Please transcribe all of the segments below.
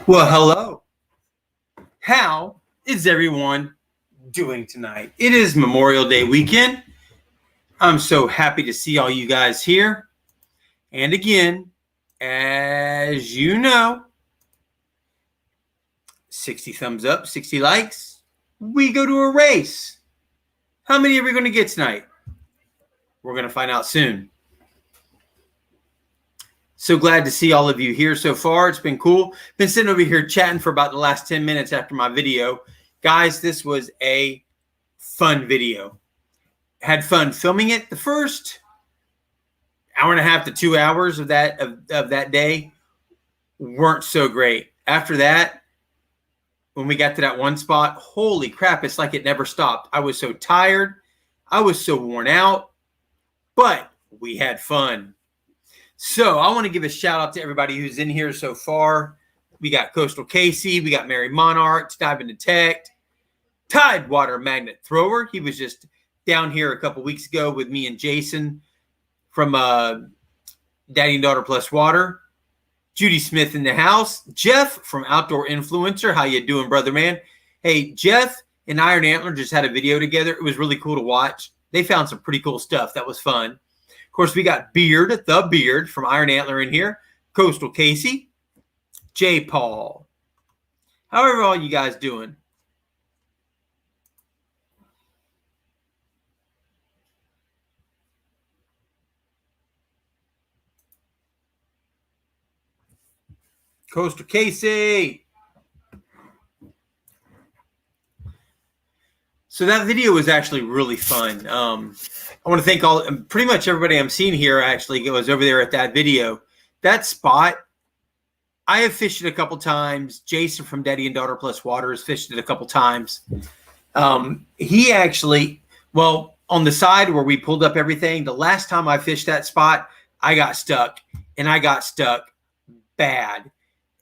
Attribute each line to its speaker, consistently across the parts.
Speaker 1: Well, hello. How is everyone doing tonight? It is Memorial Day weekend. I'm so happy to see all you guys here. And again, as you know, 60 thumbs up, 60 likes. We go to a race. How many are we going to get tonight? We're going to find out soon. So glad to see all of you here so far. It's been cool. Been sitting over here chatting for about the last 10 minutes after my video. Guys, this was a fun video. Had fun filming it. The first hour and a half to 2 hours of that day weren't so great. After that, when we got to that one spot, holy crap, it's like it never stopped. I was so tired. I was so worn out, but we had fun. So I want to give a shout out to everybody who's in here so far. We got Coastal Casey. We got Mary Monarch, Diving Detect, Tidewater Magnet Thrower. He was just down here a couple weeks ago with me and Jason from Daddy and Daughter Plus Water. Judy Smith in the house. Jeff from Outdoor Influencer. How you doing, brother man? Hey, Jeff and Iron Antler just had a video together. It was really cool to watch. They found some pretty cool stuff. That was fun. Of course, we got the Beard from Iron Antler in here. Coastal Casey. J. Paul. How are all you guys doing? Coastal Casey. So that video was actually really fun. I want to thank pretty much everybody I'm seeing here actually was over there at that video. That spot, I have fished it a couple times. Jason from Daddy and Daughter Plus Water has fished it a couple times. He actually, well, on the side where we pulled up everything, the last time I fished that spot, I got stuck, and I got stuck bad.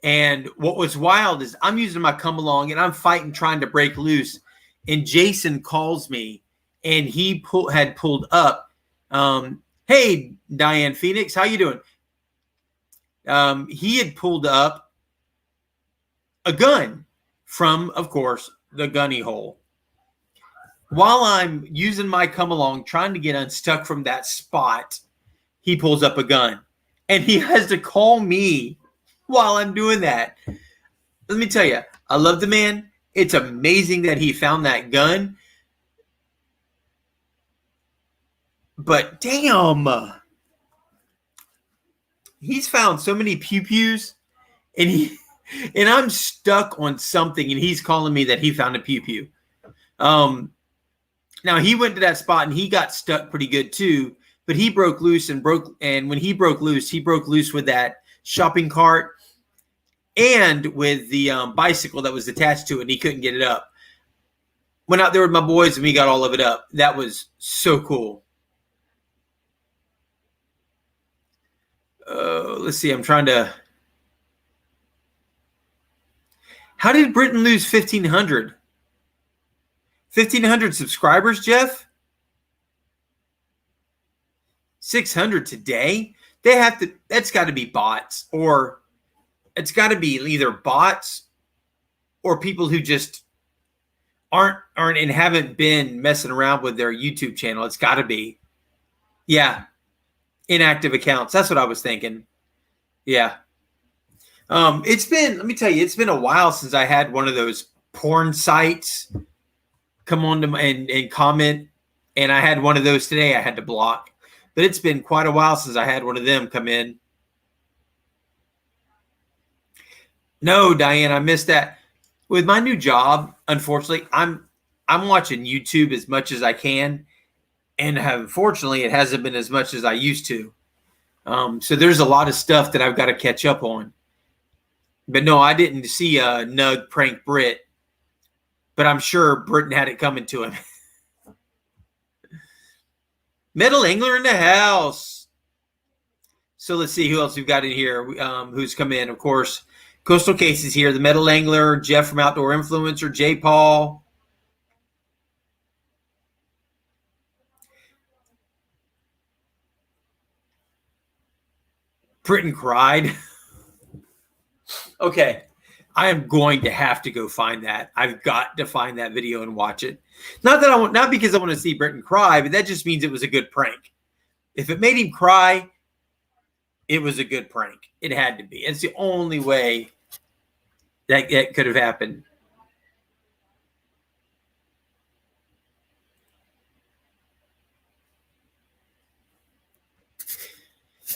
Speaker 1: And what was wild is I'm using my come along, and I'm fighting, trying to break loose. And Jason calls me, and he had pulled up. Hey, Diane Phoenix, how you doing? He had pulled up a gun from, of course, the gunny hole. While I'm using my come along, trying to get unstuck from that spot, he pulls up a gun, and he has to call me while I'm doing that. Let me tell you, I love the man. It's amazing that he found that gun. But damn, he's found so many pew-pews, and I'm stuck on something, and he's calling me that he found a pew-pew. Now he went to that spot and he got stuck pretty good too, but he broke loose and when he broke loose with that shopping cart and with the bicycle that was attached to it, and he couldn't get it up. Went out there with my boys and we got all of it up. That was so cool. Let's see. I'm trying to. How did Britain lose 1,500? 1,500 subscribers, Jeff? 600 today? They have to. That's got to be bots, or it's got to be either bots or people who just aren't and haven't been messing around with their YouTube channel. It's got to be. Yeah. Inactive accounts. That's what I was thinking. Yeah. It's been, let me tell you, it's been a while since I had one of those porn sites come on to and comment. And I had one of those today I had to block. But it's been quite a while since I had one of them come in. No, Diane, I missed that. With my new job, unfortunately, I'm watching YouTube as much as I can. And unfortunately, it hasn't been as much as I used to. So there's a lot of stuff that I've got to catch up on. But no, I didn't see Nug prank Brit. But I'm sure Britain had it coming to him. Metal Angler in the house. So let's see who else we've got in here. Who's come in, of course. Coastal Case is here. The Metal Angler. Jeff from Outdoor Influencer. J. Paul. Britain cried. Okay. I am going to have to go find that. I've got to find that video and watch it. Not because I want to see Britton cry, but that just means it was a good prank. If it made him cry, it was a good prank. It had to be. It's the only way that it could have happened.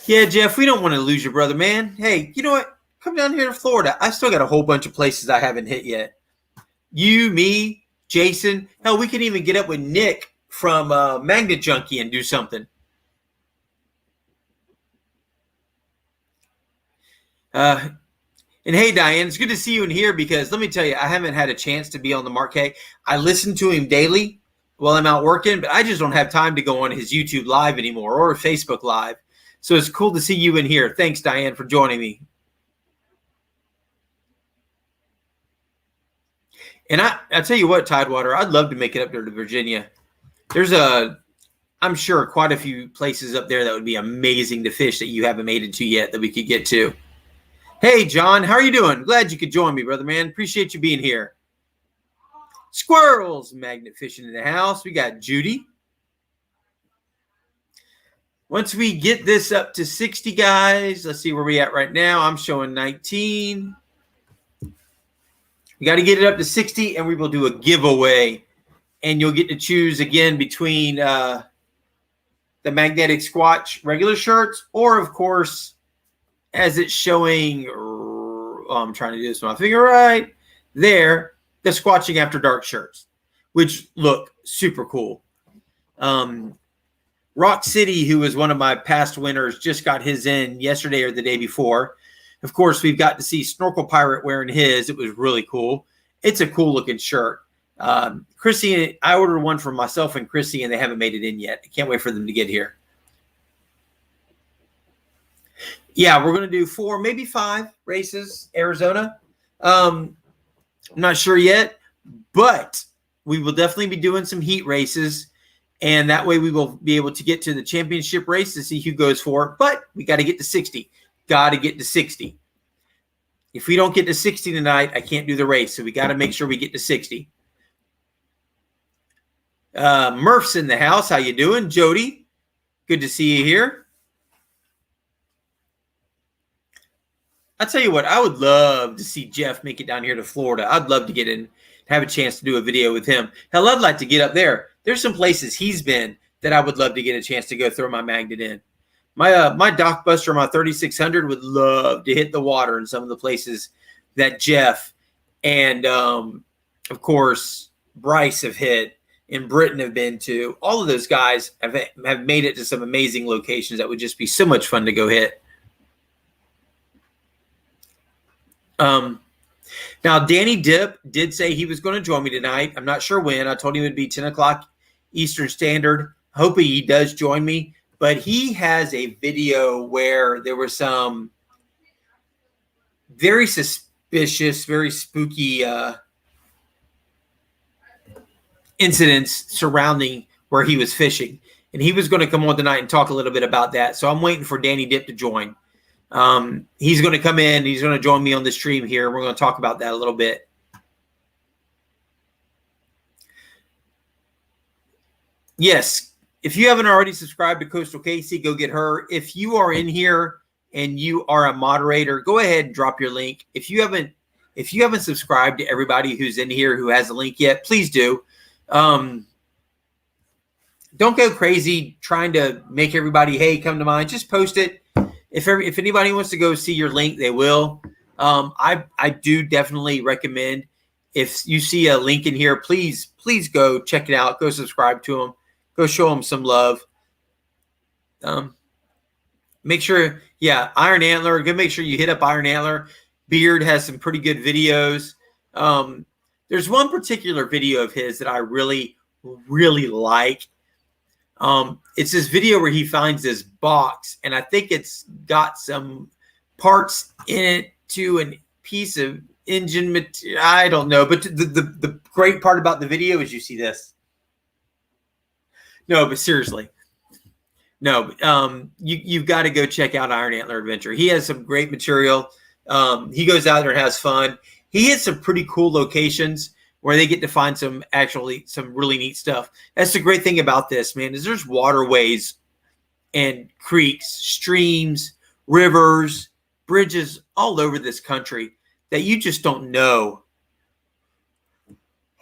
Speaker 1: Yeah, Jeff, we don't want to lose your brother, man. Hey, you know what? Come down here to Florida. I still got a whole bunch of places I haven't hit yet. You, me, Jason. Hell, we can even get up with Nick from Magnet Junkie and do something. And hey, Diane, it's good to see you in here because let me tell you, I haven't had a chance to be on the Marquet. I listen to him daily while I'm out working, but I just don't have time to go on his YouTube Live anymore or Facebook Live. So it's cool to see you in here. Thanks, Diane, for joining me. And I tell you what, Tidewater, I'd love to make it up there to Virginia. There's I'm sure quite a few places up there that would be amazing to fish that you haven't made it to yet that we could get to. Hey, John, how are you doing? Glad you could join me, brother, man. Appreciate you being here. Squirrels, magnet fishing in the house. We got Judy. Once we get this up to 60, guys, let's see where we at right now. I'm showing 19. We got to get it up to 60, and we will do a giveaway. And you'll get to choose again between the magnetic Squatch regular shirts or, of course, as it's showing, I'm trying to do this with my finger right there, the Squatching After Dark shirts, which look super cool. Rock City, who was one of my past winners, just got his in yesterday or the day before. Of course, we've got to see Snorkel Pirate wearing his. It was really cool. It's a cool looking shirt. Chrissy, I ordered one for myself and Chrissy, and they haven't made it in yet. I can't wait for them to get here. Yeah, we're going to do 4, maybe 5 races, Arizona. I'm not sure yet, but we will definitely be doing some heat races. And that way we will be able to get to the championship race to see who goes for it. But we got to get to 60. Got to get to 60. If we don't get to 60 tonight, I can't do the race. So we got to make sure we get to 60. Murph's in the house. How you doing, Jody? Good to see you here. I'll tell you what, I would love to see Jeff make it down here to Florida. I'd love to get in, have a chance to do a video with him. Hell, I'd like to get up there. There's some places he's been that I would love to get a chance to go throw my magnet in. My Dockbuster, my 3600, would love to hit the water in some of the places that Jeff and, of course, Bryce have hit and Britton have been to. All of those guys have made it to some amazing locations that would just be so much fun to go hit. Now, Danny Dip did say he was going to join me tonight. I'm not sure when. I told him it would be 10 o'clock Eastern Standard. Hoping he does join me. But he has a video where there were some very suspicious, very spooky incidents surrounding where he was fishing. And he was going to come on tonight and talk a little bit about that. So I'm waiting for Danny Dip to join. He's going to come in. He's going to join me on the stream here. We're going to talk about that a little bit. Yes. If you haven't already subscribed to Coastal Casey, go get her. If you are in here and you are a moderator, go ahead and drop your link. If you haven't subscribed to everybody who's in here who has a link yet, please do. Don't go crazy trying to make everybody, hey, come to mine. Just post it. If anybody wants to go see your link, they will. I do definitely recommend if you see a link in here, please go check it out. Go subscribe to them. Go show them some love. Make sure, Iron Antler. Go make sure you hit up Iron Antler. Beard has some pretty good videos. There's one particular video of his that I really, really like. It's this video where he finds this box, and I think it's got some parts in it to a piece of engine material. I don't know, but the great part about the video is you see this. No, but seriously. No, you've got to go check out Iron Antler Adventure. He has some great material. He goes out there and has fun. he hits some pretty cool locations where they get to find some really neat stuff. That's the great thing about this, man, is there's waterways and creeks, streams, rivers, bridges all over this country that you just don't know.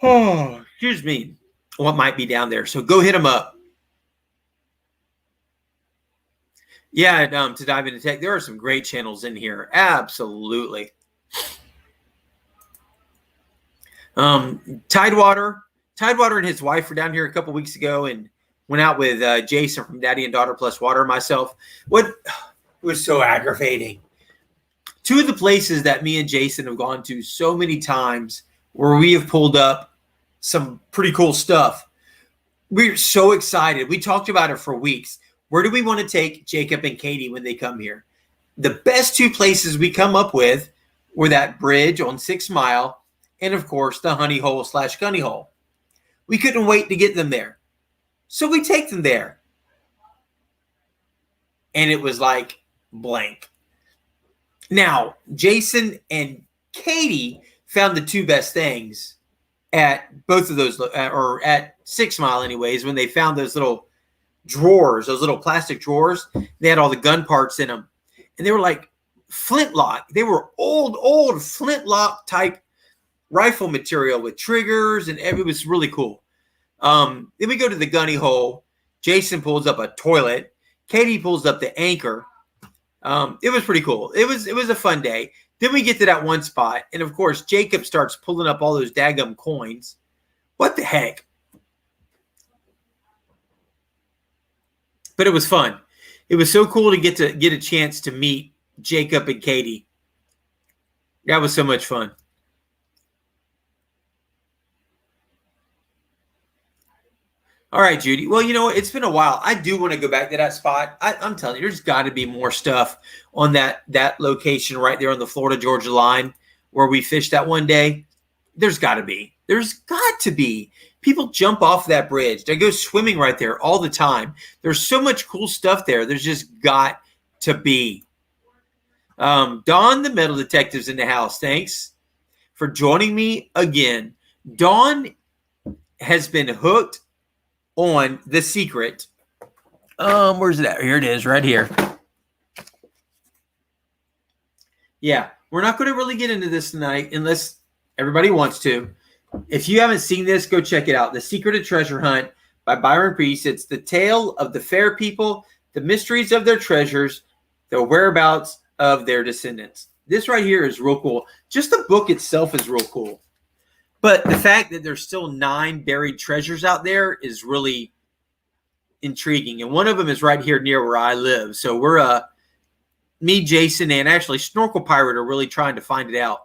Speaker 1: Oh, excuse me, what might be down there. So go hit them up. Yeah, to dive into tech, there are some great channels in here. Absolutely. Tidewater and his wife were down here a couple weeks ago and went out with Jason from Daddy and Daughter Plus Water and myself. What was so aggravating? Two of the places that me and Jason have gone to so many times where we have pulled up some pretty cool stuff. We're so excited. We talked about it for weeks. Where do we want to take Jacob and Katie when they come here? The best two places we come up with were that bridge on 6 Mile and, of course, the honey hole / gunny hole. We couldn't wait to get them there. So we take them there. And it was like blank. Now, Jason and Katie found the two best things at both of those, or at 6 Mile anyways, when they found those little drawers, those little plastic drawers. They had all the gun parts in them. And they were like flintlock. They were old flintlock type rifle material with triggers, and it was really cool. Then we go to the gunny hole. Jason pulls up a toilet. Katie pulls up the anchor. It was pretty cool. It was a fun day. Then we get to that one spot, and of course, Jacob starts pulling up all those daggum coins. What the heck? But it was fun. It was so cool to get a chance to meet Jacob and Katie. That was so much fun. All right, Judy. Well, you know what? It's been a while. I do want to go back to that spot. I'm telling you, there's got to be more stuff on that location right there on the Florida-Georgia line where we fished that one day. There's got to be. There's got to be. People jump off that bridge. They go swimming right there all the time. There's so much cool stuff there. There's just got to be. Dawn, the metal detective's in the house. Thanks for joining me again. Dawn has been hooked on The Secret. Where's it at? Here it is, right here. Yeah, we're not going to really get into this tonight unless everybody wants to. If you haven't seen this, go check it out. The Secret of Treasure Hunt by Byron Priest. It's the tale of the fair people, the mysteries of their treasures, the whereabouts of their descendants. This right here is real cool. Just the book itself is real cool. But the fact that there's still 9 buried treasures out there is really intriguing. And one of them is right here near where I live. So we're, me, Jason, and actually Snorkel Pirate are really trying to find it out.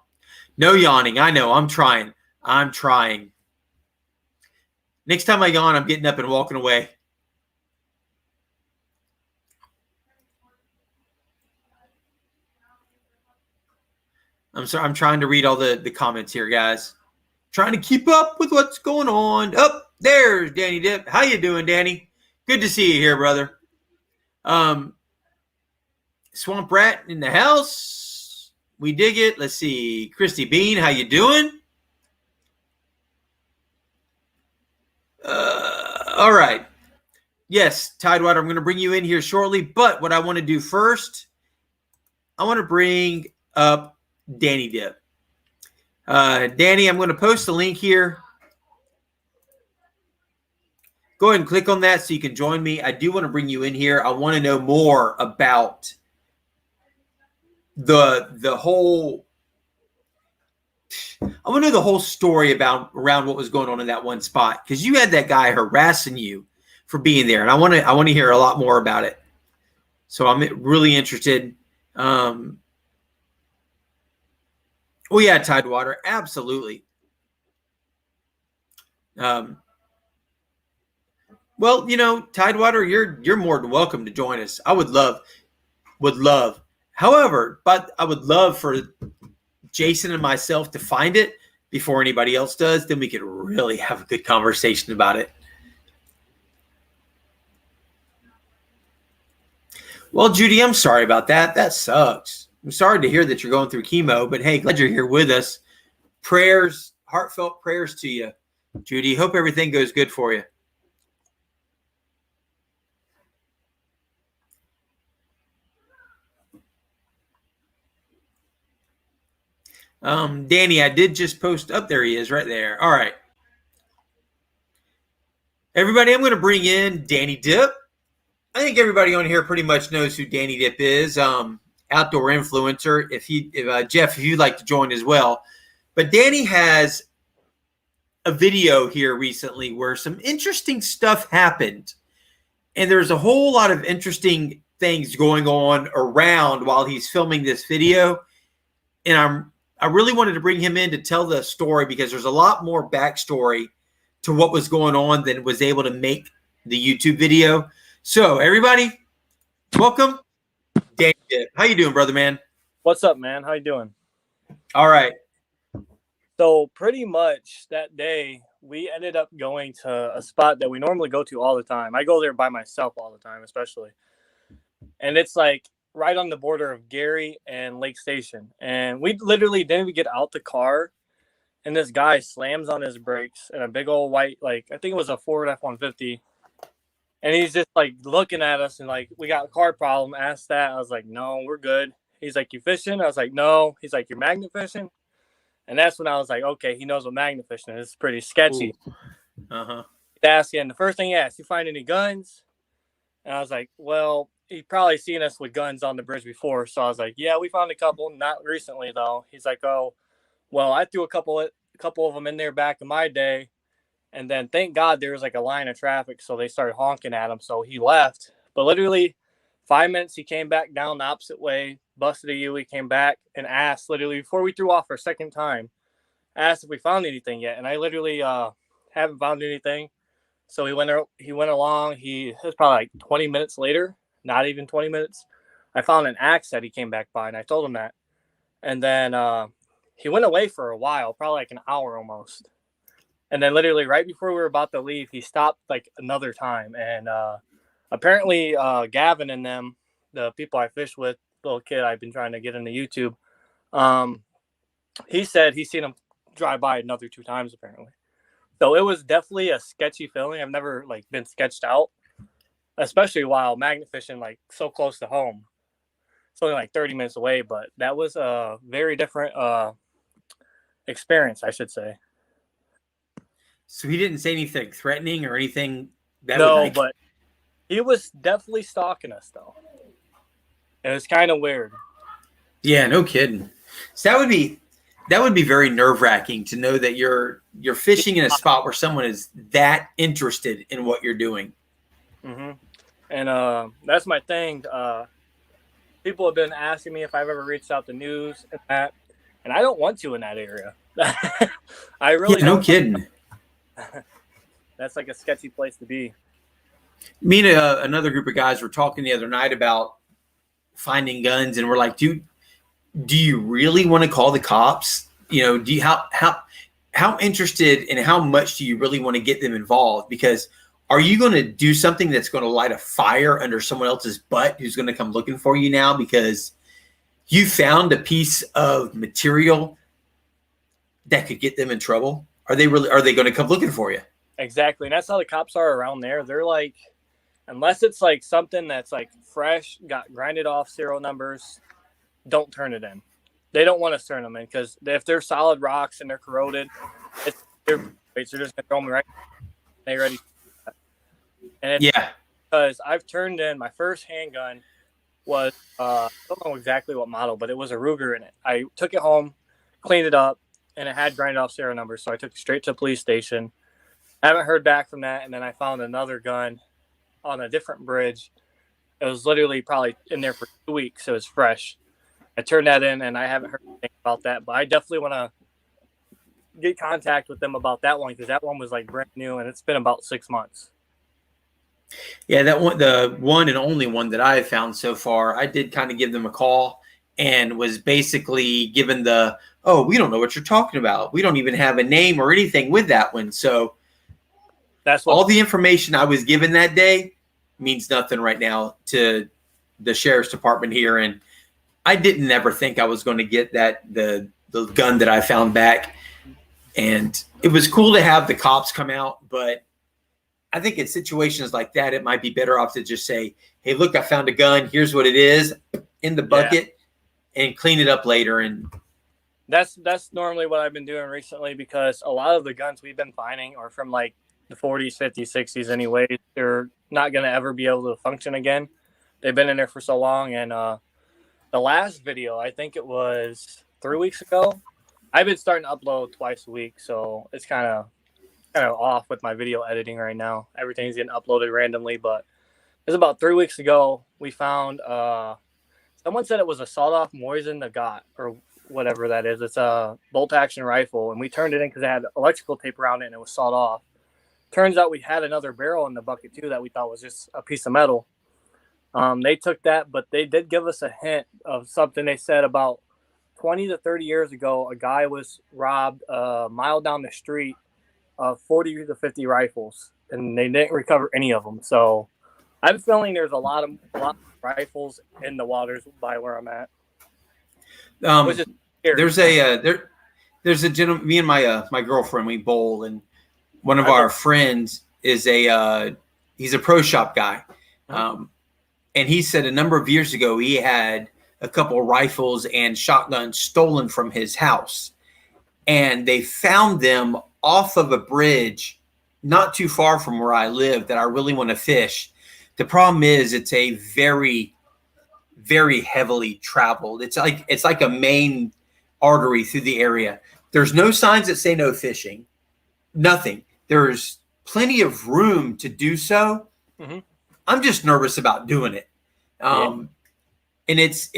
Speaker 1: No yawning. I know. I'm trying. Next time I yawn, I'm getting up and walking away. I'm sorry. I'm trying to read all the comments here, guys. Trying to keep up with what's going on. Oh, there's Danny Dip. How you doing, Danny? Good to see you here, brother. Swamp Rat in the house. We dig it. Let's see. Christy Bean, how you doing? All right. Yes, Tidewater, I'm going to bring you in here shortly. But what I want to do first, I want to bring up Danny Dip. Danny, I'm going to post a link here. Go ahead and click on that so you can join me. I do want to bring you in here. I want to know more about the whole. I want to know the whole story around what was going on in that one spot, because you had that guy harassing you for being there, and I want to hear a lot more about it. So I'm really interested. Oh, yeah, Tidewater. Absolutely. Well, you know, Tidewater, you're more than welcome to join us. I would love. However, but I would love for Jason and myself to find it before anybody else does. Then we could really have a good conversation about it. Well, Judy, I'm sorry about that. That sucks. I'm sorry to hear that you're going through chemo, but hey, glad you're here with us. Prayers, heartfelt prayers to you, Judy. Hope everything goes good for you. Danny, I did just post up. There he is right there. All right. Everybody, I'm going to bring in Danny Dip. I think everybody on here pretty much knows who Danny Dip is. Outdoor influencer. If Jeff, if you'd like to join as well. But Danny has a video here recently where some interesting stuff happened. And there's a whole lot of interesting things going on around while he's filming this video. And I really wanted to bring him in to tell the story because there's a lot more backstory to what was going on than was able to make the YouTube video. So everybody, welcome. David, how you doing, brother, man?
Speaker 2: What's up, man? How you doing?
Speaker 1: All right.
Speaker 2: So pretty much that day, we ended up going to a spot that we normally go to all the time. I go there by myself all the time, especially. And it's like right on the border of Gary and Lake Station. And we literally didn't even get out the car. And this guy slams on his brakes in a big old white, like, I think it was a Ford F-150. And he's just like looking at us and like, we got a car problem. Asked that. I was like, no, we're good. He's like, you fishing? I was like, no. He's like, you're magnet fishing? And that's when I was like, okay, he knows what magnet fishing is. It's pretty sketchy.
Speaker 1: Uh-huh.
Speaker 2: He's asking, the first thing he asked, you find any guns? And I was like, well, he probably seen us with guns on the bridge before. So I was like, yeah, we found a couple. Not recently, though. He's like, oh, well, I threw a couple of them in there back in my day. And then thank God there was like a line of traffic. So they started honking at him. So he left. But literally 5 minutes, he came back down the opposite way, busted a U. Came back and asked, literally, before we threw off our second time, asked if we found anything yet. And I literally haven't found anything. So he went along. It was probably like 20 minutes later, not even 20 minutes. I found an axe that he came back by, and I told him that. And then he went away for a while, probably like an hour almost. And then literally right before we were about to leave, he stopped like another time. And apparently Gavin and them, the people I fish with, little kid I've been trying to get into YouTube, he said he's seen him drive by another 2 times apparently. So it was definitely a sketchy feeling. I've never like been sketched out, especially while magnet fishing like so close to home. It's only like 30 minutes away, but that was a very different experience, I should say.
Speaker 1: So he didn't say anything threatening or anything?
Speaker 2: But he was definitely stalking us, though. It was kind of weird.
Speaker 1: Yeah, no kidding. So that would be very nerve-wracking to know that you're fishing in a spot where someone is that interested in what you're doing.
Speaker 2: Mm-hmm. And that's my thing. People have been asking me if I've ever reached out to news and that, and I don't want to in that area. I really
Speaker 1: no
Speaker 2: don't.
Speaker 1: Kidding.
Speaker 2: That's like a sketchy place to be.
Speaker 1: Me and another group of guys were talking the other night about finding guns, and we're like, dude, do you really want to call the cops? You know, how interested and how much do you really want to get them involved? Because are you going to do something that's going to light a fire under someone else's butt who's going to come looking for you now because you found a piece of material that could get them in trouble? Are they going to come looking for you?
Speaker 2: Exactly. And that's how the cops are around there. They're like, unless it's like something that's like fresh, got grinded off serial numbers, don't turn it in. They don't want us to turn them in because if they're solid rocks and they're corroded, they're just going to throw them right. They're ready. And it's because I've turned in my first handgun was, I don't know exactly what model, but it was a Ruger in it. I took it home, cleaned it up, and it had grinded off serial numbers. So I took it straight to the police station. I haven't heard back from that. And then I found another gun on a different bridge. It was literally probably in there for 2 weeks. It was fresh. I turned that in, and I haven't heard anything about that. But I definitely want to get contact with them about that one because that one was like brand new, and it's been about 6 months.
Speaker 1: Yeah, that one, the one and only one that I have found so far, I did kind of give them a call and was basically given we don't know what you're talking about. We don't even have a name or anything with that one. So
Speaker 2: that's what
Speaker 1: all the information I was given that day means nothing right now to the sheriff's department here. And I didn't ever think I was going to get the gun that I found back. And it was cool to have the cops come out, but I think in situations like that, it might be better off to just say, hey, look, I found a gun. Here's what it is in the bucket and clean it up later. And
Speaker 2: that's normally what I've been doing recently, because a lot of the guns we've been finding are from like the 40s, 50s, 60s anyway. They're not going to ever be able to function again. They've been in there for so long. And the last video, I think it was 3 weeks ago. I've been starting to upload twice a week, so it's kind of off with my video editing right now. Everything's getting uploaded randomly, but it was about 3 weeks ago. We found someone said it was a sawed-off Mosin Nagant or whatever that is. It's a bolt-action rifle, and we turned it in because it had electrical tape around it and it was sawed off. Turns out we had another barrel in the bucket too that we thought was just a piece of metal. They took that, but they did give us a hint of something. They said about 20 to 30 years ago, a guy was robbed a mile down the street of 40 to 50 rifles, and they didn't recover any of them. So I'm feeling there's a lot of rifles in the waters by where I'm at. Which is scary.
Speaker 1: There's a gentleman, me and my girlfriend, we bowl, and one of our friends is he's a pro shop guy. And he said a number of years ago, he had a couple of rifles and shotguns stolen from his house. And they found them off of a bridge not too far from where I live that I really want to fish. The problem is it's a very, very heavily traveled. It's like a main artery through the area. There's no signs that say no fishing. Nothing. There's plenty of room to do so. Mm-hmm. I'm just nervous about doing it. And it's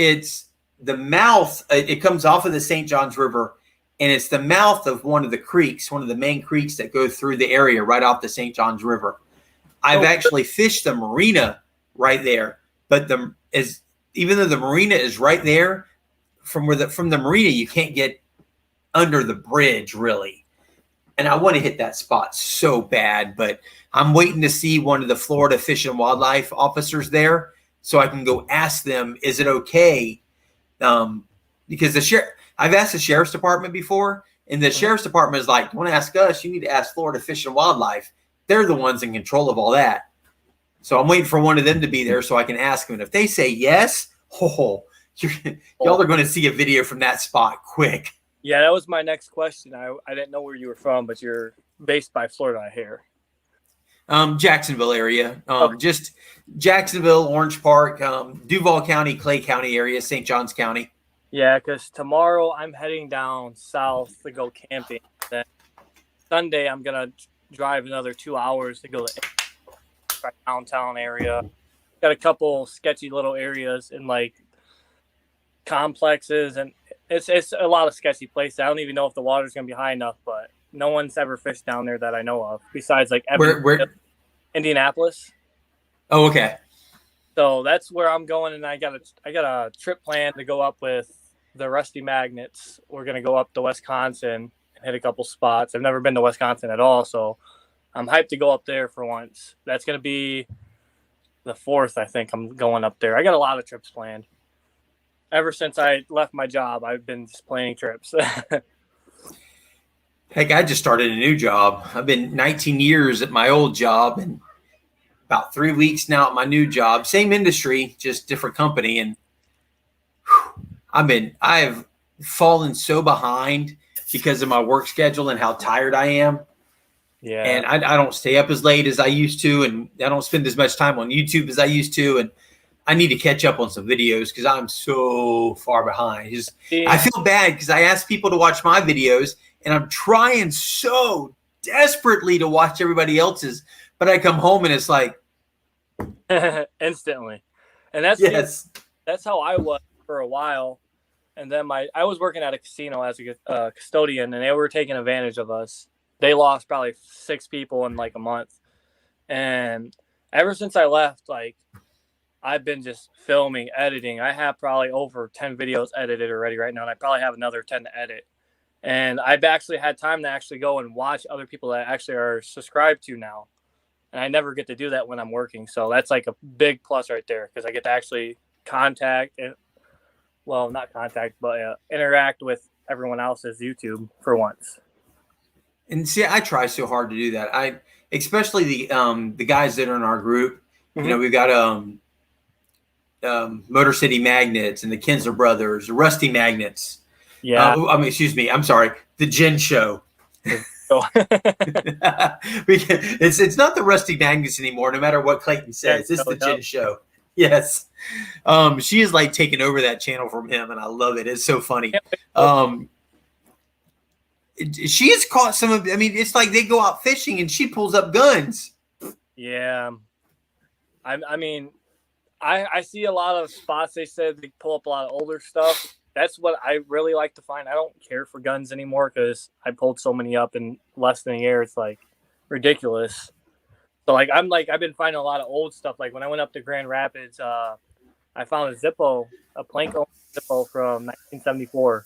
Speaker 1: the mouth. It comes off of the St. Johns River, and it's the mouth of one of the creeks, one of the main creeks that go through the area right off the St. Johns River. I've actually fished the marina right there, but even though the marina is right there, from the marina you can't get under the bridge really. And I want to hit that spot so bad, but I'm waiting to see one of the Florida Fish and Wildlife officers there so I can go ask them, is it okay? Because I've asked the sheriff's department before, and the sheriff's department is like, you want to ask us? You need to ask Florida Fish and Wildlife. They're the ones in control of all that. So I'm waiting for one of them to be there so I can ask them. And if they say yes, y'all are going to see a video from that spot quick.
Speaker 2: Yeah, that was my next question. I didn't know where you were from, but you're based by Florida, I hear.
Speaker 1: Jacksonville area. Just Jacksonville, Orange Park, Duval County, Clay County area, St. Johns County.
Speaker 2: Yeah, because tomorrow I'm heading down south to go camping. Then Sunday I'm going to drive another 2 hours to go to downtown area. Got a couple sketchy little areas in like complexes, and it's a lot of sketchy places. I don't even know if the water's going to be high enough, but no one's ever fished down there that I know of besides like
Speaker 1: where?
Speaker 2: Indianapolis.
Speaker 1: Oh, okay.
Speaker 2: So that's where I'm going, and I got a trip planned to go up with the Rusty Magnets. We're going to go up to Wisconsin and hit a couple spots. I've never been to Wisconsin at all, so I'm hyped to go up there for once. That's going to be the 4th, I think I'm going up there. I got a lot of trips planned. Ever since I left my job, I've been just planning trips.
Speaker 1: Heck, I just started a new job. I've been 19 years at my old job and about 3 weeks now at my new job. Same industry, just different company. And I've fallen so behind because of my work schedule and how tired I am.
Speaker 2: Yeah.
Speaker 1: And I don't stay up as late as I used to, and I don't spend as much time on YouTube as I used to. And I need to catch up on some videos because I'm so far behind. I feel bad because I ask people to watch my videos, and I'm trying so desperately to watch everybody else's, but I come home and it's like
Speaker 2: instantly. And that's how I was for a while. And then I was working at a casino as a custodian, and they were taking advantage of us. They lost probably 6 people in like a month. And ever since I left, like, I've been just filming, editing. I have probably over 10 videos edited already right now, and I probably have another 10 to edit. And I've actually had time to actually go and watch other people that actually are subscribed to now. And I never get to do that when I'm working. So that's like a big plus right there, because I get to actually interact with everyone else's YouTube for once.
Speaker 1: And see, I try so hard to do that. Especially the guys that are in our group. You know, we've got Motor City Magnets and the Kinsler Brothers, Rusty Magnets.
Speaker 2: Yeah.
Speaker 1: Excuse me. I'm sorry. The Gin Show. It's not the Rusty Magnets anymore. No matter what Clayton says, it's the Gin Show. Yes. She is like taking over that channel from him, and I love it. It's so funny. She has caught some of. I mean, it's like they go out fishing and she pulls up guns.
Speaker 2: Yeah. I mean, I see a lot of spots. They said they pull up a lot of older stuff. That's what I really like to find. I don't care for guns anymore because I pulled so many up in less than a year. It's like ridiculous. So like I've been finding a lot of old stuff. Like when I went up to Grand Rapids, I found a Zippo, a Planko Zippo from 1974,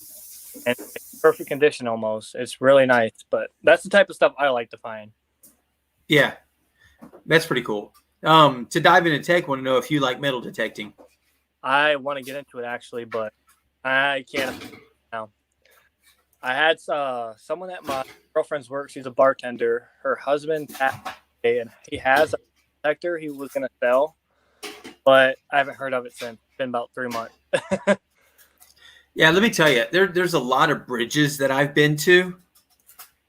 Speaker 2: and it's perfect condition almost. It's really nice. But that's the type of stuff I like to find.
Speaker 1: Yeah, that's pretty cool. To dive into tech, want to know if you like metal detecting.
Speaker 2: I want to get into it actually, but I can't now. I had someone at my girlfriend's work. She's a bartender. Her husband passed away, and he has a detector he was going to sell, but I haven't heard of it since. It's been about 3 months.
Speaker 1: Yeah, let me tell you, there's a lot of bridges that I've been to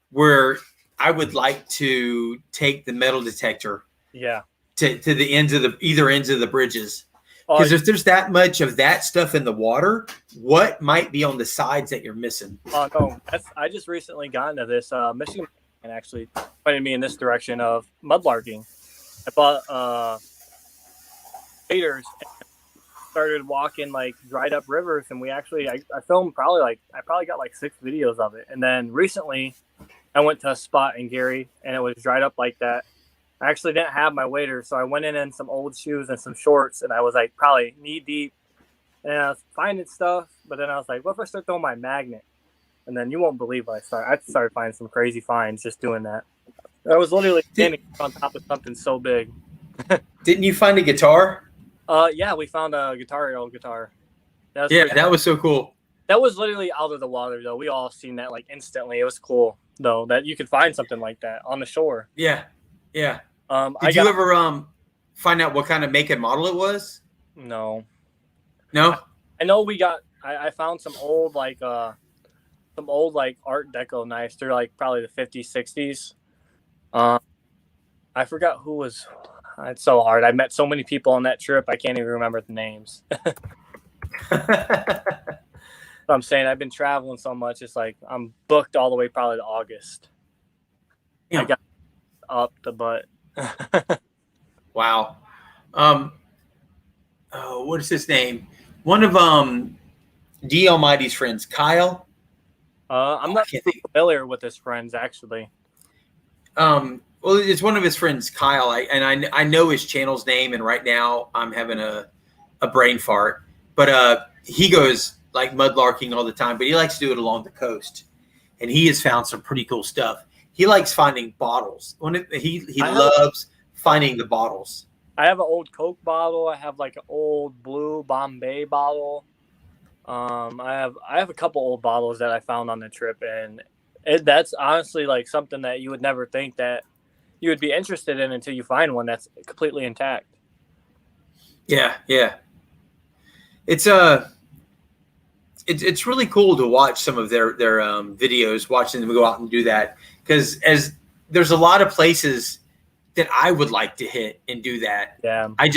Speaker 1: where I would like to take the metal detector.
Speaker 2: Yeah.
Speaker 1: To the ends of either ends of the bridges. Because if there's that much of that stuff in the water, what might be on the sides that you're missing?
Speaker 2: No, I just recently got into this. Michigan actually pointed me in this direction of mudlarking. I bought waders and started walking like dried up rivers, and I filmed I probably got like 6 videos of it. And then recently, I went to a spot in Gary, and it was dried up like that. I actually didn't have my waders, so I went in some old shoes and some shorts, and I was like probably knee deep, and I was finding stuff. But then I was like, what if I start throwing my magnet? And then you won't believe what I started finding some crazy finds just doing that. I was literally standing on top of something so big.
Speaker 1: Didn't you find a guitar?
Speaker 2: Yeah, we found a old guitar.
Speaker 1: That was so cool.
Speaker 2: That was literally out of the water though. We all seen that like instantly. It was cool though that you could find something like that on the shore.
Speaker 1: Yeah. Yeah. Did you ever find out what kind of make and model it was?
Speaker 2: No.
Speaker 1: I
Speaker 2: know I found some old like Art Deco knives. They're like probably the 50s, 60s. I forgot who was. It's so hard. I met so many people on that trip. I can't even remember the names. I'm saying I've been traveling so much. It's like I'm booked all the way probably to August.
Speaker 1: Yeah.
Speaker 2: I got up the butt.
Speaker 1: Wow. What is his name? One of D Almighty's friends, Kyle.
Speaker 2: I'm not familiar with his friends actually.
Speaker 1: Well, it's one of his friends, Kyle. I know his channel's name, and right now I'm having a brain fart. But he goes like mudlarking all the time, but he likes to do it along the coast, and he has found some pretty cool stuff. He likes finding bottles. He loves finding the bottles.
Speaker 2: I have an old Coke bottle. I have like an old blue Bombay bottle. I have a couple old bottles that I found on the trip, and that's honestly like something that you would never think that you would be interested in until you find one that's completely intact.
Speaker 1: Yeah. It's really cool to watch some of their videos, watching them go out and do that. Because as there's a lot of places that I would like to hit and do that.
Speaker 2: Yeah.
Speaker 1: I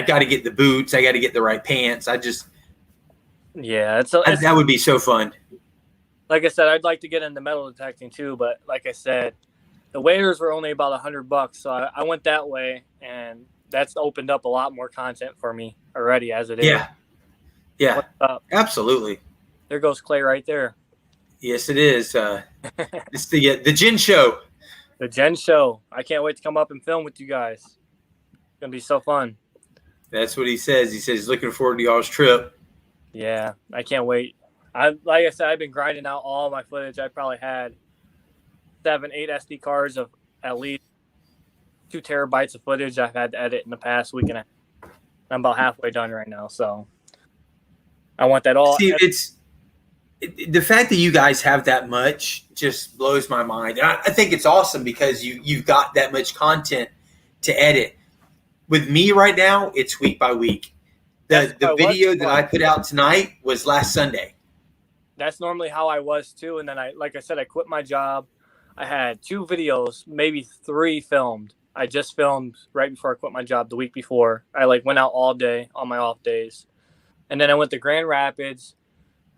Speaker 1: got to get the boots. I got to get the right pants. That would be so fun.
Speaker 2: Like I said, I'd like to get into metal detecting too, but like I said, the waders were only about $100, so I went that way, and that's opened up a lot more content for me already as it is.
Speaker 1: Yeah, absolutely.
Speaker 2: There goes Clay right there.
Speaker 1: Yes, it is. It's the Gin Show.
Speaker 2: The Gen Show. I can't wait to come up and film with you guys. It's gonna be so fun.
Speaker 1: That's what he says. He says he's looking forward to y'all's trip.
Speaker 2: Yeah, I can't wait. Like I said, I've been grinding out all my footage. I probably had 7, 8 SD cards of at least 2 terabytes of footage I've had to edit in the past week and a half. I'm about halfway done right now, so I want that all.
Speaker 1: See, the fact that you guys have that much just blows my mind. And I think it's awesome because you've got that much content to edit. With me right now, it's week by week. The video that I put out tonight was last Sunday.
Speaker 2: That's normally how I was too. And then like I said, I quit my job. I had 2 videos, maybe 3 filmed. I just filmed right before I quit my job the week before. I like went out all day on my off days. And then I went to Grand Rapids,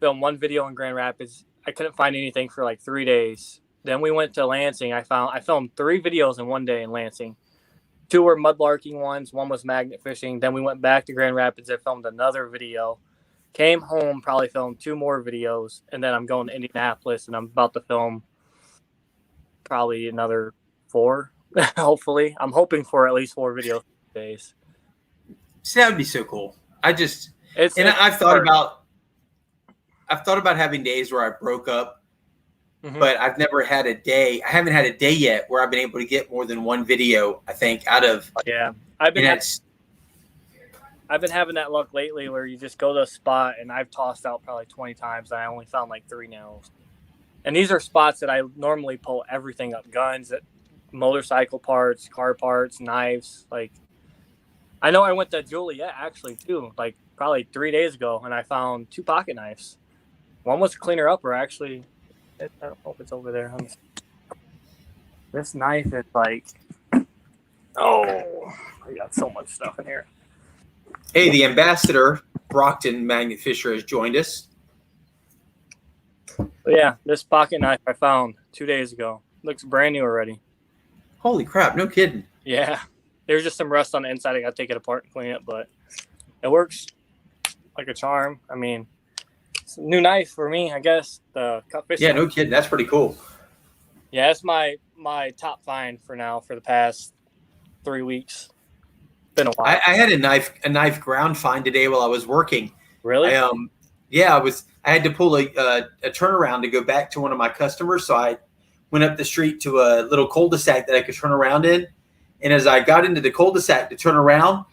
Speaker 2: filmed 1 video in Grand Rapids. I couldn't find anything for like 3 days. Then we went to Lansing. I filmed 3 videos in 1 day in Lansing. 2 were mudlarking ones. 1 was magnet fishing. Then we went back to Grand Rapids. I filmed another video. Came home, probably filmed 2 more videos. And then I'm going to Indianapolis, and I'm about to film probably another 4, hopefully. I'm hoping for at least 4 video days.
Speaker 1: So that would be so cool. I've thought about having days where I broke up, but I've never had a day. I haven't had a day yet where I've been able to get more than 1 video, I think, out of.
Speaker 2: Yeah. I've been having that luck lately where you just go to a spot, and I've tossed out probably 20 times, and I only found like 3 nails. And these are spots that I normally pull everything up: guns, motorcycle parts, car parts, knives. Like, I know I went to Juliet actually too, like probably 3 days ago, and I found 2 pocket knives. 1 was a cleaner upper, actually. I don't know if it's over there. This knife is like, oh, I got so much stuff in here.
Speaker 1: Hey, the ambassador, Brockton Magnet Fisher, has joined us.
Speaker 2: But yeah, this pocket knife I found 2 days ago. Looks brand new already.
Speaker 1: Holy crap, no kidding.
Speaker 2: Yeah. There's just some rust on the inside. I got to take it apart and clean it, but it works like a charm. I mean, it's a new knife for me, I guess. The cut fish.
Speaker 1: Yeah, no kidding. That's pretty cool.
Speaker 2: Yeah, that's my top find for now for the past 3 weeks. Been a while.
Speaker 1: I had a knife ground find today while I was working.
Speaker 2: Really?
Speaker 1: I had to pull a turnaround to go back to one of my customers, so I went up the street to a little cul-de-sac that I could turn around in. And as I got into the cul-de-sac to turn around,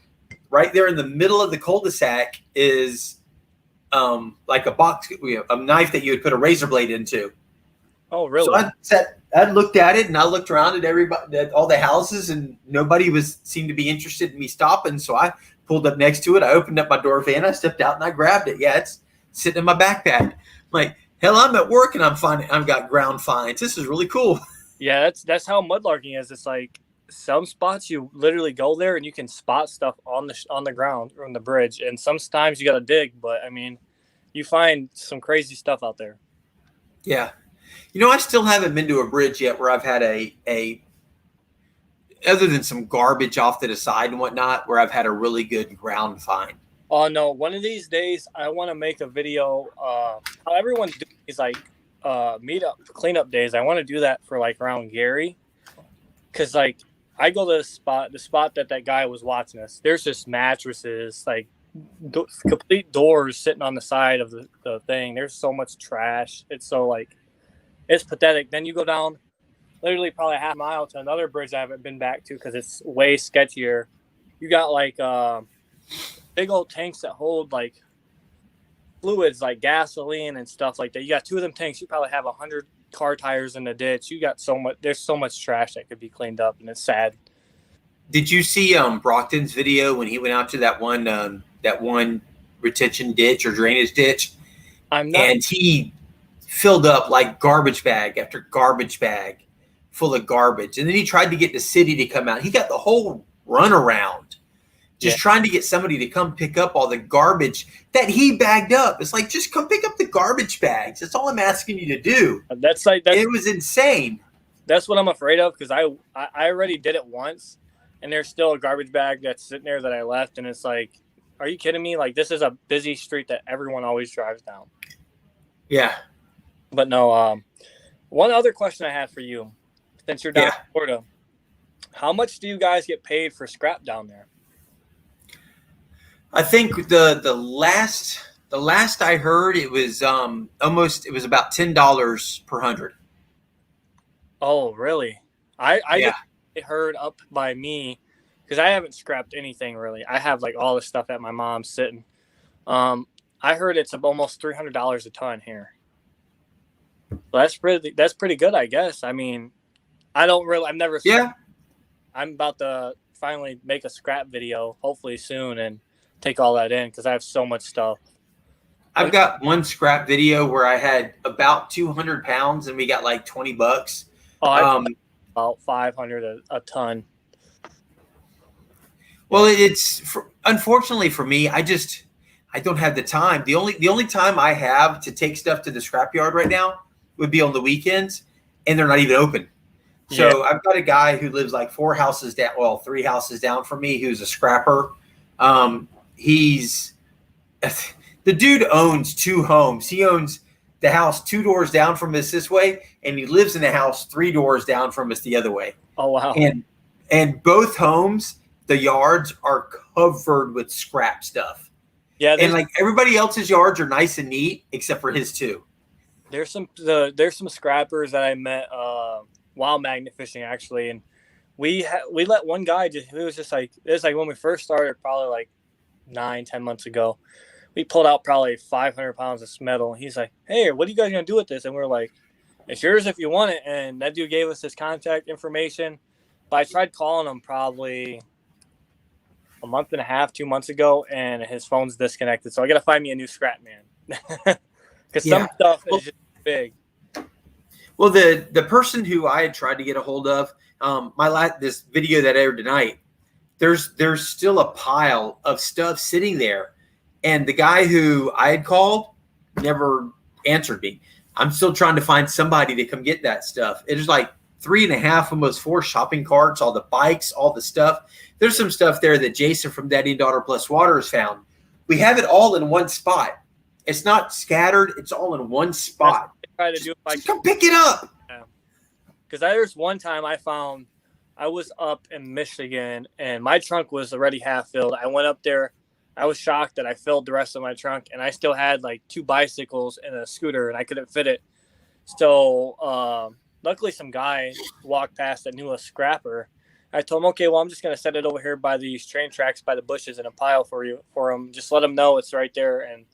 Speaker 1: right there in the middle of the cul-de-sac is like a box, a knife that you would put a razor blade into.
Speaker 2: Oh, really?
Speaker 1: So I looked at it, and I looked around at everybody, at all the houses, and nobody seemed to be interested in me stopping. So I pulled up next to it. I opened up my door van. I stepped out and I grabbed it. Yeah, it's sitting in my backpack. I'm like, hell, I'm at work and I've got ground finds. This is really cool.
Speaker 2: Yeah, that's how mudlarking is. It's like some spots you literally go there and you can spot stuff on the ground or on the bridge, and sometimes you got to dig. But I mean, you find some crazy stuff out there.
Speaker 1: Yeah. I still haven't been to a bridge yet where I've had a other than some garbage off to the side and whatnot, where I've had a really good ground find.
Speaker 2: Oh no! One of these days, I want to make a video. How everyone does these like meetup cleanup days. I want to do that for like around Gary, because like I go to the spot that guy was watching us. There's just mattresses, like complete doors sitting on the side of the thing. There's so much trash. It's so like. It's pathetic. Then you go down literally probably a half mile to another bridge I haven't been back to because it's way sketchier. You got like big old tanks that hold like fluids like gasoline and stuff like that. You got 2 of them tanks. You probably have 100 car tires in the ditch. You got there's so much trash that could be cleaned up, and it's sad.
Speaker 1: Did you see Brockton's video when he went out to that one retention ditch or drainage ditch? And he filled up like garbage bag after garbage bag full of garbage. And then he tried to get the city to come out. He got the whole runaround just trying to get somebody to come pick up all the garbage that he bagged up. It's like, just come pick up the garbage bags. That's all I'm asking you to do. It was insane.
Speaker 2: That's what I'm afraid of, because I already did it once, and there's still a garbage bag that's sitting there that I left. And it's like, are you kidding me? Like, this is a busy street that everyone always drives down.
Speaker 1: Yeah.
Speaker 2: But no, one other question I had for you, since you're down in Florida, how much do you guys get paid for scrap down there?
Speaker 1: I think the last I heard, it was about $10 per 100.
Speaker 2: Oh, really? I heard up by me, because I haven't scrapped anything really. I have like all the stuff at my mom's sitting. I heard it's almost $300 a ton here. Well, that's pretty good, I guess. I mean, I've never.
Speaker 1: Yeah.
Speaker 2: I'm about to finally make a scrap video, hopefully soon, and take all that in because I have so much stuff.
Speaker 1: I've got one scrap video where I had about 200 pounds and we got like $20.
Speaker 2: Oh, I about 500 a ton.
Speaker 1: Well, unfortunately for me, I don't have the time. The only time I have to take stuff to the scrapyard right now would be on the weekends, and they're not even open. So I've got a guy who lives like 3 houses down from me, who's a scrapper. He's the dude owns 2 homes. He owns the house 2 doors down from us this way, and he lives in a house 3 doors down from us the other way.
Speaker 2: Oh wow!
Speaker 1: And both homes, the yards are covered with scrap stuff.
Speaker 2: Yeah,
Speaker 1: and like everybody else's yards are nice and neat except for his too.
Speaker 2: There's some scrappers that I met while magnet fishing actually, and we let one guy it was like when we first started, probably like 9-10 months ago. We pulled out probably 500 pounds of metal. He's like, "Hey, what are you guys gonna do with this?" And we're like, "It's yours if you want it." And that dude gave us his contact information. But I tried calling him probably a month and a half, 2 months ago, and his phone's disconnected. So I got to find me a new scrap man because some stuff is just big.
Speaker 1: Well, the person who I had tried to get a hold of, this video that aired tonight, there's still a pile of stuff sitting there. And the guy who I had called never answered me. I'm still trying to find somebody to come get that stuff. It is like 3.5, almost 4 shopping carts, all the bikes, all the stuff. There's some stuff there that Jason from Daddy and Daughter Plus Water has found. We have it all in one spot. It's not scattered. It's all in one spot. Just come pick it up.
Speaker 2: Because there's one time I was up in Michigan and my trunk was already half filled. I went up there. I was shocked that I filled the rest of my trunk, and I still had like 2 bicycles and a scooter, and I couldn't fit it. So luckily some guy walked past that knew a scrapper. I told him, okay, well, I'm just going to set it over here by these train tracks, by the bushes in a pile for him. Just let him know it's right there. And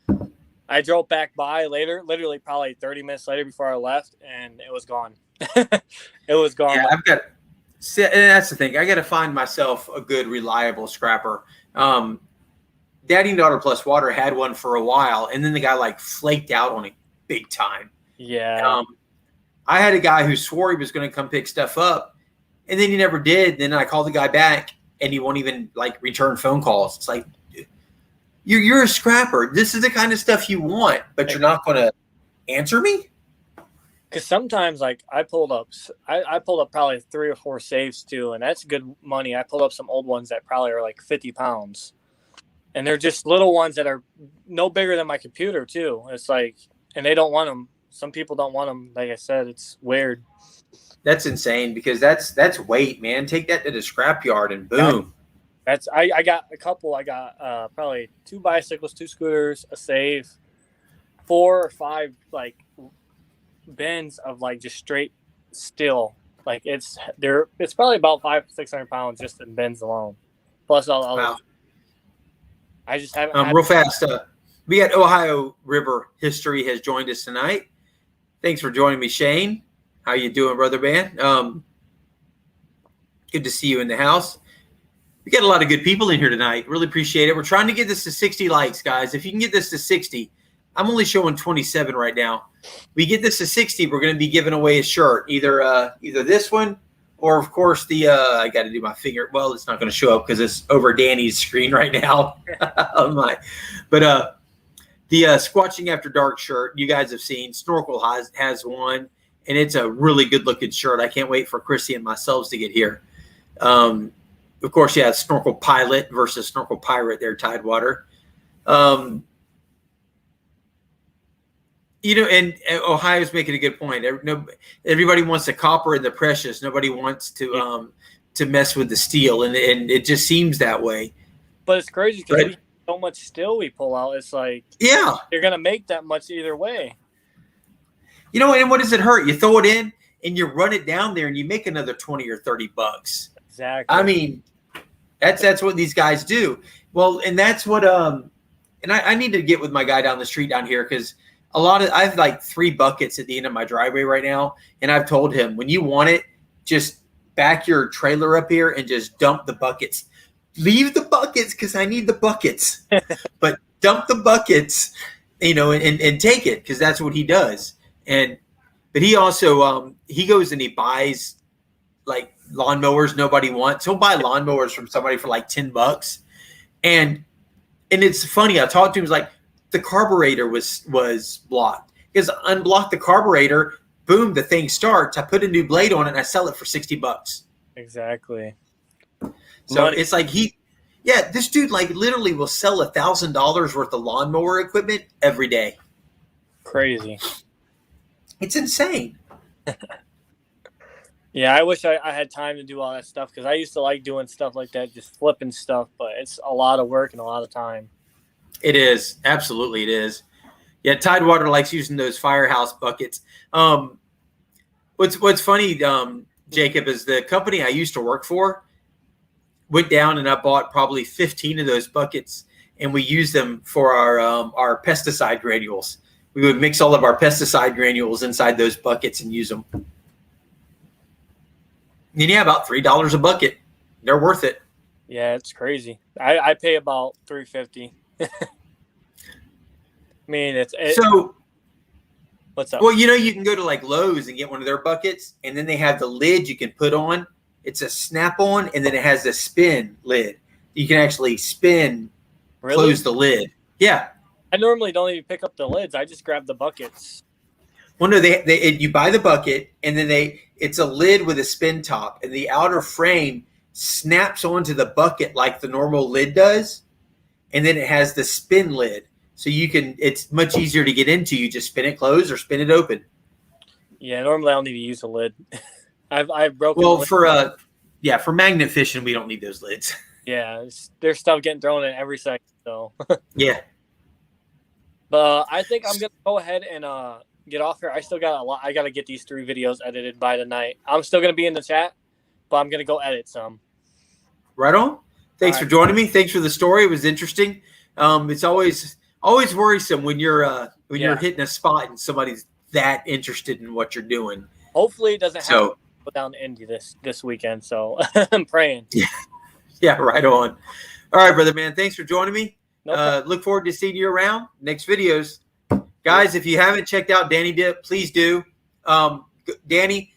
Speaker 2: I drove back by later, literally probably 30 minutes later before I left, and it was gone. It was gone.
Speaker 1: Yeah, and that's the thing. I got to find myself a good, reliable scrapper. Daddy and Daughter Plus Water had one for a while, and then the guy like flaked out on it big time.
Speaker 2: Yeah.
Speaker 1: I had a guy who swore he was going to come pick stuff up, and then he never did. Then I called the guy back, and he won't even like return phone calls. It's like, you're a scrapper. This is the kind of stuff you want, but you're not going to answer me.
Speaker 2: Because sometimes, like I pulled up probably 3 or 4 safes too, and that's good money. I pulled up some old ones that probably are like 50 pounds. And they're just little ones that are no bigger than my computer too. It's like, and they don't want them. Some people don't want them. Like I said, it's weird.
Speaker 1: That's insane because that's weight, man. Take that to the scrapyard and boom.
Speaker 2: I got a couple. I got probably 2 bicycles, 2 scooters, a safe, 4 or 5 like bins of like just straight steel. Like it's probably about 500-600 pounds just in bins alone. Plus all
Speaker 1: wow.
Speaker 2: I just haven't.
Speaker 1: Real fast. We got Ohio River History has joined us tonight. Thanks for joining me, Shane. How you doing, brother man? Good to see you in the house. We got a lot of good people in here tonight. Really appreciate it. We're trying to get this to 60 likes, guys. If you can get this to 60, I'm only showing 27 right now. We get this to 60, we're going to be giving away a shirt, either this one. Or, of course, I got to do my finger. Well, it's not going to show up because it's over Danny's screen right now. But the Squatching After Dark shirt you guys have seen. Snorkel has one, and it's a really good-looking shirt. I can't wait for Chrissy and myself to get here. Of course, yeah, Snorkel Pilot versus Snorkel Pirate there, Tidewater. And Ohio's making a good point. Everybody wants the copper and the precious. Nobody wants to mess with the steel, and it just seems that way.
Speaker 2: But it's crazy because we have so much steel we pull out. It's like,
Speaker 1: yeah,
Speaker 2: you're gonna make that much either way.
Speaker 1: And what does it hurt? You throw it in and you run it down there, and you make another $20 or $30.
Speaker 2: Exactly.
Speaker 1: I mean, that's what these guys do. Well, and that's what and I need to get with my guy down the street down here because I have like 3 buckets at the end of my driveway right now. And I've told him, when you want it, just back your trailer up here and just dump the buckets. Leave the buckets because I need the buckets. But dump the buckets, and take it, because that's what he does. But he also he goes and he buys like lawnmowers nobody wants. He'll buy lawnmowers from somebody for like $10. And it's funny. I talked to him. He was like, the carburetor was blocked. Because unblock the carburetor, boom, the thing starts. I put a new blade on it and I sell it for $60.
Speaker 2: Exactly.
Speaker 1: So it's like this dude like literally will sell $1,000 worth of lawnmower equipment every day.
Speaker 2: Crazy.
Speaker 1: It's insane.
Speaker 2: Yeah, I wish I had time to do all that stuff, because I used to like doing stuff like that, just flipping stuff, but it's a lot of work and a lot of time.
Speaker 1: It is. Absolutely it is. Yeah, Tidewater likes using those firehouse buckets. What's funny, Jacob, is the company I used to work for went down and I bought probably 15 of those buckets, and we used them for our pesticide granules. We would mix all of our pesticide granules inside those buckets and use them. And yeah, about $3 a bucket. They're worth it.
Speaker 2: Yeah, it's crazy. I pay about $3.50. I mean,
Speaker 1: so.
Speaker 2: What's up?
Speaker 1: Well, you can go to like Lowe's and get one of their buckets, and then they have the lid you can put on. It's a snap-on, and then it has the spin lid. You can actually spin, close the lid. Yeah.
Speaker 2: I normally don't even pick up the lids. I just grab the buckets.
Speaker 1: Well, no, you buy the bucket, and then it's a lid with a spin top, and the outer frame snaps onto the bucket like the normal lid does, and then it has the spin lid. So it's much easier to get into. You just spin it closed or spin it open.
Speaker 2: Yeah, normally I don't need to use a lid. I've broken.
Speaker 1: Well, for magnet fishing, we don't need those lids.
Speaker 2: Yeah, there's stuff getting thrown in every second. So
Speaker 1: yeah.
Speaker 2: But I think I'm gonna go ahead and get off here. I still got a lot. I gotta get these 3 videos edited by tonight. I'm still gonna be in the chat, but I'm gonna go edit some.
Speaker 1: Right on. Thanks for joining me. Thanks for the story. It was interesting. It's always worrisome when you're hitting a spot and somebody's that interested in what you're doing.
Speaker 2: Hopefully it doesn't have to go down to Indy this weekend. So I'm praying.
Speaker 1: Yeah, right on. All right, brother, man. Thanks for joining me. Look forward to seeing you around next videos. Guys, if you haven't checked out Danny Dip, please do. Danny,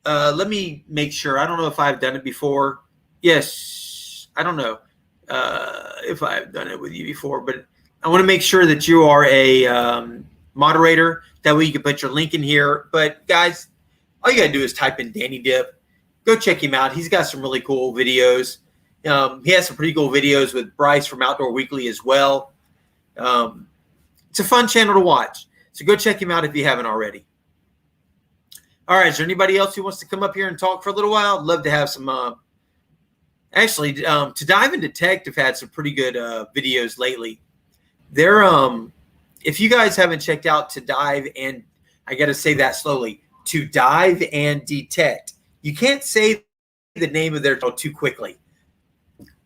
Speaker 1: let me make sure. I don't know if I've done it before. Yes, I don't know if I've done it with you before, but I want to make sure that you are a moderator. That way you can put your link in here. But guys, all you got to do is type in Danny Dip. Go check him out. He's got some really cool videos. He has some pretty cool videos with Bryce from Outdoor Weekly as well. It's a fun channel to watch. So go check him out if you haven't already. All right. Is there anybody else who wants to come up here and talk for a little while? I'd love to have some. Actually, To Dive and Detect have had some pretty good videos lately. They're if you guys haven't checked out To Dive and I got to say that slowly, To Dive and Detect. You can't say the name of their channel too quickly,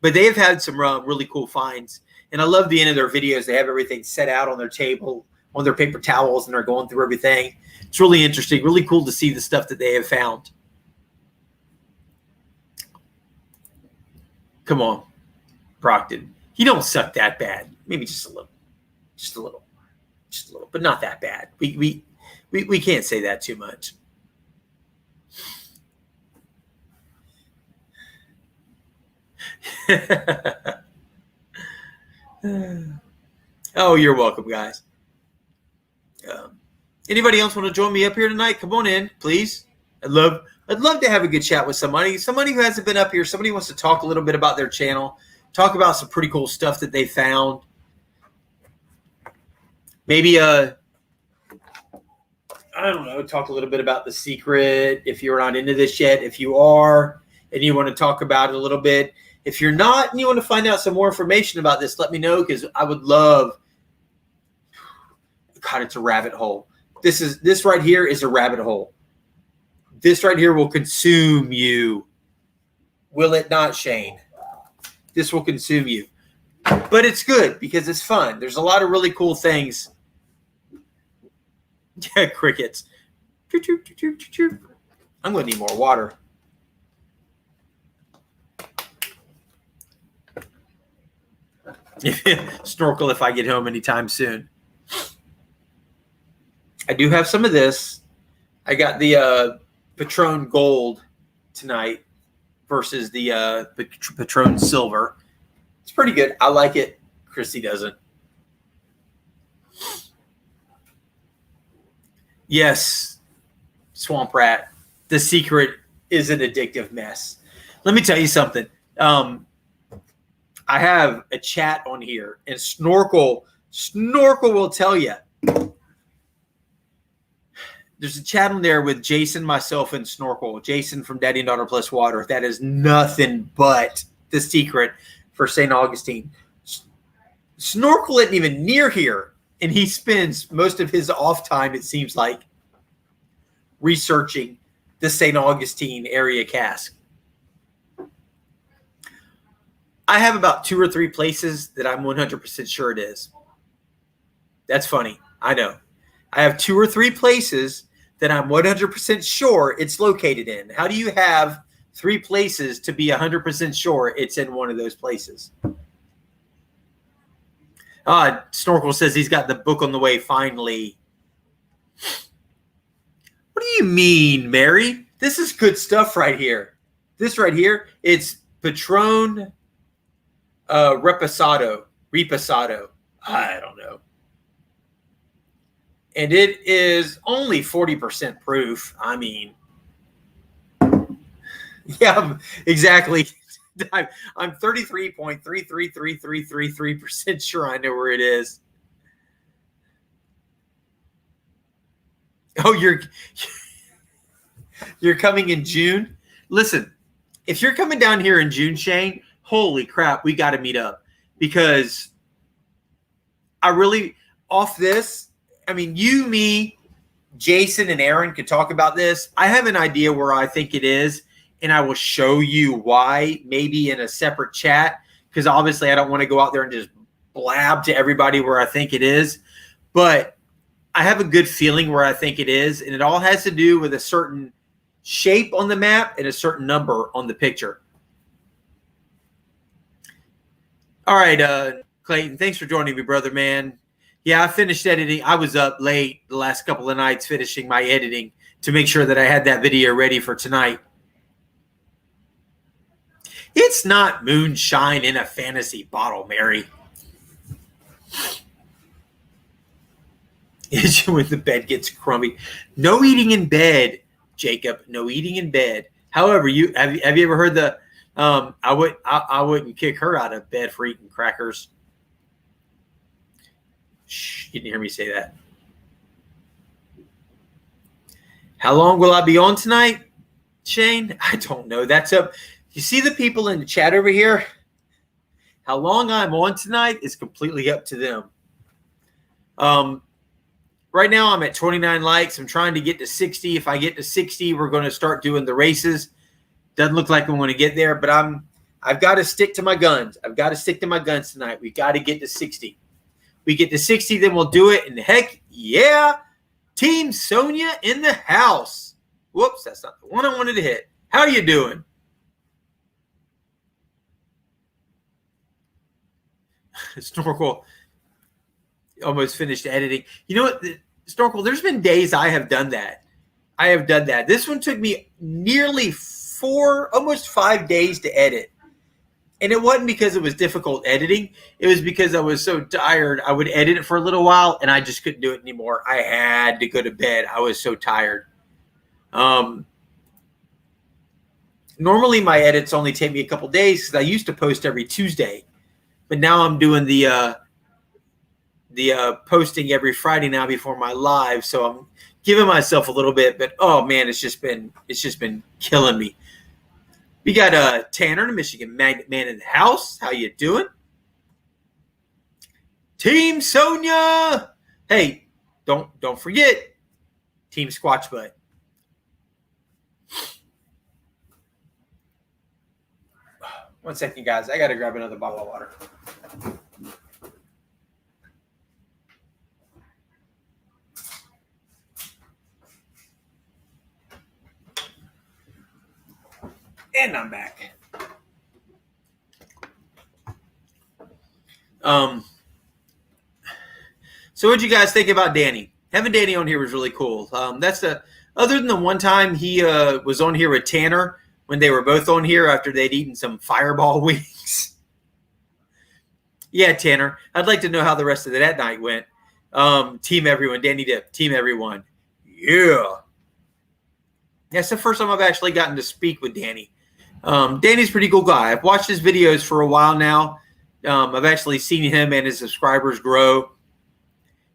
Speaker 1: but they have had some really cool finds. And I love the end of their videos. They have everything set out on their table, on their paper towels, and they're going through everything. It's really interesting, really cool to see the stuff that they have found. Come on, Brockton. He don't suck that bad. Maybe just a little, but not that bad. We can't say that too much. Oh, you're welcome, guys. Anybody else want to join me up here tonight? Come on in, please. I'd love to have a good chat with somebody who hasn't been up here. Somebody who wants to talk a little bit about their channel, talk about some pretty cool stuff that they found. Maybe I don't know, talk a little bit about The Secret if you're not into this yet. If you are and you want to talk about it a little bit. If you're not and you want to find out some more information about this, let me know, because I would love. God, it's a rabbit hole. This right here is a rabbit hole. This right here will consume you. Will it not, Shane? This will consume you. But it's good because it's fun. There's a lot of really cool things Yeah, crickets. Choo, choo, choo, choo, choo, choo. I'm going to need more water. Snorkel if I get home anytime soon. I do have some of this. I got the Patron Gold tonight versus the Patron Silver. It's pretty good. I like it. Christy doesn't. Yes, Swamp Rat. The secret is an addictive mess. Let me tell you something. I have a chat on here, and Snorkel will tell you. There's a chat on there with Jason, myself, and Snorkel. Jason from Daddy and Daughter Plus Water. That is nothing but the secret for St. Augustine. Snorkel isn't even near here, and he spends most of his off time, it seems like, researching the St. Augustine area cask. I have about 2 or 3 places that I'm 100% sure it is. That's funny. I know. I have 2 or 3 places that I'm 100% sure it's located in. How do you have 3 places to be 100% sure it's in one of those places? Snorkel says he's got the book on the way finally. What do you mean, Mary? This is good stuff right here. This right here, it's Patron Reposado. I don't know. And it is only 40% proof. I mean, yeah, exactly. I'm 33.333333% sure I know where it is. Oh, you're coming in June? Listen, if you're coming down here in June, Shane, holy crap, we got to meet up, because I really, off this, I mean, you, me, Jason, and Aaron could talk about this. I have an idea where I think it is, and I will show you why, maybe in a separate chat, because obviously I don't want to go out there and just blab to everybody where I think it is. But I have a good feeling where I think it is, and it all has to do with a certain shape on the map and a certain number on the picture. All right, Clayton, thanks for joining me, brother, man. Yeah, I finished editing. I was up late the last couple of nights finishing my editing to make sure that I had that video ready for tonight. It's not moonshine in a fantasy bottle, Mary. When the bed gets crummy. No eating in bed, Jacob. No eating in bed. However, you have you ever heard the I wouldn't kick her out of bed for eating crackers. Shh, you didn't hear me say that. How long will I be on tonight, Shane? I don't know. That's up. You see the people in the chat over here? How long I'm on tonight is completely up to them. Right now I'm at 29 likes. I'm trying to get to 60. If I get to 60, we're going to start doing the races. Doesn't look like I'm going to get there, but I've got to stick to my guns. I've got to stick to my guns tonight. We got to get to 60. We get to 60, then we'll do it. And heck yeah, Team Sonia in the house. Whoops, that's not the one I wanted to hit. How are you doing? Snorkel almost finished editing. You know what, Snorkel, there's been days I have done that. This one took me nearly 4, almost 5 days to edit. And it wasn't because it was difficult editing. It was because I was so tired. I would edit it for a little while, and I just couldn't do it anymore. I had to go to bed. I was so tired. Normally, my edits only take me a couple days because I used to post every Tuesday. But now I'm doing the posting every Friday now before my live. So I'm giving myself a little bit. But, oh, man, it's just been killing me. We got Tanner, the Michigan Magnet Man in the house. How you doing? Team Sonia. Hey, don't forget Team Squatch Butt. One second, guys. I got to grab another bottle of water. And I'm back. So what'd you guys think about Danny? Having Danny on here was really cool. Other than the one time he was on here with Tanner when they were both on here after they'd eaten some Fireball wings. Yeah, Tanner, I'd like to know how the rest of that night went. Team everyone, Danny Dip, team everyone. Yeah. That's the first time I've actually gotten to speak with Danny. Danny's a pretty cool guy. I've watched his videos for a while now. I've actually seen him and his subscribers grow.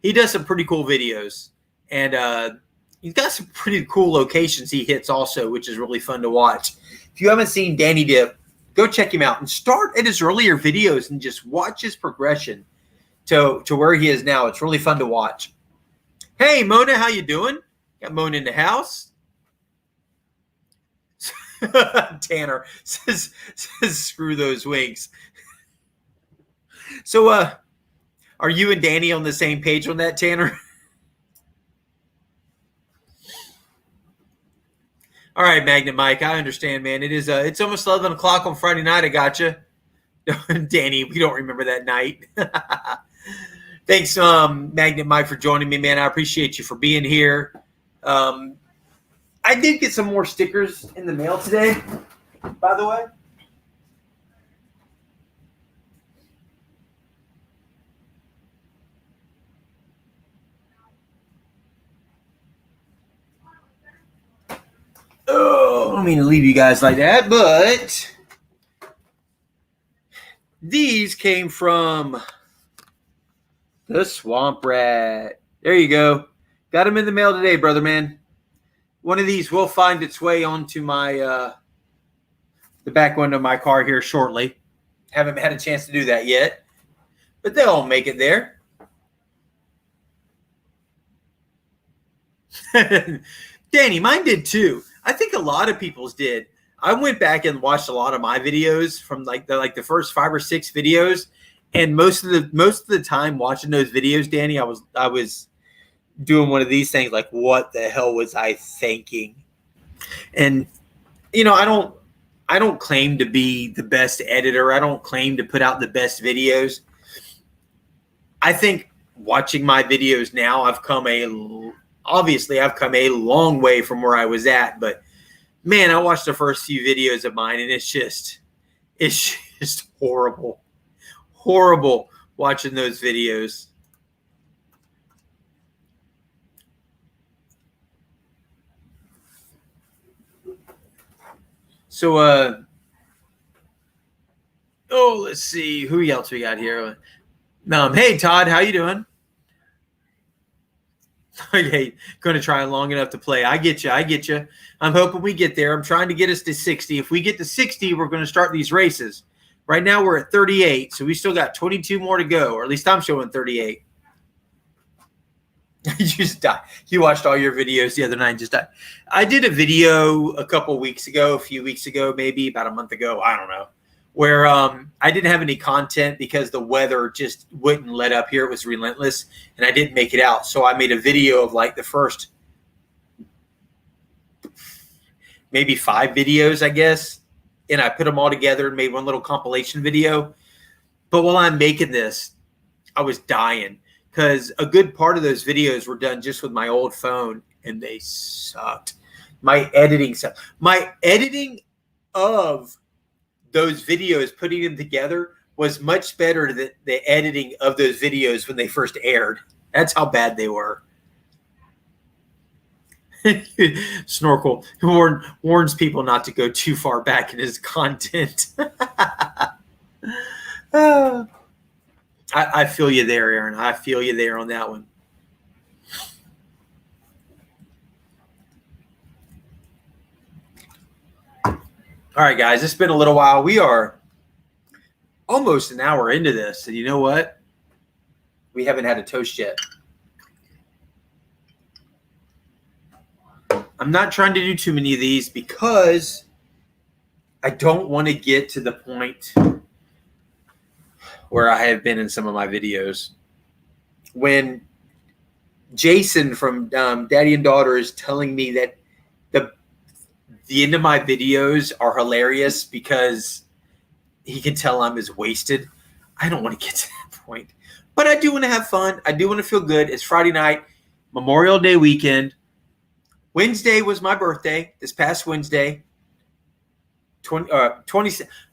Speaker 1: He does some pretty cool videos. And he's got some pretty cool locations he hits also, which is really fun to watch. If you haven't seen Danny Dip, go check him out and start at his earlier videos and just watch his progression to where he is now. It's really fun to watch. Hey, Mona, how you doing? Got Mona in the house. Tanner says, screw those wings. So, are you and Danny on the same page on that, Tanner? All right, Magnet Mike, I understand, man. It's almost 11 o'clock on Friday night. I gotcha. Danny, we don't remember that night. Thanks, Magnet Mike, for joining me, man. I appreciate you for being here. I did get some more stickers in the mail today, by the way. Oh, I don't mean to leave you guys like that, but these came from the Swamp Rat. There you go. Got them in the mail today, brother man. One of these will find its way onto my the back window of my car here shortly. Haven't had a chance to do that yet, but they'll all make it there. Danny, mine did too. I think a lot of people's did. I went back and watched a lot of my videos from like the first 5 or 6 videos, and most of the time watching those videos, Danny, I was doing one of these things like, what the hell was I thinking? And I don't claim to be the best editor. I don't claim to put out the best videos. I think watching my videos now, I've come a long way from where I was at, but man, I watched the first few videos of mine and it's just horrible watching those videos. So, let's see who else we got here. Hey Todd, how you doing? Okay, going to try long enough to play. I get you. I'm hoping we get there. I'm trying to get us to 60. If we get to 60, we're going to start these races. Right now we're at 38, so we still got 22 more to go, or at least I'm showing 38. You just died. You watched all your videos the other night and just died. I did a video a few weeks ago, maybe about a month ago, I don't know, where I didn't have any content because the weather just wouldn't let up here. It was relentless, and I didn't make it out. So I made a video of like the first maybe 5 videos, I guess, and I put them all together and made one little compilation video. But while I'm making this, I was dying because a good part of those videos were done just with my old phone, and they sucked. My editing of those videos, putting them together, was much better than the editing of those videos when they first aired. That's how bad they were. Snorkel warns people not to go too far back in his content. I feel you there, Aaron. I feel you there on that one. All right, guys, it's been a little while. We are almost an hour into this, and you know what? We haven't had a toast yet. I'm not trying to do too many of these because I don't want to get to the point where I have been in some of my videos. When Jason from Daddy and Daughter is telling me that the end of my videos are hilarious because he can tell I'm as wasted. I don't want to get to that point. But I do want to have fun. I do want to feel good. It's Friday night, Memorial Day weekend. Wednesday was my birthday, this past Wednesday. 20,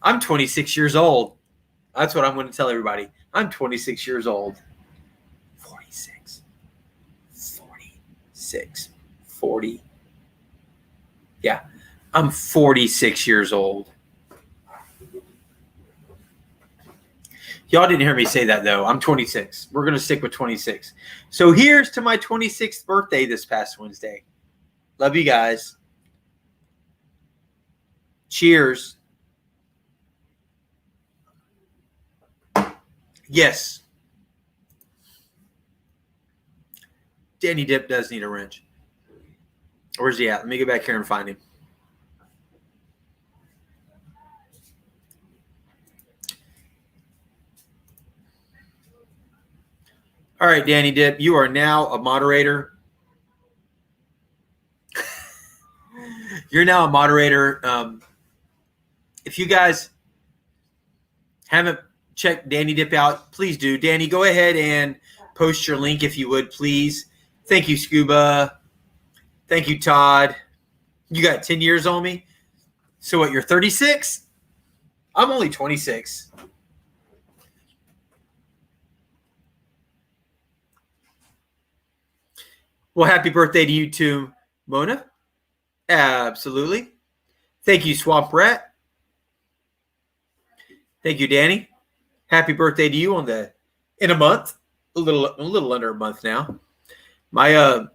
Speaker 1: I'm 26 years old. That's what I'm going to tell everybody. I'm 26 years old. 46. 40. Yeah, I'm 46 years old. Y'all didn't hear me say that, though. I'm 26. We're going to stick with 26. So here's to my 26th birthday this past Wednesday. Love you guys. Cheers. Yes. Danny Dip does need a wrench. Where's he at? Let me get back here and find him. All right, Danny Dip, you are now a moderator. You're now a moderator. If you guys haven't checked Danny Dip out, please do. Danny, go ahead and post your link if you would, please. Thank you, Scuba. Thank you, Todd. You got 10 years on me. So what, you're 36? I'm only 26. Well, happy birthday to you too, Mona. Absolutely. Thank you, Swamp Rat. Thank you, Danny. Happy birthday to you in a month. A little under a month now. My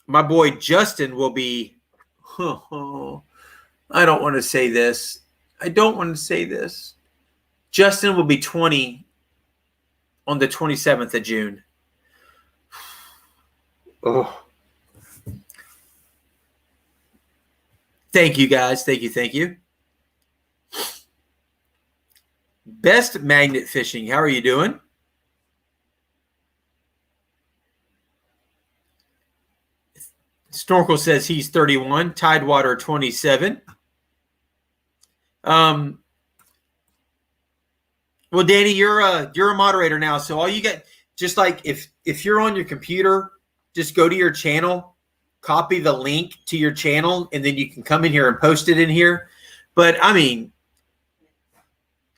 Speaker 1: boy Justin will be I don't want to say this. Justin will be 20 on the 27th of June. Oh. Thank you, guys. Thank you. Best Magnet Fishing. How are you doing? Snorkel says he's 31. Tidewater 27. Well, Danny, you're a moderator now, so all you got, just like if you're on your computer, just go to your channel, copy the link to your channel, and then you can come in here and post it in here. But I mean,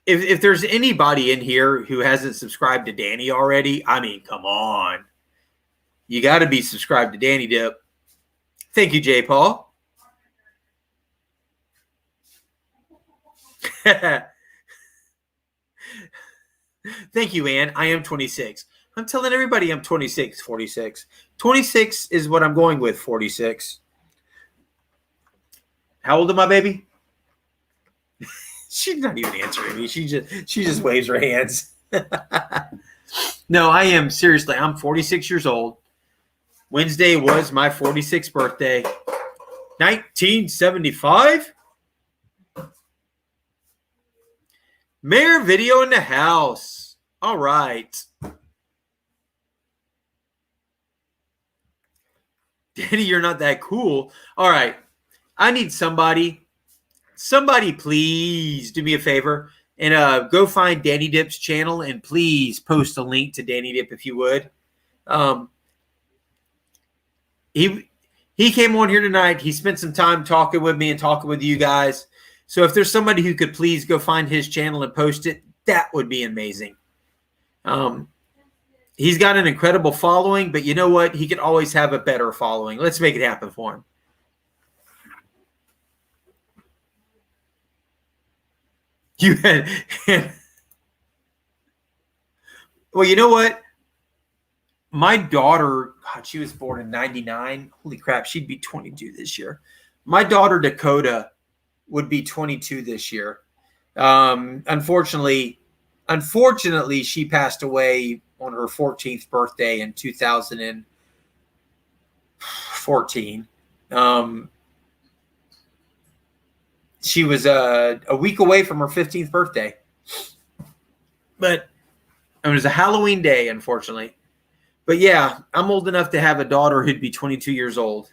Speaker 1: if there's anybody in here who hasn't subscribed to Danny already, I mean, come on. You got to be subscribed to Danny Dip. Thank you, J. Paul. Thank you, Ann. I am 26. I'm telling everybody I'm 26, 46. 26 is what I'm going with, 46. How old am I, baby? She's not even answering me. She just waves her hands. No, I am. Seriously, I'm 46 years old. Wednesday was my 46th birthday. 1975? Mayor video in the house. All right. Danny, you're not that cool. All right. I need somebody please do me a favor and go find Danny Dip's channel and please post a link to Danny Dip if you would. He came on here tonight. He spent some time talking with me and talking with you guys. So if there's somebody who could please go find his channel and post it, that would be amazing. He's got an incredible following, but you know what? He could always have a better following. Let's make it happen for him. Well, you know what? My daughter, God, she was born in 99. Holy crap, she'd be 22 this year. My daughter, Dakota, would be 22 this year. Unfortunately, she passed away on her 14th birthday in 2014. She was a week away from her 15th birthday. But it was a Halloween day, unfortunately. But yeah, I'm old enough to have a daughter who'd be 22 years old.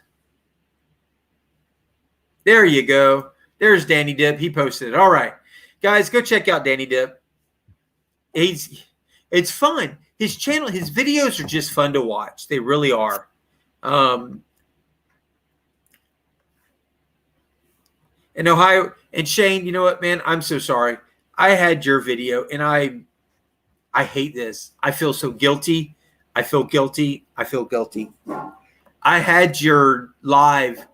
Speaker 1: There you go. There's Danny Dip. He posted it. All right. Guys, go check out Danny Dip. It's fun. His channel, his videos are just fun to watch. They really are. And Ohio and Shane, you know what, man? I'm so sorry. I had your video and I hate this. I feel so guilty. I feel guilty. I feel guilty. I had your live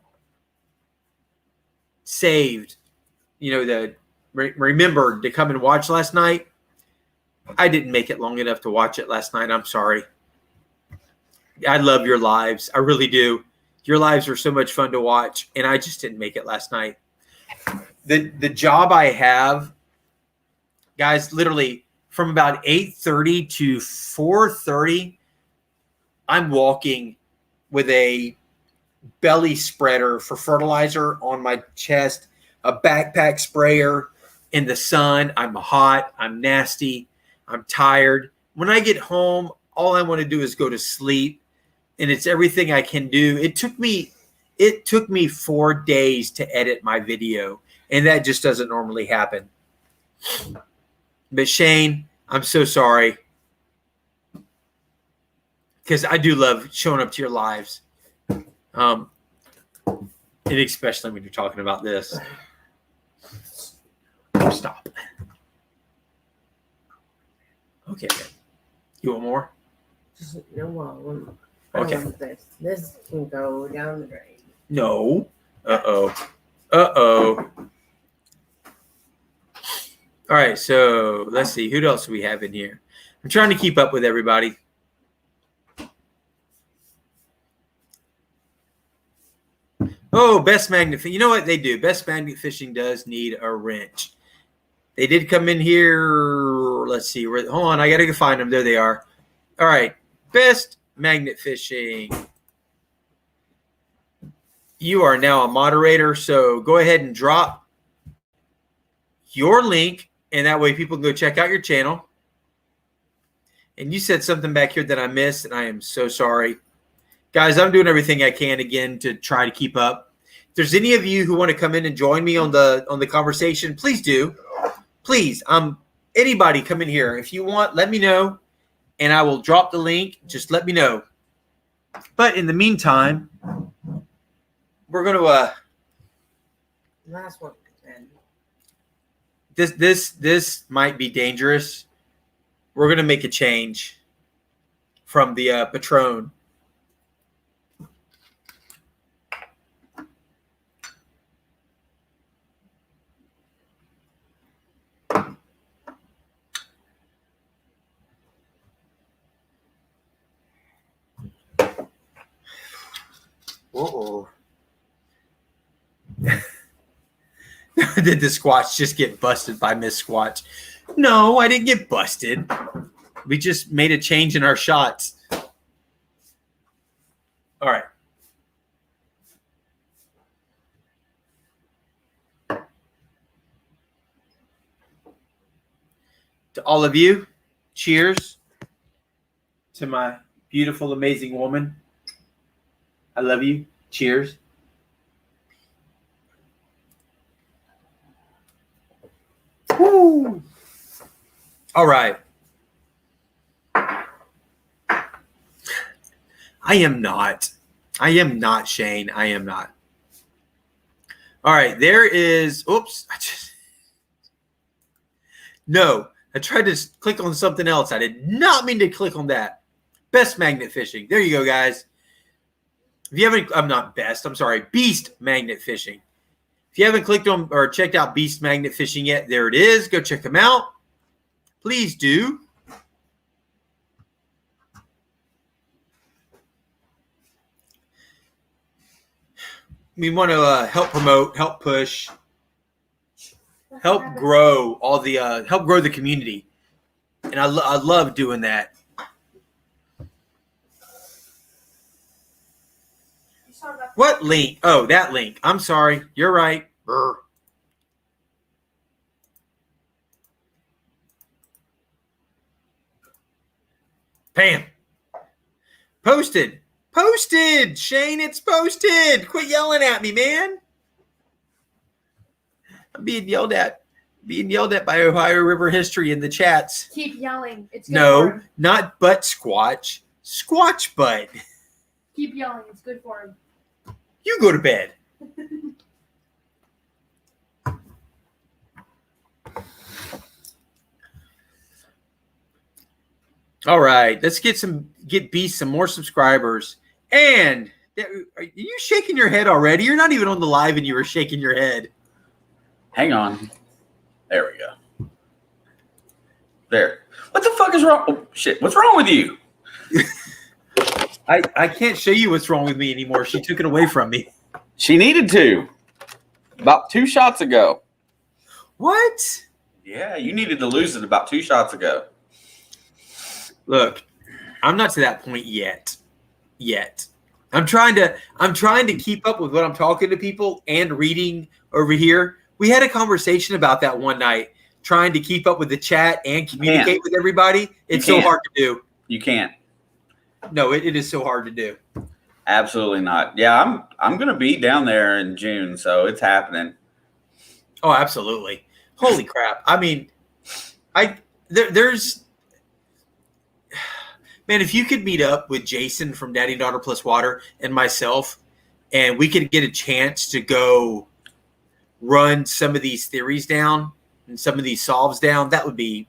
Speaker 1: saved, remembered to come and watch last night. I didn't make it long enough to watch it last night. I'm sorry. I love your lives. I really do. Your lives are so much fun to watch, and I just didn't make it last night. The job I have, guys, literally from about 8:30 to 4:30, I'm walking with a belly spreader for fertilizer on my chest, a backpack sprayer in the sun. I'm hot. I'm nasty. I'm tired. When I get home, all I want to do is go to sleep, and it's everything I can do. It took me 4 days to edit my video, and that just doesn't normally happen. But Shane, I'm so sorry, because I do love showing up to your lives, and especially when you're talking about this. Stop. Okay. You want more?
Speaker 3: No more.
Speaker 1: Okay.
Speaker 3: This can go down the drain.
Speaker 1: No. Uh-oh. Uh-oh. All right, so let's see. Who else do we have in here? I'm trying to keep up with everybody. Oh, Best Magnet Fishing. You know what they do? Best Magnet Fishing does need a wrench. They did come in here. Let's see. Hold on. I got to go find them. There they are. All right. Best Magnet Fishing. You are now a moderator, so go ahead and drop your link, and that way people can go check out your channel. And you said something back here that I missed, and I am so sorry. Guys, I'm doing everything I can again to try to keep up. If there's any of you who want to come in and join me on the conversation, please do. Please, anybody come in here. If you want, let me know, and I will drop the link. Just let me know. But in the meantime, we're going to
Speaker 3: Last one.
Speaker 1: this might be dangerous. We're going to make a change from the Patron. Uh-oh. Did the Squatch just get busted by Miss Squatch? No, I didn't get busted. We just made a change in our shots. All right. To all of you, cheers to my beautiful, amazing woman. I love you. Cheers. Woo. All right. I am not, Shane. I am not. All right. There is, oops. No, I tried to click on something else. I did not mean to click on that. Best Magnet Fishing. There you go, guys. If you haven't, I'm not best. I'm sorry. Beast Magnet Fishing. If you haven't clicked on or checked out Beast Magnet Fishing yet, there it is. Go check them out. Please do. We want to help promote, help push, help grow all the help grow the community, and I love doing that. What link? Oh, that link. I'm sorry. You're right. Brr. Bam. Posted. Posted. Shane, it's posted. Quit yelling at me, man. I'm being yelled at. Being yelled at by Ohio River history in the chats.
Speaker 4: Keep yelling. It's good
Speaker 1: No,
Speaker 4: for him.
Speaker 1: not butt squatch. Squatch butt.
Speaker 4: Keep yelling. It's good for him.
Speaker 1: You go to bed. All right, let's get Beast some more subscribers. And are you shaking your head already? You're not even on the live and you were shaking your head.
Speaker 5: Hang on. There we go. There. What the fuck is wrong? Oh, shit. What's wrong with you?
Speaker 1: I can't show you what's wrong with me anymore. She took it away from me.
Speaker 5: She needed to. About 2 shots ago.
Speaker 1: What?
Speaker 5: Yeah, you needed to lose it about 2 shots ago.
Speaker 1: Look, I'm not to that point yet. I'm trying to keep up with what I'm talking to people and reading over here. We had a conversation about that one night, trying to keep up with the chat and communicate with everybody. It's so hard to do.
Speaker 5: You can't.
Speaker 1: No, it is so hard to do.
Speaker 5: Absolutely not. Yeah, I'm gonna be down there in June, so it's happening.
Speaker 1: Oh, absolutely. Holy crap. I mean, there's man, if you could meet up with Jason from Daddy Daughter Plus Water and myself, and we could get a chance to go run some of these theories down and some of these solves down, that would be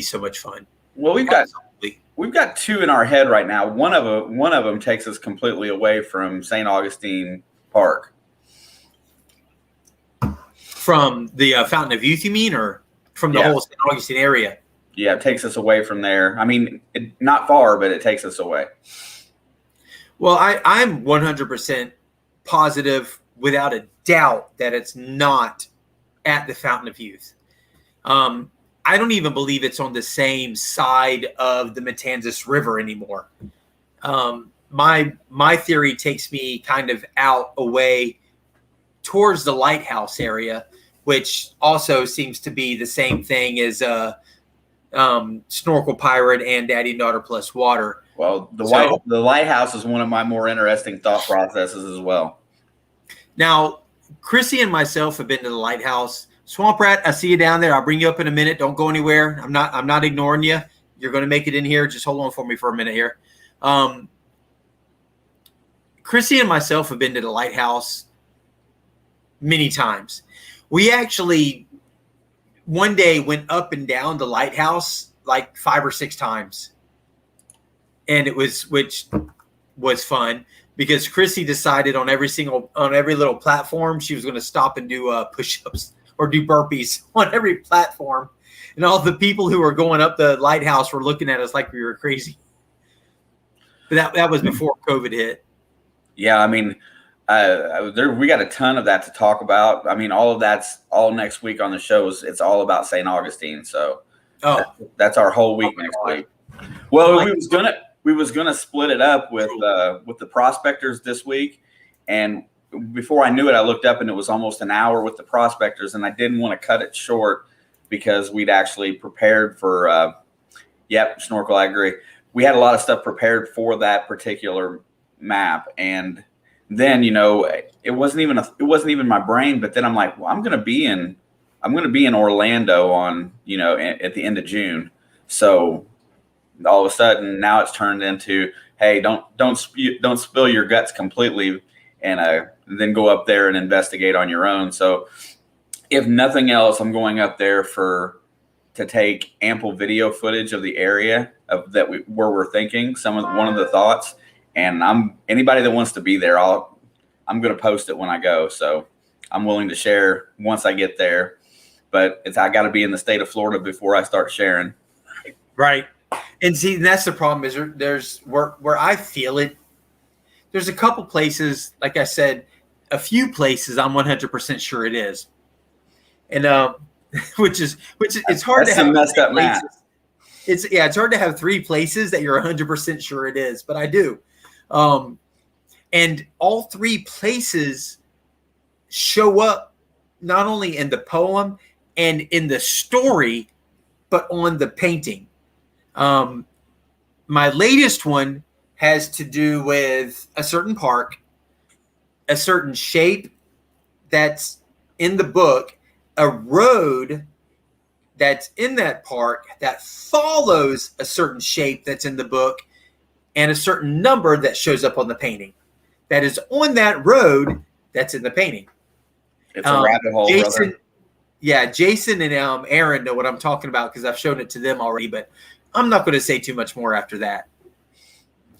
Speaker 1: so much fun.
Speaker 5: Well, we've got 2 in our head right now. One of them takes us completely away from St. Augustine Park.
Speaker 1: From the Fountain of Youth, you mean, or from the whole St. Augustine area? Yeah,
Speaker 5: it takes us away from there. I mean, not far, but it takes us away.
Speaker 1: Well, I'm 100% positive, without a doubt, that it's not at the Fountain of Youth. I don't even believe it's on the same side of the Matanzas River anymore. My theory takes me kind of out away towards the lighthouse area, which also seems to be the same thing as Snorkel Pirate and Daddy and Daughter Plus Water.
Speaker 5: Well, the lighthouse is one of my more interesting thought processes as well.
Speaker 1: Now, Chrissy and myself have been to the lighthouse. Swamp Rat, I see you down there. I'll bring you up in a minute. Don't go anywhere. I'm not ignoring you. You're going to make it in here. Just hold on for me for a minute here. Chrissy and myself have been to the lighthouse many times. We actually one day went up and down the lighthouse like 5 or 6 times. And which was fun because Chrissy decided on every little platform, she was going to stop and do push-ups or do burpees on every platform. And all the people who were going up the lighthouse were looking at us like we were crazy. But that was before COVID hit.
Speaker 5: Yeah, I mean, we got a ton of that to talk about. I mean, all of that's all next week on the shows. It's all about St. Augustine. So that's our whole week next week. Well, we was gonna split it up with the prospectors this week, and before I knew it, I looked up and it was almost an hour with the prospectors, and I didn't want to cut it short because we'd actually prepared for. Snorkel, I agree. We had a lot of stuff prepared for that particular map, and then it wasn't even my brain. But then I'm like, well, I'm gonna be in Orlando on at the end of June, so all of a sudden now it's turned into, hey, don't spill your guts completely, and then go up there and investigate on your own. So if nothing else, I'm going up there to take ample video footage of the area where we're thinking one of the thoughts. And anybody that wants to be there, I'm going to post it when I go. So I'm willing to share once I get there, but I got to be in the state of Florida before I start sharing.
Speaker 1: Right. And see, that's the problem is there's where I feel it. There's a couple places, like I said, a few places I'm 100% sure it is. And, which is it's hard to have
Speaker 5: messed up math.
Speaker 1: It's hard to have 3 places that you're 100% sure it is, but I do. And all 3 places show up not only in the poem and in the story, but on the painting. My latest one has to do with a certain park, a certain shape that's in the book, a road that's in that park that follows a certain shape that's in the book and a certain number that shows up on the painting that is on that road that's in the painting.
Speaker 5: It's a rabbit hole,
Speaker 1: Jason,
Speaker 5: brother.
Speaker 1: Yeah, Jason and Aaron know what I'm talking about because I've shown it to them already, but I'm not going to say too much more after that.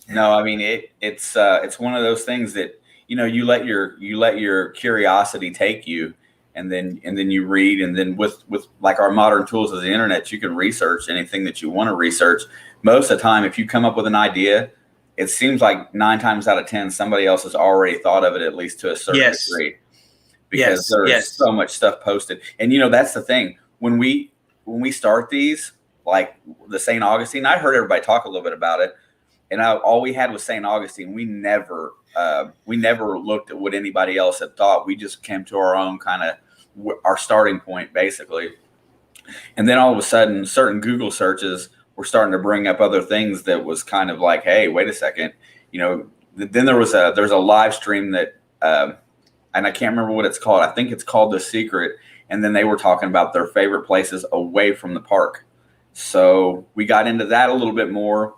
Speaker 5: No, I mean it's one of those things that you let your curiosity take you, and then you read, and then with like our modern tools of the internet, you can research anything that you want to research. Most of the time, if you come up with an idea, it seems like 9 times out of 10 somebody else has already thought of it, at least to a certain degree, because there's so much stuff posted. And that's the thing, when we start these, like the St. Augustine, I heard everybody talk a little bit about it. And all we had was St. Augustine. We never looked at what anybody else had thought. We just came to our own kind of our starting point, basically. And then all of a sudden, certain Google searches were starting to bring up other things that was kind of like, hey, wait a second. Then there's a live stream that, and I can't remember what it's called. I think it's called The Secret. And then they were talking about their favorite places away from the park. So we got into that a little bit more.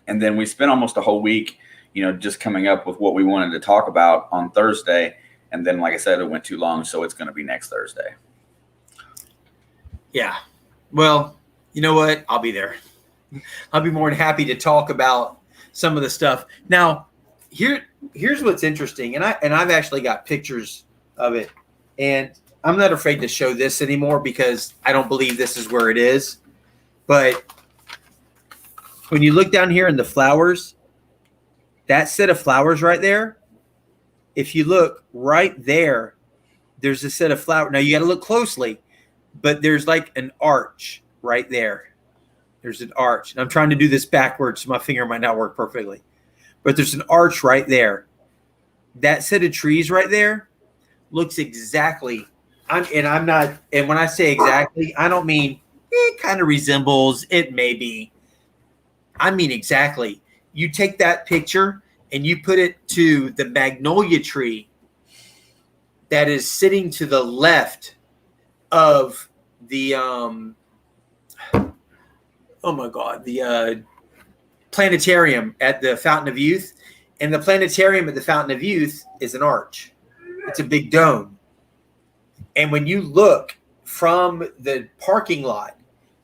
Speaker 5: And then we spent almost a whole week, just coming up with what we wanted to talk about on Thursday. And then, like I said, it went too long, so it's going to be next Thursday.
Speaker 1: Yeah. Well, you know what? I'll be there. I'll be more than happy to talk about some of the stuff. Now, here's what's interesting, and I've actually got pictures of it, and I'm not afraid to show this anymore because I don't believe this is where it is. But when you look down here in the flowers, that set of flowers right there, if you look right there, there's a set of flowers. Now, you got to look closely, but there's like an arch right there. There's an arch. And I'm trying to do this backwards, so my finger might not work perfectly. But there's an arch right there. That set of trees right there looks exactly. And when I say exactly, I don't mean it kind of resembles, it may be. I mean exactly. You take that picture and you put it to the magnolia tree that is sitting to the left of the the planetarium at the Fountain of Youth. And the planetarium at the Fountain of Youth is an arch. It's a big dome. And when you look from the parking lot,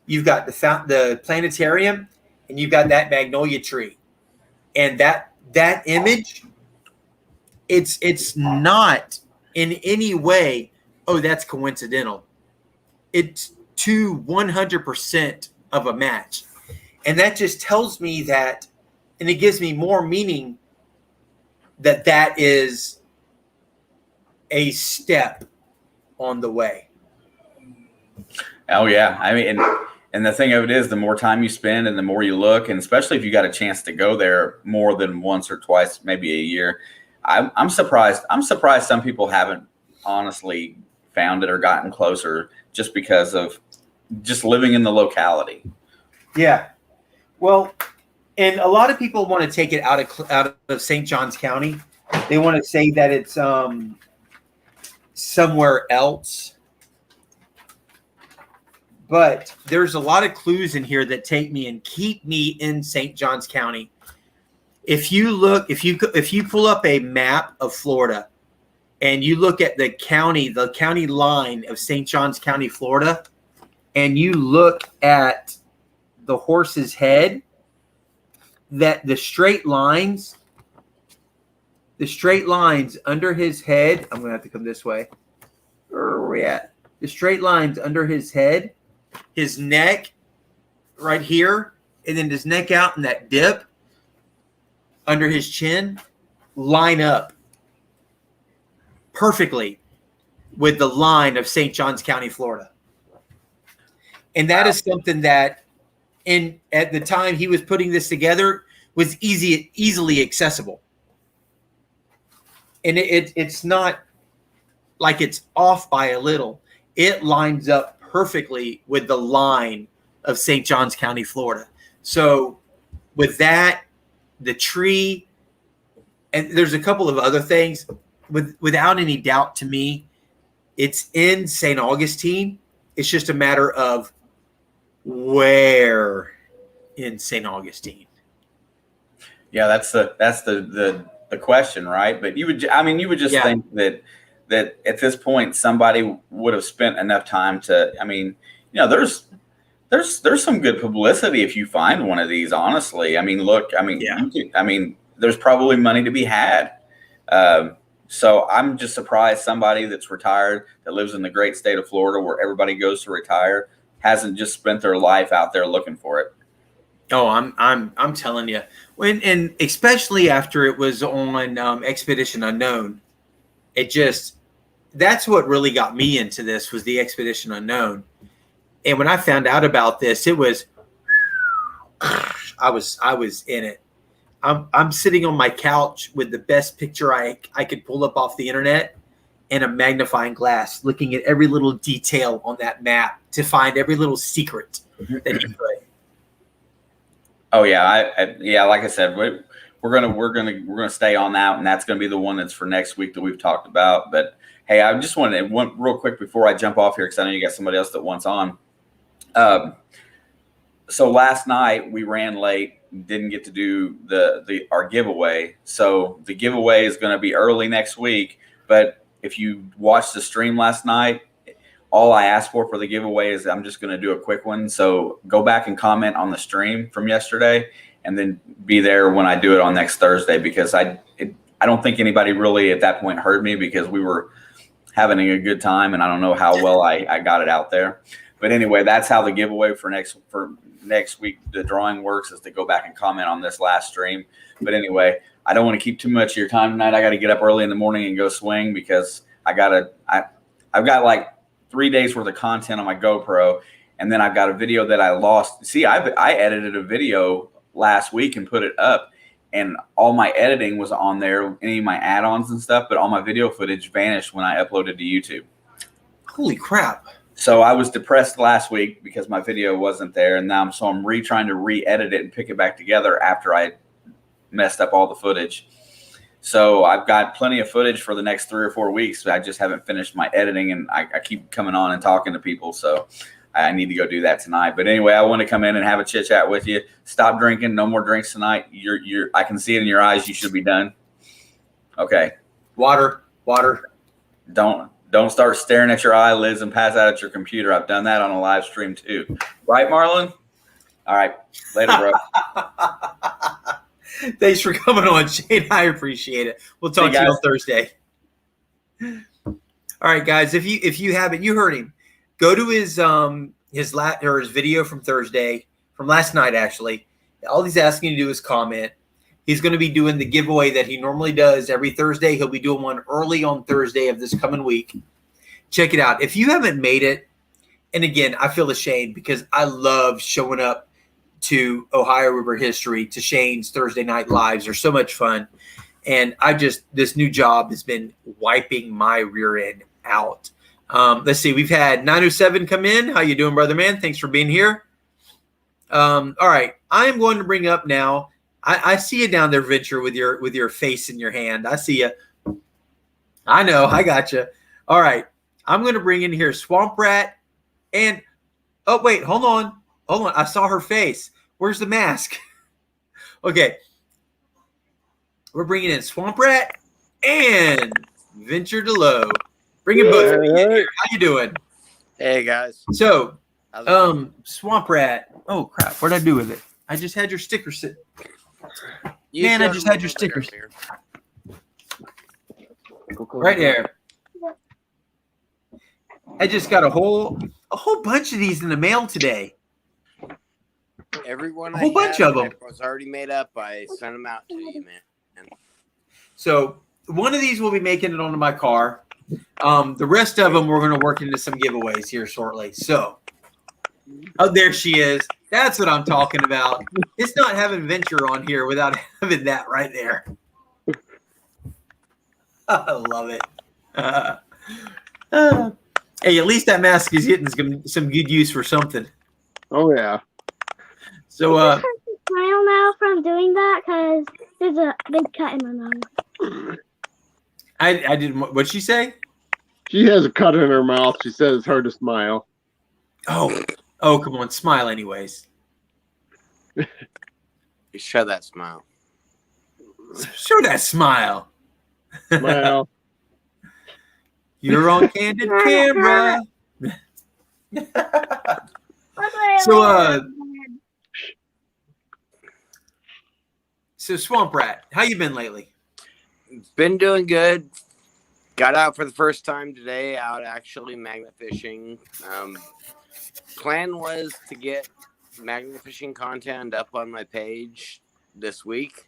Speaker 1: you've got the planetarium, and you've got that magnolia tree, and that image, it's not in any way, oh, that's coincidental. It's 100% of a match, and that just tells me that, and it gives me more meaning that is a step on the way.
Speaker 5: Oh yeah, I mean. And the thing of it is, the more time you spend and the more you look, and especially if you got a chance to go there more than once or twice, maybe a year, I'm surprised. I'm surprised some people haven't honestly found it or gotten closer just because of just living in the locality.
Speaker 1: Yeah. Well, and a lot of people want to take it out of St. Johns County. They want to say that it's somewhere else. But there's a lot of clues in here that take me and keep me in St. Johns County. If you pull up a map of Florida and you look at the county line of St. Johns County, Florida, and you look at the horse's head, that the straight lines under his head, I'm going to have to come this way. Where are we at? The straight lines under his head, his neck right here, and then his neck out and that dip under his chin line up perfectly with the line of St. Johns County, Florida. And that is something that at the time he was putting this together was easily accessible. And it's not like it's off by a little. It lines up perfectly with the line of St. Johns County, Florida. So with that, the tree, and there's a couple of other things, without any doubt to me, It's in St. Augustine. It's just a matter of where in St. Augustine.
Speaker 5: Yeah, that's the question, right? But you would just
Speaker 1: Yeah.
Speaker 5: think that at this point somebody would have spent enough time to. I mean, there's some good publicity if you find one of these. Honestly, I mean, look, I mean,
Speaker 1: Yeah.
Speaker 5: There's probably money to be had. So I'm just surprised somebody that's retired, that lives in the great state of Florida, where everybody goes to retire, hasn't just spent their life out there looking for it.
Speaker 1: Oh, I'm telling you, and especially after it was on Expedition Unknown, that's what really got me into this, was the Expedition Unknown. And when I found out about this, it was I was in it. I'm sitting on my couch with the best picture I could pull up off the internet and a magnifying glass, looking at every little detail on that map to find every little secret that he put.
Speaker 5: Oh yeah, yeah. Like I said, we're gonna stay on that, and that's gonna be the one that's for next week that we've talked about. But hey, I just wanted one real quick before I jump off here, because I know you got somebody else that wants on. So last night we ran late, didn't get to do our giveaway. So the giveaway is going to be early next week. But if you watched the stream last night, all I asked for the giveaway is I'm just going to do a quick one. So go back and comment on the stream from yesterday, and then be there when I do it on next Thursday, because I don't think anybody really at that point heard me, because we were having a good time, and I don't know how well I got it out there. But anyway, that's how the giveaway for next week, the drawing works, is to go back and comment on this last stream. But anyway, I don't want to keep too much of your time tonight. I got to get up early in the morning and go swing, because I've got like 3 days worth of content on my GoPro, and then I've got a video that I lost. See, I edited a video last week and put it up, and all my editing was on there, any of my add-ons and stuff, but all my video footage vanished when I uploaded to YouTube.
Speaker 1: Holy crap.
Speaker 5: So I was depressed last week because my video wasn't there, and now I'm trying to re-edit it and pick it back together after I messed up all the footage. So I've got plenty of footage for the next 3 or 4 weeks, but I just haven't finished my editing, and I keep coming on and talking to people, so I need to go do that tonight. But anyway, I want to come in and have a chit chat with you. Stop drinking, no more drinks tonight. I can see it in your eyes. You should be done. Okay.
Speaker 1: Water.
Speaker 5: Don't start staring at your eyelids and pass out at your computer. I've done that on a live stream too. Right, Marlon? All right. Later, bro.
Speaker 1: Thanks for coming on, Shane. I appreciate it. We'll talk to you on Thursday. All right, guys. If you haven't, you heard him. Go to his video from Thursday, from last night actually. All he's asking you to do is comment. He's going to be doing the giveaway that he normally does every Thursday. He'll be doing one early on Thursday of this coming week. Check it out. If you haven't made it, and again, I feel ashamed because I love showing up to Ohio River History, to Shane's Thursday night lives. They're so much fun. And this new job has been wiping my rear end out. Let's see. We've had 907 come in. How you doing, brother man? Thanks for being here. All right. I am going to bring up now. I see you down there, Venture, with your face in your hand. I see you. I know. I got you. All right. I'm going to bring in here Swamp Rat and – oh, wait. Hold on. I saw her face. Where's the mask? Okay. We're bringing in Swamp Rat and Venture Delow. Bring it both.
Speaker 6: Hey.
Speaker 1: How you doing?
Speaker 6: Hey, guys.
Speaker 1: So, Swamp Rat. Oh, crap. What'd I do with it? I just had your sticker sit. Man, I just had your stickers. Right there. I just got a whole bunch of these in the mail today.
Speaker 6: Everyone,
Speaker 1: a whole bunch of them
Speaker 6: was already made up. I sent them out to you, man.
Speaker 1: So one of these will be making it onto my car. The rest of them we're going to work into some giveaways here shortly. So, oh, there she is. That's what I'm talking about. It's not having Venture on here without having that right there. I love it. Hey, at least that mask is getting some good use for something.
Speaker 7: Oh, yeah.
Speaker 1: So,
Speaker 8: I smile now from doing that because there's a big cut in my mouth.
Speaker 1: I didn't. What'd she say?
Speaker 7: She has a cut in her mouth. She says it's hard to smile.
Speaker 1: Oh, come on, smile anyways.
Speaker 6: Show that smile.
Speaker 1: Show that smile.
Speaker 7: Smile.
Speaker 1: You're on candid camera. So, so Swamp Rat, how you been lately?
Speaker 6: Been doing good. Got out for the first time today, out actually magnet fishing. Plan was to get magnet fishing content up on my page this week.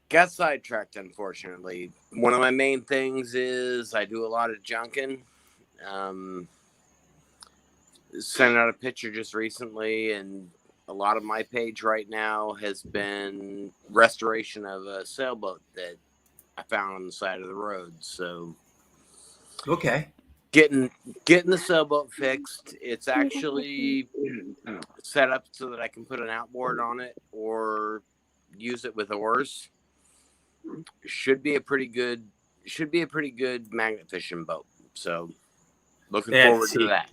Speaker 6: Got sidetracked, unfortunately. One of my main things is I do a lot of junking. Sent out a picture just recently, and a lot of my page right now has been restoration of a sailboat that I found on the side of the road. So,
Speaker 1: Okay.
Speaker 6: getting the sailboat fixed. It's actually set up so that I can put an outboard on it or use it with oars. Should be a pretty good magnet fishing boat. So, looking forward to that.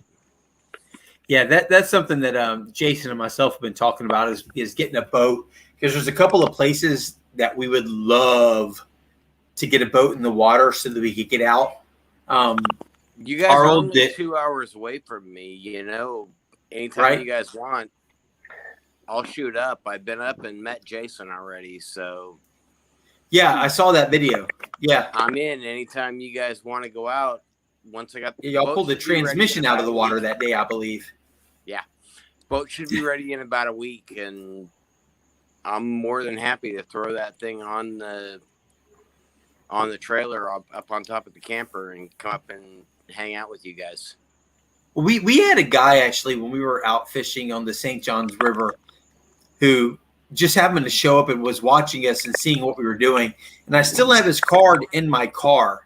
Speaker 1: Yeah, that's something that Jason and myself have been talking about is getting a boat, because there's a couple of places that we would love to get a boat in the water so that we could get out.
Speaker 6: You guys are only 2 hours away from me. You know, anytime you guys want, I'll shoot up. I've been up and met Jason already, so.
Speaker 1: Yeah, I saw that video. Yeah,
Speaker 6: I'm in anytime you guys want to go out. Once I got
Speaker 1: y'all pulled the transmission out of the water that day, I believe.
Speaker 6: Yeah, boat should be ready in about a week, and I'm more than happy to throw that thing on the trailer up on top of the camper and come up and hang out with you guys.
Speaker 1: We had a guy actually when we were out fishing on the St. Johns River who just happened to show up and was watching us and seeing what we were doing, and I still have his card in my car.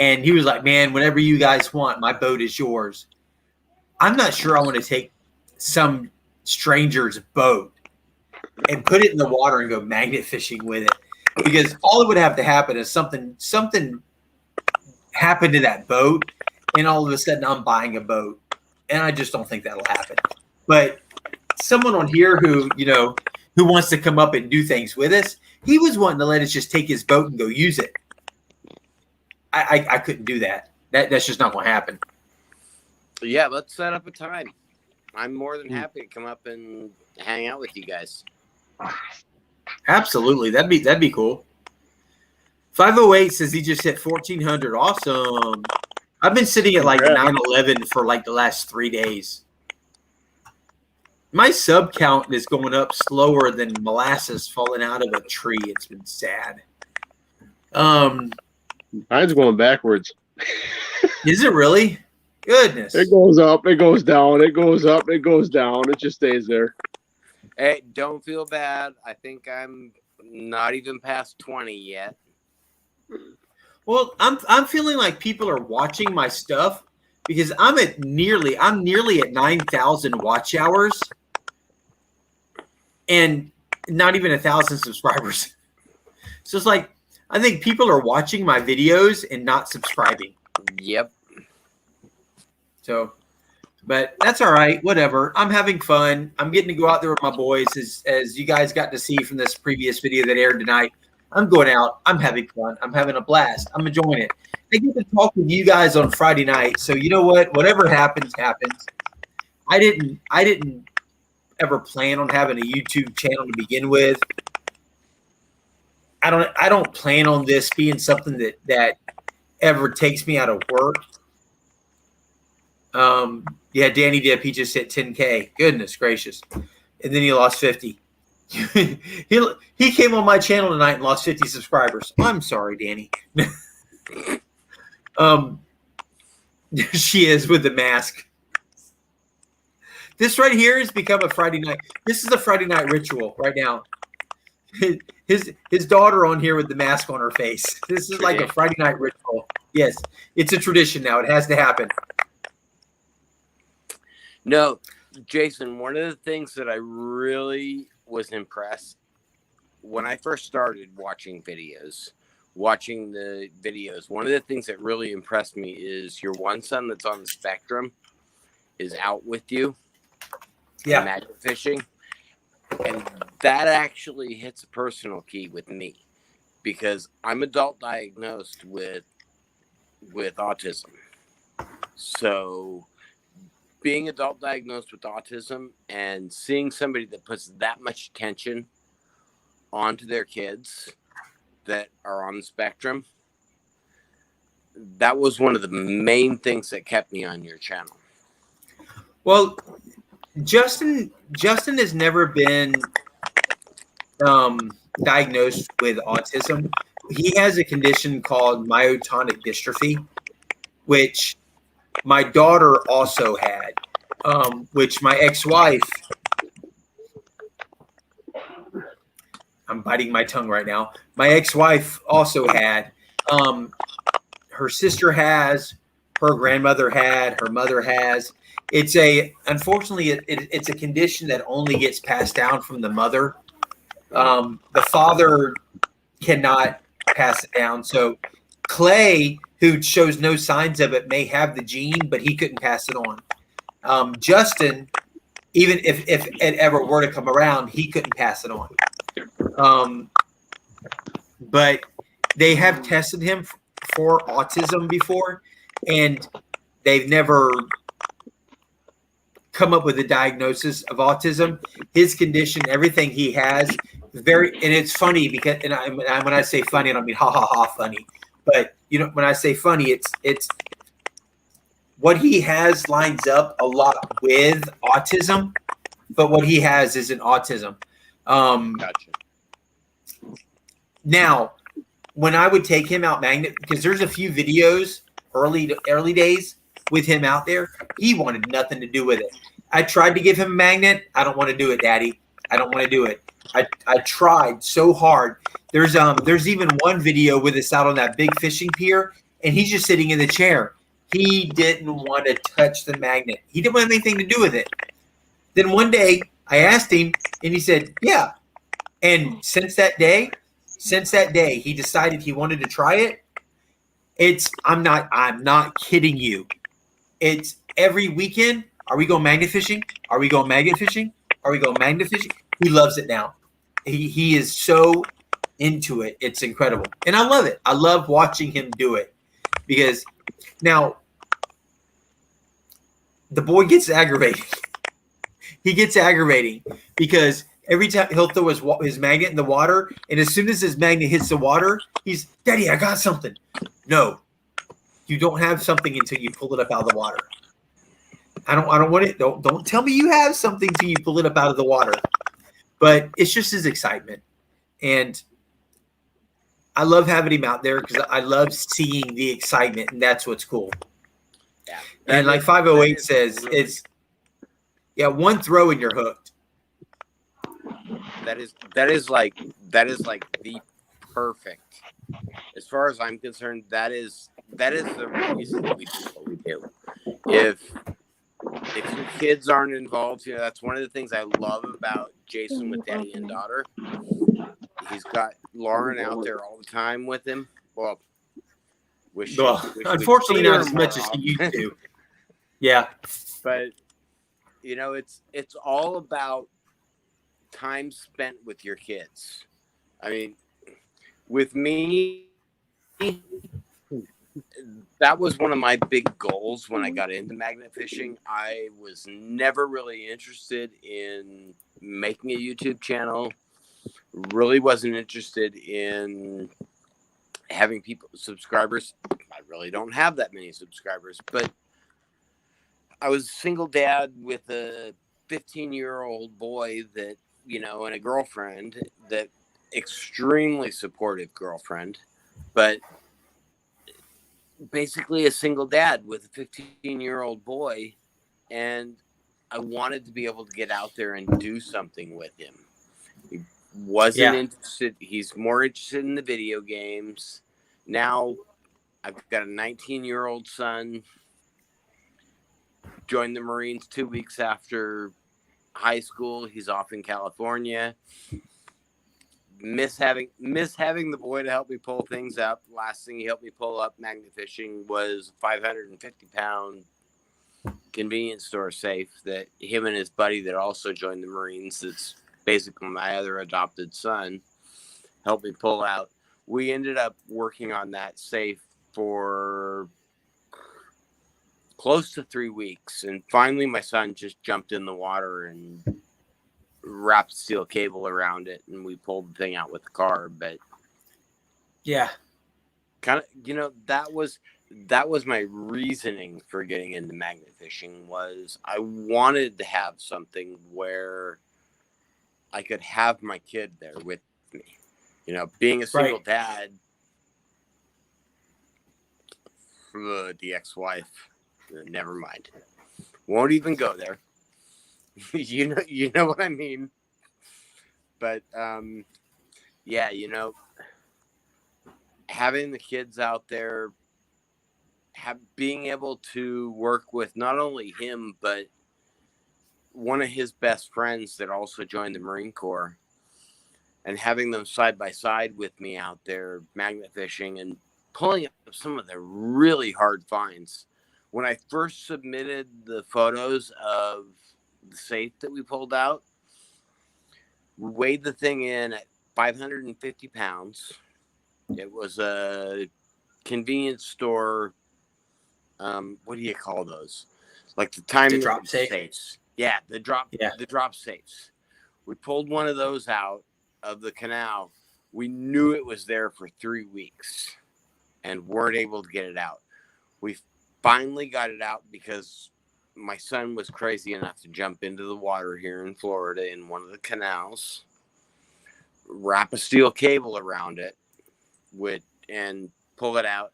Speaker 1: And he was like, man, whatever you guys want, my boat is yours. I'm not sure I want to take some stranger's boat and put it in the water and go magnet fishing with it. Because all it would have to happen is something happened to that boat, and all of a sudden I'm buying a boat. And I just don't think that'll happen. But someone on here who wants to come up and do things with us, he was wanting to let us just take his boat and go use it. I couldn't do that. That's just not going to happen.
Speaker 6: Yeah, let's set up a time. I'm more than happy to come up and hang out with you guys.
Speaker 1: Absolutely. That'd be cool. 508 says he just hit 1,400. Awesome. I've been sitting at like 911 for like the last 3 days. My sub count is going up slower than molasses falling out of a tree. It's been sad.
Speaker 7: Mine's going backwards.
Speaker 1: Is it really? Goodness.
Speaker 7: It goes up, it goes down, it goes up, it goes down. It just stays there.
Speaker 6: Hey, don't feel bad. I think I'm not even past 20 yet.
Speaker 1: Well, I'm feeling like people are watching my stuff because I'm nearly at 9,000 watch hours and not even 1,000 subscribers. So it's like, I think people are watching my videos and not subscribing.
Speaker 6: Yep.
Speaker 1: So, but that's all right. Whatever. I'm having fun. I'm getting to go out there with my boys, as you guys got to see from this previous video that aired tonight. I'm going out. I'm having fun. I'm having a blast. I'm enjoying it. I get to talk with you guys on Friday night. So you know what? Whatever happens, happens. I didn't ever plan on having a YouTube channel to begin with. I don't plan on this being something that ever takes me out of work. Yeah, Danny Dip, he just hit 10K. Goodness gracious. And then he lost 50. he came on my channel tonight and lost 50 subscribers. I'm sorry, Danny. She is with the mask. This right here has become a Friday night. This is a Friday night ritual right now. His daughter on here with the mask on her face. This is like a Friday night ritual. Yes, it's a tradition now. It has to happen.
Speaker 6: No, Jason, one of the things that I really was impressed when I first started watching videos watching the videos. One of the things that really impressed me is your one son that's on the spectrum is out with you, magnet fishing, and that actually hits a personal key with me because I'm adult diagnosed with autism. So being adult diagnosed with autism and seeing somebody that puts that much attention onto their kids that are on the spectrum, that was one of the main things that kept me on your channel.
Speaker 1: Well, Justin has never been diagnosed with autism. He has a condition called myotonic dystrophy, which my daughter also had, which my ex-wife, I'm biting my tongue right now. My ex-wife also had. Her sister has, her grandmother had, her mother has. Unfortunately, it's a condition that only gets passed down from the mother. The father cannot pass it down. So Clay, who shows no signs of it, may have the gene, but he couldn't pass it on. Justin, even if it ever were to come around, he couldn't pass it on. But they have tested him for autism before, and they've never come up with a diagnosis of autism. His condition, everything he has, and it's funny because, when I say funny, I don't mean ha ha ha funny, but when I say funny, it's what he has lines up a lot with autism, but what he has isn't autism.
Speaker 6: Gotcha.
Speaker 1: Now, when I would take him out magnet, because there's a few videos early days with him out there, he wanted nothing to do with it. I tried to give him a magnet. I don't want to do it, Daddy. I don't want to do it. I tried so hard. There's even one video with us out on that big fishing pier, and he's just sitting in the chair. He didn't want to touch the magnet. He didn't want anything to do with it. Then one day I asked him, and he said, "Yeah." And since that day, he decided he wanted to try it. I'm not kidding you. It's every weekend. Are we going magnet fishing? Are we going magnet fishing? Are we going magnet fishing? He loves it now. He is so into it. It's incredible. And I love it. I love watching him do it because now the boy gets aggravating. He gets aggravating because every time he'll throw his magnet in the water, and as soon as his magnet hits the water, he's, "Daddy, I got something." No, you don't have something until you pull it up out of the water. I don't want it. Don't tell me you have something till you pull it up out of the water. But it's just his excitement, and I love having him out there because I love seeing the excitement, and that's what's cool.
Speaker 6: Yeah,
Speaker 1: and like 508 says, it's one throw and you're hooked.
Speaker 6: That is like the perfect. As far as I'm concerned, that is the reason we do what we do. If your kids aren't involved, that's one of the things I love about Jason with Daddy and Daughter. He's got Lauren out there all the time with him. Well,
Speaker 1: unfortunately not as much as he used to. Yeah.
Speaker 6: But it's all about time spent with your kids. I mean, with me, that was one of my big goals when I got into magnet fishing. I was never really interested in making a YouTube channel. Really wasn't interested in having subscribers. I really don't have that many subscribers, but I was a single dad with a 15-year-old boy that, and a girlfriend, that extremely supportive girlfriend, but basically a single dad with a 15-year-old boy. And I wanted to be able to get out there and do something with him. He wasn't interested. He's more interested in the video games. Now I've got a 19-year-old son, joined the Marines 2 weeks after high school. He's off in California. miss having the boy to help me pull things up. Last thing he helped me pull up magnet fishing was a 550-pound convenience store safe that him and his buddy that also joined the Marines, that's basically my other adopted son, helped me pull out. We ended up working on that safe for close to 3 weeks, and finally my son just jumped in the water and wrapped steel cable around it, and we pulled the thing out with the car. But
Speaker 1: yeah,
Speaker 6: kind of, that was my reasoning for getting into magnet fishing, was I wanted to have something where I could have my kid there with me. Being a single dad, the ex-wife, never mind. Won't even go there. you know what I mean. But yeah, having the kids out there, being able to work with not only him but one of his best friends that also joined the Marine Corps, and having them side by side with me out there magnet fishing and pulling up some of the really hard finds. When I first submitted the photos of the safe that we pulled out, we weighed the thing in at 550 pounds. It was a convenience store. What do you call those? Like the time
Speaker 1: drop
Speaker 6: safes. Yeah, the drop safes. We pulled one of those out of the canal. We knew it was there for 3 weeks and weren't able to get it out. We finally got it out because my son was crazy enough to jump into the water here in Florida in one of the canals, wrap a steel cable around it and pull it out.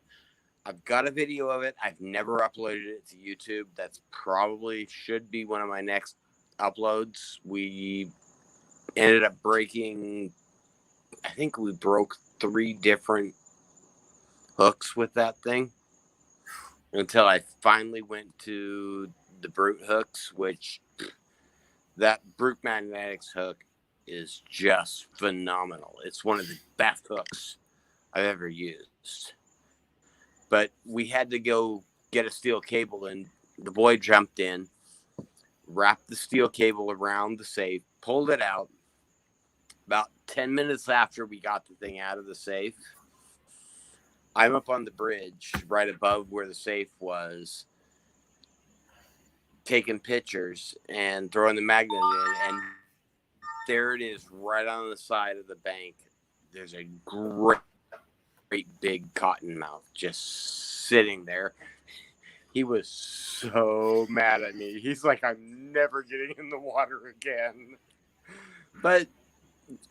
Speaker 6: I've got a video of it. I've never uploaded it to YouTube. That's probably should be one of my next uploads. We ended up breaking, I think we broke 3 different hooks with that thing until I finally went to the Brute hooks, which that Brute Magnetics hook is just phenomenal. It's one of the best hooks I've ever used. But we had to go get a steel cable, and the boy jumped in, wrapped the steel cable around the safe, pulled it out. About 10 minutes after we got the thing out of the safe, I'm up on the bridge right above where the safe was, taking pictures and throwing the magnet in, and there it is right on the side of the bank. There's a great big cottonmouth just sitting there. He was so mad at me. He's like, I'm never getting in the water again. But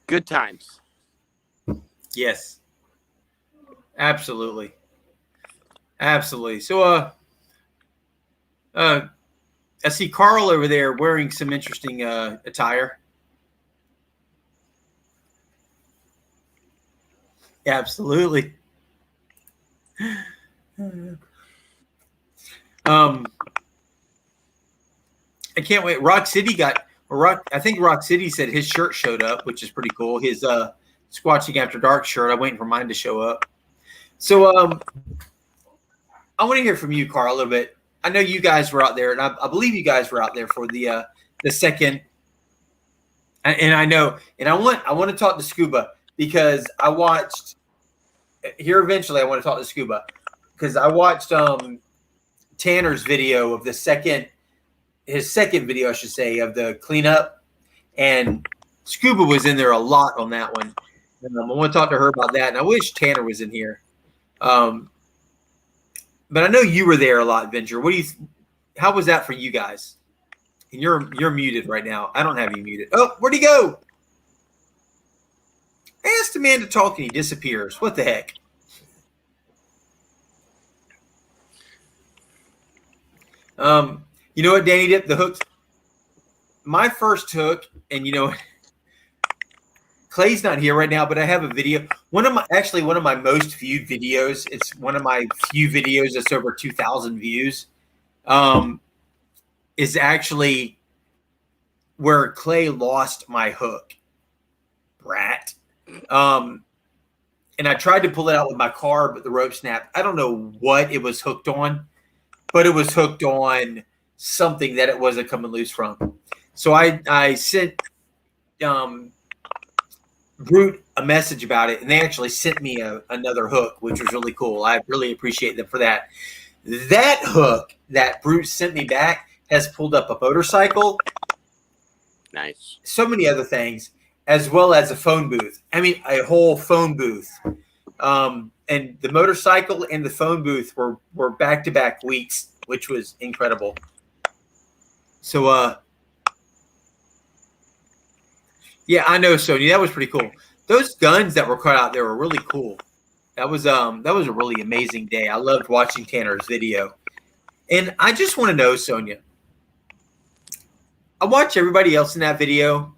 Speaker 6: good times.
Speaker 1: Yes. Absolutely. So I see Carl over there wearing some interesting attire. Absolutely. I can't wait. I think Rock City said his shirt showed up, which is pretty cool. His Squatching After Dark shirt. I'm waiting for mine to show up. So I want to hear from you, Carl, a little bit. I know you guys were out there, and I believe you guys were out there for the second. And I know, and I want to talk to Scuba because I watched here. Eventually, I want to talk to Scuba because I watched Tanner's video of his second video, I should say, of the cleanup, and Scuba was in there a lot on that one. I want to talk to her about that, and I wish Tanner was in here. But I know you were there a lot, Venture. How was that for you guys? And you're muted right now. I don't have you muted. Oh, where'd he go? I asked the man to talk and he disappears. What the heck? You know what, Danny Dip? The hooks. My first hook, and Clay's not here right now, but I have a video. One of my most viewed videos. It's one of my few videos that's over 2,000 views. Is actually where Clay lost my hook. Brat. And I tried to pull it out with my car, but the rope snapped. I don't know what it was hooked on, but it was hooked on something that it wasn't coming loose from. So I sent Brute a message about it, and they actually sent me another hook, which was really cool. I really appreciate them for that. That hook that Brute sent me back has pulled up a motorcycle.
Speaker 6: Nice.
Speaker 1: So many other things, as well as a phone booth. I mean, a whole phone booth. And the motorcycle and the phone booth were back-to-back weeks, which was incredible. So, yeah, I know, Sonya. That was pretty cool. Those guns that were cut out there were really cool. That was a really amazing day. I loved watching Tanner's video. And I just want to know, Sonya, I watch everybody else in that video.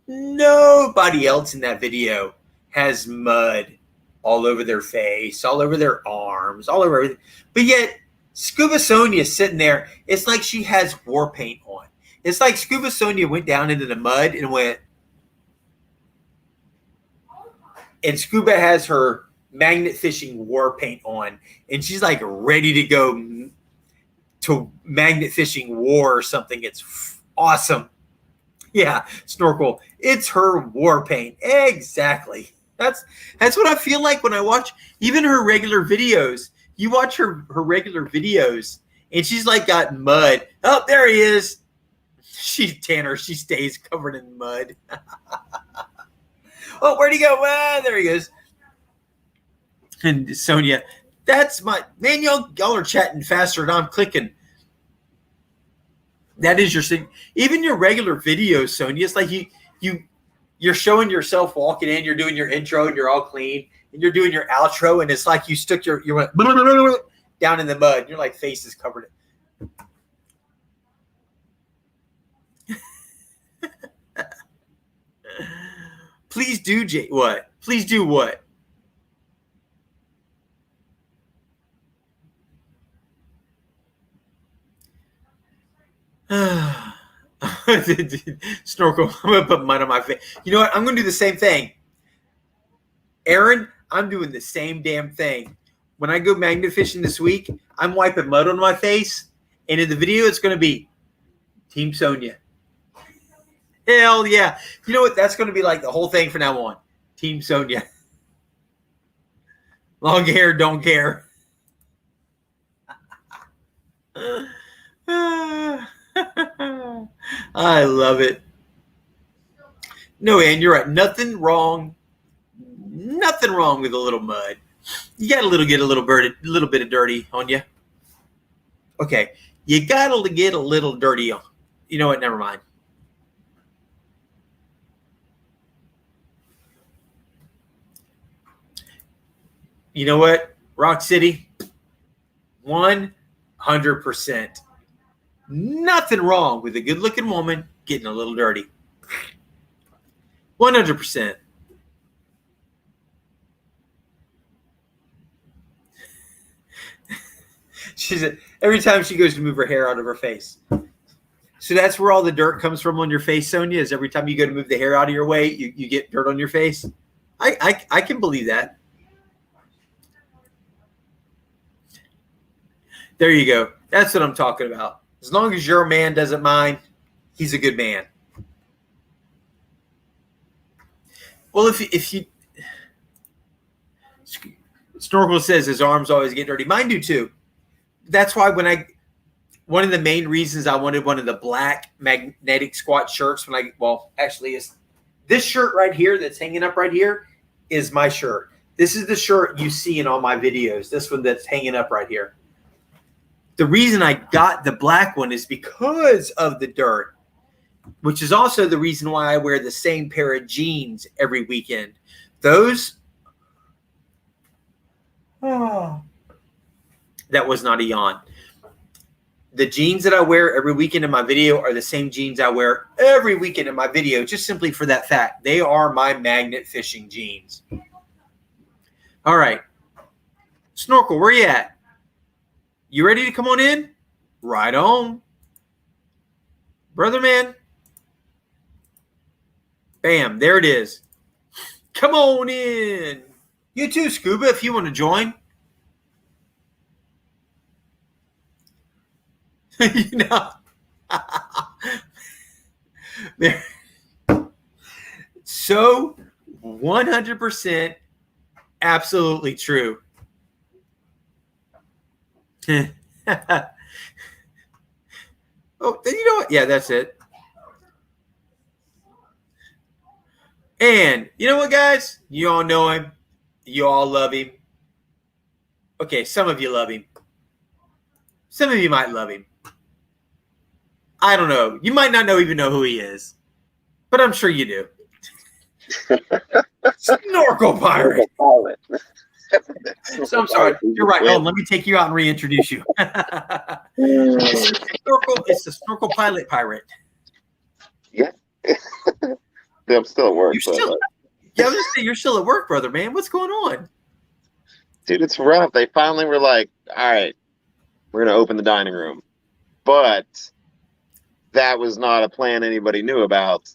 Speaker 1: Nobody else in that video has mud all over their face, all over their arms, all over everything. But yet, Scuba Sonya is sitting there. It's like she has war paint on. It's like Scuba Sonya went down into the mud and went. And Scuba has her magnet fishing war paint on, and she's like ready to go to magnet fishing war or something. It's awesome. Yeah, Snorkel. It's her war paint. Exactly. That's what I feel like when I watch even her regular videos. You watch her regular videos, and she's like got mud. Oh, there he is. She's Tanner. She stays covered in mud. Oh, where'd he go? Ah, there he goes. And Sonya, that's my man. Y'all are chatting faster than I'm clicking. That is your thing. Even your regular videos, Sonya, it's like you're showing yourself walking in. You're doing your intro, and you're all clean, and you're doing your outro, and it's like you stuck you went down in the mud. And your like face is covered. Please do what? Please do what? Snorkel, I'm going to put mud on my face. You know what? I'm going to do the same thing. Aaron, I'm doing the same damn thing. When I go magnet fishing this week, I'm wiping mud on my face. And in the video, it's going to be Team Sonya. Hell yeah. You know what? That's going to be like the whole thing from now on. Team Sonya. Long hair, don't care. I love it. No, Ann, you're right. Nothing wrong with a little mud. You got to get a little bit of dirty on you. Okay. You got to get a little dirty on. You know what? Never mind. You know what? Rock City, 100%. Nothing wrong with a good-looking woman getting a little dirty. 100%. Every time she goes to move her hair out of her face. So that's where all the dirt comes from on your face, Sonya, is every time you go to move the hair out of your way, you get dirt on your face. I can believe that. There you go. That's what I'm talking about. As long as your man doesn't mind, he's a good man. Well, if you Snorkel says his arms always get dirty. Mine do too. That's why one of the main reasons I wanted one of the black magnetic Squatch shirts actually is this shirt right here that's hanging up right here is my shirt. This is the shirt you see in all my videos. This one that's hanging up right here. The reason I got the black one is because of the dirt, which is also the reason why I wear the same pair of jeans every weekend. Those, that was not a yawn. The jeans that I wear every weekend in my video are the same jeans I wear every weekend in my video, just simply for that fact. They are my magnet fishing jeans. All right. Snorkel, where you at? You ready to come on in? Right on. Brother man. Bam, there it is. Come on in. You too, Scuba, if you want to join. You know, they're so 100% absolutely true. Oh, you know what? Yeah, that's it. And you know what, guys? You all know him. You all love him. Okay, some of you love him. Some of you might love him. I don't know. You might not even know who he is, but I'm sure you do. Snorkel pirate. So I'm sorry. You're right. Oh, let me take you out and reintroduce you. It's the snorkel pilot pirate.
Speaker 9: Yeah. I'm still at work.
Speaker 1: Yeah, I was gonna say you're still at work, brother, man. What's going on?
Speaker 9: Dude, it's rough. They finally were like, all right, we're going to open the dining room. But that was not a plan anybody knew about.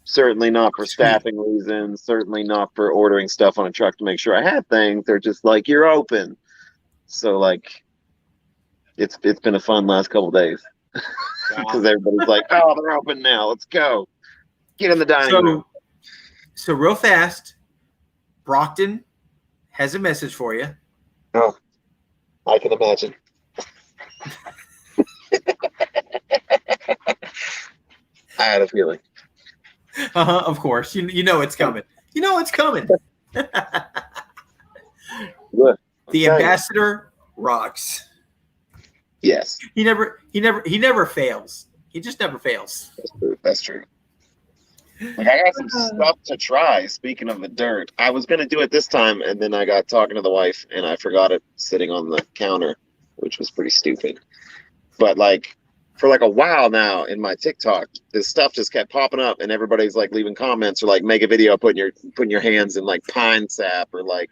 Speaker 9: Certainly not for staffing reasons. Certainly not for ordering stuff on a truck to make sure I had things. They're just like, you're open. So, like, it's been a fun last couple of days. Because everybody's like, oh, they're open now. Let's go. Get in the dining room.
Speaker 1: So real fast, Brockton has a message for you.
Speaker 9: Oh, I can imagine. I had a feeling.
Speaker 1: Of course. You know it's coming. You know it's coming.
Speaker 9: Good.
Speaker 1: The ambassador rocks.
Speaker 9: Yes.
Speaker 1: He never fails. He just never fails.
Speaker 9: That's true. Like, I got some stuff to try. Speaking of the dirt, I was gonna do it this time, and then I got talking to the wife, and I forgot it sitting on the counter, which was pretty stupid. But like, for like a while now in my TikTok, this stuff just kept popping up, and everybody's like leaving comments or like make a video putting your hands in like pine sap or like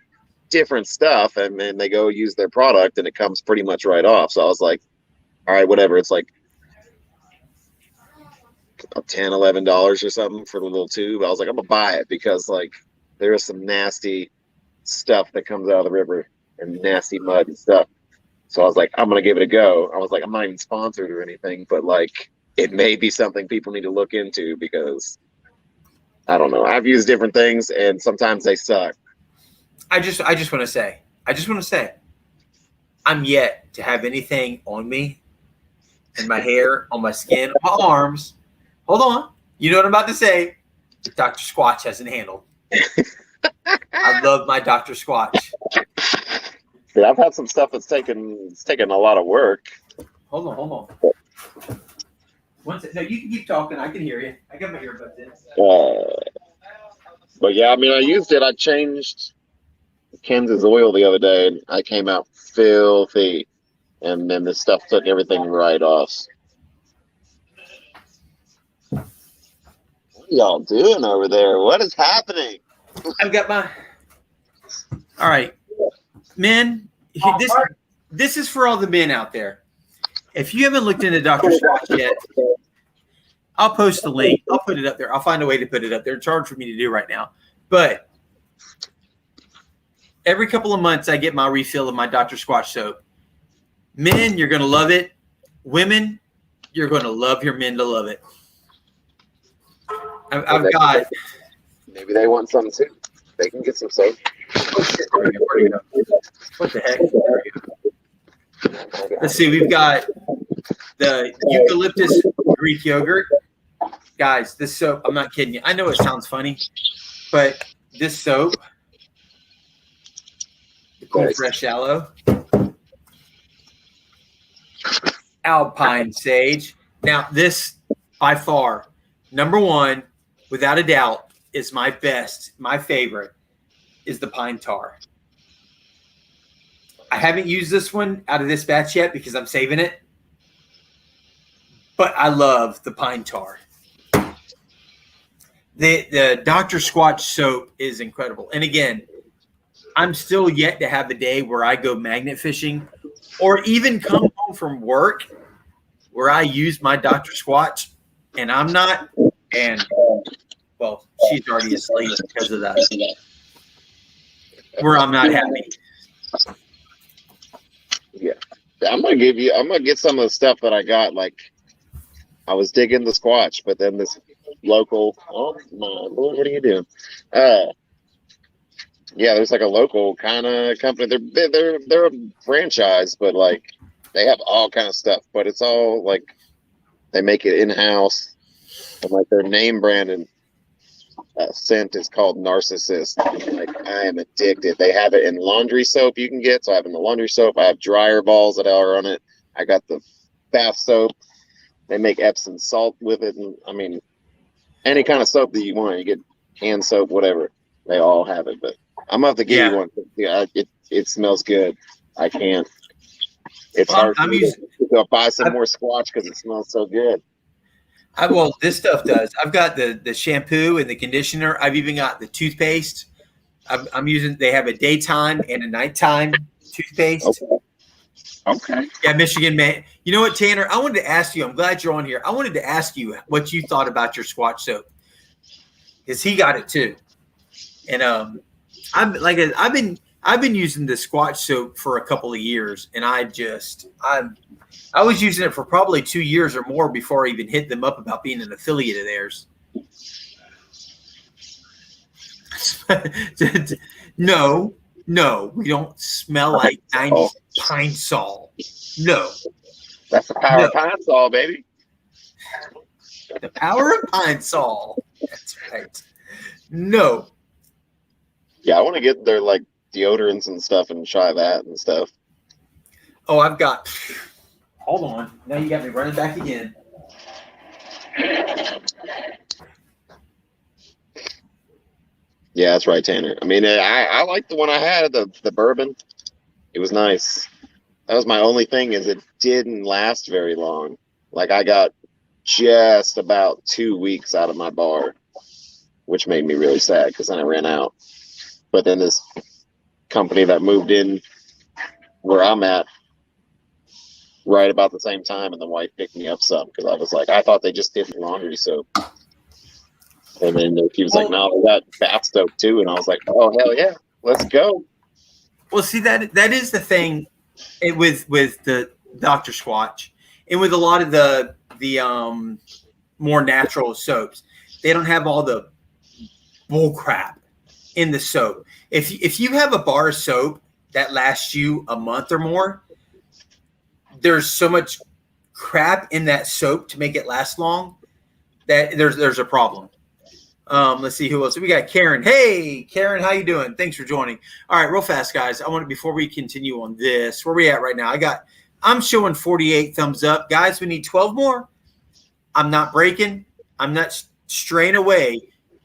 Speaker 9: different stuff, and then they go use their product, and it comes pretty much right off. So I was like, all right, whatever. It's like $10-11 or something for the little tube. I was like, I'm gonna buy it because like there is some nasty stuff that comes out of the river and nasty mud and stuff. So I was like, I'm gonna give it a go. I was like, I'm not even sponsored or anything, but like it may be something people need to look into because I don't know. I've used different things and sometimes they suck.
Speaker 1: I just want to say, I'm yet to have anything on me and my hair, on my skin, on my arms. Hold on. You know what I'm about to say? Dr. Squatch hasn't handled. I love my Dr. Squatch.
Speaker 9: Dude, I've had some stuff that's taken a lot of work.
Speaker 1: Hold on. No, you can keep talking. I can hear you. I got my earbuds in.
Speaker 9: But yeah, I mean, I used it. I changed Kansas oil the other day, and I came out filthy. And then this stuff took everything right off. What are y'all doing over there? What is happening?
Speaker 1: I've got my. All right, men. This is for all the men out there. If you haven't looked into Dr. Squatch yet, I'll post the link. I'll put it up there. I'll find a way to put it up there. It's hard for me to do right now, but every couple of months I get my refill of my Dr. Squatch soap. Men, you're going to love it. Women, you're going to love your men to love it. I've got.
Speaker 9: Maybe they want some too. They can get some soap.
Speaker 1: What the heck? Let's see. We've got the eucalyptus Greek yogurt. Guys, this soap, I'm not kidding you. I know it sounds funny, but this soap, the cold fresh aloe, alpine sage. Now, this by far, number one, without a doubt, is my best, my favorite, is the pine tar. I haven't used this one out of this batch yet because I'm saving it. But I love the pine tar. The Dr. Squatch soap is incredible. And again, I'm still yet to have a day where I go magnet fishing or even come home from work where I use my Dr. Squatch and I'm not. And Well, she's already asleep because of that. Where I'm not happy.
Speaker 9: Yeah. I'm gonna get some of the stuff that I got. Like, I was digging the Squatch, but then this local, oh my Lord, what are you doing? Yeah, there's like a local kind of company. They're a franchise, but like they have all kind of stuff. But it's all like they make it in house, and like their name brand and scent is called Narcissist. Like, I am addicted. They have it in laundry soap you can get. So I have in the laundry soap. I have dryer balls that are on it. I got the bath soap. They make Epsom salt with it, and I mean, any kind of soap that you want. You get hand soap, whatever. They all have it, but I'm gonna have to give you one. Yeah, it smells good. I can't. It's hard for me to buy some more Squatch because it smells so good.
Speaker 1: Well, this stuff does. I've got the shampoo and the conditioner. I've even got the toothpaste. I'm using. They have a daytime and a nighttime toothpaste.
Speaker 9: Okay.
Speaker 1: Yeah, Michigan man. You know what, Tanner? I wanted to ask you. I'm glad you're on here. I wanted to ask you what you thought about your Squatch soap, because he got it too. And I've been using the Squatch soap for a couple of years, and I was using it for probably 2 years or more before I even hit them up about being an affiliate of theirs. No, we don't smell like 90s Pine Sol. No.
Speaker 9: That's the power of Pine Sol, baby.
Speaker 1: The power of Pine Sol. That's right. No.
Speaker 9: Yeah, I want to get their like deodorants and stuff and try that and stuff.
Speaker 1: Oh, I've got. Hold on. Now you got me running back again.
Speaker 9: Yeah, that's right, Tanner. I mean, I like the one I had, the bourbon. It was nice. That was my only thing, is it didn't last very long. Like, I got just about 2 weeks out of my bar, which made me really sad because then I ran out. But then this company that moved in where I'm at right about the same time, and the wife picked me up some because I was like, I thought they just did laundry soap. And then he was like, no, they got bath soap too. And I was like, oh, hell yeah, let's go.
Speaker 1: Well, see, that is the thing with the Dr. Squatch, and with a lot of the more natural soaps. They don't have all the bull crap in the soap. If you have a bar of soap that lasts you a month or more, there's so much crap in that soap to make it last long that there's a problem. Let's see who else. We got Karen. Hey, Karen, how you doing? Thanks for joining. All right, real fast, guys. I want to, before we continue on this, where we at right now? I'm showing 48 thumbs up. Guys, we need 12 more. I'm not breaking. I'm not straying away.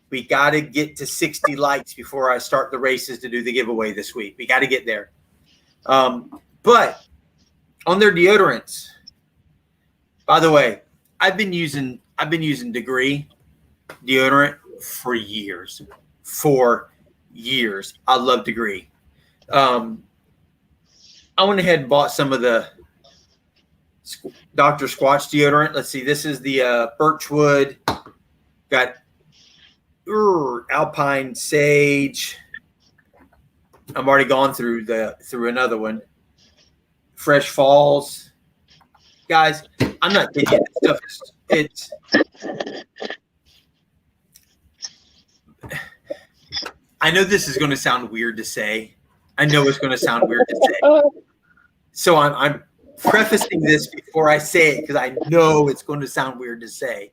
Speaker 1: We got to get to 60 likes before I start the races to do the giveaway this week. We got to get there. But on their deodorants, by the way, I've been using Degree deodorant for years. I love Degree. I went ahead and bought some of the Dr. Squatch deodorant. Let's see. This is the Birchwood. Got Alpine Sage. I've already gone through another one. Fresh Falls. Guys, I'm not kidding you. This stuff it's I know this is going to sound weird to say. I know it's going to sound weird to say. So I'm prefacing this before I say it because I know it's going to sound weird to say.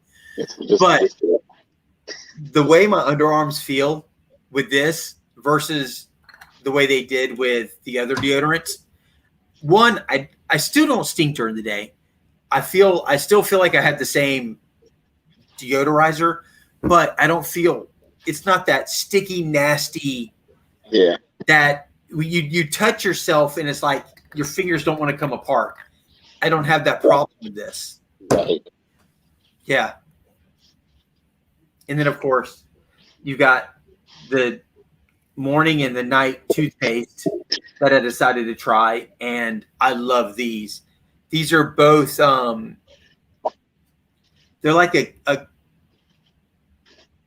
Speaker 1: But the way my underarms feel with this versus the way they did with the other deodorants, one, I still don't stink during the day. I still feel like I have the same deodorizer, but I don't feel, it's not that sticky, nasty.
Speaker 9: Yeah.
Speaker 1: That you touch yourself and it's like your fingers don't want to come apart. I don't have that problem with this.
Speaker 9: Right.
Speaker 1: Yeah. And then, of course, you got the morning and the night toothpaste that I decided to try, and I love these. These are both they're like a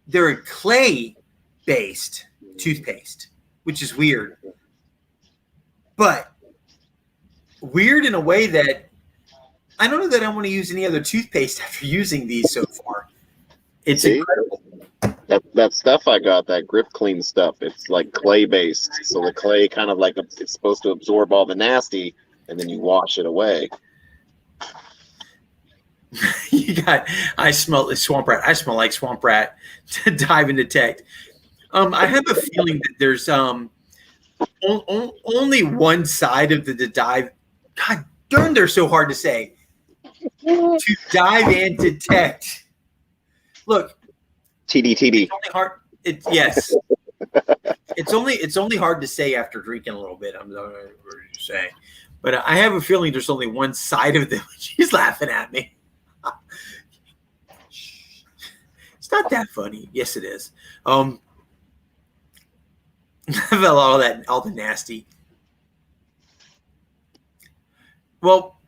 Speaker 1: they're a clay-based toothpaste, which is weird. But weird in a way that I don't know that I want to use any other toothpaste after using these so far. It's incredible.
Speaker 9: That stuff I got, that grip clean stuff, it's like clay based. So the clay kind of like it's supposed to absorb all the nasty, and then you wash it away.
Speaker 1: I smell like swamp rat. I smell like swamp rat to dive and detect. I have a feeling that there's only one side of the dive. God darn, they're so hard to say. To dive and detect. Look,
Speaker 9: TD.
Speaker 1: It's only hard. Yes. It's only hard to say after drinking a little bit. I'm not going to say, but I have a feeling there's only one side of them. She's laughing at me. It's not that funny. Yes, it is. I felt all the nasty. Well,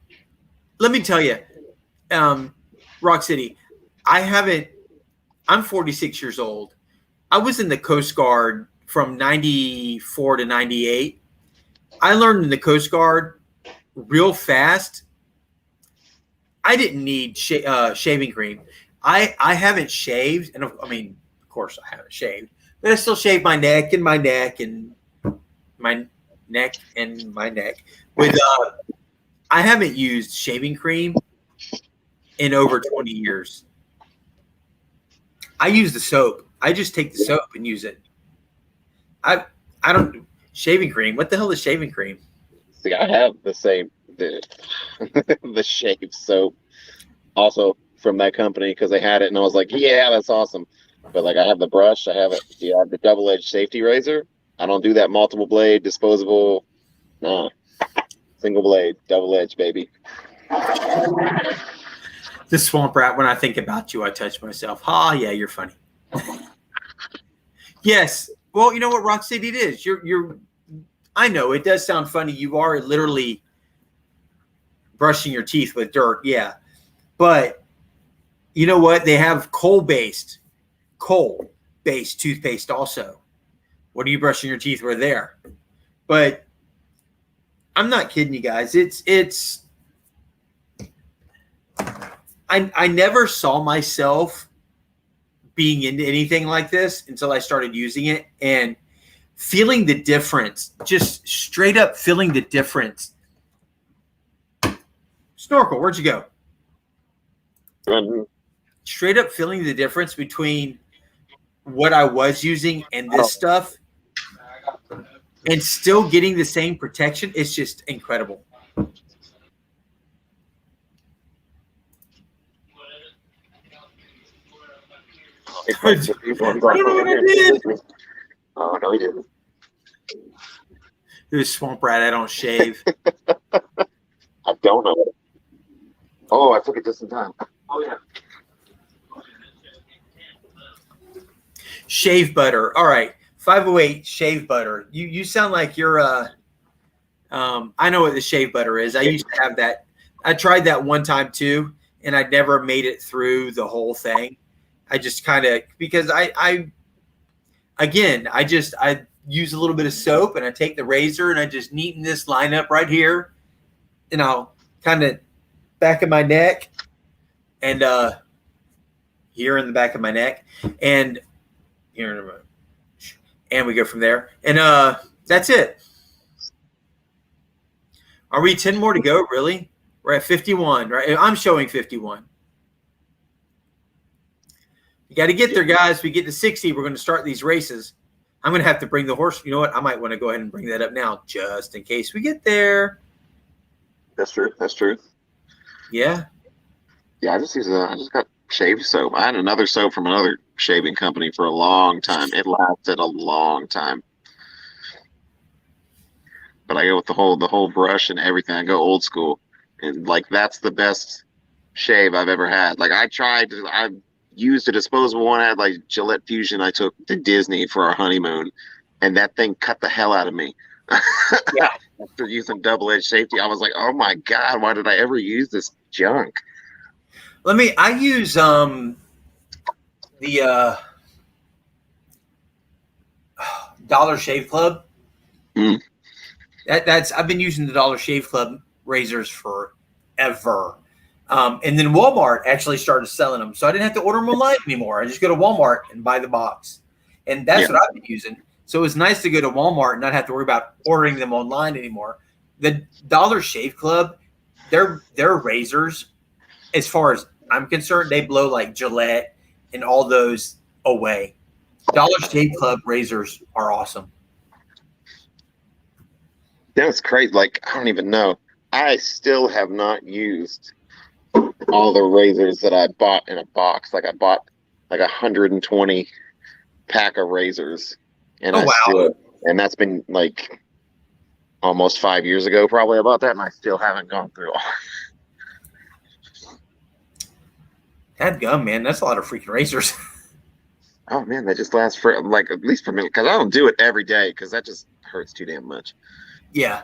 Speaker 1: let me tell you, Rock City, I'm 46 years old. I was in the Coast Guard from 94 to 98. I learned in the Coast Guard real fast. I didn't need shaving cream. I haven't shaved, and I mean, of course I haven't shaved, but I still shave my neck and my neck and my neck and my neck. With I haven't used shaving cream in over 20 years. I use the soap. I just take the soap and use it. I don't shaving cream. What the hell is shaving cream?
Speaker 9: See, I have the same the shave soap also from that company because they had it, and I was like, yeah, that's awesome. But like, I have the brush. I have it. Yeah, I have the double-edged safety razor. I don't do that multiple blade disposable. Nah, single blade, double edge, baby.
Speaker 1: This swamp rat. When I think about you, I touch myself. Ah, yeah, you're funny. Yes. Well, you know what, Rock City, it is. You're. I know it does sound funny. You are literally brushing your teeth with dirt. Yeah, but you know what? They have coal-based toothpaste also. What are you brushing your teeth with there? But I'm not kidding you guys. It's. I never saw myself being into anything like this until I started using it and feeling the difference, just straight up feeling the difference. Snorkel, where'd you go? Straight up feeling the difference between what I was using and this stuff and still getting the same protection. It's just incredible. I don't know what I did.
Speaker 9: Oh, no, he didn't.
Speaker 1: It was swamp rat. I don't shave.
Speaker 9: I don't know. Oh, I took it just in time. Oh, yeah.
Speaker 1: Shave butter. All right. 508 shave butter. You sound like you're I know what the shave butter is. I used to have that. I tried that one time too, and I never made it through the whole thing. I just kind of, because I use a little bit of soap and I take the razor and I just neaten this line up right here, and I'll kind of back of my neck and here in the back of my neck and here, and we go from there. And that's it. Are we 10 more to go? Really? We're at 51, right? I'm showing 51. You got to get there, guys. We get to 60. We're going to start these races. I'm going to have to bring the horse. You know what? I might want to go ahead and bring that up now just in case we get there.
Speaker 9: That's true. That's true.
Speaker 1: Yeah.
Speaker 9: Yeah, I just got shave soap. I had another soap from another shaving company for a long time. It lasted a long time. But I go with the whole brush and everything. I go old school. And like, that's the best shave I've ever had. Like, I used a disposable one. I had like Gillette Fusion I took to Disney for our honeymoon, and that thing cut the hell out of me. Yeah. After using double-edged safety, I was like, oh my God, why did I ever use this junk?
Speaker 1: I use Dollar Shave Club.
Speaker 9: Mm.
Speaker 1: I've been using the Dollar Shave Club razors forever. And then Walmart actually started selling them. So I didn't have to order them online anymore. I just go to Walmart and buy the box. And that's what I've been using. So it was nice to go to Walmart and not have to worry about ordering them online anymore. The Dollar Shave Club, their razors, as far as I'm concerned, they blow like Gillette and all those away. Dollar Shave Club razors are awesome.
Speaker 9: That's great. Like, I don't even know. I still have not used all the razors that I bought in a box. Like, I bought like 120 pack of razors. And and that's been like almost 5 years ago, probably, about that. And I still haven't gone through all.
Speaker 1: That gum, man, that's a lot of freaking razors.
Speaker 9: Oh man, that just lasts for like at least for me, because I don't do it every day because that just hurts too damn much.
Speaker 1: Yeah,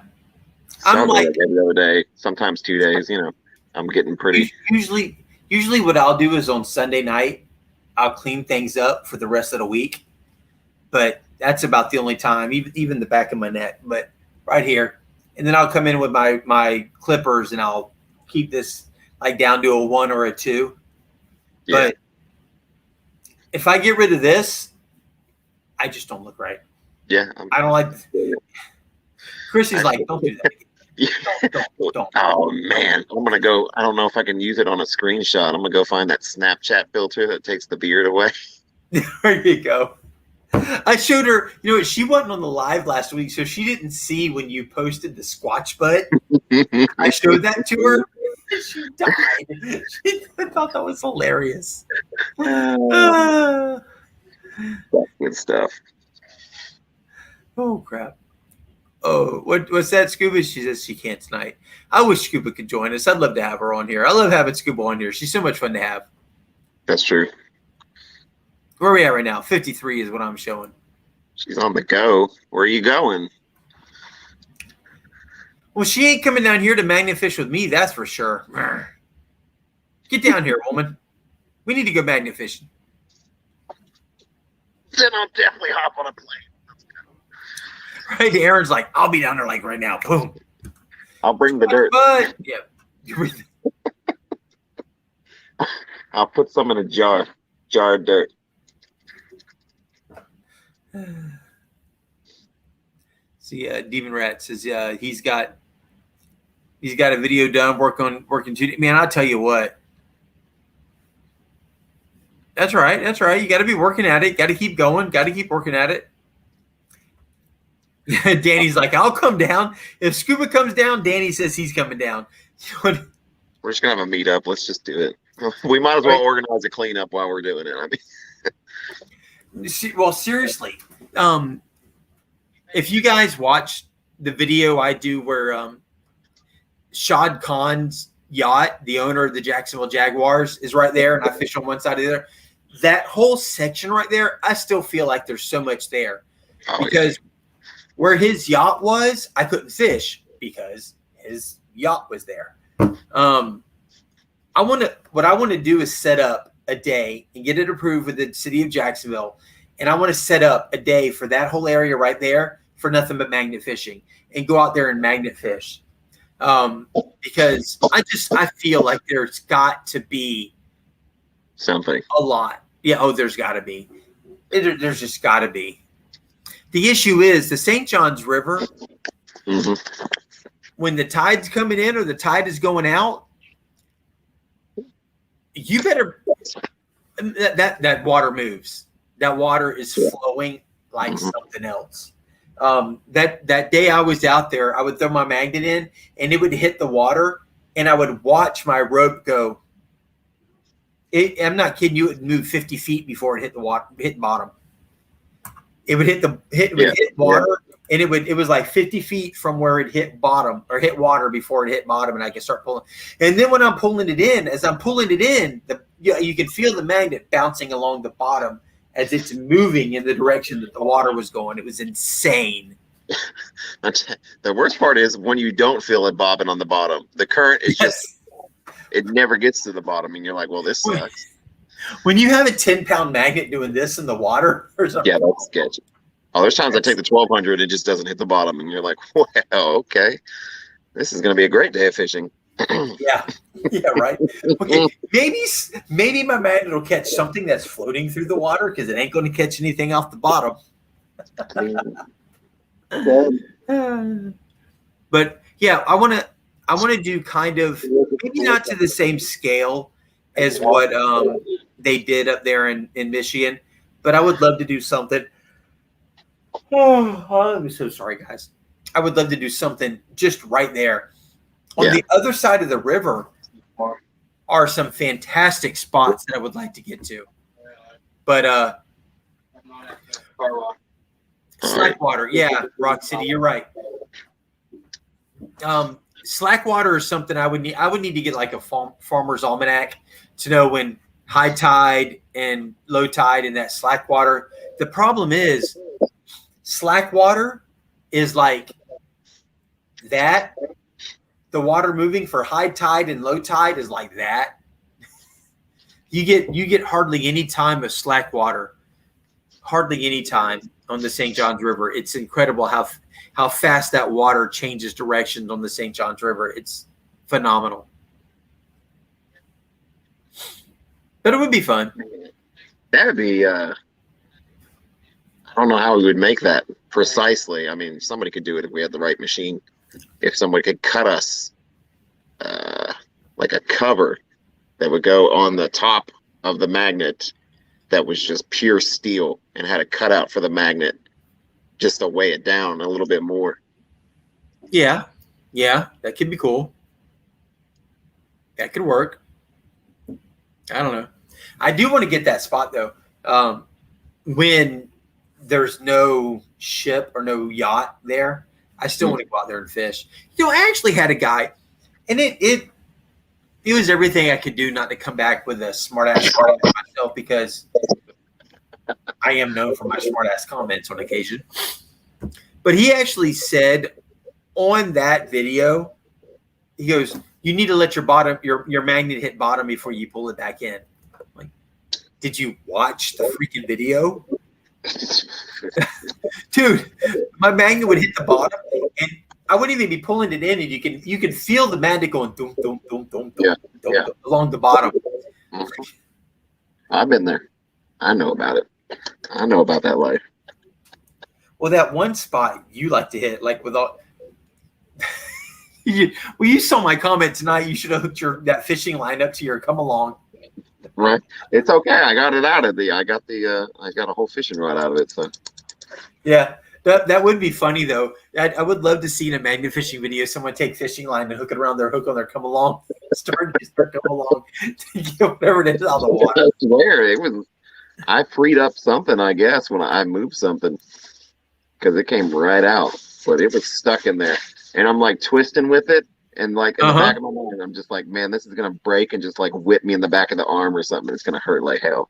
Speaker 9: So
Speaker 1: I'm
Speaker 9: I'll do
Speaker 1: like
Speaker 9: it every other day, sometimes 2 days. You know, I'm getting pretty.
Speaker 1: usually what I'll do is on Sunday night, I'll clean things up for the rest of the week. But that's about the only time, even the back of my neck, but right here, and then I'll come in with my clippers and I'll keep this like down to a 1 or a 2.
Speaker 9: Yeah.
Speaker 1: But if I get rid of this, I just don't look right.
Speaker 9: Yeah,
Speaker 1: I don't like. Chrissy's like, don't do that. Don't.
Speaker 9: Oh man, I'm gonna go. I don't know if I can use it on a screenshot. I'm gonna go find that Snapchat filter that takes the beard away.
Speaker 1: There you go. I showed her. You know what? She wasn't on the live last week, so she didn't see when you posted the Squatch butt. I showed that to her. She died. She thought that was hilarious.
Speaker 9: That's good stuff.
Speaker 1: Oh crap. Oh, what's that, Scuba? She says she can't tonight. I wish Scuba could join us. I'd love to have her on here. I love having Scuba on here. She's so much fun to have.
Speaker 9: That's true.
Speaker 1: Where are we at right now? 53 is what I'm showing.
Speaker 9: She's on the go. Where are you going?
Speaker 1: Well, she ain't coming down here to magnet-fish with me, that's for sure. Get down here, woman. We need to go magnet fishing.
Speaker 9: Then I'll definitely hop on a plane.
Speaker 1: Right? Aaron's like, I'll be down there like right now. Boom.
Speaker 9: I'll bring the dirt.
Speaker 1: But yeah.
Speaker 9: I'll put some in a jar of dirt.
Speaker 1: See, Demon Rat says he's got a video done working to. Man, I'll tell you what. That's right. That's right. You got to be working at it. Got to keep going. Got to keep working at it. Danny's like, I'll come down. If Scuba comes down, Danny says he's coming down.
Speaker 9: We're just gonna have a meetup. Let's just do it. We might as well organize a cleanup while we're doing it. I mean,
Speaker 1: well, seriously, if you guys watch the video I do where Shad Khan's yacht, the owner of the Jacksonville Jaguars, is right there, and I fish on one side of the other. That whole section right there, I still feel like there's so much there because where his yacht was, I couldn't fish because his yacht was there. What I want to do is set up a day and get it approved with the city of Jacksonville, and I want to set up a day for that whole area right there for nothing but magnet fishing and go out there and magnet fish. Because I feel like there's got to be
Speaker 9: something.
Speaker 1: A lot. Yeah. Oh, there's got to be. There's just got to be. The issue is the St. Johns River.
Speaker 9: Mm-hmm.
Speaker 1: When the tide's coming in or the tide is going out, you better that water moves. That water is flowing like something else. That day I was out there, I would throw my magnet in and it would hit the water and I would watch my rope go. I'm not kidding you. It would move 50 feet before it hit the water, hit bottom. It would hit water and it was like 50 feet from where it hit bottom or hit water before it hit bottom. And I could start pulling. And then when I'm pulling it in, as I'm pulling it in, you can feel the magnet bouncing along the bottom as it's moving in the direction that the water was going. It was insane.
Speaker 9: The worst part is when you don't feel it bobbing on the bottom. The current is just, it never gets to the bottom. And you're like, well, this sucks.
Speaker 1: When you have a 10-pound magnet doing this in the water or something.
Speaker 9: Yeah, that's sketchy. Oh, there's times I take the 1200, it just doesn't hit the bottom, and you're like, well, okay, this is going to be a great day of fishing.
Speaker 1: Yeah, yeah, right. Okay, maybe my magnet will catch something that's floating through the water because it ain't going to catch anything off the bottom. But yeah, I want to do kind of maybe not to the same scale as what they did up there in Michigan, but I would love to do something. Oh, I'm so sorry, guys. I would love to do something just right there. On the other side of the river are some fantastic spots that I would like to get to. But Slackwater, yeah, Rock City, you're right. Slackwater is something I would need. I would need to get like a farmer's almanac to know when high tide and low tide in that Slackwater. The problem is Slackwater is like that. The water moving for high tide and low tide is like that. You get hardly any time of slack water, hardly any time on the St. Johns River. It's incredible how fast that water changes directions on the St. Johns River. It's phenomenal. But it would be fun.
Speaker 9: That would be. I don't know how we would make that precisely. I mean, somebody could do it if we had the right machine. If somebody could cut us like a cover that would go on the top of the magnet that was just pure steel and had a cutout for the magnet just to weigh it down a little bit more.
Speaker 1: Yeah, that could be cool. That could work. I don't know. I do want to get that spot though. When there's no ship or no yacht there, I still want to go out there and fish. You know, I actually had a guy, and it was everything I could do not to come back with a smart ass comment myself, because I am known for my smart ass comments on occasion. But he actually said on that video, he goes, "You need to let your magnet hit bottom before you pull it back in." I'm like, did you watch the freaking video? Dude, my magnet would hit the bottom and I wouldn't even be pulling it in, and you can feel the magnet going dum, dum, dum, dum, dum, dum, along the bottom.
Speaker 9: I've been there. I know about it. I know about that life.
Speaker 1: Well, that one spot you like to hit, like with all you saw my comment tonight, you should have hooked that fishing line up to your come along.
Speaker 9: Right. It's okay. I got it out of I got a whole fishing rod out of it. So
Speaker 1: yeah, that would be funny though. I would love to see in a magnet fishing video someone take fishing line and hook it around their hook on their come along, start come along, to get whatever it is out of the water.
Speaker 9: I swear it was. I freed up something, I guess, when I moved something, because it came right out, but it was stuck in there, and I'm like twisting with it. And like in the back of my mind, I'm just like, man, this is gonna break and just like whip me in the back of the arm or something. It's gonna hurt like hell.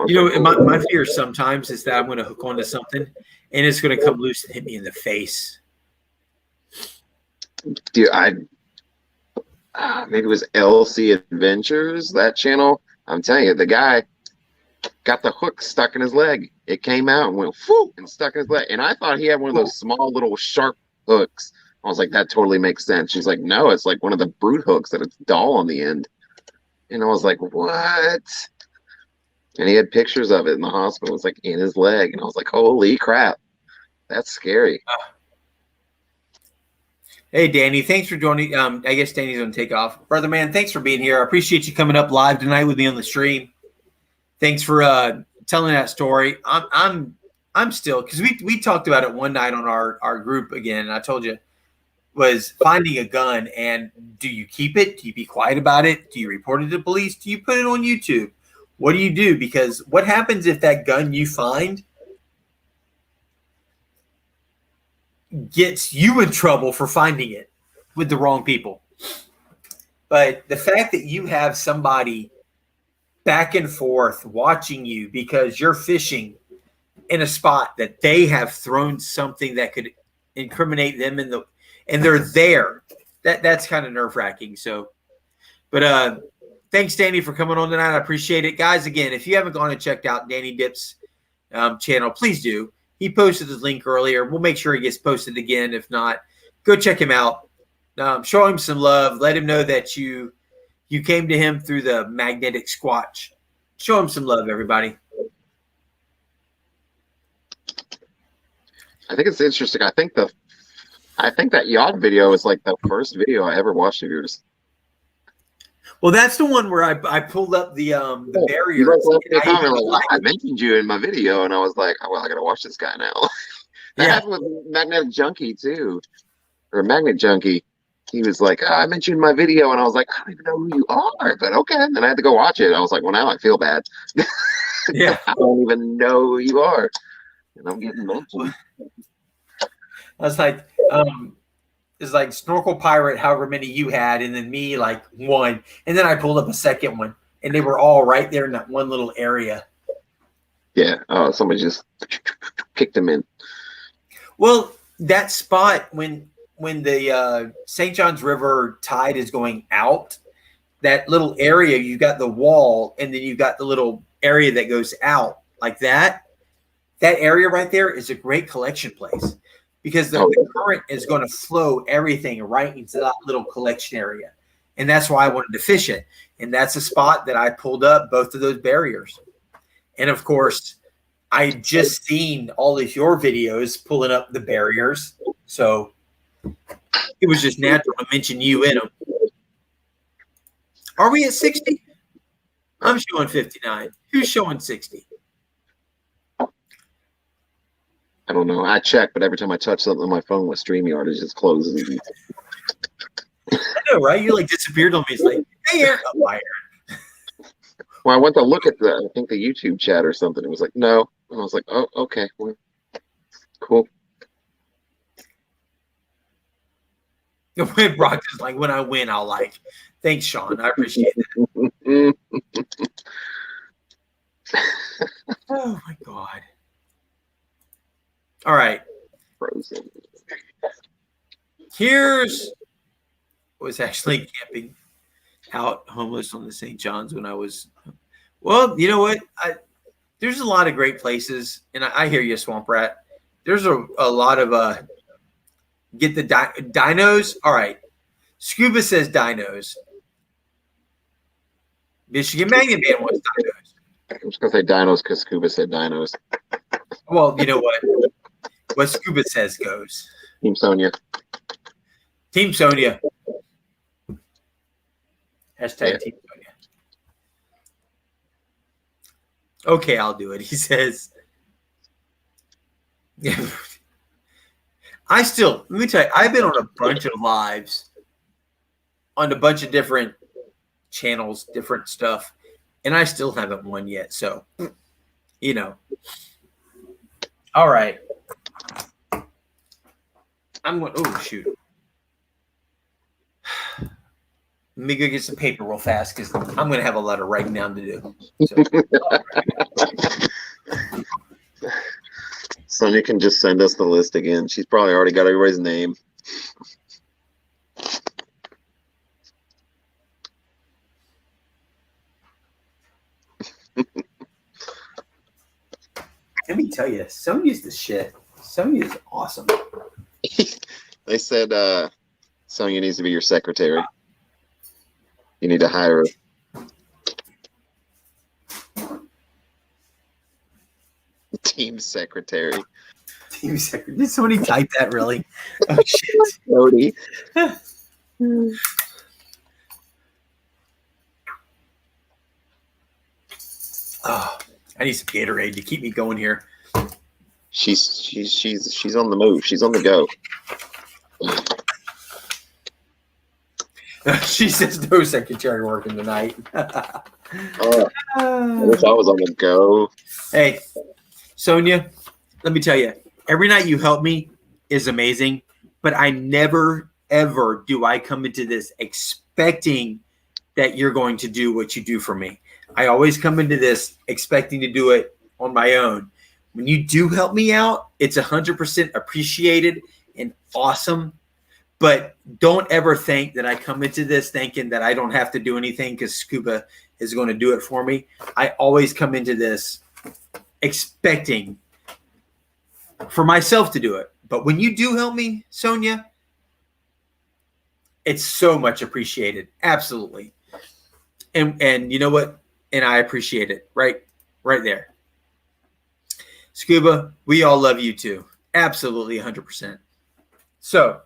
Speaker 1: You know, my fear sometimes is that I'm gonna hook onto something and it's gonna come loose and hit me in the face.
Speaker 9: Dude, maybe it was LC Adventures, that channel. I'm telling you, the guy got the hook stuck in his leg. It came out and went whoo and stuck in his leg. And I thought he had one of those small little sharp hooks. I was like, that totally makes sense. She's like, no, it's like one of the brute hooks that it's dull on the end. And I was like, what? And he had pictures of it in the hospital. It was like in his leg. And I was like, holy crap. That's scary.
Speaker 1: Hey, Danny, thanks for joining. I guess Danny's going to take off. Brother man, thanks for being here. I appreciate you coming up live tonight with me on the stream. Thanks for telling that story. I'm still, because we talked about it one night on our group again, and I told you, was finding a gun, and do you keep it? Do you be quiet about it? Do you report it to police? Do you put it on YouTube? What do you do? Because what happens if that gun you find gets you in trouble for finding it with the wrong people? But the fact that you have somebody back and forth watching you because you're fishing in a spot that they have thrown something that could incriminate them and they're there, that's kind of nerve-wracking. So, but thanks, Danny, for coming on tonight. I appreciate it. Guys, again, if you haven't gone and checked out Danny Dip's channel, please do. He posted his link earlier. We'll make sure he gets posted again. If not, go check him out. Show him some love. Let him know that you came to him through the magnetic Squatch. Show him some love, everybody.
Speaker 9: I think it's interesting. I think that yacht video is like the first video I ever watched of yours.
Speaker 1: Well, that's the one where I pulled up the barriers.
Speaker 9: I mentioned you in my video, and I was like, oh, well, I gotta watch this guy now. That happened with Magnetic Junkie too, or Magnet Junkie. He was like, oh, I mentioned you in my video, and I was like, I don't even know who you are, but okay. And then I had to go watch it. I was like, well, now I feel bad.
Speaker 1: Yeah,
Speaker 9: I don't even know who you are, and I'm getting mentioned.
Speaker 1: I was like, it's like Snorkel Pirate, however many you had, and then me like one, and then I pulled up a second one, and they were all right there in that one little area.
Speaker 9: Yeah. Oh, somebody just kicked him in.
Speaker 1: Well, that spot when the St. John's River tide is going out, that little area, you got the wall, and then you got the little area that goes out like that. That area right there is a great collection place because the current is going to flow everything right into that little collection area. And that's why I wanted to fish it. And that's a spot that I pulled up both of those barriers. And of course, I just seen all of your videos pulling up the barriers. So it was just natural to mention you in them. Are we at 60? I'm showing 59. Who's showing 60?
Speaker 9: I don't know. I checked, but every time I touch something on my phone with StreamYard, it just closes.
Speaker 1: I know, right? You like disappeared on me. It's like, hey, Aaron. Oh, Aaron.
Speaker 9: Well, I went to look at the YouTube chat or something. It was like, no. And I was like, oh, okay. Well, cool.
Speaker 1: When Brock is like, when I win, I'll like, thanks, Sean. I appreciate that. Oh, my God. All right.
Speaker 9: Frozen.
Speaker 1: Here's was actually camping out homeless on the St. John's when I was. Well, you know what? There's a lot of great places, and I hear you, Swamp Rat. There's a lot of get the dinos. All right. Scuba says dinos. Michigan Magnet Band wants dinos.
Speaker 9: I was going to say dinos because Scuba said dinos.
Speaker 1: Well, you know what? What Scuba says goes.
Speaker 9: Team Sonia.
Speaker 1: Team Sonia. Hashtag Team Sonia. Okay, I'll do it. He says. Let me tell you, I've been on a bunch of lives on a bunch of different channels, different stuff, and I still haven't won yet. So, you know. All right. I'm going, oh, shoot. Let me go get some paper real fast because I'm going to have a lot of writing down to do. So.
Speaker 9: Sonia can just send us the list again. She's probably already got everybody's name.
Speaker 1: Let me tell you, Sonia's the shit. Sonia's awesome.
Speaker 9: They said Sonia needs to be your secretary. You need to hire her. Team secretary.
Speaker 1: Team secretary. Did somebody type that really? Oh, shit.
Speaker 9: Cody.
Speaker 1: Oh, I need some Gatorade to keep me going here.
Speaker 9: She's on the move. She's on the go.
Speaker 1: She says no secretary working tonight.
Speaker 9: Oh, I wish I was on the go.
Speaker 1: Hey, Sonia, let me tell you, every night you help me is amazing, but I never, ever do I come into this expecting that you're going to do what you do for me. I always come into this expecting to do it on my own. When you do help me out, it's 100% appreciated and awesome. But don't ever think that I come into this thinking that I don't have to do anything because Scuba is going to do it for me. I always come into this expecting for myself to do it. But when you do help me, Sonia, it's so much appreciated. Absolutely. And you know what? And I appreciate it. Right there. Scuba, we all love you too. Absolutely 100%. So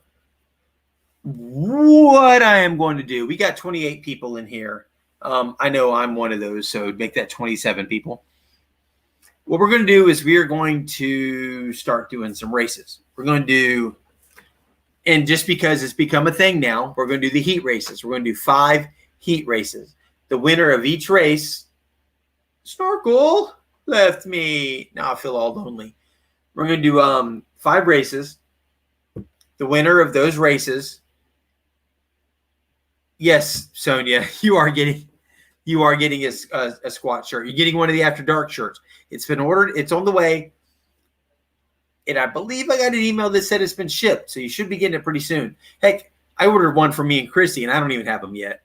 Speaker 1: what I am going to do, we got 28 people in here. I know I'm one of those, so make that 27 people. What we're going to do is we are going to start doing some races. We're going to do, and just because it's become a thing now, we're going to do the heat races. We're going to do 5 heat races. The winner of each race, Snorkel left me. Now I feel all lonely. We're going to do 5 races. The winner of those races. Yes, Sonia, you are getting a Squatch shirt. You're getting one of the After Dark shirts. It's been ordered. It's on the way. And I believe I got an email that said it's been shipped. So you should be getting it pretty soon. Heck, I ordered one for me and Chrissy, and I don't even have them yet.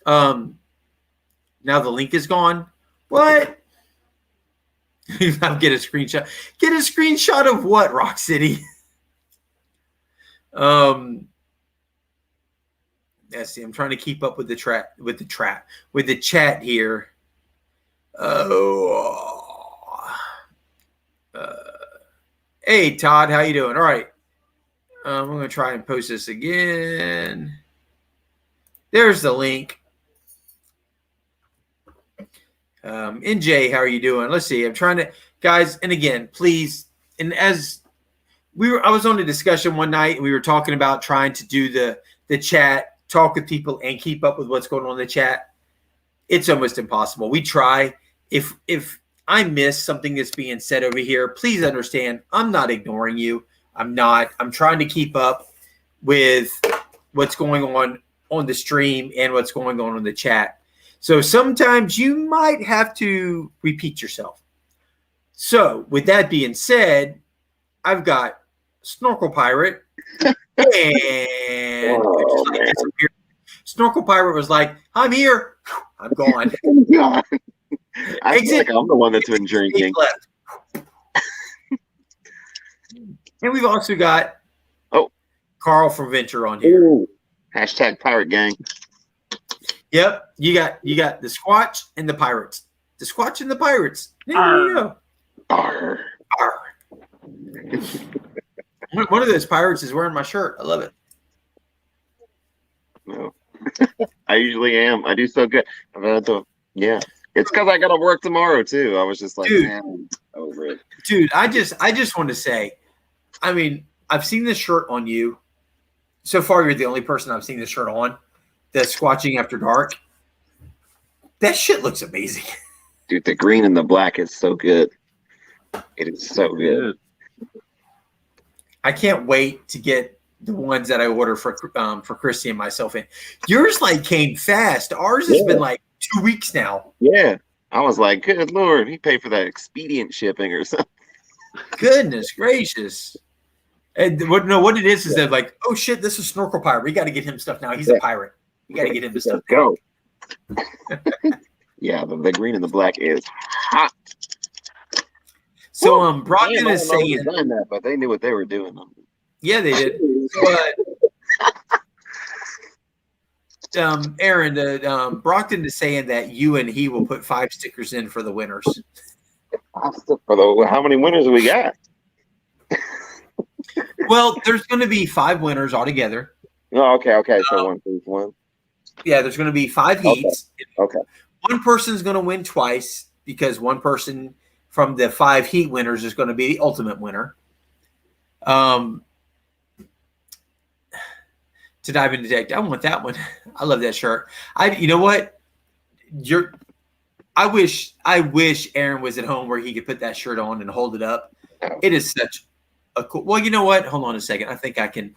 Speaker 1: Now the link is gone. What? I'll get a screenshot. Get a screenshot of what, Rock City? Let's see. I'm trying to keep up with the chat here. Hey Todd, how you doing? All right. I'm gonna try and post this again. There's the link. NJ, how are you doing? Let's see. I'm trying to, guys, and again, please, and as I was on a discussion one night and we were talking about trying to do the chat, talk with people and keep up with what's going on in the chat. It's almost impossible. We try. If I miss something that's being said over here, please understand I'm not ignoring you. I'm not. I'm trying to keep up with what's going on the stream and what's going on in the chat. So sometimes you might have to repeat yourself. So with that being said, I've got Snorkel Pirate and Snorkel Pirate was like, I'm here. I'm gone.
Speaker 9: I feel like I'm the one that's been drinking.
Speaker 1: And we've also got Carl from Venture on here.
Speaker 9: Ooh. Hashtag Pirate Gang.
Speaker 1: Yep, you got the Squatch and the Pirates. The Squatch and the Pirates. There you go.
Speaker 9: Arr.
Speaker 1: Arr. One of those pirates is wearing my shirt. I love it.
Speaker 9: No. I usually am. I do so good. Yeah. It's because I got to work tomorrow too. I was just like,
Speaker 1: dude,
Speaker 9: man, over it.
Speaker 1: Dude, I just want to say, I mean, I've seen this shirt on you. So far, you're the only person I've seen this shirt on. The Squatching After Dark. That shit looks amazing.
Speaker 9: Dude, the green and the black is so good. It is so good.
Speaker 1: I can't wait to get the ones that I order for Christy and myself in. Yours like came fast. Ours has been like 2 weeks now.
Speaker 9: Yeah. I was like, good Lord, he paid for that expedient shipping or something.
Speaker 1: Goodness gracious. And what it is that like, oh shit, this is Snorkel Pirate. We got to get him stuff now. He's a pirate. We got to get him the stuff.
Speaker 9: Go. Yeah, the green and the black is hot.
Speaker 1: So Brockton is saying
Speaker 9: that, but they knew what they were doing.
Speaker 1: Yeah, they did. But Aaron, Brockton is saying that you and he will put 5 stickers in for the winners.
Speaker 9: How many winners do we got?
Speaker 1: Well, there's going to be 5 winners altogether.
Speaker 9: Oh, okay. So one for each one.
Speaker 1: Yeah, there's going to be 5 heats.
Speaker 9: Okay.
Speaker 1: One person's going to win twice because one person from the 5 heat winners is going to be the ultimate winner. To dive into deck, I want that one. I love that shirt. You know what? I wish Aaron was at home where he could put that shirt on and hold it up. It is such a cool. Well, you know what? Hold on a second. I think I can.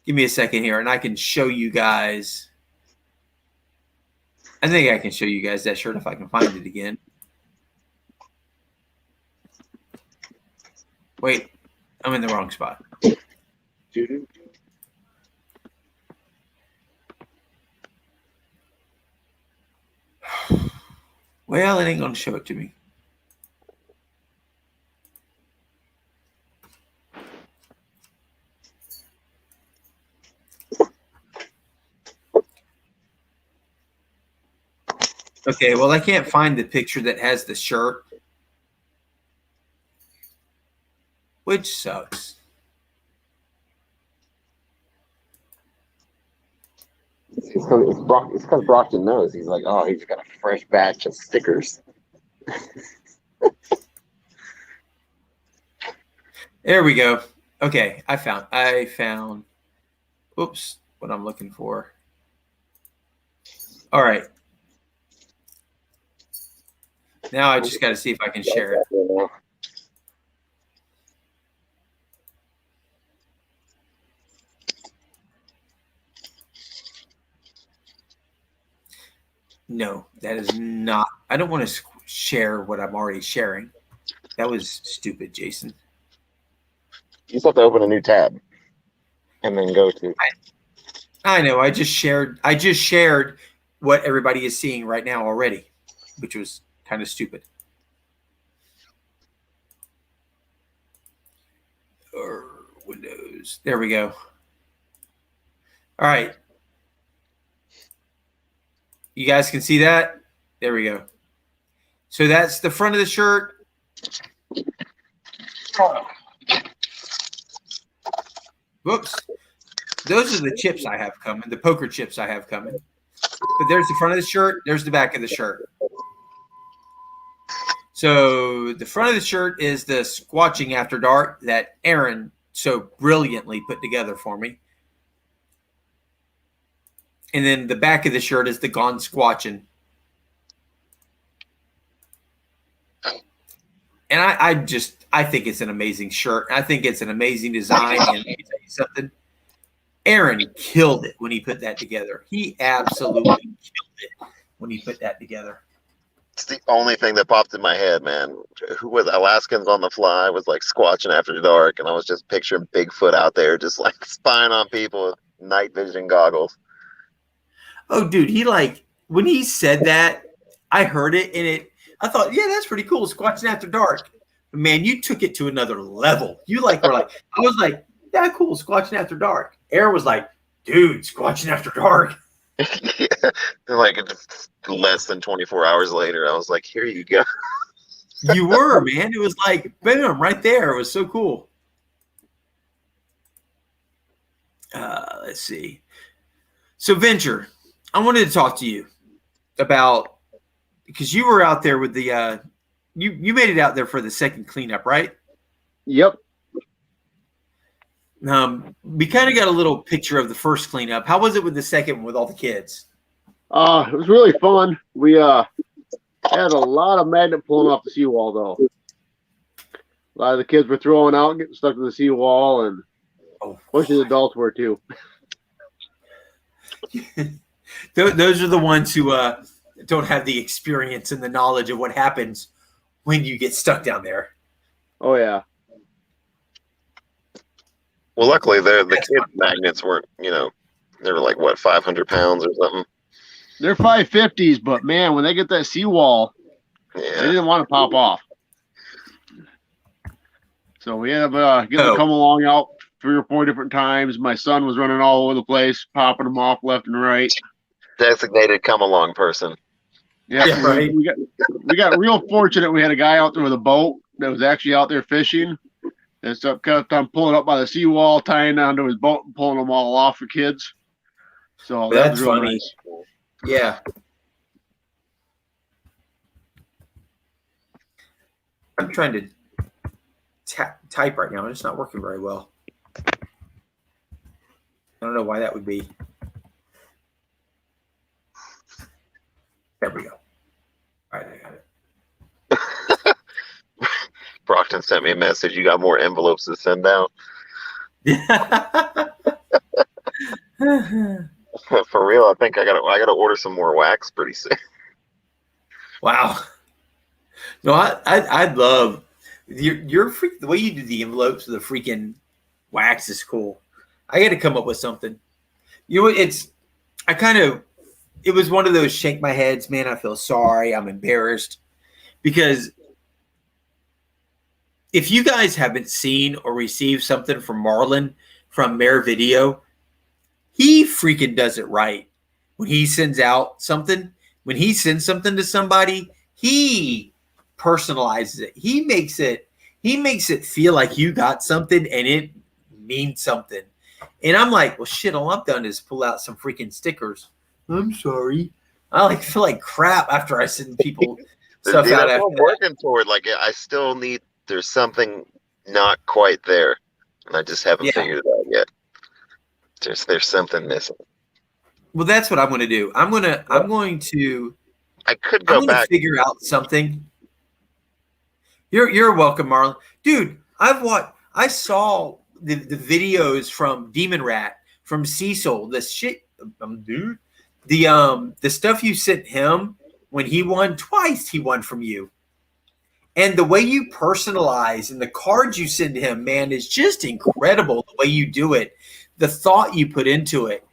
Speaker 1: Give me a second here, and I can show you guys. I think I can show you guys that shirt if I can find it again. Wait, I'm in the wrong spot. Well, it ain't going to show it to me. Okay, well, I can't find the picture that has the shirt, which sucks.
Speaker 9: It's because Brockton knows. He's like, oh, he's got a fresh batch of stickers.
Speaker 1: There we go. Okay, I found. Oops, what I'm looking for. All right. Now I just got to see if I can share it. No, that is not. I don't want to share what I'm already sharing. That was stupid, Jason.
Speaker 9: You just have to open a new tab and then go to.
Speaker 1: I know. I just shared what everybody is seeing right now already, which was kind of stupid. Or Windows. There we go. All right. You guys can see that? There we go. So that's the front of the shirt. Whoops. Those are the chips I have coming, the poker chips I have coming. But there's the front of the shirt. There's the back of the shirt. So the front of the shirt is the Squatching After Dark that Aaron so brilliantly put together for me. And then the back of the shirt is the Gone Squatching. And I think it's an amazing shirt. I think it's an amazing design. And let me tell you something. Aaron killed it when he put that together. He absolutely killed it when he put that together.
Speaker 9: It's the only thing that popped in my head, man. Who was Alaskans on the Fly was like Squatching After Dark, and I was just picturing Bigfoot out there just like spying on people with night vision goggles.
Speaker 1: Oh, dude, when he said that, I heard it and I thought, yeah, that's pretty cool. Squatching After Dark. But man, you took it to another level. I was like, yeah, cool. Squatching After Dark. Aaron was like, dude, Squatching After Dark.
Speaker 9: Yeah. Like less than 24 hours later, I was like, here you go.
Speaker 1: You were, man. It was like, boom, right there. It was so cool. Let's see. So, Venture, I wanted to talk to you about, because you were out there with the, you made it out there for the second cleanup, right?
Speaker 7: Yep.
Speaker 1: We kind of got a little picture of the first cleanup. How was it with the second one with all the kids?
Speaker 7: It was really fun. We had a lot of magnet pulling off the seawall, though. A lot of the kids were throwing out, getting stuck to the seawall, and most of the adults were too.
Speaker 1: Those are the ones who don't have the experience and the knowledge of what happens when you get stuck down there.
Speaker 7: Oh, yeah.
Speaker 9: Well, luckily, the kids' magnets weren't, they were like, what, 500 pounds or something?
Speaker 7: They're 550s, but man, when they get that seawall, they didn't want to pop off. So we ended up getting them come along out 3 or 4 different times. My son was running all over the place, popping them off left and right.
Speaker 9: Designated come along person.
Speaker 7: Yeah, right. We got real fortunate. We had a guy out there with a boat that was actually out there fishing. And so kept on pulling up by the seawall, tying down to his boat and pulling them all off for kids. So
Speaker 1: that's
Speaker 7: real
Speaker 1: funny.
Speaker 7: Nice.
Speaker 1: Yeah. I'm trying to type right now. It's not working very well. I don't know why that would be. There we go. All right, I got it.
Speaker 9: Brockton sent me a message. You got more envelopes to send out? For real, I think I gotta order some more wax pretty soon.
Speaker 1: Wow. No, I love your the way you do the envelopes with the freaking wax is cool. I got to come up with something. You know, it was one of those shake my heads, man. I feel sorry. I'm embarrassed because if you guys haven't seen or received something from Marlon from Mayor Video, he freaking does it right. When he sends out something, when he sends something to somebody, he personalizes it. He makes it feel like you got something and it means something. And I'm like, well, shit, all I've done is pull out some freaking stickers. I'm sorry. I like feel like crap after I send people stuff
Speaker 9: Dude,
Speaker 1: out.
Speaker 9: that's
Speaker 1: After
Speaker 9: what I'm working toward. Like, I still need. There's something not quite there, and I just haven't figured it out yet. There's something missing.
Speaker 1: Well, that's what I'm going to do. I'm going to.
Speaker 9: I could go back.
Speaker 1: Figure out something. You're welcome, Marlon. Dude, I saw the videos from Demon Rat, from Cecil. The shit, dude. The stuff you sent him when he won twice, he won from you. And the way you personalize and the cards you send him, man, is just incredible. The way you do it, the thought you put into it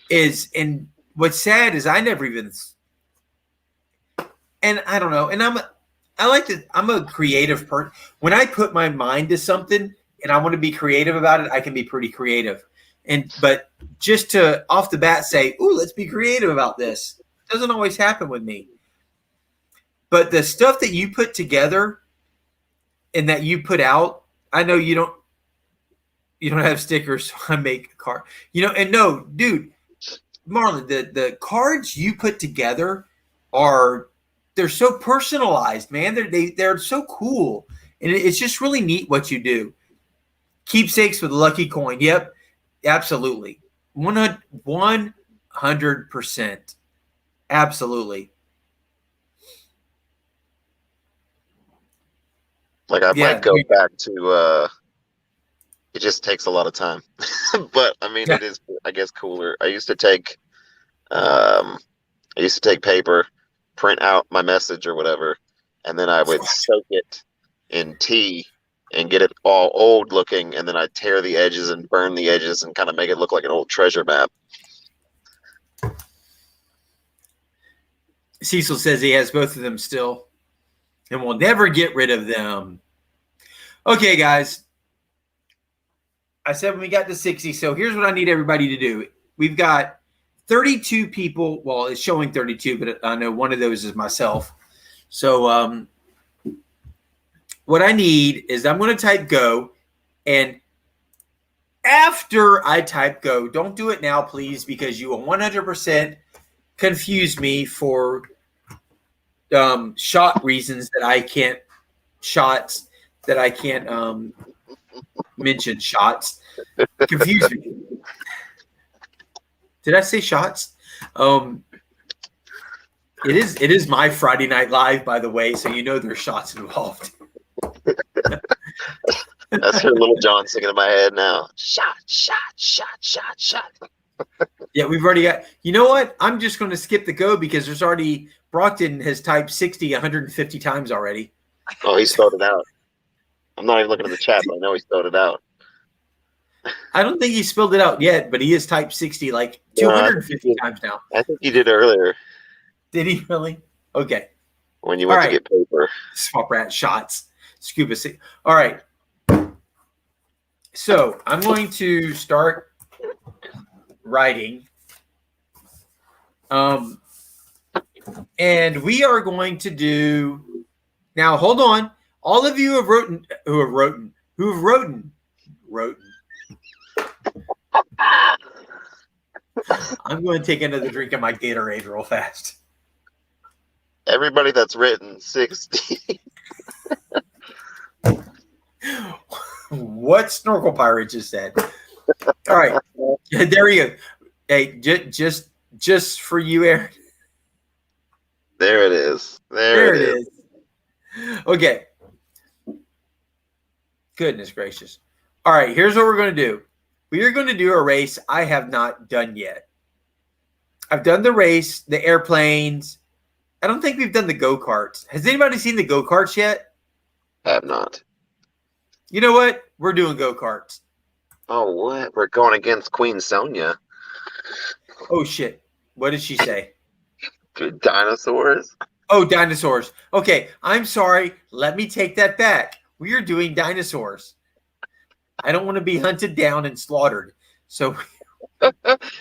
Speaker 1: is. And what's sad is I never even. And I don't know. And I'm a creative person. When I put my mind to something and I want to be creative about it, I can be pretty creative. But just to off the bat say, "Ooh, let's be creative about this," doesn't always happen with me. But the stuff that you put together and that you put out, I know you don't have stickers, so I make a card. And no, dude, Marlon, the cards you put together they're so personalized, man. They're so cool. And it's just really neat what you do. Keepsakes with lucky coin. Yep. Absolutely. 100%. Absolutely.
Speaker 9: Like, I might go back to it just takes a lot of time. But I mean, it is, I guess, cooler. I used to take paper, print out my message or whatever, and then I would soak it in tea and get it all old looking, and then I'd tear the edges and burn the edges and kind of make it look like an old treasure map.
Speaker 1: Cecil says he has both of them still and will never get rid of them. Okay, guys. I said when we got to 60, so here's what I need everybody to do. We've got 32 people. Well, it's showing 32, but I know one of those is myself. So what I need is I'm going to type go. And after I type go, don't do it now, please, because you will 100% confuse me for shot reasons that I can't mention shots. Confuse me. Did I say shots? It is my Friday Night Live, by the way, so you know there's shots involved.
Speaker 9: That's her Little John singing in my head now. Shot, shot, shot, shot, shot.
Speaker 1: Yeah, we've already got. You know what? I'm just going to skip the go because there's already Brockton has typed 60 150 times already.
Speaker 9: Oh, he spelled it out. I'm not even looking at the chat, but I know he spelled it out.
Speaker 1: I don't think he spelled it out yet, but he has typed 60 like 250 times now.
Speaker 9: I think he did earlier.
Speaker 1: Did he really? Okay.
Speaker 9: When you went to get paper.
Speaker 1: Swap rat shots. Scuba. All right. So I'm going to start writing. And we are going to do now. Hold on. All of you who have written. I'm going to take another drink of my Gatorade real fast.
Speaker 9: Everybody that's written 60.
Speaker 1: What Snorkel Pirate just said. All right. There we go. Hey, just for you, Aaron.
Speaker 9: There it is. There it is.
Speaker 1: Okay. Goodness gracious. All right, here's what we're going to do. We are going to do a race I have not done yet. I've done the race, the airplanes. I don't think we've done the go-karts. Has anybody seen the go-karts yet?
Speaker 9: I have not.
Speaker 1: You know what? We're doing go-karts.
Speaker 9: Oh, what? We're going against Queen Sonia.
Speaker 1: Oh, shit. What did she say?
Speaker 9: Dinosaurs?
Speaker 1: Oh, dinosaurs. Okay, I'm sorry. Let me take that back. We are doing dinosaurs. I don't want to be hunted down and slaughtered. So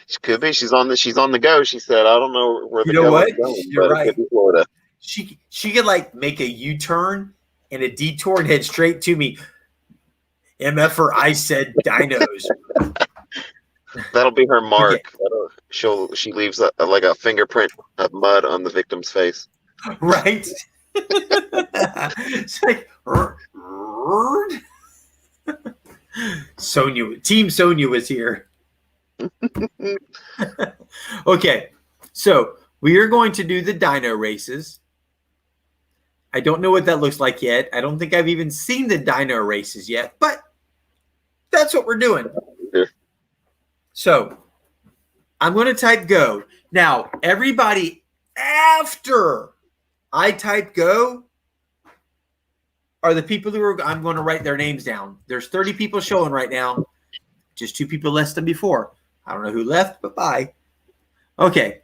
Speaker 9: She could be. She's on the go. She said, "I don't know where
Speaker 1: You
Speaker 9: the
Speaker 1: know
Speaker 9: go
Speaker 1: what?
Speaker 9: is going,
Speaker 1: You're
Speaker 9: but it
Speaker 1: right.
Speaker 9: could be Florida."
Speaker 1: She could like make a U-turn and a detour and head straight to me. MFer, I said dinos.
Speaker 9: That'll be her mark.
Speaker 1: Okay.
Speaker 9: She leaves like a fingerprint of mud on the victim's face.
Speaker 1: Right? It's like Team Sonia was here. Okay, so we are going to do the dino races. I don't know what that looks like yet. I don't think I've even seen the dino races yet, but that's what we're doing. So I'm going to type go. Now, everybody, after I type go, are the people who are, I'm going to write their names down. There's 30 people showing right now, just 2 people less than before. I don't know who left, but bye. Okay.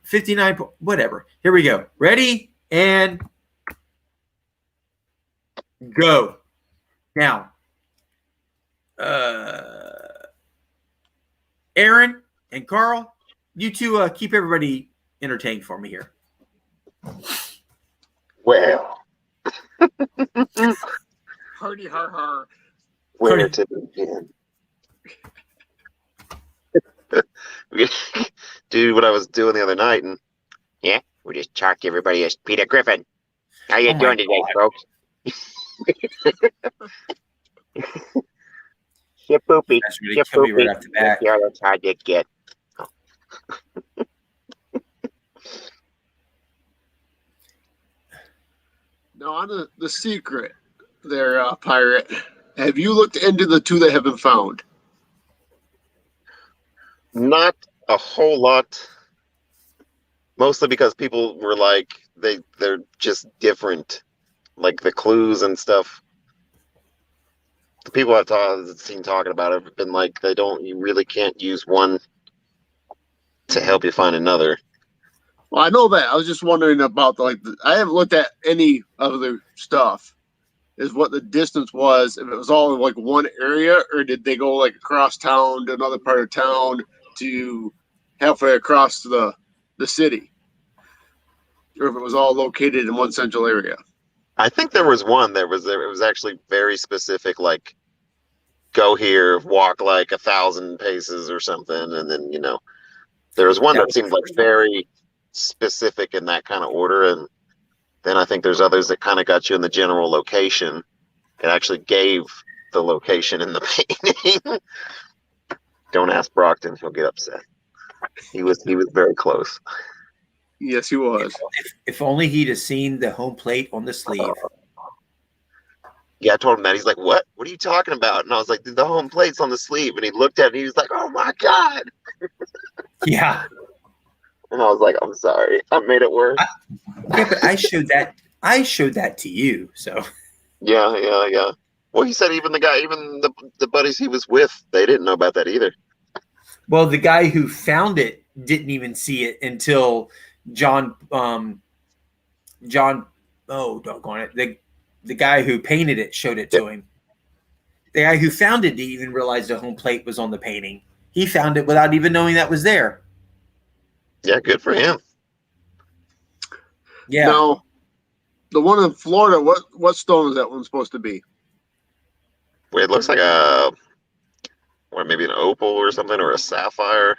Speaker 1: 59, whatever. Here we go. Ready? And go. Now, Aaron and Carl, you two keep everybody entertained for me here.
Speaker 9: Well,
Speaker 6: Hardy har har.
Speaker 9: where to begin? Do what I was doing the other night, and yeah, we just chalked everybody as Peter Griffin. How you doing today, folks? Ship poopy. Ship poopy.
Speaker 1: Right off the bat.
Speaker 9: Yeah, that's hard to get.
Speaker 7: Now, on the secret there, Pirate, have you looked into the 2 that have been found?
Speaker 9: Not a whole lot. Mostly because people were like, they're just different. Like the clues and stuff. The people I've seen talking about it have been like, you really can't use one to help you find another.
Speaker 7: Well, I know that. I was just wondering about I haven't looked at any other stuff. Is what the distance was, if it was all in like one area, or did they go like across town to another part of town to halfway across the city, or if it was all located in one central area.
Speaker 9: I think there was one it was actually very specific, like go here, walk like 1,000 paces or something, and then there was one that seemed like very specific in that kind of order, and then I think there's others that kind of got you in the general location. It actually gave the location in the painting. Don't ask Brockton; he'll get upset. He was very close.
Speaker 7: Yes, he was.
Speaker 1: If only he'd have seen the home plate on the sleeve.
Speaker 9: Yeah, I told him that. He's like, "What? What are you talking about?" And I was like, "The home plate's on the sleeve." And he looked at it and he was like, "Oh my God."
Speaker 1: Yeah.
Speaker 9: And I was like, "I'm sorry. I made it worse."
Speaker 1: Yeah, but I showed that to you. So
Speaker 9: Yeah. Well, he said even the buddies he was with, they didn't know about that either.
Speaker 1: Well, the guy who found it didn't even see it until John, oh, doggone it. The guy who painted it showed it to him. The guy who found it didn't even realize the home plate was on the painting. He found it without even knowing that was there.
Speaker 9: Yeah, good for him.
Speaker 1: Yeah.
Speaker 7: Now, the one in Florida, what stone is that one supposed to be?
Speaker 9: Well, it looks like maybe an opal or something, or a sapphire.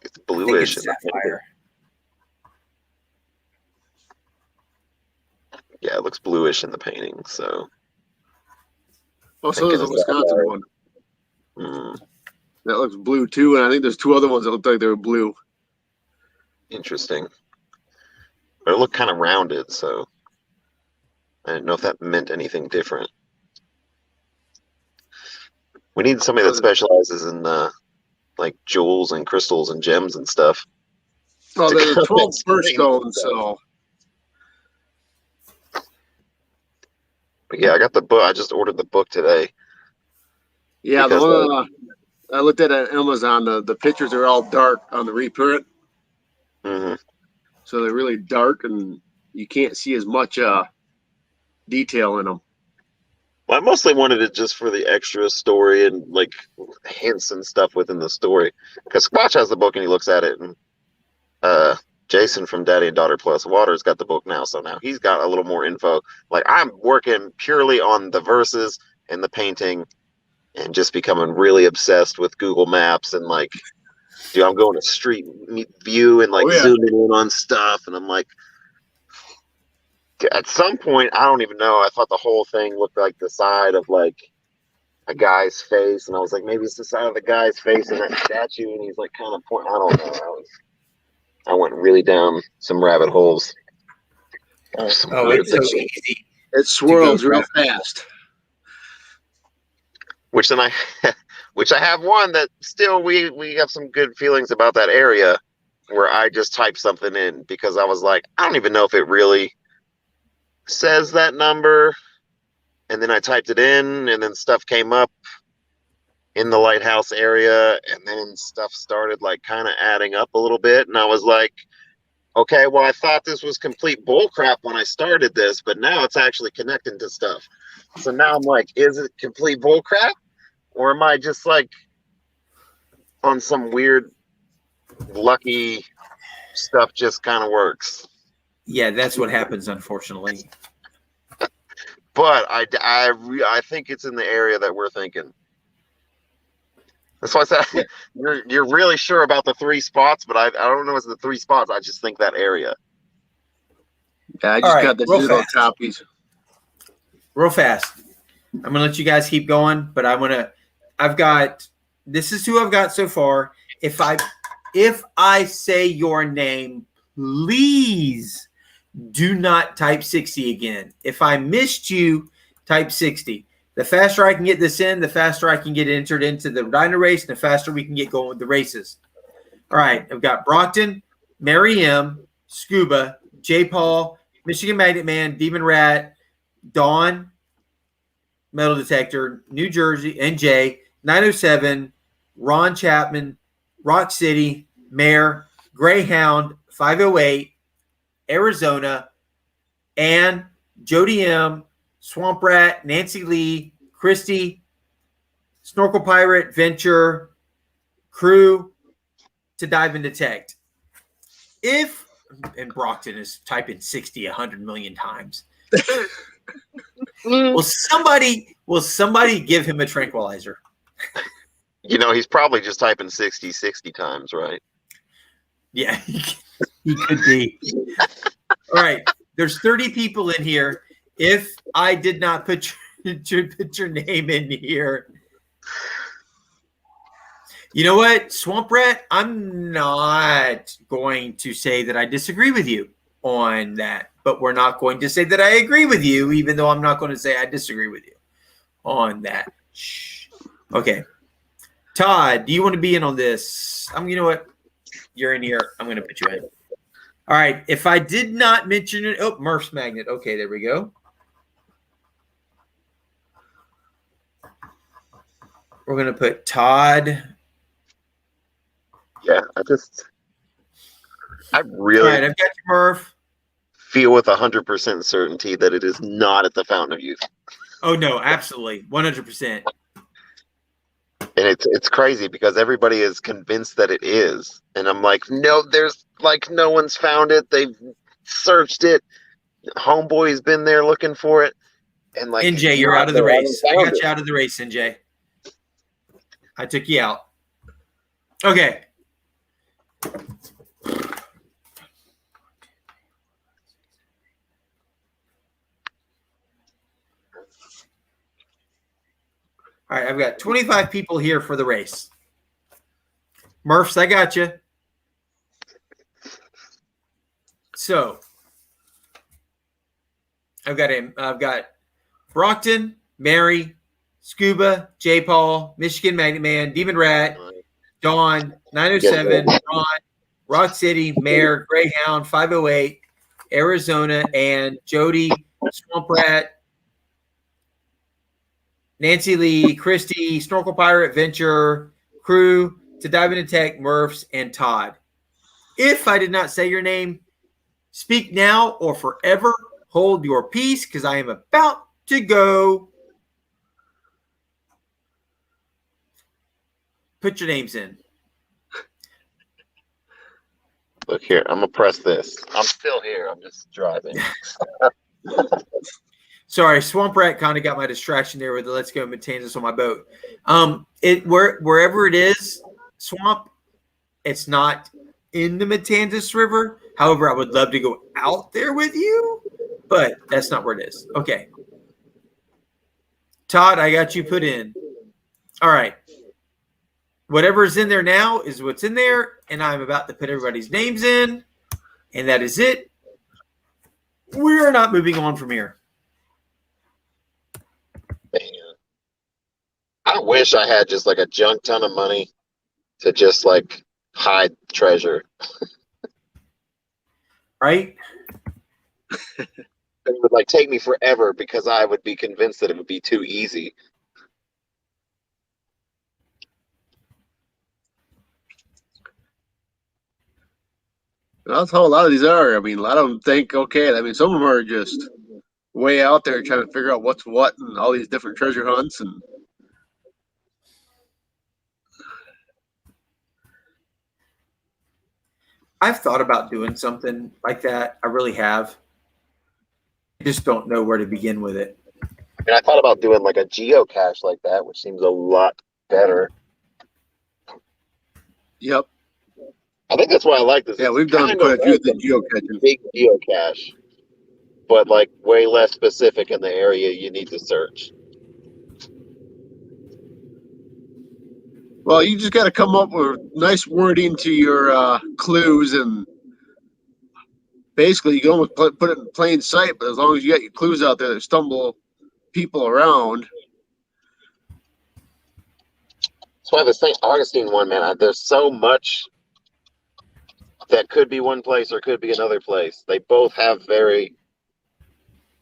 Speaker 9: It's bluish.
Speaker 1: It's sapphire.
Speaker 9: Yeah, it looks bluish in the painting. So.
Speaker 7: Oh, so there's a Wisconsin one.
Speaker 9: Mm.
Speaker 7: That looks blue too, and I think there's 2 other ones that look like they were blue.
Speaker 9: Interesting. But it looked kind of rounded, so I didn't know if that meant anything different. We need somebody that specializes in like jewels and crystals and gems and stuff.
Speaker 7: Oh, there's 12 first stones, so.
Speaker 9: But yeah, I got the book. I just ordered the book today.
Speaker 7: Yeah, the one I looked at Amazon, the pictures are all dark on the reprint.
Speaker 9: Mm-hmm.
Speaker 7: So they're really dark, and you can't see as much detail in them.
Speaker 9: Well, I mostly wanted it just for the extra story and like hints and stuff within the story. Because Squatch has the book and he looks at it, and Jason from Daddy and Daughter Plus Water's got the book now, so now he's got a little more info. Like I'm working purely on the verses and the painting, and just becoming really obsessed with Google Maps and like, dude, I'm going to street view and like zooming in on stuff, and I'm like, at some point, I don't even know. I thought the whole thing looked like the side of like a guy's face, and I was like, maybe it's the side of the guy's face in that statue, and he's like kind of pointing. I don't know. I went really down some rabbit holes.
Speaker 1: It's so easy.
Speaker 6: It swirls real fast.
Speaker 9: Which I have one that still we have some good feelings about that area, where I just typed something in because I was like, I don't even know if it really says that number, and then I typed it in, and then stuff came up in the lighthouse area, and then stuff started like kind of adding up a little bit, and I was like, okay, well, I thought this was complete bullcrap when I started this, but now it's actually connecting to stuff. So now I'm like, is it complete bullcrap, or am I just like on some weird lucky stuff just kind of works?
Speaker 1: Yeah, that's what happens, unfortunately.
Speaker 9: But I think it's in the area that we're thinking. That's why I said you're really sure about the 3 spots, but I don't know if it's the 3 spots. I just think that area.
Speaker 6: Yeah, I just got the doodle copies.
Speaker 1: Real fast. I'm gonna let you guys keep going, but this is who I've got so far. If I say your name, please do not type 60 again. If I missed you, type 60. The faster I can get this in, the faster I can get entered into the dino race, and the faster we can get going with the races. All right, I've got Brockton, Mary M, Scuba, J. Paul, Michigan Magnet Man, Demon Rat, Dawn, Metal Detector, New Jersey, NJ, 907, Ron Chapman, Rock City, Mayor, Greyhound, 508, Arizona, Ann, Jody M, Swamp Rat, Nancy Lee, Christy, Snorkel Pirate, Venture, Crew, To Dive and Detect. And Brockton is typing 60 100 million times. Will somebody give him a tranquilizer?
Speaker 9: You know, he's probably just typing 60 times, right?
Speaker 1: Yeah, he could be. All right, there's 30 people in here. If I did not put your name in here, you know what, Swamp Rat, I'm not going to say that I disagree with you on that, but we're not going to say that I agree with you, even though I'm not going to say I disagree with you on that. Shh. Okay. Todd, do you want to be in on this? You know what? You're in here. I'm going to put you in. All right. If I did not mention it, Murph's Magnet. Okay, there we go. We're going to put Todd.
Speaker 9: Yeah, I really.
Speaker 1: All right, I've got you, Murph.
Speaker 9: Feel with 100% certainty that it is not at the Fountain of Youth.
Speaker 1: Oh no, absolutely, 100%.
Speaker 9: And it's crazy because everybody is convinced that it is, and I'm like, no, there's like no one's found it. They've searched it. Homeboy's been there looking for it, and like
Speaker 1: NJ, you're out of the race. I got you out of the race, NJ. I took you out. Okay. All right, I've got 25 people here for the race. Murphs, I got you. So I've got Brockton, Mary, Scuba, J. Paul, Michigan Magnet Man, Demon Rat, Dawn, 907, Ron, Rock City, Mayor, Greyhound, 508, Arizona, and Jody, Swamp Rat, Nancy Lee, Christy, Snorkel Pirate, Venture, Crew, To Dive and Detect, Murphs, and Todd. If I did not say your name, speak now or forever hold your peace, because I am about to go Put your names in.
Speaker 9: Look here, I'm gonna press this. I'm still here. I'm just driving.
Speaker 1: Sorry, Swamp Rat kind of got my distraction there with the Let's Go Matanzas on my boat. Wherever it is, Swamp, it's not in the Matanzas River. However, I would love to go out there with you, but that's not where it is. Okay. Todd, I got you put in. All right. Whatever's in there now is what's in there, and I'm about to put everybody's names in, and that is it. We're not moving on from here.
Speaker 9: Man, I wish I had just like a junk ton of money to just like hide treasure.
Speaker 1: Right?
Speaker 9: It would like take me forever because I would be convinced that it would be too easy.
Speaker 7: That's how a lot of these are. I mean, a lot of them think, okay, I mean, some of them are just way out there trying to figure out what's what and all these different treasure hunts. And
Speaker 1: I've thought about doing something like that. I really have. I just don't know where to begin with it.
Speaker 9: I mean, I thought about doing like a geocache like that, which seems a lot better.
Speaker 7: yep.
Speaker 9: I think that's why I like this.
Speaker 7: Yeah,
Speaker 9: It's
Speaker 7: we've done
Speaker 9: kind
Speaker 7: quite a few of the
Speaker 9: like
Speaker 7: geocaches.
Speaker 9: big geocache, but like way less specific in the area you need to search.
Speaker 7: Well, you just got to come up with nice wording to your clues, and basically you can almost put it in plain sight. But as long as you got your clues out there that stumble people around.
Speaker 9: That's why the St. Augustine one, man, there's so much that could be one place or could be another place. They both have very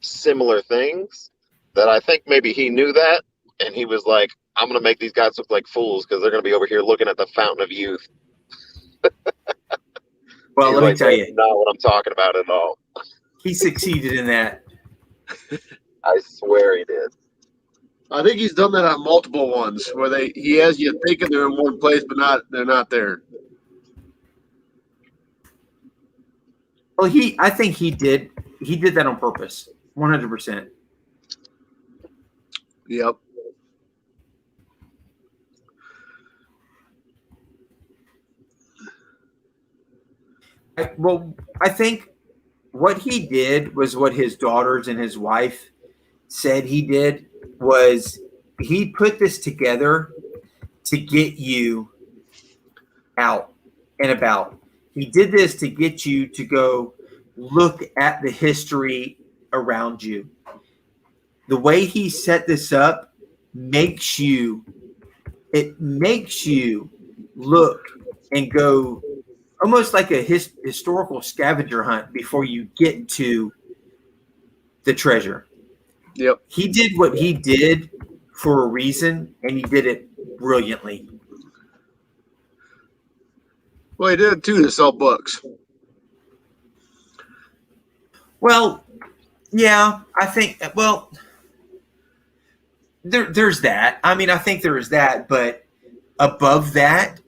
Speaker 9: similar things that I think maybe he knew that, and he was like, I'm going to make these guys look like fools because they're going to be over here looking at the Fountain of Youth.
Speaker 1: Well, let me tell
Speaker 9: That's
Speaker 1: you,
Speaker 9: not what I'm talking about at all.
Speaker 1: he succeeded in that.
Speaker 9: I swear he did.
Speaker 7: I think he's done that on multiple ones where he has you thinking they're in one place, but they're not there.
Speaker 1: Well, I think he did that on purpose, 100%.
Speaker 7: Yep.
Speaker 1: I think what he did was what his daughters and his wife said he did was he put this together to get you out and about. He did this to get you to go look at the history around you. The way he set this up makes you look and go almost like a historical scavenger hunt before you get to the treasure.
Speaker 7: Yep.
Speaker 1: He did what he did for a reason, and he did it brilliantly.
Speaker 7: Well, he did it too to sell books.
Speaker 1: Well, yeah, I think, well, there's that. I mean, I think there is that, but above that,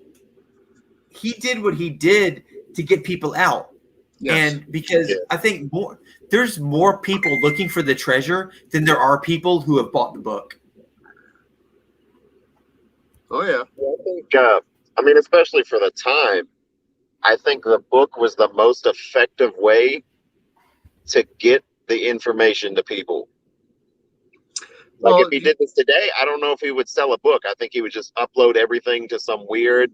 Speaker 1: he did what he did to get people out. Yes. And because I think there's more people looking for the treasure than there are people who have bought the book.
Speaker 7: Oh, yeah.
Speaker 9: I think, I mean, especially for the time, I think the book was the most effective way to get the information to people. Like, if he did this today, I don't know if he would sell a book. I think he would just upload everything to some weird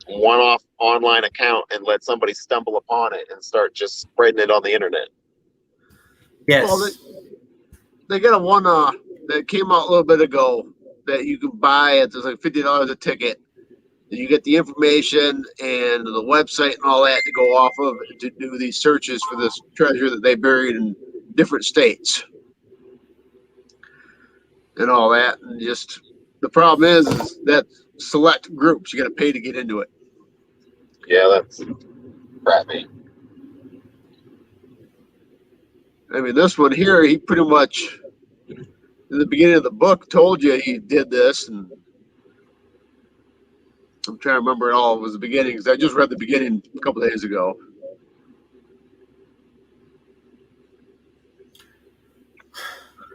Speaker 9: one-off online account and let somebody stumble upon it and start just spreading it on the internet.
Speaker 1: Yes.
Speaker 7: Well, they got a one that came out a little bit ago that you can buy. It's like $50 a ticket. You get the information and the website and all that to go off of to do these searches for this treasure that they buried in different states and all that. And just the problem is that select groups, you got to pay to get into it.
Speaker 9: Yeah, that's crappy.
Speaker 7: I mean, this one here, he pretty much in the beginning of the book told you he did this, and I'm trying to remember it all. It was the beginning because I just read the beginning a couple days ago.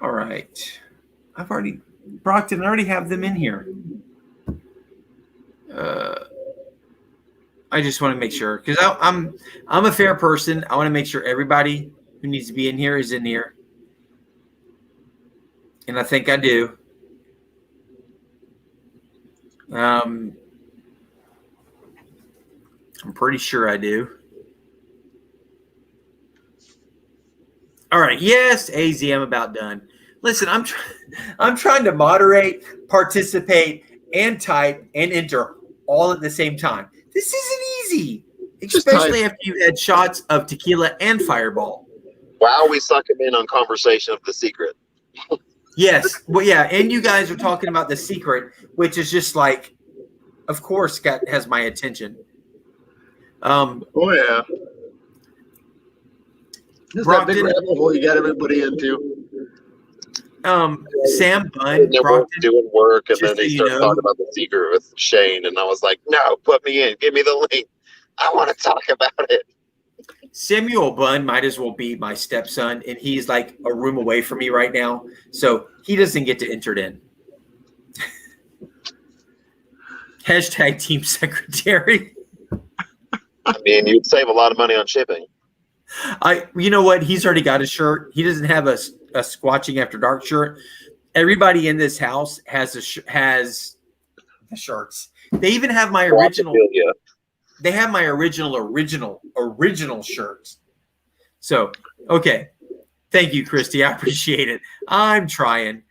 Speaker 1: All right. Brockton, I already have them in here. I just want to make sure because I'm a fair person. I want to make sure everybody who needs to be in here is in here. And I think I do. I'm pretty sure I do. All right. Yes, AZ, I'm about done. Listen, I'm trying to moderate, participate, and type and enter all at the same time. This isn't easy, especially after you had shots of tequila and Fireball.
Speaker 9: Wow, we suck him in on conversation of the secret.
Speaker 1: Yes. Well, yeah. And you guys are talking about the secret, which is just like, of course, has my attention.
Speaker 7: Oh, yeah. Just that big rabbit hole you got everybody into.
Speaker 1: Sam Bunn,
Speaker 9: Brockton, doing work, and then he started talking about the secret with Shane, and I was like, no, put me in. Give me the link. I want to talk about it.
Speaker 1: Samuel Bunn might as well be my stepson, and he's like a room away from me right now, so he doesn't get to enter it in. Hashtag team secretary.
Speaker 9: I mean, you'd save a lot of money on shipping.
Speaker 1: You know what? He's already got a shirt. He doesn't have a Squatching After Dark shirt. Everybody in this house has has the shirts. They even have my original. They have my original shirts. So, okay. Thank you, Christy. I appreciate it. I'm trying.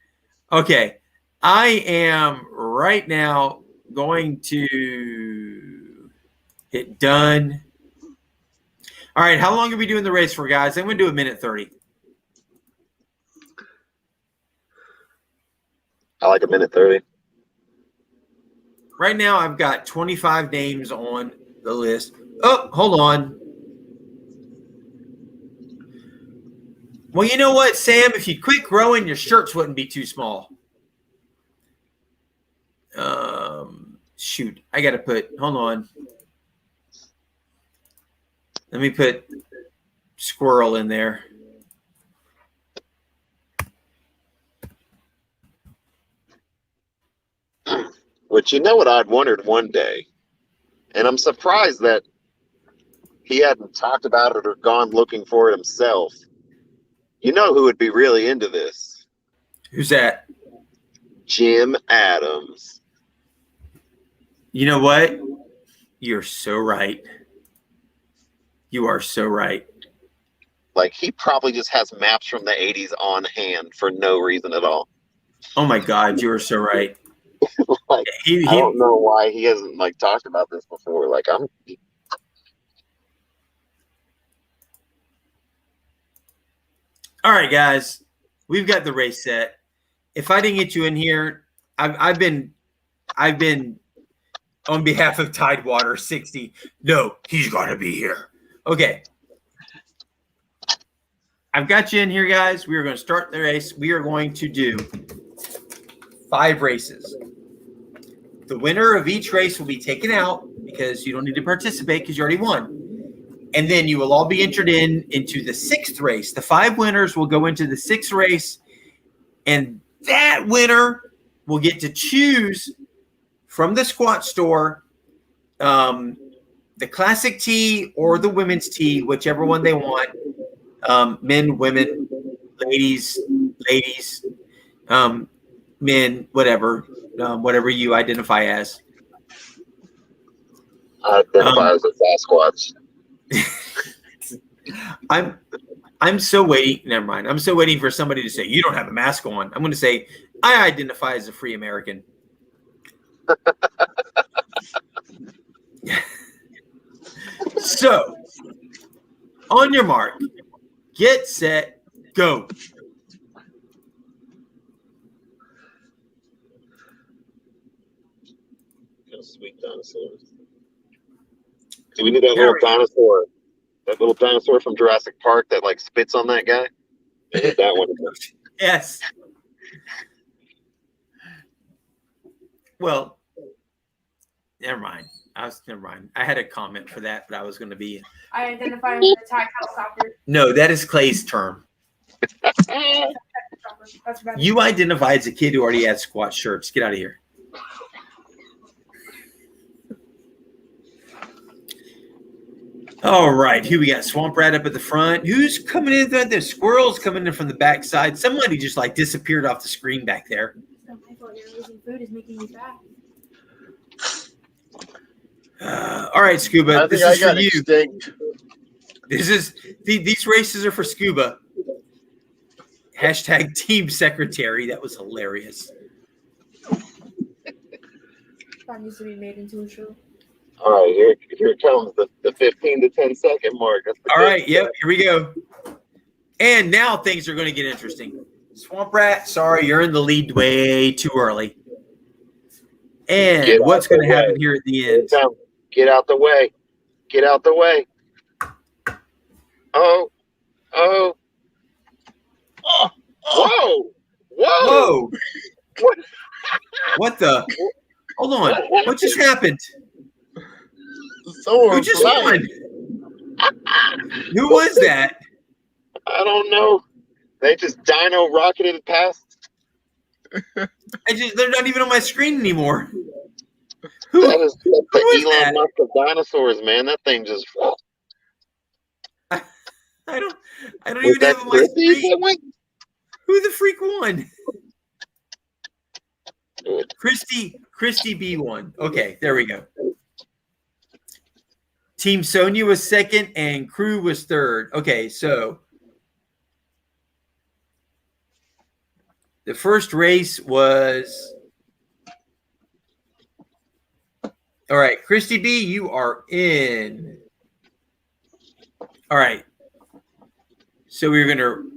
Speaker 1: Okay. I am right now going to hit done. All right. How long are we doing the race for, guys? I'm going to do 1:30.
Speaker 9: I like 1:30.
Speaker 1: Right now, I've got 25 names on the list. Oh, hold on. Well, you know what, Sam? If you quit growing, your shirts wouldn't be too small. Shoot. I got to put – hold on. Let me put squirrel in there.
Speaker 9: Which, you know what I'd wondered one day, and I'm surprised that he hadn't talked about it or gone looking for it himself. You know who would be really into this?
Speaker 1: Who's that?
Speaker 9: Jim Adams.
Speaker 1: You know what? You're so right. You are so right.
Speaker 9: Like, he probably just has maps from the 80s on hand for no reason at all.
Speaker 1: Oh, my God. You are so right.
Speaker 9: Like, I don't know why he hasn't, like, talked about this before. Like, All
Speaker 1: right, guys. We've got the race set. If I didn't get you in here, I've been on behalf of Tidewater 60. No, he's got to be here. Okay. I've got you in here, guys. We are going to start the race. We are going to do 5 races. The winner of each race will be taken out because you don't need to participate because you already won. And then you will all be entered into the 6th race. The 5 winners will go into the 6th race, and that winner will get to choose from the Squatch store the classic tee or the women's tee, whichever one they want. Men, women, ladies, men, whatever you identify as.
Speaker 9: I identify as a Sasquatch.
Speaker 1: I'm so waiting. Never mind. I'm so waiting for somebody to say, you don't have a mask on. I'm going to say, I identify as a free American. So, on your mark, get set, go.
Speaker 9: Sweet dinosaurs. Do we need that little dinosaur? That little dinosaur from Jurassic Park that like spits on that guy? I need that one.
Speaker 1: Yes. Well, Never mind. Never mind. I had a comment for that, but I was going to be.
Speaker 4: I identify him as a attack helicopter.
Speaker 1: No, that is Clay's term.
Speaker 4: That's bad.
Speaker 1: You identify as a kid who already had Squatch shirts. Get out of here. All right, who we got? Swamp Rat up at the front. Who's coming in? The squirrel's coming in from the back side. Somebody just like disappeared off the screen back there.
Speaker 4: It's not my fault. You're losing food is making me fat.
Speaker 1: All right, Scuba.
Speaker 7: I
Speaker 1: This
Speaker 7: think I
Speaker 1: is for
Speaker 7: got
Speaker 1: you.
Speaker 7: extinct.
Speaker 1: This is these races are for Scuba. Hashtag team secretary. That was hilarious.
Speaker 4: That needs to be made into a show.
Speaker 9: All right, here comes the 15 to 10 second mark. That's the
Speaker 1: All
Speaker 9: good
Speaker 1: right, yep,
Speaker 9: stuff.
Speaker 1: here we go. And now things are going to get interesting. Swamp Rat, sorry, you're in the lead way too early. And
Speaker 9: Get
Speaker 1: what's
Speaker 9: out the
Speaker 1: going to happen
Speaker 9: way.
Speaker 1: here at the end?
Speaker 9: Get out the way. Get out the way. Oh. Whoa. Whoa.
Speaker 1: Whoa!
Speaker 9: What?
Speaker 1: What the? Hold on. What just happened?
Speaker 7: Someone
Speaker 1: Who just
Speaker 7: flying.
Speaker 1: won? Who was that?
Speaker 9: I don't know. They just dino rocketed past.
Speaker 1: They're not even on my screen anymore. Who?
Speaker 9: That is the
Speaker 1: was
Speaker 9: Elon
Speaker 1: that?
Speaker 9: Musk of dinosaurs, man. That thing just.
Speaker 1: I don't
Speaker 9: Was
Speaker 1: even
Speaker 9: that
Speaker 1: have on my
Speaker 9: Chrissy
Speaker 1: screen.
Speaker 9: that went?
Speaker 1: Who the freak won? Christy B won. Okay, there we go. Team Sonia was second and Crew was third. Okay, so the first race was all right. Christy B, you are in. All right. So we're going to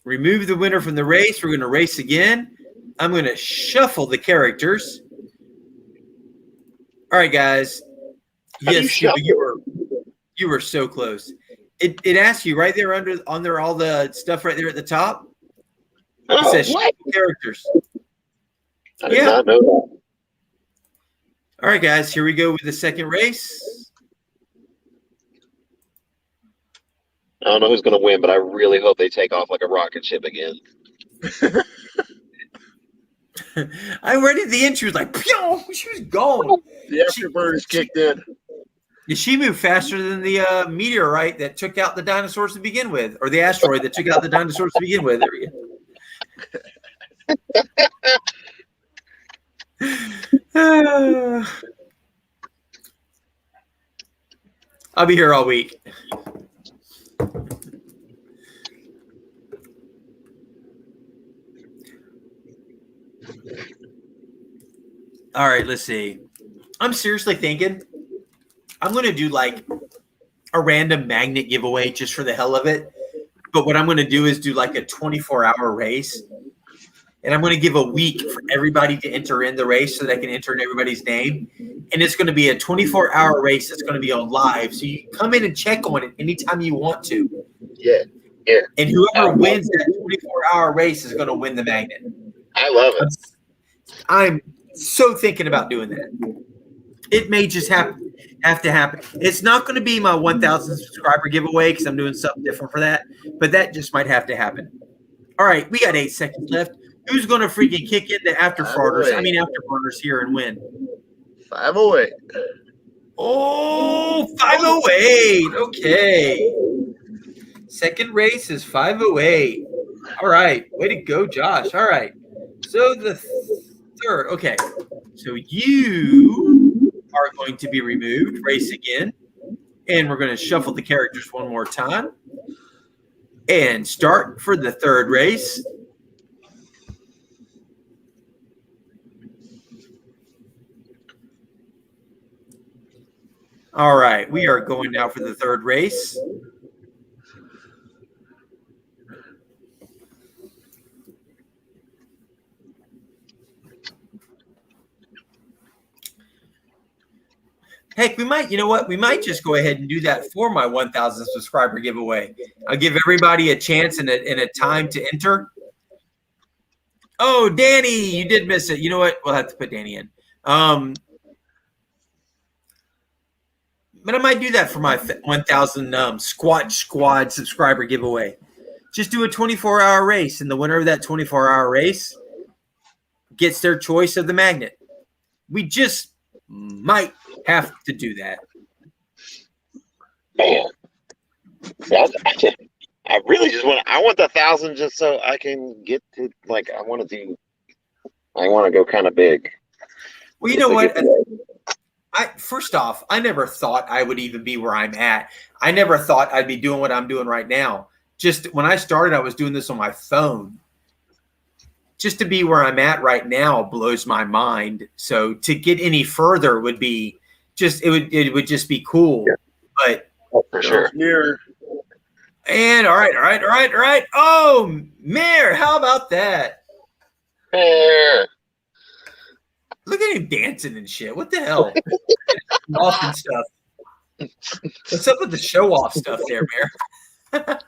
Speaker 1: remove the winner from the race. We're going to race again. I'm going to shuffle the characters. All right, guys. Yes, Scuba, you were so close. It asks you right there under all the stuff right there at the top. It
Speaker 9: Oh,
Speaker 1: says
Speaker 9: what?
Speaker 1: shuffle characters.
Speaker 9: I did not know that.
Speaker 1: All right, guys. Here we go with the second race.
Speaker 9: I don't know who's going to win, but I really hope they take off like a rocket ship again.
Speaker 1: I read it at the end. She was like, pew! She was gone.
Speaker 7: The afterburners kicked in.
Speaker 1: She moved faster than the meteorite that took out the dinosaurs to begin with, or the asteroid that took out the dinosaurs to begin with. There we go. I'll be here all week. All right, let's see. I'm seriously thinking I'm going to do like a random magnet giveaway just for the hell of it. But what I'm going to do is do like a 24-hour race. And I'm going to give a week for everybody to enter in the race so that I can enter in everybody's name. And it's going to be a 24-hour race that's going to be on live. So you come in and check on it anytime you want to.
Speaker 9: Yeah.
Speaker 1: And whoever wins that 24-hour race is going to win the magnet.
Speaker 9: I love it.
Speaker 1: I'm so thinking about doing that. It may just have to happen. It's not going to be my 1,000 subscriber giveaway because I'm doing something different for that. But that just might have to happen. All right, we got 8 seconds left. Who's going to freaking kick into afterburners here and win?
Speaker 7: 508.
Speaker 1: Oh, 508. Okay. Second race is 508. All right. Way to go, Josh. All right. So the third. Okay. So you are going to be removed. Race again. And we're going to shuffle the characters one more time. And start for the third race. All right, we are going now for the third race. Heck, we might, you know what? We might just go ahead and do that for my 1,000 subscriber giveaway. I'll give everybody a chance and a time to enter. Oh, Danny, you did miss it. You know what? We'll have to put Danny in. But I might do that for my 1,000 Squatch Squad subscriber giveaway. Just do a 24-hour race, and the winner of that 24-hour race gets their choice of the magnet. We just might have to do that.
Speaker 9: Man, I really just I want the 1,000 just so I can get to, like, I want to go kind of big.
Speaker 1: Well, you know what? First off, I never thought I would even be where I'm at. I never thought I'd be doing what I'm doing right now. Just when I started, I was doing this on my phone. Just to be where I'm at right now blows my mind. So to get any further would be just it would just be cool. Yeah. But
Speaker 9: for sure.
Speaker 1: And all right. Oh, Mayor, how about that?
Speaker 9: Mayor.
Speaker 1: Look at him dancing and shit. What the hell? Off and stuff. What's up with the show off stuff there, Mayor?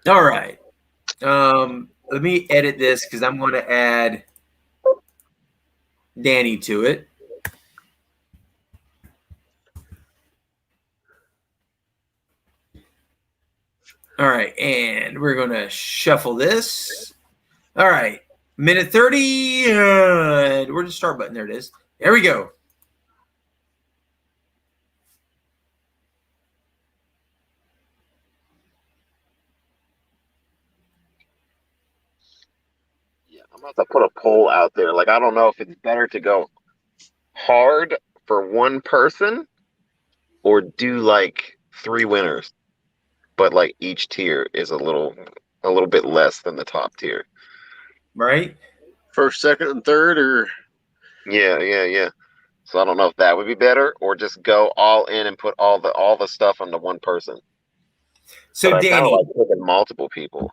Speaker 1: All right. Let me edit this because I'm going to add Danny to it. All right, and we're going to shuffle this. All right, minute 30. Where's the start button? There it is. There we go.
Speaker 9: Yeah, I'm about to put a poll out there. Like, I don't know if it's better to go hard for one person or do like 3 winners. But like each tier is a little bit less than the top tier.
Speaker 1: Right?
Speaker 7: First, second, and third, or
Speaker 9: yeah. So I don't know if that would be better or just go all in and put all the stuff onto one person.
Speaker 1: So
Speaker 9: but
Speaker 1: Danny,
Speaker 9: I like picking multiple people.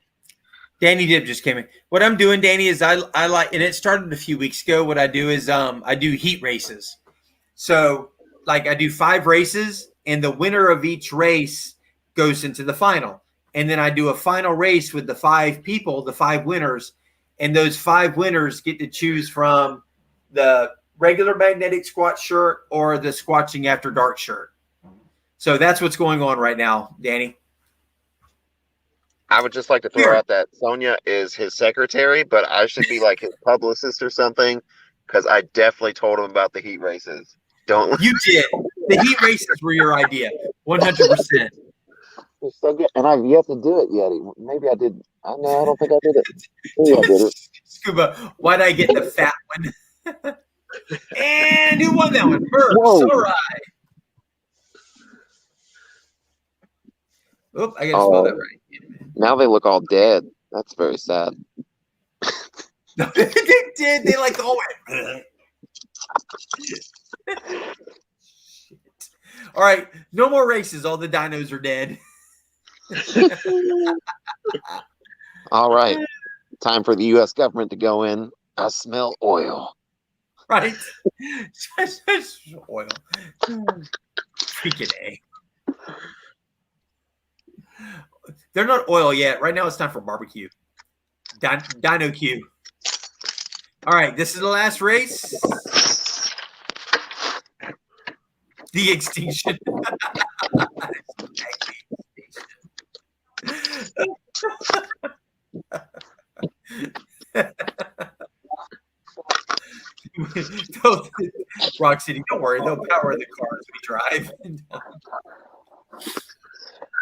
Speaker 1: Danny Dip just came in. What I'm doing, Danny, is I like, and it started a few weeks ago. What I do is I do heat races. So like I do 5 races, and the winner of each race goes into the final. And then I do a final race with the 5 people, the 5 winners, and those 5 winners get to choose from the regular magnetic Squatch shirt or the Squatching After Dark shirt. So that's what's going on right now, Danny.
Speaker 9: I would just like to throw out that Sonia is his secretary, but I should be like his publicist or something, because I definitely told him about the heat races. Don't
Speaker 1: you did. The heat races were your idea, 100%.
Speaker 9: It's so good, and I've yet to do it yet. Maybe I did. I don't think I did it. Maybe I did it.
Speaker 1: Scuba, why'd I get the fat one? And who won that one? Merv. All right. Oop, I gotta spell that right.
Speaker 9: Now they look all dead. That's very sad.
Speaker 1: They did. They like all went. All right, no more races. All the dinos are dead.
Speaker 9: All right, time for the U.S. government to go in. I smell oil.
Speaker 1: Right, oil. Freaking A. They're not oil yet. Right now, it's time for barbecue. Dino Q. All right, this is the last race. The extinction. Rock City, don't worry, they'll power the cars we drive.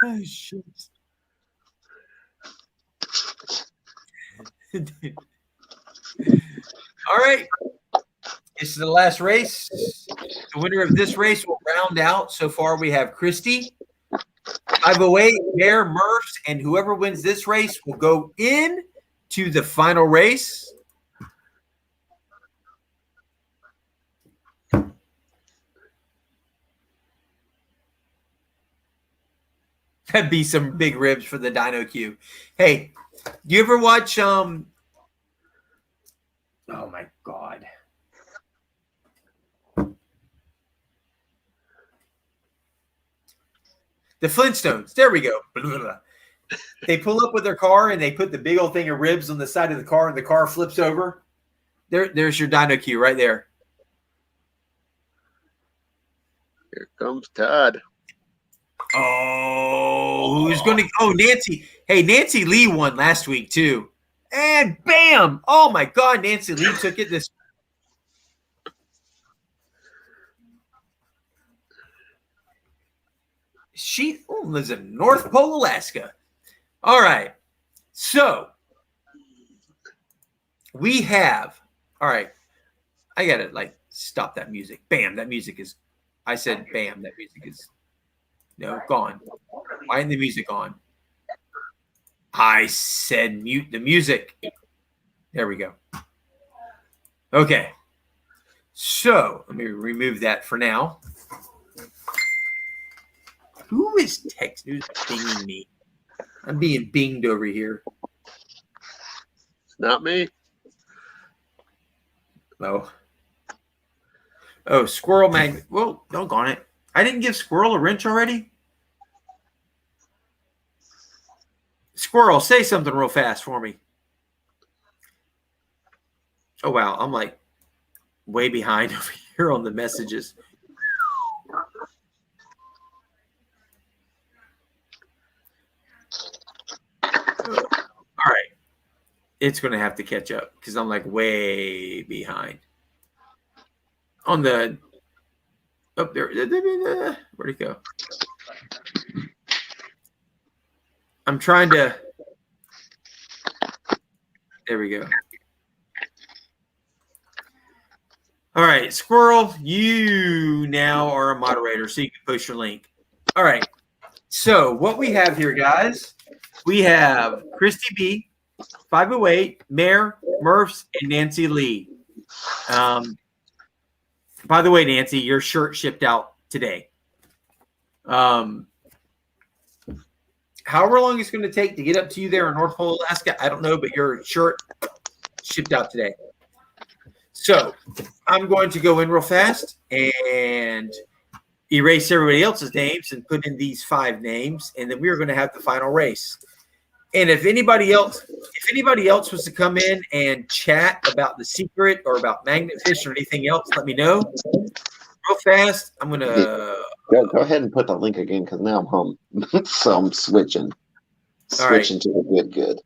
Speaker 1: Oh shit. All right. This is the last race. The winner of this race will round out. So far, we have Christy, 508, Bear, Murphs, and whoever wins this race will go in to the final race. That'd be some big ribs for the Dino Q. Hey, do you ever watch oh my God. The Flintstones. There we go. They pull up with their car and they put the big old thing of ribs on the side of the car and the car flips over. There's your Dino Q right there.
Speaker 7: Here comes Todd.
Speaker 1: Oh, who's going to? Oh, Nancy. Hey, Nancy Lee won last week too, and bam! Oh my God, Nancy Lee took it this. She lives in North Pole, Alaska. All right, so we have. All right, I gotta stop that music. Bam! That music is. I said bam. That music is. No, gone. Why isn't the music on? I said mute the music. There we go. Okay. So let me remove that for now. Who is texting? Who's binging me? I'm being binged over here.
Speaker 7: It's not me.
Speaker 1: Oh, Squirrel Magnet. Whoa, doggone it. I didn't give Squirrel a wrench already? Squirrel, say something real fast for me. Oh, wow. I'm like way behind over here on the messages. All right. It's going to have to catch up because I'm like way behind. On the up there. Where'd it go? I'm trying to. There we go. All right, Squirrel, you now are a moderator, so you can post your link. All right. So what we have here, guys, we have Christy B, 508, Mayor, Murphs, and Nancy Lee. By the way, Nancy, your shirt shipped out today. However long it's going to take to get up to you there in North Pole, Alaska, I don't know, but your shirt shipped out today. So I'm going to go in real fast and erase everybody else's names and put in these 5 names, and then we are going to have the final race. And if anybody else was to come in and chat about the secret or about magnet fish or anything else, let me know. Real fast, I'm going to
Speaker 9: go ahead and put the link again because now I'm home. So I'm switching to the good.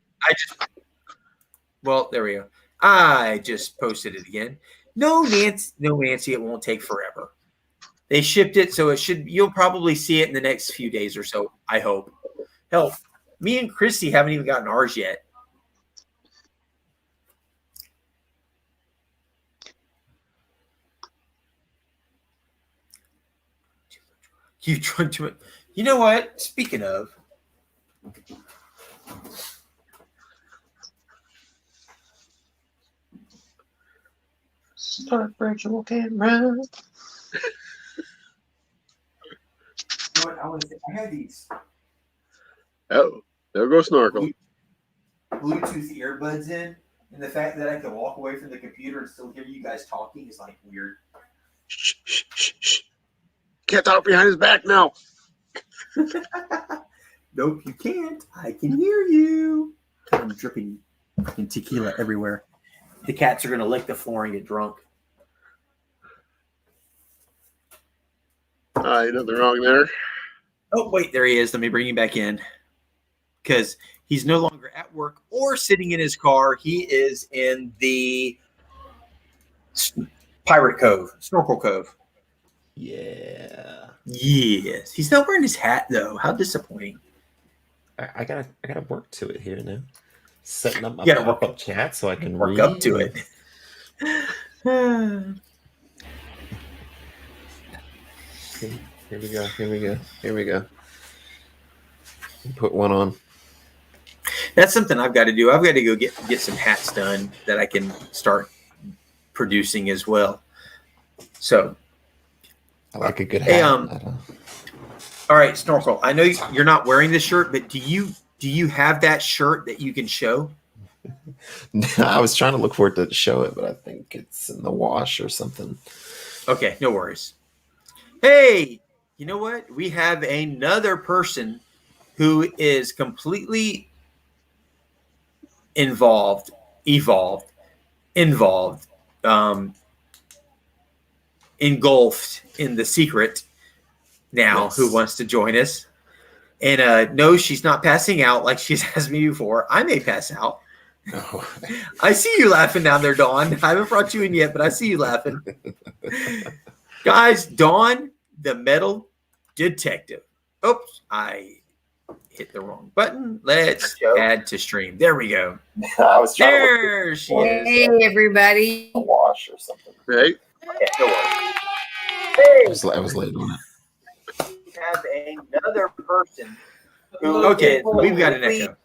Speaker 1: Well, there we go. I just posted it again. No, Nancy, it won't take forever. They shipped it, so you'll probably see it in the next few days or so, I hope. Hell, me and Christy haven't even gotten ours yet. You tried to. You know what? Speaking of,
Speaker 9: start virtual camera.
Speaker 1: I had these.
Speaker 7: Oh, there goes Snorkel.
Speaker 1: Bluetooth earbuds in, and the fact that I can walk away from the computer and still hear you guys talking is like weird.
Speaker 7: Shh, shh, shh, shh. Can't talk behind his back now.
Speaker 1: Nope, you can't. I can hear you. I'm dripping fucking tequila everywhere. The cats are going to lick the floor and get drunk.
Speaker 7: Nothing wrong there.
Speaker 1: Oh, wait, there he is. Let me bring him back in. Because he's no longer at work or sitting in his car. He is in the Pirate Cove, Snorkel Cove.
Speaker 10: Yeah.
Speaker 1: Yes. He's not wearing his hat, though. How disappointing.
Speaker 10: I gotta work to it here now. Setting up my
Speaker 1: pop-up
Speaker 10: chat so I can
Speaker 1: work
Speaker 10: read.
Speaker 1: up to it.
Speaker 10: Here we go. Put one on.
Speaker 1: That's something I've got to do. I've got to go get some hats done that I can start producing as well. So
Speaker 10: I like a good hat.
Speaker 1: All right, Snorkel. I know you're not wearing this shirt, but do you have that shirt that you can show?
Speaker 10: No, I was trying to look for it to show it, but I think it's in the wash or something.
Speaker 1: Okay, no worries. Hey, you know what? We have another person who is completely engulfed in the secret now
Speaker 10: Yes.
Speaker 1: who wants to join us. And no, she's not passing out like she's asked me before. I may pass out.
Speaker 10: No.
Speaker 1: I see you laughing down there, Dawn. I haven't brought you in yet, but I see you laughing. Guys, Dawn, the metal detective. Oops, I hit the wrong button. Let's add to stream. There we go.
Speaker 10: I was trying
Speaker 1: There she is.
Speaker 3: Hey, everybody.
Speaker 10: to wash or something.
Speaker 7: Right?
Speaker 10: I was late on it.
Speaker 1: Have another person who okay, we've got an echo.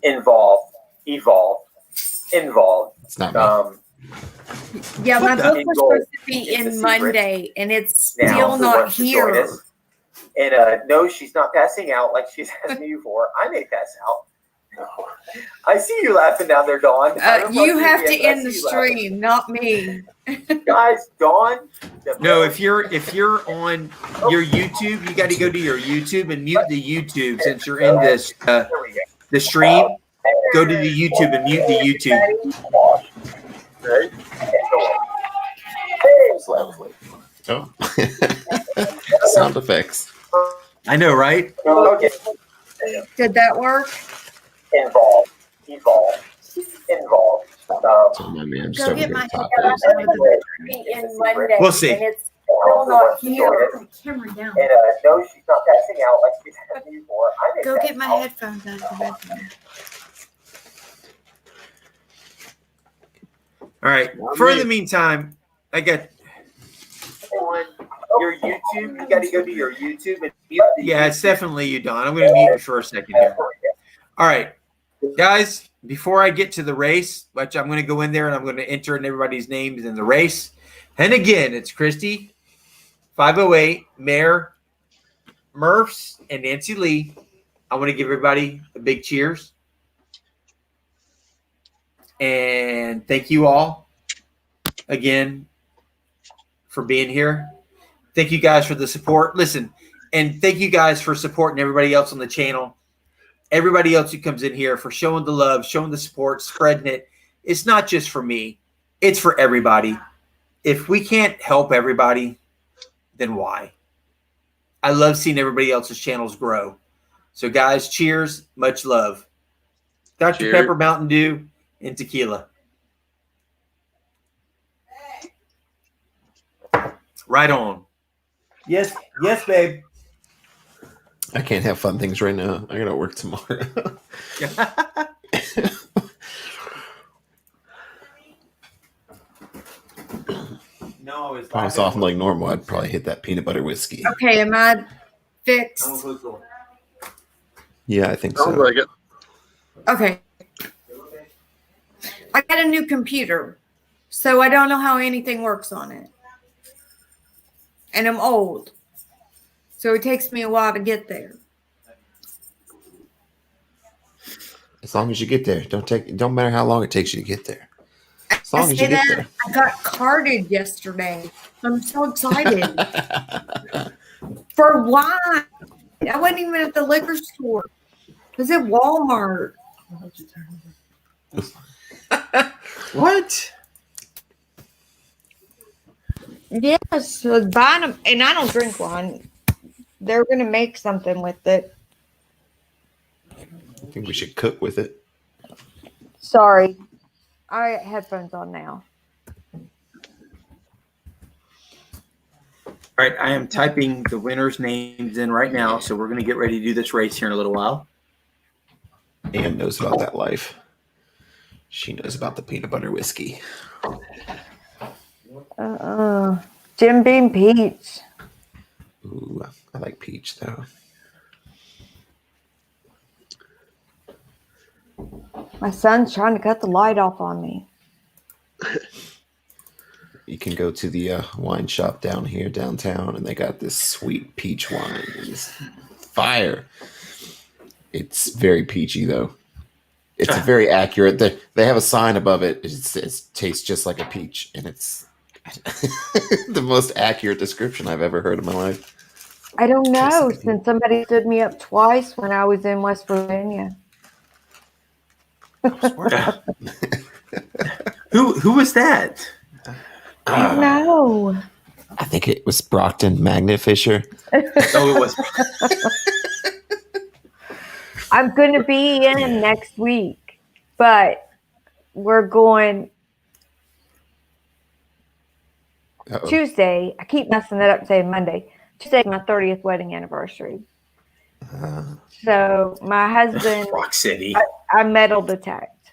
Speaker 1: Involved.
Speaker 10: It's not me.
Speaker 3: Yeah, my
Speaker 1: What the-
Speaker 3: book was supposed to be
Speaker 1: It's a
Speaker 3: in
Speaker 1: secret.
Speaker 3: Monday, and it's
Speaker 1: Now,
Speaker 3: still
Speaker 1: who
Speaker 3: not
Speaker 1: wants to join
Speaker 3: here.
Speaker 1: us? And no, she's not passing out like she's asked me before. I may pass out.
Speaker 10: No.
Speaker 1: I see you laughing down there, Dawn. I haven't brought
Speaker 3: You have
Speaker 1: in
Speaker 3: to
Speaker 1: yet, but I
Speaker 3: end the
Speaker 1: see you laughing.
Speaker 3: stream, not me.
Speaker 1: Guys, Dawn. No, if you're on your YouTube, you got to go to your YouTube and mute the YouTube since you're in this the stream. Go to the YouTube and mute the YouTube.
Speaker 10: I was late. Oh. Sound effects.
Speaker 1: I know, right? Okay.
Speaker 3: Did that work?
Speaker 1: Involved.
Speaker 10: So my man just
Speaker 3: Go
Speaker 10: over
Speaker 3: get
Speaker 10: here
Speaker 3: my
Speaker 10: talking.
Speaker 3: headphones out of the bedroom. In Monday,
Speaker 1: We'll see.
Speaker 3: and it's still not here.
Speaker 4: Camera down.
Speaker 1: And no, she's not passing out like she's asked me before. I may
Speaker 3: Go
Speaker 1: pass
Speaker 3: get my
Speaker 1: out.
Speaker 3: headphones out of the bedroom.
Speaker 1: All right. For the meantime, I got on your YouTube. You got to go to your YouTube and mute the Yeah, it's definitely you, Don. I'm going to mute you for a second here. All right, guys. Before I get to the race, which I'm going to go in there and I'm going to enter in everybody's names in the race. And again, it's Christy, 508, Mayor, Murphs, and Nancy Lee. I want to give everybody a big cheers. And thank you all again for being here. Thank you guys for the support. Listen, and thank you guys for supporting everybody else on the channel. Everybody else who comes in here for showing the love, showing the support, spreading it. It's not just for me. It's for everybody. If we can't help everybody, then why? I love seeing everybody else's channels grow. So guys, cheers. Much love. Dr.
Speaker 7: Cheers.
Speaker 1: Pepper, Mountain Dew, and tequila. Right on. Yes, babe.
Speaker 10: I can't have fun things right now. I gotta work tomorrow.
Speaker 1: No,
Speaker 10: If I was off like normal, I'd probably hit that peanut butter whiskey.
Speaker 3: Okay, am I fixed?
Speaker 10: Yeah, I think
Speaker 7: Sounds
Speaker 10: so.
Speaker 7: like it.
Speaker 3: Okay. I got a new computer, so I don't know how anything works on it. And I'm old, so it takes me a while to get there.
Speaker 10: As long as you get there, don't matter how long it takes you to get there. As long as you get there.
Speaker 3: I got carded yesterday. I'm so excited. For why? I wasn't even at the liquor store. It was at Walmart.
Speaker 1: What?
Speaker 3: Yes, so buying them, and I don't drink wine. They're gonna make something with it.
Speaker 10: I think we should cook with it.
Speaker 3: Sorry, I got headphones on now.
Speaker 1: All right, I am typing the winners' names in right now, so we're going to get ready to do this race here in a little while.
Speaker 10: Ann knows about that life. She knows about the peanut butter whiskey.
Speaker 3: Jim Beam Peach.
Speaker 10: Ooh, I like peach though.
Speaker 3: My son's trying to cut the light off on me.
Speaker 10: You can go to the wine shop down here downtown, and they got this sweet peach wine. It's fire. It's very peachy though. It's very accurate. They have a sign above it. It tastes just like a peach, and it's the most accurate description I've ever heard in my life.
Speaker 3: I don't know, since somebody stood me up twice when I was in West Virginia.
Speaker 1: Who was that?
Speaker 3: I don't know.
Speaker 10: I think it was Brockton Magnet Fisher.
Speaker 1: Oh, it was.
Speaker 3: I'm going to be in next week, but we're going Tuesday. I keep messing it up saying Monday. Tuesday, my 30th wedding anniversary. So my husband,
Speaker 1: Rock City.
Speaker 3: I metal detect.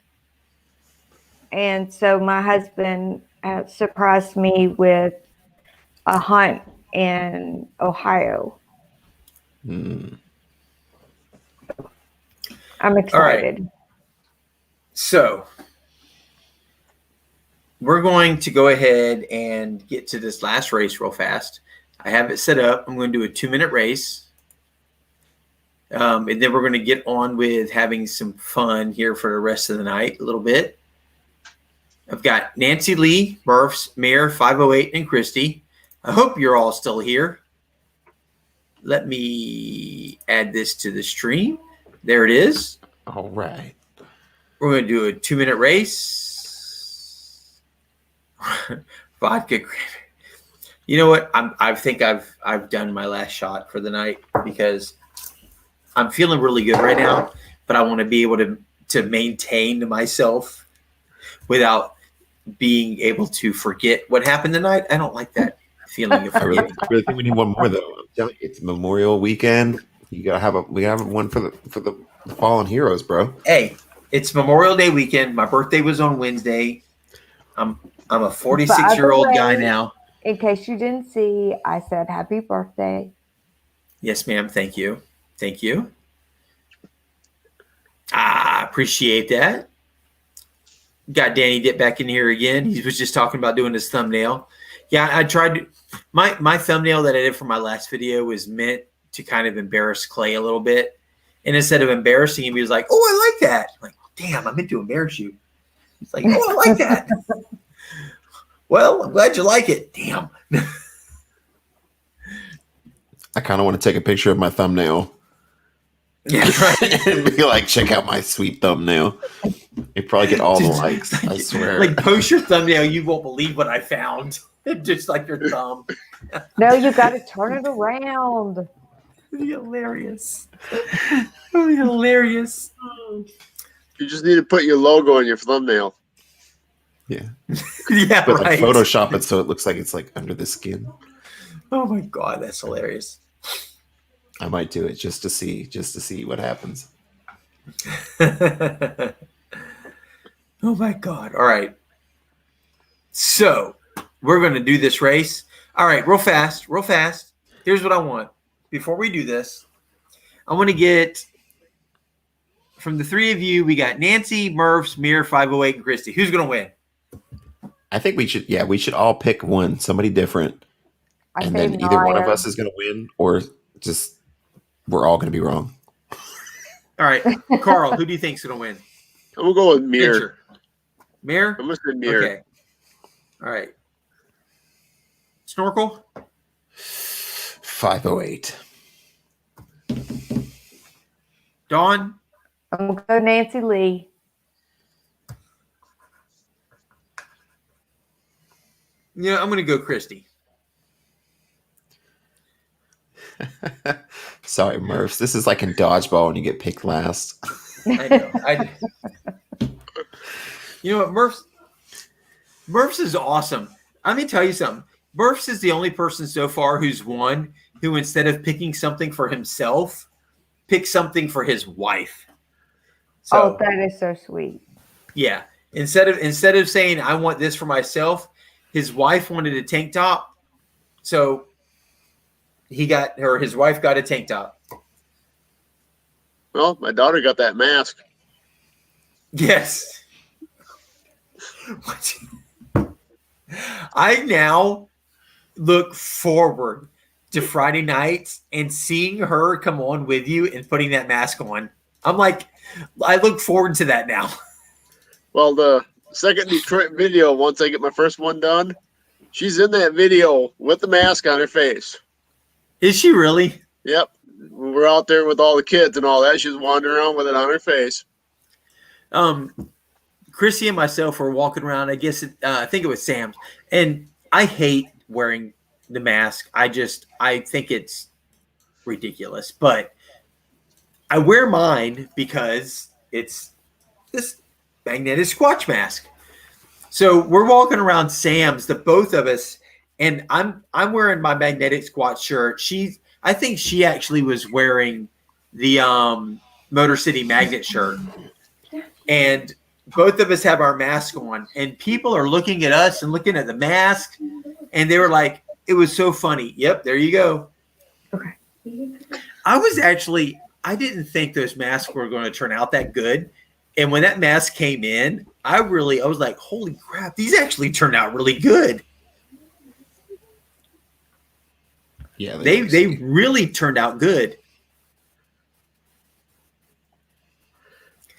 Speaker 3: And so my husband surprised me with a hunt in Ohio. I'm excited.
Speaker 1: All right. So we're going to go ahead and get to this last race real fast. I have it set up. I'm going to do a 2-minute race. And then we're going to get on with having some fun here for the rest of the night a little bit. I've got Nancy Lee, Murphs, Mayor, 508, and Christy. I hope you're all still here. Let me add this to the stream. There it is.
Speaker 10: All right.
Speaker 1: We're going to do a 2-minute race. Vodka. You know what? I think I've done my last shot for the night because I'm feeling really good right now, but I want to be able to maintain myself without being able to forget what happened tonight. I don't like that feeling of
Speaker 10: I really
Speaker 1: forgetting.
Speaker 10: think we need one more though. I'm telling you, it's Memorial Weekend. We gotta have one for the fallen heroes, bro.
Speaker 1: Hey, it's Memorial Day weekend. My birthday was on Wednesday. I'm a 46-year-old guy now.
Speaker 3: In case you didn't see, I said happy birthday.
Speaker 1: Yes, ma'am. Thank you. Thank you. I appreciate that. Got Danny Dip back in here again. He was just talking about doing his thumbnail. Yeah, I tried to. My thumbnail that I did for my last video was meant to kind of embarrass Clay a little bit. And instead of embarrassing him, he was like, "Oh, I like that." I'm like, damn, I meant to embarrass you. He's like, "Oh, I like that." Well, I'm glad you like it. Damn.
Speaker 10: I kind of want to take a picture of my thumbnail.
Speaker 1: Yeah, right.
Speaker 10: And be like, check out my sweet thumbnail. You probably get all the likes. I swear.
Speaker 1: Like, post your thumbnail. You won't believe what I found. Just like your thumb.
Speaker 3: No, you got to turn it around.
Speaker 1: Hilarious. Hilarious.
Speaker 7: You just need to put your logo on your thumbnail.
Speaker 10: Yeah.
Speaker 1: Yeah,
Speaker 10: but
Speaker 1: right.
Speaker 10: like Photoshop it so it looks like it's like under the skin.
Speaker 1: Oh my God, that's hilarious.
Speaker 10: I might do it just to see what happens.
Speaker 1: Oh my God. All right. So we're going to do this race. All right, real fast. Here's what I want. Before we do this, I want to get from the three of you, we got Nancy, Murphs, Mir, 508, and Christy. Who's going to win?
Speaker 10: I think we should all pick one, somebody different. And then either one of us is going to win or just we're all going to be wrong.
Speaker 1: All right. Carl, who do you think's going to win?
Speaker 7: I'm going to go with Mir.
Speaker 1: Mir?
Speaker 7: I'm going to say Mir.
Speaker 1: Okay. All right. Snorkel?
Speaker 10: 508.
Speaker 1: Dawn?
Speaker 3: I'm going to go Nancy Lee.
Speaker 1: Yeah, I'm going to go Christy.
Speaker 10: Sorry, Murphs. This is like in dodgeball when you get picked last.
Speaker 1: I know. You know what? Murphs is awesome. Let me tell you something. Murphs is the only person so far who's won who, instead of picking something for himself, picked something for his wife. So,
Speaker 3: that is so sweet.
Speaker 1: Yeah. Instead of saying, I want this for myself, his wife wanted a tank top. So his wife got a tank top.
Speaker 7: Well, my daughter got that mask.
Speaker 1: Yes. I now look forward to Friday nights and seeing her come on with you and putting that mask on. I'm like, I look forward to that now.
Speaker 7: Well, the second Detroit video, once I get my first one done, she's in that video with the mask on her face.
Speaker 1: Is she really?
Speaker 7: Yep. We're out there with all the kids and all that. She's wandering around with it on her face.
Speaker 1: Chrissy and myself were walking around. I guess I think it was Sam's, and I hate wearing the mask. I think it's ridiculous, but I wear mine because it's this magnetic Squatch mask. So we're walking around Sam's, the both of us, and I'm wearing my magnetic Squatch shirt. I think she actually was wearing the Motor City Magnet shirt, and both of us have our mask on, and people are looking at us and looking at the mask, and they were like, it was so funny. Yep, there you go.
Speaker 3: Okay.
Speaker 1: I didn't think those masks were going to turn out that good. And when that mask came in, I was like, holy crap, these actually turned out really good.
Speaker 10: Yeah,
Speaker 1: they really turned out good.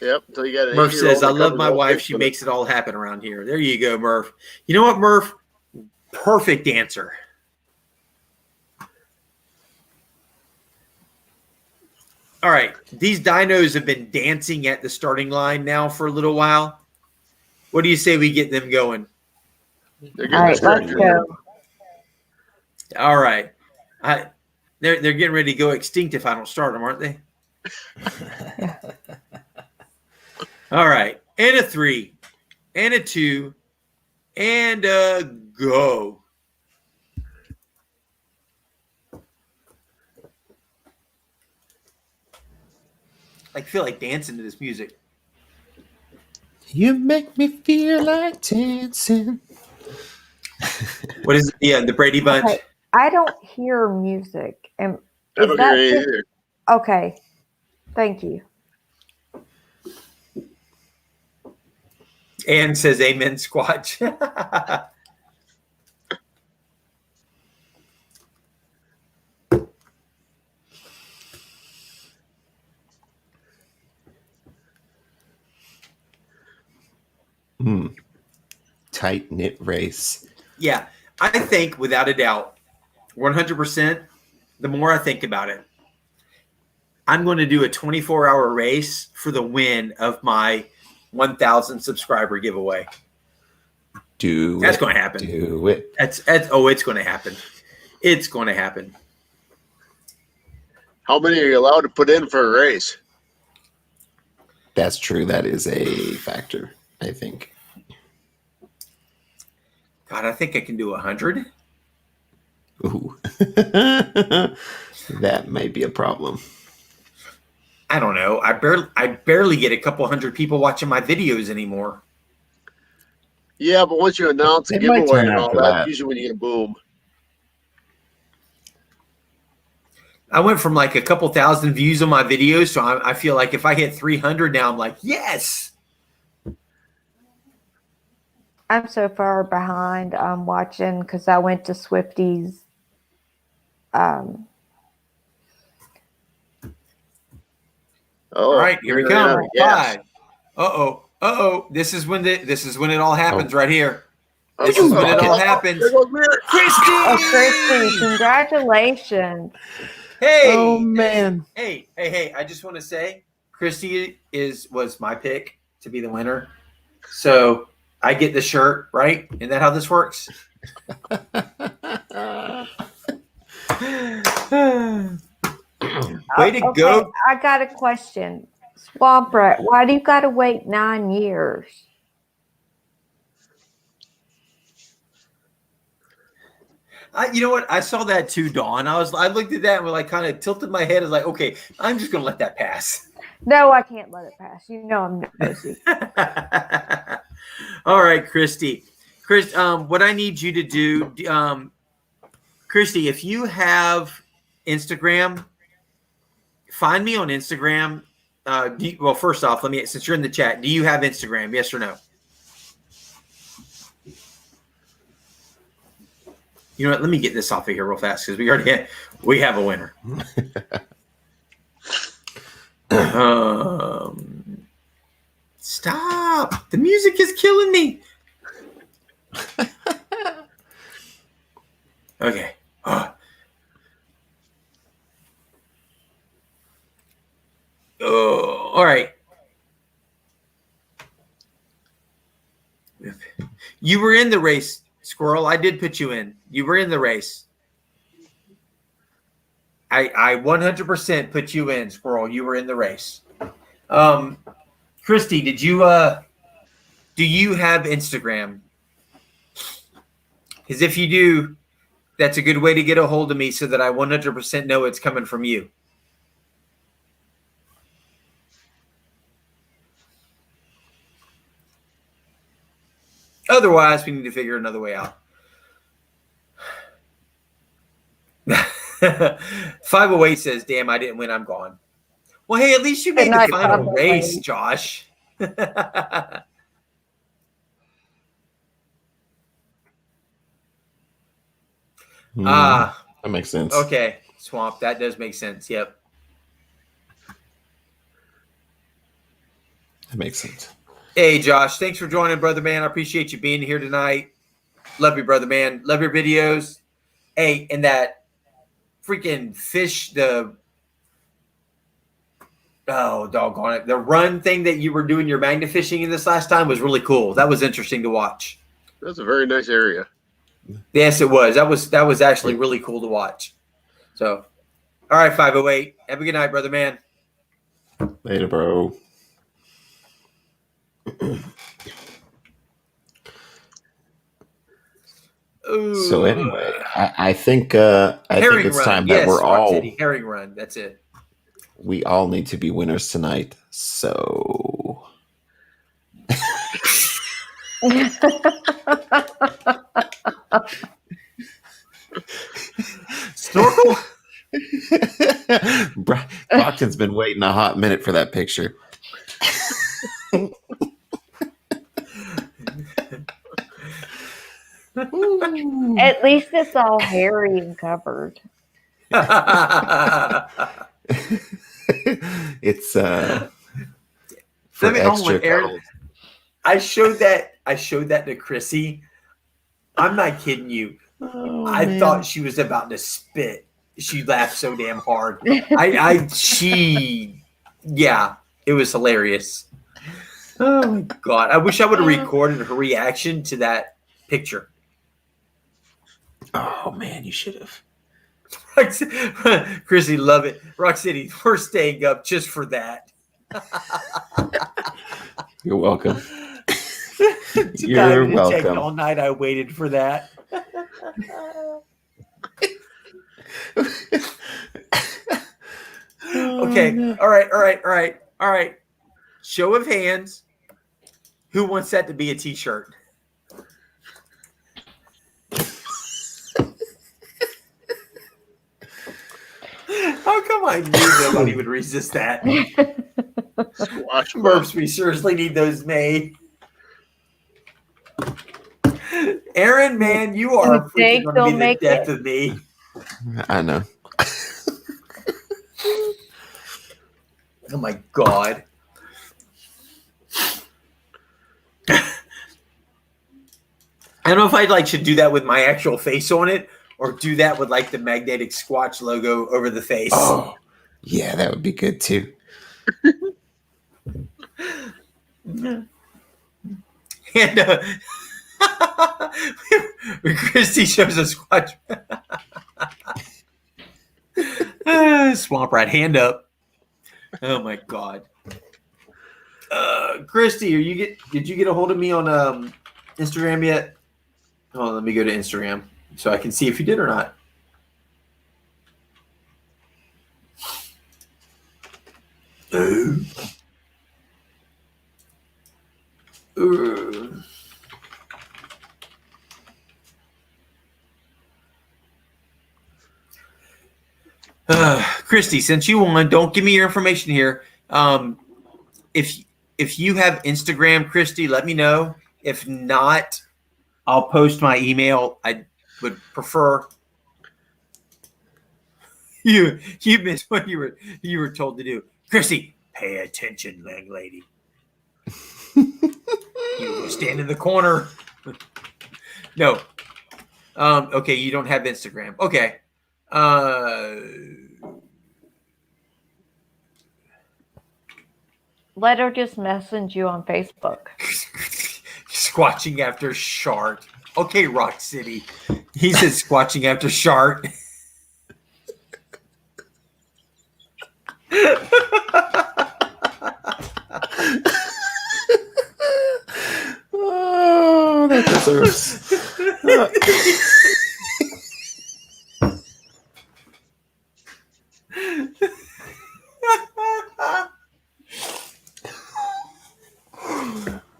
Speaker 7: Yep. Until you got an
Speaker 1: Murph
Speaker 7: 8-year-old
Speaker 1: says, I
Speaker 7: that
Speaker 1: love
Speaker 7: covers
Speaker 1: my
Speaker 7: all
Speaker 1: wife.
Speaker 7: six
Speaker 1: She
Speaker 7: with it.
Speaker 1: makes it all happen around here. There you go, Murph. You know what, Murph? Perfect answer. All right. These dinos have been dancing at the starting line now for a little while. What do you say we get them going?
Speaker 7: They're
Speaker 3: All
Speaker 7: getting
Speaker 3: right, let's go.
Speaker 1: All right. They're getting ready to go extinct if I don't start them, aren't they? All right. And a 3, and a 2, and a go. I feel like dancing to this music.
Speaker 10: You make me feel like dancing.
Speaker 1: What is it? Yeah, the Brady Bunch.
Speaker 3: Okay. I don't hear music.
Speaker 7: I don't hear it either.
Speaker 3: Okay. Thank you.
Speaker 1: Ann says amen, Squatch.
Speaker 10: Tight knit race.
Speaker 1: Yeah, I think without a doubt, 100%, the more I think about it, I'm going to do a 24-hour race for the win of my 1,000 subscriber giveaway. That's going to happen.
Speaker 10: Do it.
Speaker 1: It's going to happen. It's going to happen.
Speaker 7: How many are you allowed to put in for a race?
Speaker 10: That's true. That is a factor, I think.
Speaker 1: God, I think I can do 100.
Speaker 10: Ooh. That might be a problem.
Speaker 1: I don't know. I barely get a couple hundred people watching my videos anymore.
Speaker 7: Yeah, but once you announce a
Speaker 10: It might
Speaker 7: giveaway
Speaker 10: turn
Speaker 7: and
Speaker 10: out
Speaker 7: all
Speaker 10: for
Speaker 7: that,
Speaker 10: that.
Speaker 7: usually when you get a boom.
Speaker 1: I went from like a couple thousand views on my videos, so I feel like if I hit 300 now, I'm like, yes.
Speaker 3: I'm so far behind watching because I went to Swifty's.
Speaker 7: Oh,
Speaker 1: All right, here we
Speaker 7: you're
Speaker 1: come.
Speaker 7: out of gas.
Speaker 1: 5. This is when it all happens right here. This
Speaker 7: Oh,
Speaker 1: is when it all
Speaker 7: there
Speaker 1: happens.
Speaker 7: goes Mary.
Speaker 1: Christy!
Speaker 3: Oh, Christy, congratulations.
Speaker 1: Hey!
Speaker 10: Oh, man.
Speaker 1: Hey! I just want to say, Christy was my pick to be the winner. So I get the shirt, right? Isn't that how this works? Way to go.
Speaker 3: I got a question. Swamp Rat, why do you got to wait 9 years?
Speaker 1: You know what? I saw that too, Dawn. I looked at that and like kind of tilted my head. I was like, okay, I'm just gonna let that pass.
Speaker 3: No, I can't let it pass. You know I'm nosy.
Speaker 1: All right, Christy. What I need you to do, Christy, if you have Instagram, find me on Instagram. Well, first off, since you're in the chat, do you have Instagram? Yes or no? You know what? Let me get this off of here real fast because we have a winner. Stop! The music is killing me. Okay. Oh, all right. You were in the race, Squirrel. I did put you in. You were in the race. I 100% put you in, Squirrel. You were in the race. Christy, do you have Instagram? Because if you do, that's a good way to get a hold of me so that I 100% know it's coming from you. Otherwise, we need to figure another way out. 508 says, damn, I didn't win. I'm gone. Well, hey, at least you made the final race, Josh.
Speaker 10: That makes sense.
Speaker 1: Okay, Swamp, that does make sense. Yep.
Speaker 10: That makes sense.
Speaker 1: Hey, Josh, thanks for joining, brother man. I appreciate you being here tonight. Love you, brother man. Love your videos. Hey, and that freaking fish, doggone it. The run thing that you were doing your magnet fishing in this last time was really cool. That was interesting to watch.
Speaker 7: That's a very nice area.
Speaker 1: Yes, it was. That was actually really cool to watch. So, all right, 508. Have a good night, brother man.
Speaker 10: Later, bro. So anyway, I think it's time that we're all
Speaker 1: City, herring run. That's it.
Speaker 10: We all need to be winners tonight. So
Speaker 1: Snorkel.
Speaker 10: Brockton's been waiting a hot minute for that picture.
Speaker 3: At least it's all hairy and covered.
Speaker 10: It's for extra
Speaker 1: Aaron, I showed that to Chrissy. I'm not kidding you. I thought she was about to spit. She laughed so damn hard. It was hilarious. Oh my God. I wish I would have recorded her reaction to that picture.
Speaker 10: Oh man, you should have.
Speaker 1: Chrissy, love it. Rock City, we're staying up just for that.
Speaker 10: You're welcome. You're welcome.
Speaker 1: All night I waited for that. Okay. All right. Show of hands. Who wants that to be a t-shirt? How come I knew nobody would resist that?
Speaker 7: Squatch
Speaker 1: Burps, we seriously need those made. Aaron, man, you are freaking going to be the death of me.
Speaker 10: I know.
Speaker 1: Oh my God. I don't know if I should do that with my actual face on it or do that with the magnetic Squatch logo over the face.
Speaker 10: Oh, yeah, that would be good too.
Speaker 1: And Christy shows a Squatch. Swamp Rat, hand up. Oh my God. Christy, did you get a hold of me on Instagram yet? Oh, let me go to Instagram so I can see if you did or not. Christy, since you won, don't give me your information here. If you have Instagram, Christy, let me know. If not, I'll post my email. I would prefer you missed what you were told to do. Christy, pay attention, young lady. You stand in the corner. No. Okay, you don't have Instagram. Okay.
Speaker 3: Let her just message you on Facebook.
Speaker 1: Squatching after Shart. Okay, Rock City. He said squatching after Shart.
Speaker 10: Oh, that deserves.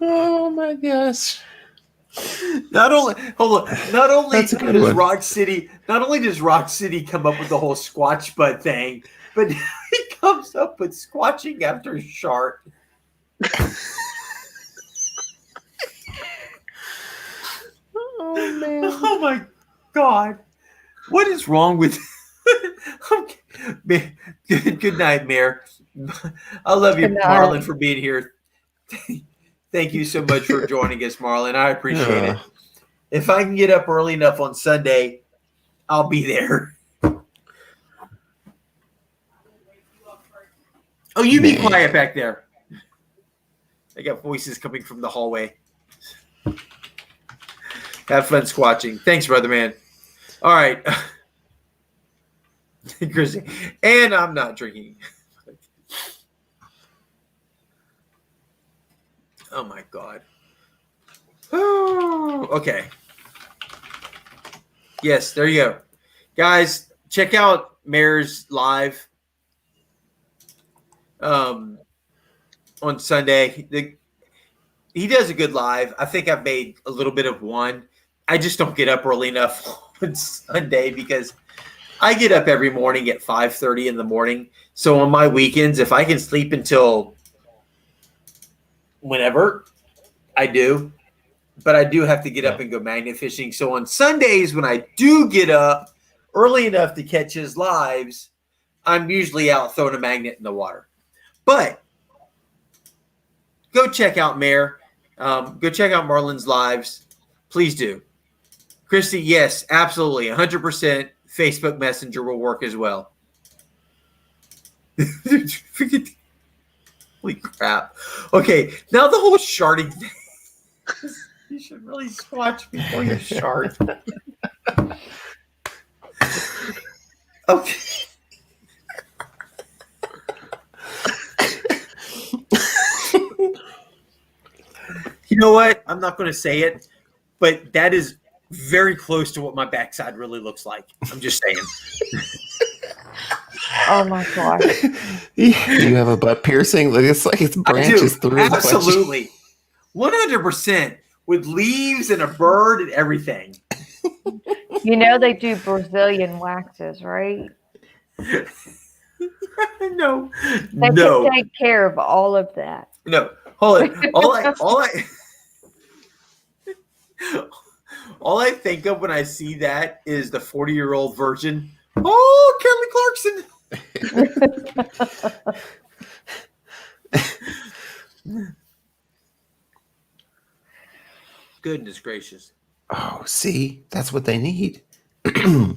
Speaker 10: Oh my gosh.
Speaker 1: Not only
Speaker 10: That's a good
Speaker 1: does
Speaker 10: one.
Speaker 1: Rock City come up with the whole Squatch butt thing, but he comes up with squatching after shark.
Speaker 10: Oh man.
Speaker 1: Oh my God. What is wrong with Man, good night, Mayor. I love you,
Speaker 3: Good night.
Speaker 1: Marlon, for being here. Thank you so much for joining us, Marlon. I appreciate it. If I can get up early enough on Sunday, I'll be there. Oh, you be quiet back there. I got voices coming from the hallway. Have fun squatching. Thanks, brother man. All right. Chrissy. And I'm not drinking. Oh my God. Oh, okay. Yes, there you go. Guys, check out Mayor's live on Sunday. He does a good live. I think I've made a little bit of one. I just don't get up early enough on Sunday because I get up every morning at 5:30 in the morning. So on my weekends, if I can sleep until whenever, I do. But I do have to get up and go magnet fishing. So on Sundays, when I do get up early enough to catch his lives, I'm usually out throwing a magnet in the water. But go check out Mayor. Go check out Marlon's lives. Please do. Christy, yes, absolutely. 100% Facebook Messenger will work as well. Holy crap. Okay, now the whole sharding thing. You should really squatch before you shard. Okay. You know what? I'm not going to say it, but that is very close to what my backside really looks like. I'm just saying.
Speaker 3: Oh my God.
Speaker 10: You have a butt piercing? It's like it's branches through.
Speaker 1: Absolutely. 100%. With leaves and a bird and everything.
Speaker 3: You know they do Brazilian waxes, right?
Speaker 1: No.
Speaker 3: They can take care of all of that.
Speaker 1: No. Hold it. All I think of when I see that is the 40-year-old virgin. Oh, Kelly Clarkson. Goodness gracious.
Speaker 10: Oh, see? That's what they need. Well,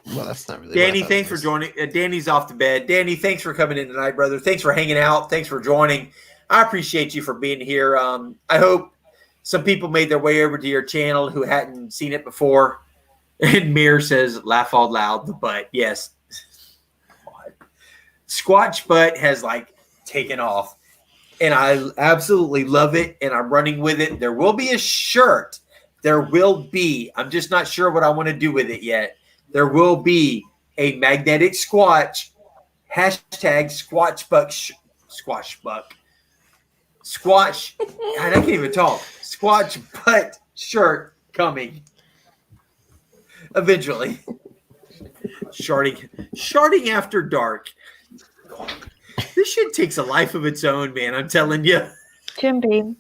Speaker 10: that's not really.
Speaker 1: Danny, thanks for joining. Danny's off to bed. Danny, thanks for coming in tonight, brother. Thanks for hanging out. Thanks for joining. I appreciate you for being here. I hope some people made their way over to your channel who hadn't seen it before. And Mir says, laugh out loud, the butt. Yes. Squatch butt has taken off. And I absolutely love it. And I'm running with it. There will be a shirt. There will be. I'm just not sure what I want to do with it yet. There will be a magnetic Squatch. Hashtag Squatch Buck. Squash Buck. Squash. I can't even talk. Squatch butt shirt coming. Eventually. Sharding after dark. This shit takes a life of its own, man. I'm telling you.
Speaker 3: Jim Beam.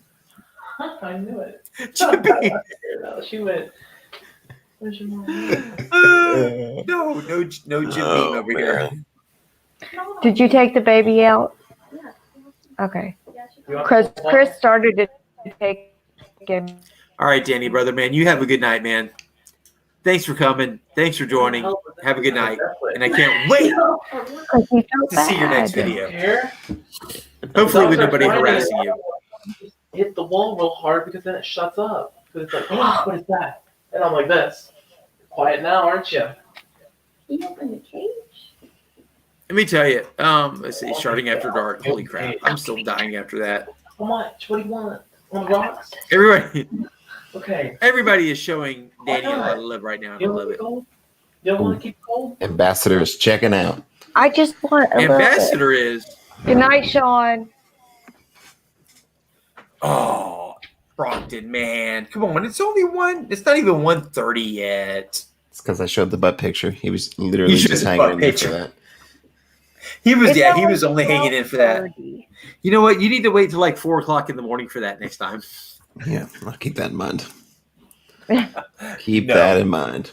Speaker 11: I knew it.
Speaker 1: Jim Beam.
Speaker 11: She went. Where's your mom?
Speaker 1: No Jim Beam over here.
Speaker 3: Did you take the baby out?
Speaker 4: Yeah.
Speaker 3: Okay. Chris started to take him.
Speaker 1: All right, Danny, brother, man. You have a good night, man. Thanks for coming. Thanks for joining. Have a good night. And I can't wait to see your next video. Hopefully with nobody harassing you.
Speaker 11: Hit the wall real hard because then it shuts up. Because it's like, oh, what is that? And I'm like this. Quiet now, aren't you?
Speaker 4: He opened the cage.
Speaker 1: Let me tell you. Let's see. Starting after dark. Holy crap! I'm still dying after that.
Speaker 11: How much? What do you want? On the rocks?
Speaker 1: Everybody.
Speaker 11: Okay.
Speaker 1: Everybody is showing Danny a lot of love right now, and I
Speaker 11: You
Speaker 1: love
Speaker 11: want
Speaker 1: it.
Speaker 11: gold? You don't want to keep gold?
Speaker 10: Ambassador is checking out.
Speaker 3: I just want a little bit.
Speaker 1: Ambassador is.
Speaker 3: Good night, Sean.
Speaker 1: Oh, Brockton, man, come on! It's only one. It's not even 1:30 yet.
Speaker 10: It's because I showed the butt picture. He was literally
Speaker 1: showed
Speaker 10: just
Speaker 1: the
Speaker 10: hanging
Speaker 1: butt
Speaker 10: in there
Speaker 1: picture.
Speaker 10: for that.
Speaker 1: He was,
Speaker 3: It's
Speaker 1: yeah, he was only hanging in for that.
Speaker 3: 12:30.
Speaker 1: You know what? You need to wait till like 4 o'clock in the morning for that next time.
Speaker 10: Yeah, I'll keep that in mind. Keep
Speaker 1: No.
Speaker 10: that in mind.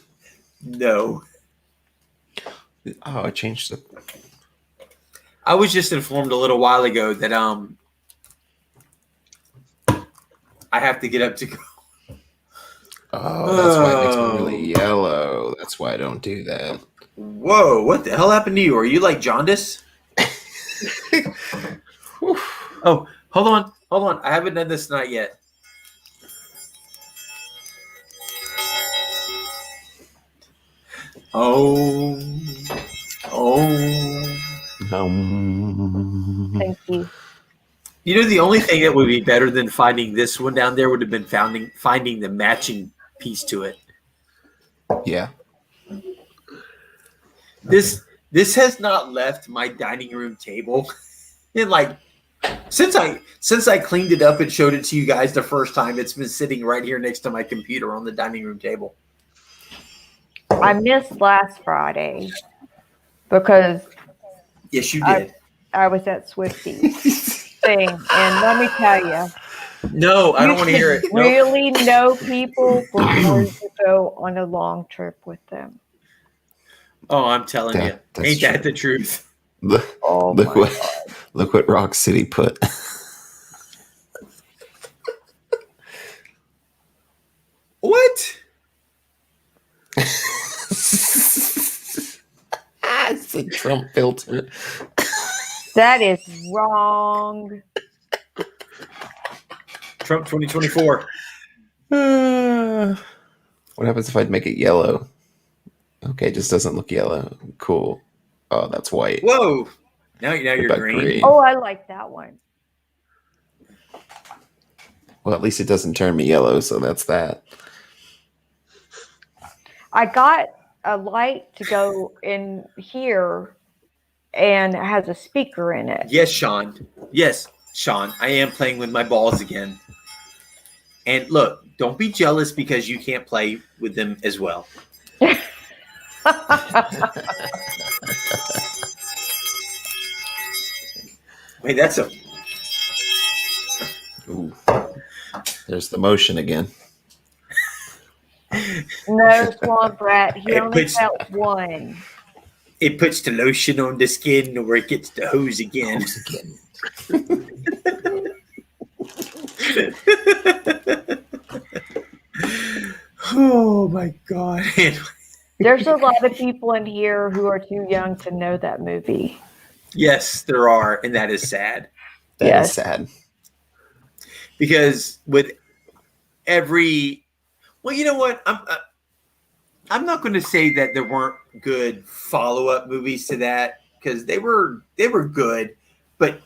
Speaker 1: No,
Speaker 10: Oh, I changed the.
Speaker 1: I was just informed a little while ago that I have to get up to go.
Speaker 10: Oh, that's why it makes me really yellow. That's why I don't do that.
Speaker 1: Whoa! What the hell happened to you? Are you like jaundice? Oh, hold on. I haven't done this tonight yet. Oh.
Speaker 3: Thank you.
Speaker 1: You know, the only thing that would be better than finding this one down there would have been finding the matching piece to it.
Speaker 10: Yeah.
Speaker 1: This has not left my dining room table in like since I cleaned it up and showed it to you guys the first time. It's been sitting right here next to my computer on the dining room table.
Speaker 3: I missed last Friday because
Speaker 1: Yes, you did.
Speaker 3: I was at Swifty's thing, and let me tell you,
Speaker 1: No, I don't want to hear it. Nope.
Speaker 3: really know people before you go on a long trip with them.
Speaker 1: Oh, I'm telling you,
Speaker 10: That's
Speaker 1: ain't that
Speaker 10: true.
Speaker 1: the truth?
Speaker 10: Look,
Speaker 3: Oh
Speaker 10: look
Speaker 3: my
Speaker 10: what look what Rock City put.
Speaker 1: What?
Speaker 10: It's a Trump filter.
Speaker 3: That is wrong.
Speaker 1: Trump 2024.
Speaker 10: What happens if I'd make it yellow? Okay, it just doesn't look yellow. Cool. Oh, that's white.
Speaker 1: Whoa! Now
Speaker 10: What
Speaker 1: you're
Speaker 10: about
Speaker 1: green.
Speaker 3: Oh, I like that one.
Speaker 10: Well, at least it doesn't turn me yellow, so that's that.
Speaker 3: I got a light to go in here, and it has a speaker in it.
Speaker 1: Yes, Sean. Yes, Sean. I am playing with my balls again. And look, don't be jealous because you can't play with them as well. Wait, that's a.
Speaker 10: Ooh. There's the motion again.
Speaker 3: No, Swamp Rat. He
Speaker 1: It
Speaker 3: only
Speaker 1: puts-
Speaker 3: felt one.
Speaker 1: It puts the lotion on the skin where it gets the hose again. Oh my God.
Speaker 3: There's a lot of people in here who are too young to know that movie.
Speaker 1: Yes, there are, and that is sad.
Speaker 10: That
Speaker 3: Yes.
Speaker 10: is sad.
Speaker 1: Because with every, well, you know what? I'm not going to say that there weren't good follow-up movies to that, because they were good, but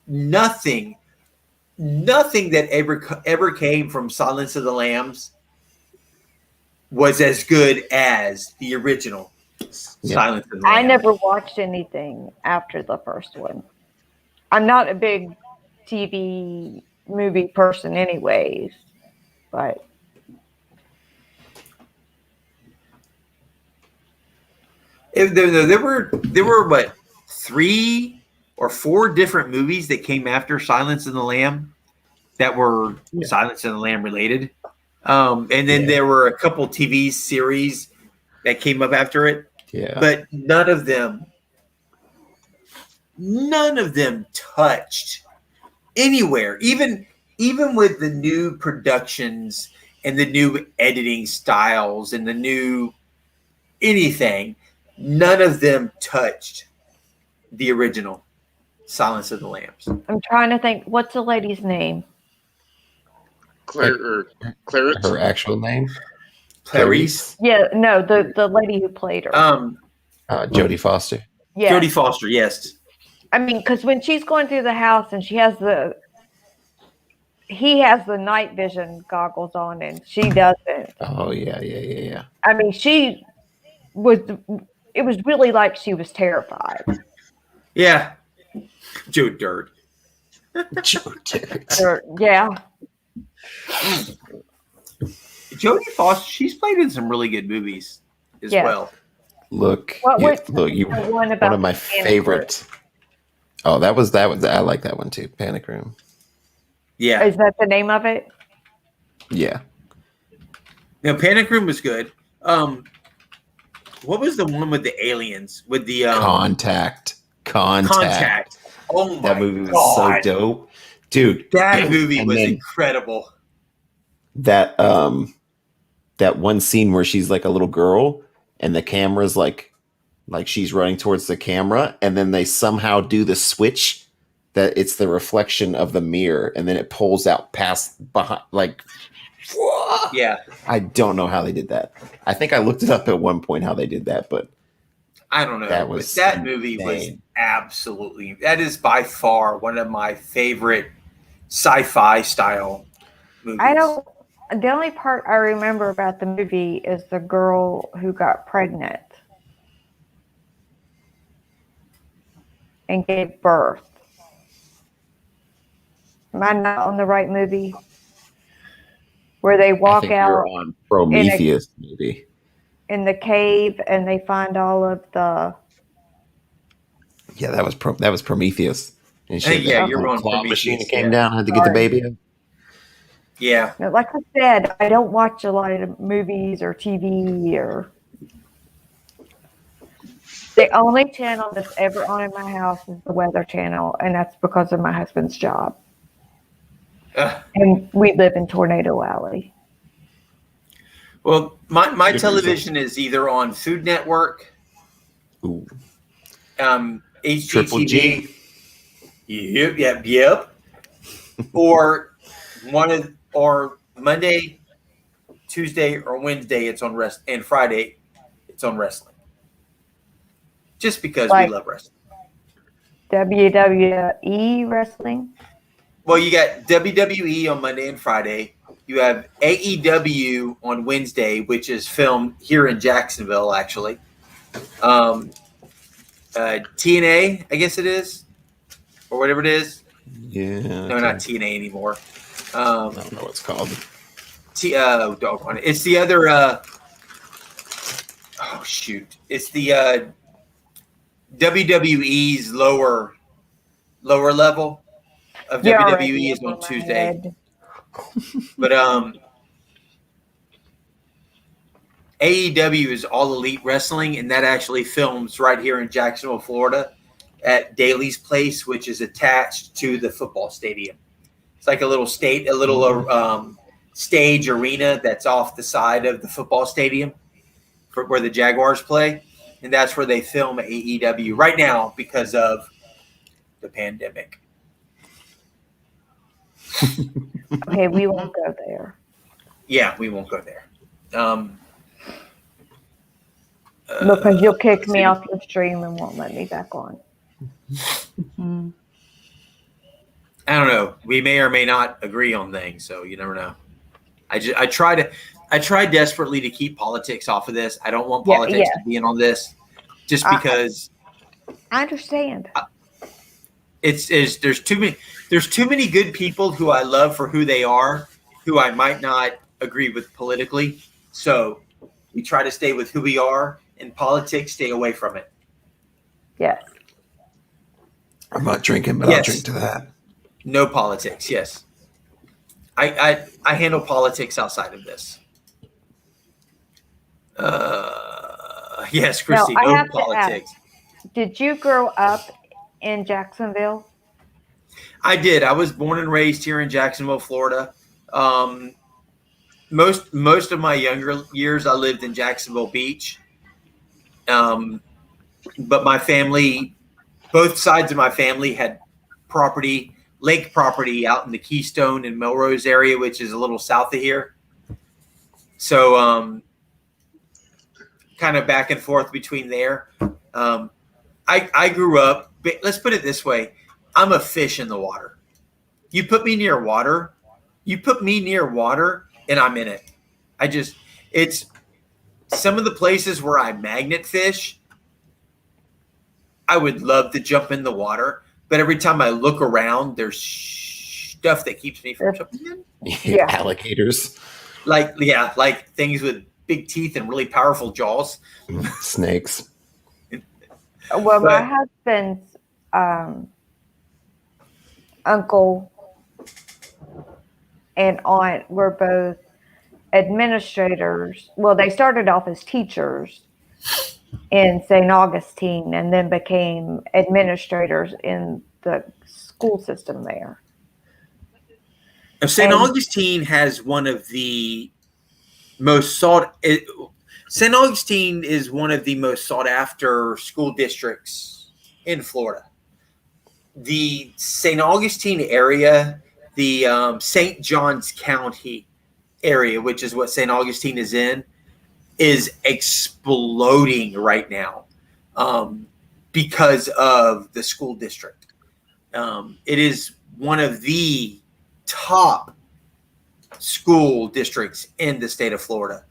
Speaker 1: nothing that ever came from Silence of the Lambs was as good as the original Silence of the
Speaker 3: I
Speaker 1: Lambs.
Speaker 3: never watched anything after the first one. I'm not a big TV movie person anyways, but
Speaker 1: There were what, 3 or 4 different movies that came after Silence of the Lamb that were Silence of the Lamb related, and then there were a couple TV series that came up after it.
Speaker 10: Yeah.
Speaker 1: But none of them touched anywhere. Even with the new productions and the new editing styles and the new anything, none of them touched the original Silence of the Lambs.
Speaker 3: I'm trying to think. What's the lady's name?
Speaker 9: Clarice.
Speaker 10: Her actual name?
Speaker 1: Clarice.
Speaker 3: Yeah, no, the lady who played her.
Speaker 10: Jodie Foster.
Speaker 3: Yeah.
Speaker 1: Jodie Foster, yes.
Speaker 3: I mean, because when she's going through the house and he has the night vision goggles on and she doesn't.
Speaker 10: Oh yeah.
Speaker 3: I mean, it was really like she was terrified.
Speaker 1: Yeah. Joe Dirt.
Speaker 10: Joe Dirt.
Speaker 3: Yeah.
Speaker 1: Jodie Foster, she's played in some really good movies as well.
Speaker 10: Look,
Speaker 3: What was
Speaker 10: you
Speaker 3: the one
Speaker 10: one
Speaker 3: about
Speaker 10: of my
Speaker 3: the panic
Speaker 10: favorites. Oh, that was I like that one too. Panic Room.
Speaker 1: Yeah.
Speaker 3: Is that the name of it?
Speaker 10: Yeah.
Speaker 1: No, Panic Room was good. What was the one with the aliens? With the
Speaker 10: Contact.
Speaker 1: Oh my
Speaker 10: That movie was
Speaker 1: God.
Speaker 10: so dope. Dude.
Speaker 1: That movie was
Speaker 10: then
Speaker 1: incredible.
Speaker 10: that one scene where she's like a little girl and the camera's like she's running towards the camera, and then they somehow do the switch that it's the reflection of the mirror, and then it pulls out past behind, like,
Speaker 1: yeah.
Speaker 10: I don't know how they did that. I think I looked it up at one point how they did that, but
Speaker 1: I don't know. That movie was absolutely, that is by far one of my favorite sci-fi style movies.
Speaker 3: The only part I remember about the movie is the girl who got pregnant and gave birth. Am I not on the right movie? Where they walk out
Speaker 10: you're on Prometheus movie
Speaker 3: in the cave and they find all of the.
Speaker 10: Yeah, that was Prometheus. And she
Speaker 1: yeah, you're on
Speaker 10: claw
Speaker 1: Prometheus.
Speaker 10: Machine that came down, had to get the baby in.
Speaker 1: Yeah.
Speaker 3: Like I said, I don't watch a lot of movies or TV or. The only channel that's ever on in my house is the Weather Channel, and that's because of my husband's job. And we live in Tornado Alley.
Speaker 1: Well, my television is either on Food Network, HGTV,
Speaker 10: Triple G.
Speaker 1: Yep, or or Monday, Tuesday, or Wednesday it's on and Friday it's on wrestling. Just because we love wrestling.
Speaker 3: WWE wrestling?
Speaker 1: Well, you got WWE on Monday and Friday. You have AEW on Wednesday, which is filmed here in Jacksonville, actually. TNA, I guess it is, or whatever it is.
Speaker 10: Yeah.
Speaker 1: No, not TNA anymore.
Speaker 10: I don't know what it's called.
Speaker 1: Doggone it. It's the other. Oh shoot! It's the WWE's lower level of WWE is on Tuesday. But AEW is All Elite Wrestling, and that actually films right here in Jacksonville, Florida, at Daly's Place, which is attached to the football stadium. It's like a little stage arena that's off the side of the football stadium for where the Jaguars play, and that's where they film AEW right now because of the pandemic.
Speaker 3: Okay, we won't go there.
Speaker 1: Yeah, we won't go there.
Speaker 3: Because you'll kick me off your stream and won't let me back on.
Speaker 1: I don't know. We may or may not agree on things, so you never know. I try desperately to keep politics off of this. I don't want politics to be in on this, just because.
Speaker 3: I understand.
Speaker 1: There's too many good people who I love for who they are, who I might not agree with politically. So we try to stay with who we are, and politics, stay away from it.
Speaker 3: Yes.
Speaker 10: I'm not drinking, but I'll drink to that.
Speaker 1: No politics. Yes. I handle politics outside of this. Yes, Christy. No politics.
Speaker 3: Did you grow up in Jacksonville?
Speaker 1: I did. I was born and raised here in Jacksonville, Florida. Most of my younger years, I lived in Jacksonville Beach. But my family, both sides of my family, had lake property out in the Keystone and Melrose area, which is a little south of here. So kind of back and forth between there. I grew up. Let's put it this way: I'm a fish in the water. You put me near water, and I'm in it. It's some of the places where I magnet fish. I would love to jump in the water, but every time I look around, there's stuff that keeps me from jumping in.
Speaker 10: Yeah. Alligators.
Speaker 1: Like things with big teeth and really powerful jaws.
Speaker 10: Snakes.
Speaker 3: Well, my husband's uncle and aunt were both administrators. Well, they started off as teachers in St. Augustine and then became administrators in the school system there.
Speaker 1: St. Augustine has one of the most sought. St. Augustine is one of the most sought after school districts in Florida. The St. Augustine area, the St. Johns County area, which is what St. Augustine is in, is exploding right now because of the school district. It is one of the top school districts in the state of Florida,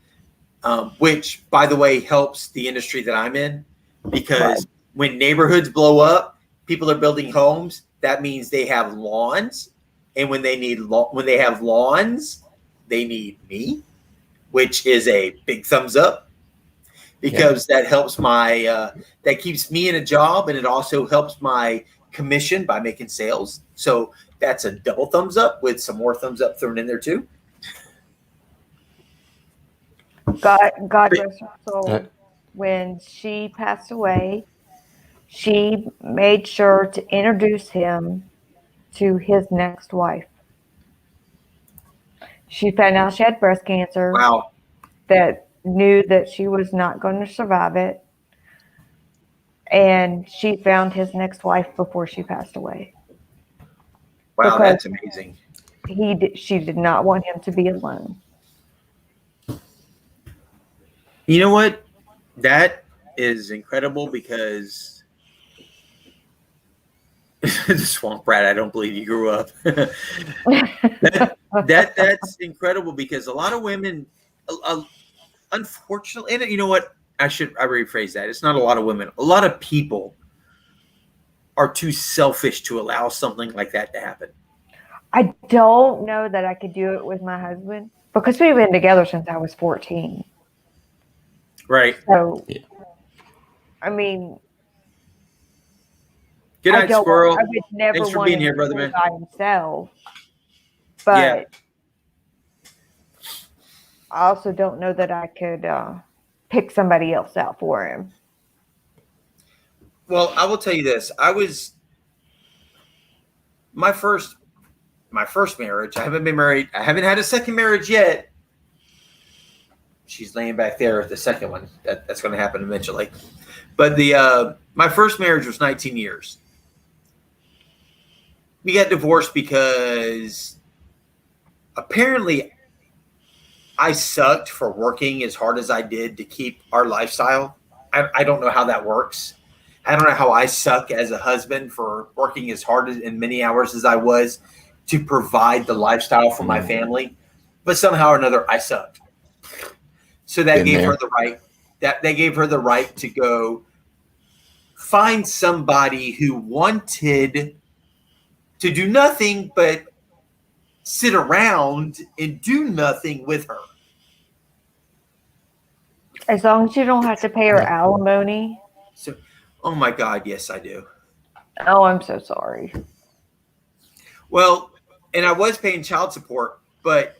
Speaker 1: which, by the way, helps the industry that I'm in, because when neighborhoods blow up, people are building homes. That means they have lawns, and when they have lawns, they need me, which is a big thumbs up, because that helps that keeps me in a job, and it also helps my commission by making sales. So that's a double thumbs up with some more thumbs up thrown in there too.
Speaker 3: God rest her soul. When she passed away, she made sure to introduce him to his next wife. She found out she had breast cancer.
Speaker 1: Wow.
Speaker 3: That knew that she was not going to survive it. And she found his next wife before she passed away.
Speaker 1: Wow, that's amazing.
Speaker 3: She did not want him to be alone.
Speaker 1: You know what? That is incredible, because the swamp rat, I don't believe you grew up. That's incredible, because a lot of women, unfortunately, and you know what? I rephrase that. It's not a lot of women. A lot of people are too selfish to allow something like that to happen.
Speaker 3: I don't know that I could do it with my husband, because we've been together since I was 14.
Speaker 1: Right.
Speaker 3: So, I mean,
Speaker 1: good night, squirrel.
Speaker 3: I would never
Speaker 1: Thanks for
Speaker 3: want
Speaker 1: being
Speaker 3: him
Speaker 1: here,
Speaker 3: to
Speaker 1: brother
Speaker 3: be
Speaker 1: man.
Speaker 3: by himself. But I also don't know that I could pick somebody else out for him.
Speaker 1: Well, I will tell you this. My first marriage. I haven't been married. I haven't had a second marriage yet. She's laying back there with the second one. That's going to happen eventually. But my first marriage was 19 years. We got divorced because apparently I sucked for working as hard as I did to keep our lifestyle. I don't know how that works. I don't know how I suck as a husband for working as hard and many hours as I was to provide the lifestyle for my family. But somehow or another, I sucked. So that gave her the right. They gave her the right to go find somebody who wanted to do nothing but sit around and do nothing with her.
Speaker 3: As long as you don't have to pay her alimony.
Speaker 1: So, oh my God, yes, I do.
Speaker 3: Oh, I'm so sorry.
Speaker 1: Well, and I was paying child support, but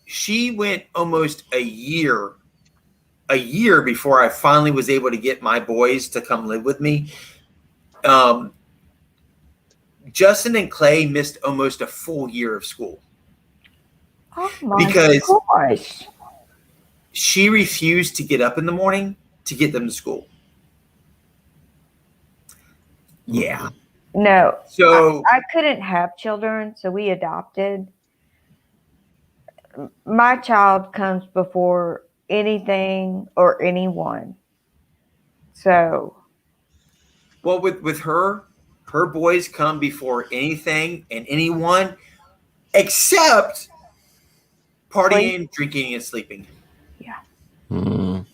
Speaker 1: she went almost a year before I finally was able to get my boys to come live with me. Justin and Clay missed almost a full year of school.
Speaker 3: Oh my gosh.
Speaker 1: She refused to get up in the morning to get them to school. Yeah.
Speaker 3: No.
Speaker 1: So
Speaker 3: I couldn't have children, so we adopted. My child comes before anything or anyone. So,
Speaker 1: well, with her boys come before anything and anyone except partying, drinking, and sleeping.
Speaker 3: Yeah.
Speaker 10: Mm.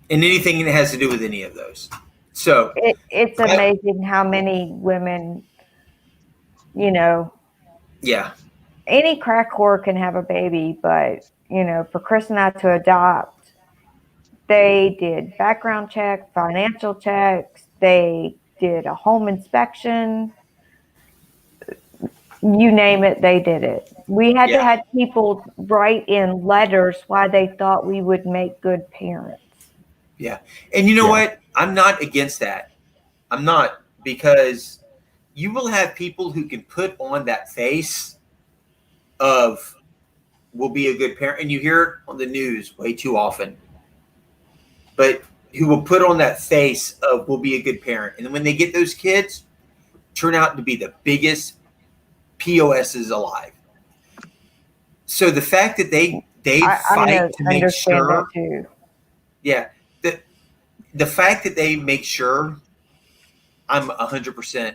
Speaker 1: And anything that has to do with any of those. So
Speaker 3: it's amazing how many women,
Speaker 1: yeah,
Speaker 3: any crack whore can have a baby, but for Chris and I to adopt, they did background check, financial checks, they did a home inspection. You name it, they did it. We had to have people write in letters why they thought we would make good parents.
Speaker 1: Yeah. And you know what? I'm not against that. I'm not, because you will have people who can put on that face of will be a good parent. And you hear it on the news way too often. But who will put on that face of will be a good parent. And then when they get those kids, turn out to be the biggest POSs alive. So the fact that they fight to make sure.
Speaker 3: Too.
Speaker 1: Yeah. The fact that they make sure, I'm 100%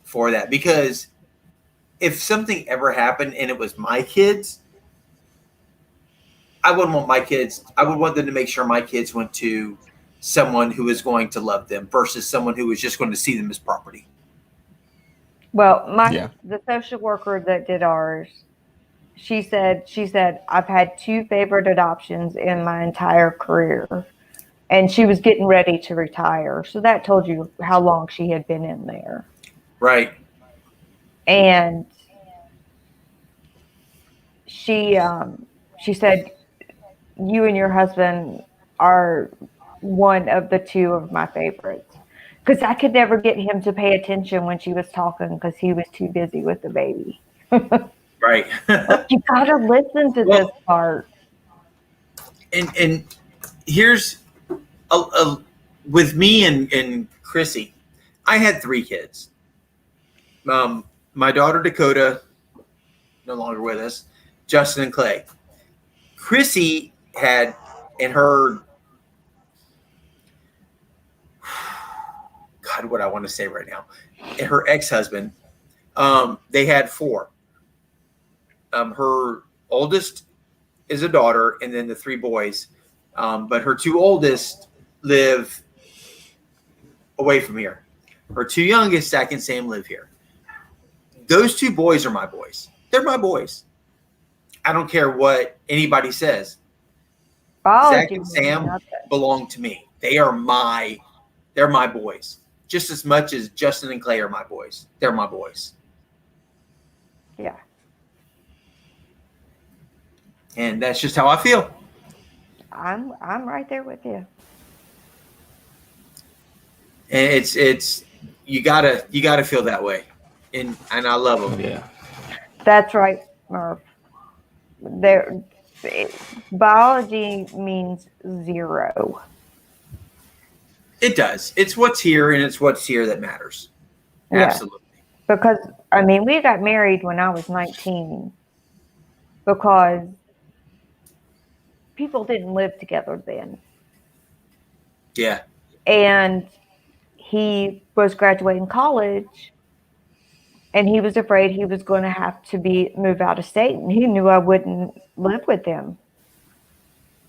Speaker 1: for that, because if something ever happened and it was my kids, I wouldn't want my kids. I would want them to make sure my kids went to someone who is going to love them versus someone who is just going to see them as property.
Speaker 3: Well, the social worker that did ours, she said, I've had 2 favorite adoptions in my entire career. And she was getting ready to retire. So that told you how long she had been in there.
Speaker 1: Right.
Speaker 3: And she said, you and your husband are one of the 2 of my favorites. Because I could never get him to pay attention when she was talking because he was too busy with the baby.
Speaker 1: Right.
Speaker 3: You got to listen to this part.
Speaker 1: And here's with me and Chrissy, I had 3 kids. My daughter Dakota, no longer with us, Justin and Clay. Chrissy had, and her, God, what I want to say right now, and her ex-husband, they had 4. Her oldest is a daughter, and then the 3 boys. But her 2 oldest live away from here. Her 2 youngest, I can say, live here. Those 2 boys are my boys. They're my boys. I don't care what anybody says. Zach and Sam belong to me. They're my boys. Just as much as Justin and Clay are my boys. They're my boys.
Speaker 3: Yeah.
Speaker 1: And that's just how I feel.
Speaker 3: I'm right there with you.
Speaker 1: And it's you gotta feel that way. And I love them.
Speaker 10: Yeah.
Speaker 3: That's right, Murph. Biology means 0.
Speaker 1: It does. It's what's here, and it's what's here that matters. Yeah. Absolutely.
Speaker 3: Because we got married when I was 19 because people didn't live together then.
Speaker 1: Yeah.
Speaker 3: And he was graduating college, and he was afraid he was going to have to move out of state, and he knew I wouldn't live with him,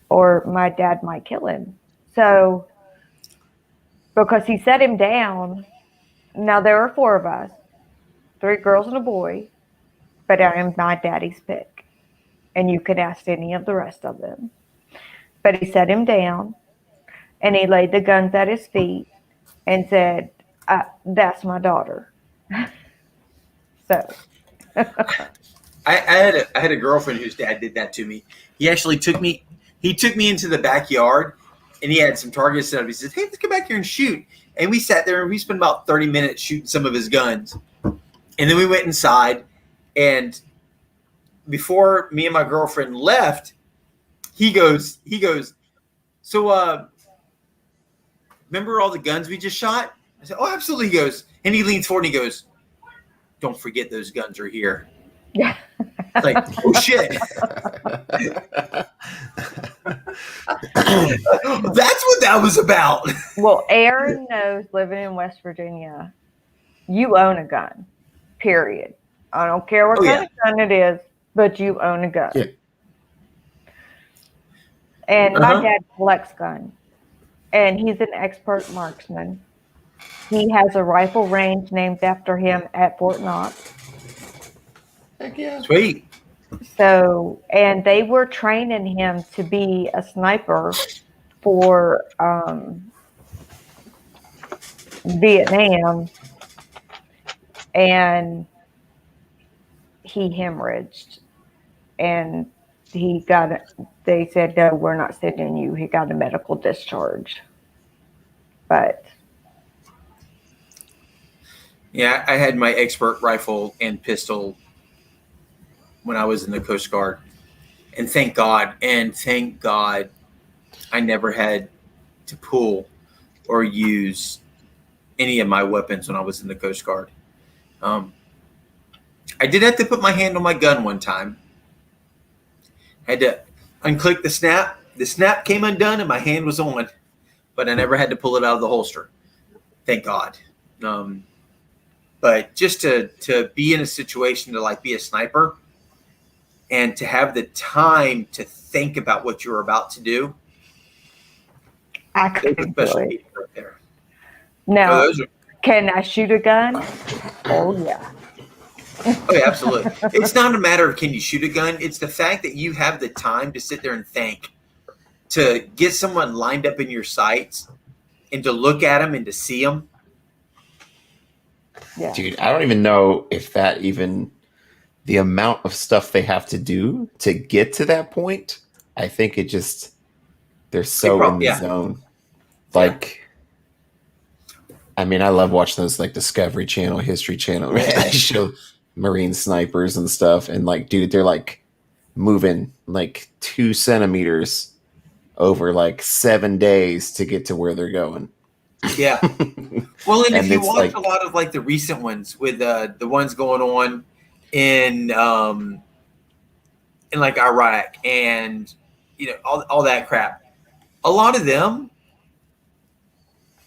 Speaker 3: or my dad might kill him. So, because he set him down, now there are 4 of us, 3 girls and a boy, but I am my daddy's pick, and you can ask any of the rest of them. But he set him down, and he laid the guns at his feet and said, that's my daughter. So
Speaker 1: I had a girlfriend whose dad did that to me. He actually took me into the backyard, and he had some targets set up. He said, hey, let's come back here and shoot. And we sat there and we spent about 30 minutes shooting some of his guns. And then we went inside, and before me and my girlfriend left, he goes, so remember all the guns we just shot? I said, oh, absolutely. He goes, and he leans forward and he goes, don't forget those guns are here.
Speaker 3: Yeah.
Speaker 1: It's like, oh shit. what that was about.
Speaker 3: Well, Aaron knows, living in West Virginia, you own a gun, period. I don't care what kind of gun it is, but you own a gun.
Speaker 10: Yeah.
Speaker 3: And my dad collects guns, and he's an expert marksman. He has a rifle range named after him at Fort Knox.
Speaker 10: Heck yeah.
Speaker 1: Sweet.
Speaker 3: So, and they were training him to be a sniper for Vietnam, and he hemorrhaged, and they said, no, we're not sending you. He got a medical discharge. But
Speaker 1: yeah, I had my expert rifle and pistol when I was in the Coast Guard, and thank God I never had to pull or use any of my weapons when I was in the Coast Guard. I did have to put my hand on my gun one time. I had to unclick the snap. The snap came undone and my hand was on, but I never had to pull it out of the holster. Thank God. But just to be in a situation to like be a sniper and to have the time to think about what you're about to do.
Speaker 3: I couldn't do it.
Speaker 1: People right there.
Speaker 3: Now, can I shoot a gun? Oh, yeah.
Speaker 1: Oh, yeah, absolutely. It's not a matter of can you shoot a gun. It's the fact that you have the time to sit there and think, to get someone lined up in your sights and to look at them and to see them.
Speaker 3: Yeah.
Speaker 10: Dude, I don't even know if that even the amount of stuff they have to do to get to that point. I think it just, they're so in the zone. Like, I mean, I love watching those like Discovery Channel, History Channel, right? They show Marine snipers and stuff. And like, dude, they're like moving like 2 centimeters over like 7 days to get to where they're going.
Speaker 1: Yeah. Well, and if you watch like, a lot of like the recent ones with the ones going on in like Iraq and, you know, all that crap, a lot of them,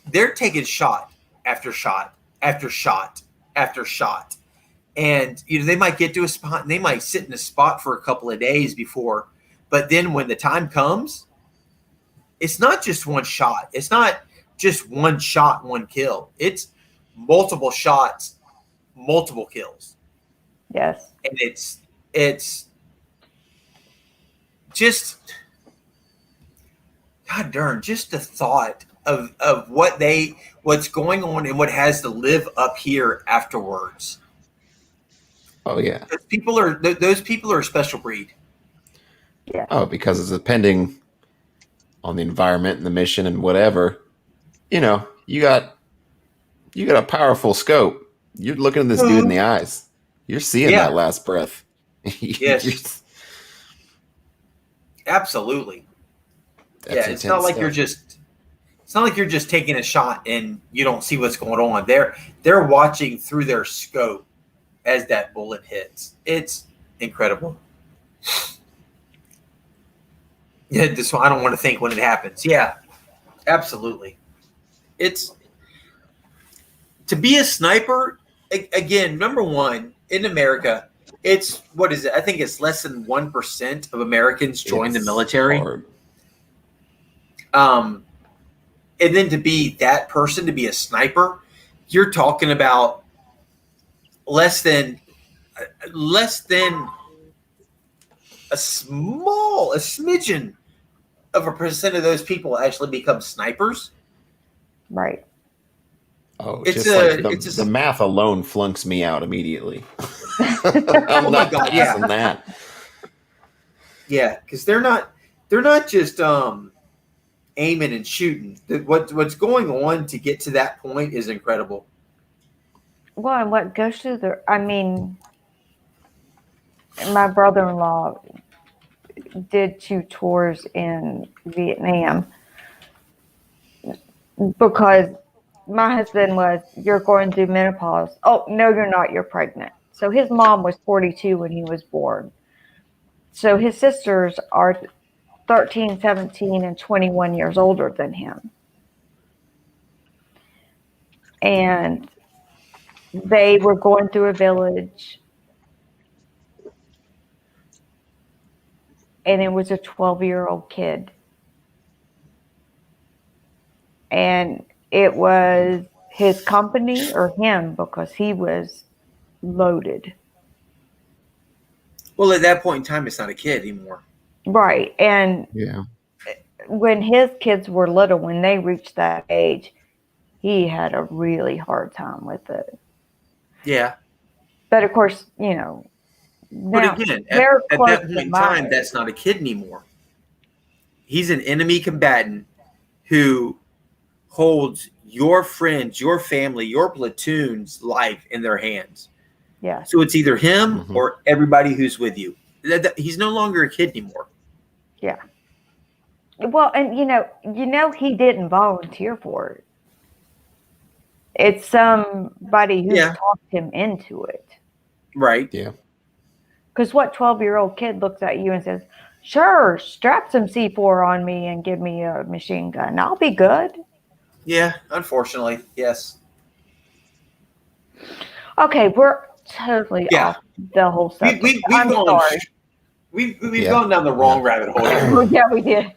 Speaker 1: they're taking shot after shot after shot after shot. And, you know, they might get to a spot and they might sit in a spot for a couple of days before. But then when the time comes, it's not just one shot. It's not just one shot, one kill. It's multiple shots, multiple kills.
Speaker 3: Yes.
Speaker 1: And it's just, God darn, just the thought of what's going on and what has to live up here afterwards.
Speaker 10: Oh yeah.
Speaker 1: Those people are a special breed.
Speaker 3: Yeah.
Speaker 10: Oh, because it's depending on the environment and the mission and whatever. You know, you got a powerful scope. You're looking at this dude in the eyes. You're seeing that last breath.
Speaker 1: Yes. Absolutely.
Speaker 10: That's
Speaker 1: it's not like you're just taking a shot and you don't see what's going on. They're watching through their scope as that bullet hits. It's incredible. Yeah, this one I don't want to think when it happens. Yeah, absolutely. It's to be a sniper again. Number one in America, it's what is it? I think it's less than 1% of Americans join the military.
Speaker 10: Hard.
Speaker 1: And then to be that person, to be a sniper, you're talking about less than a smidgen of a percent of those people actually become snipers.
Speaker 3: Right.
Speaker 10: Oh, the math alone flunks me out immediately. I'm not passing that.
Speaker 1: Yeah, because they're not just aiming and shooting. What's going on to get to that point is incredible.
Speaker 3: Well, and what goes through my brother-in-law did 2 tours in Vietnam because my husband was, you're going through menopause. Oh, no, you're not. You're pregnant. So his mom was 42 when he was born. So his sisters are 13, 17, and 21 years older than him. And they were going through a village, and it was a 12-year-old kid. And it was his company or him, because he was loaded.
Speaker 1: Well, at that point in time, it's not a kid anymore.
Speaker 3: Right. And when his kids were little, when they reached that age, he had a really hard time with it.
Speaker 1: Yeah.
Speaker 3: But of course, you know, now,
Speaker 1: but again,
Speaker 3: at
Speaker 1: that point in time, that's not a kid anymore. He's an enemy combatant who holds your friends, your family, your platoon's life in their hands.
Speaker 3: Yeah.
Speaker 1: So it's either him or everybody who's with you. He's no longer a kid anymore.
Speaker 3: Yeah. Well, and you know, he didn't volunteer for it. It's somebody who talked him into it.
Speaker 1: Right.
Speaker 10: Yeah.
Speaker 3: Because what 12-year-old kid looks at you and says, "Sure, strap some C4 on me and give me a machine gun. I'll be good."
Speaker 1: Yeah, unfortunately, yes.
Speaker 3: Okay, we're totally off the whole subject.
Speaker 1: We've
Speaker 3: I'm sorry.
Speaker 1: We've gone down the wrong rabbit hole here.
Speaker 3: Yeah, we did.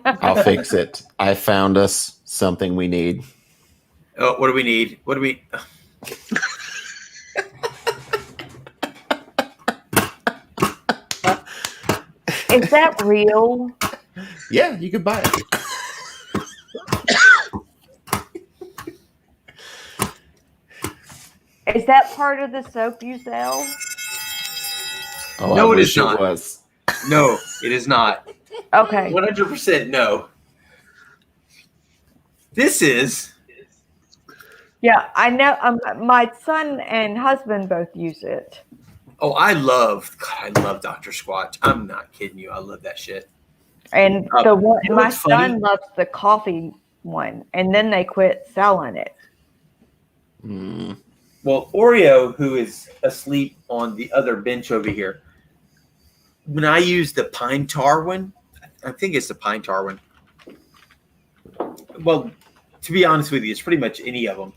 Speaker 10: I'll fix it. I found us something we need.
Speaker 1: Oh, what do we need? What do we?
Speaker 3: Is that real?
Speaker 10: Yeah, you could buy it.
Speaker 3: Is that part of the soap you sell?
Speaker 10: Oh,
Speaker 1: no,
Speaker 10: I
Speaker 1: it
Speaker 10: wish
Speaker 1: is not.
Speaker 10: It was.
Speaker 1: No, it is not.
Speaker 3: Okay.
Speaker 1: 100% no. This is.
Speaker 3: Yeah, I know. My son and husband both use it.
Speaker 1: Oh, I love Dr. Squatch. I'm not kidding you. I love that shit.
Speaker 3: And the one,
Speaker 1: you know
Speaker 3: my
Speaker 1: what's funny?
Speaker 3: son loves the coffee one, and then they quit selling it.
Speaker 10: Mm.
Speaker 1: Well, Oreo, who is asleep on the other bench over here, when I use the pine tar one, I think it's the pine tar one. Well, to be honest with you, it's pretty much any of them.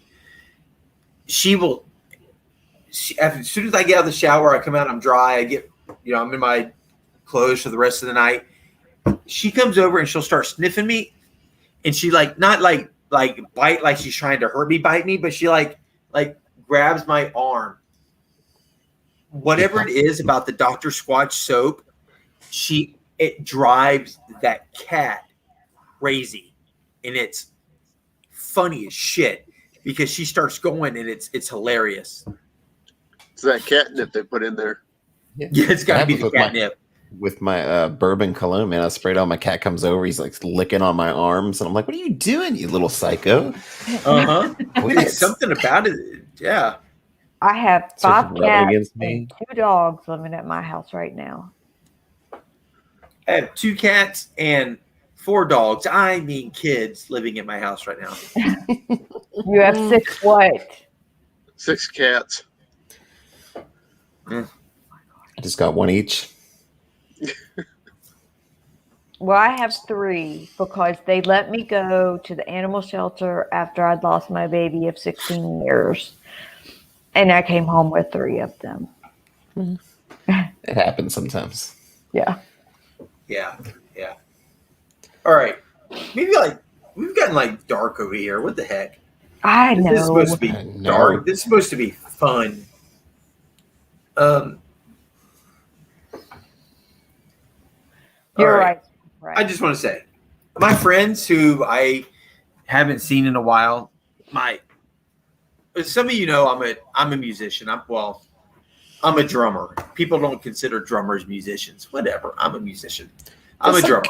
Speaker 1: As soon as I get out of the shower, I come out, I'm dry, I'm in my clothes for the rest of the night. She comes over and she'll start sniffing me, and she not bite like she's trying to hurt me, bite me, but she like grabs my arm. Whatever it is about the Dr. Squatch soap, it drives that cat crazy, and it's funny as shit because she starts going, and it's hilarious.
Speaker 7: It's that catnip they put in there.
Speaker 1: Yeah, it's got to be the catnip.
Speaker 10: With my bourbon cologne, man, I sprayed on. My cat comes over. He's like licking on my arms, and I'm like, "What are you doing, you little psycho?"
Speaker 1: It's something about it. Yeah.
Speaker 3: I have 5 cats
Speaker 10: me.
Speaker 3: and 2 dogs living at my house right now.
Speaker 1: I have 2 cats and 4 dogs. I mean, kids living at my house right now.
Speaker 3: You have 6 what?
Speaker 7: 6 cats.
Speaker 10: I just got 1 each.
Speaker 3: Well, I have 3 because they let me go to the animal shelter after I'd lost my baby of 16 years. And I came home with 3 of them.
Speaker 10: It happens sometimes.
Speaker 3: Yeah.
Speaker 1: Yeah. All right. Maybe we've gotten dark over here. What the heck?
Speaker 3: I know.
Speaker 1: This is supposed to be dark. This is supposed to be fun.
Speaker 3: You're right.
Speaker 1: I just want to say, my friends who I haven't seen in a while, some of you know I'm a musician. I'm a drummer. People don't consider drummers musicians. Whatever. I'm a musician. I'm a drummer.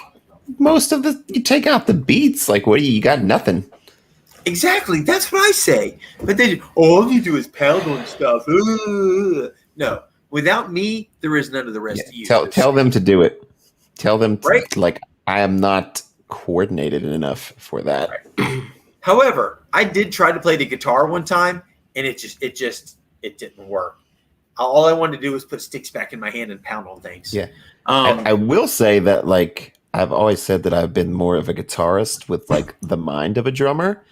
Speaker 10: Most of you take out the beats. Like, what do you got? Nothing.
Speaker 1: Exactly. That's what I say. But then all you do is pound on stuff. No, without me, there is none of the rest of you.
Speaker 10: Tell them to do it. Tell them I am not coordinated enough for that.
Speaker 1: Right. However, I did try to play the guitar one time, and it didn't work. All I wanted to do was put sticks back in my hand and pound on things.
Speaker 10: Yeah. I will say that I've always said that I've been more of a guitarist with like the mind of a drummer.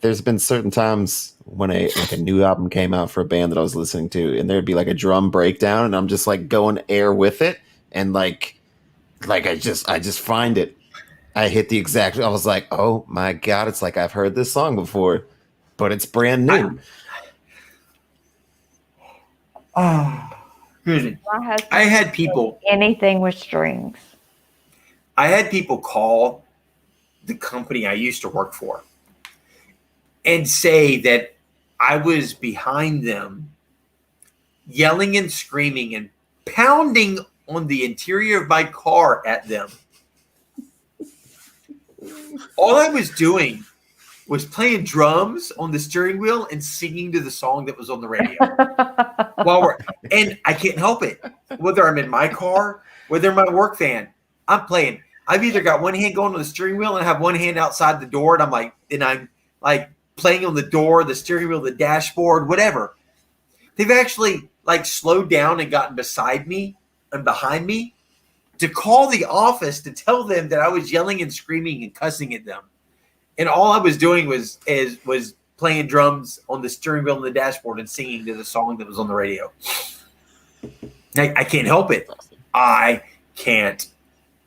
Speaker 10: There's been certain times when a new album came out for a band that I was listening to, and there'd be like a drum breakdown, and I'm just like going air with it, and like I just find it. I hit the exact. I was like, oh my god! It's like I've heard this song before, but it's brand new.
Speaker 1: Excuse me. I had people.
Speaker 3: Anything with strings.
Speaker 1: I had people call the company I used to work for and say that I was behind them, yelling and screaming and pounding on the interior of my car at them. All I was doing was playing drums on the steering wheel and singing to the song that was on the radio. And I can't help it. Whether I'm in my car, whether I'm in my work van, I'm playing. I've either got one hand going on the steering wheel and I have one hand outside the door, and I'm like playing on the door, the steering wheel, the dashboard, whatever. They've actually like slowed down and gotten beside me and behind me to call the office to tell them that I was yelling and screaming and cussing at them. And all I was doing was playing drums on the steering wheel and the dashboard and singing to the song that was on the radio. I can't help it. I can't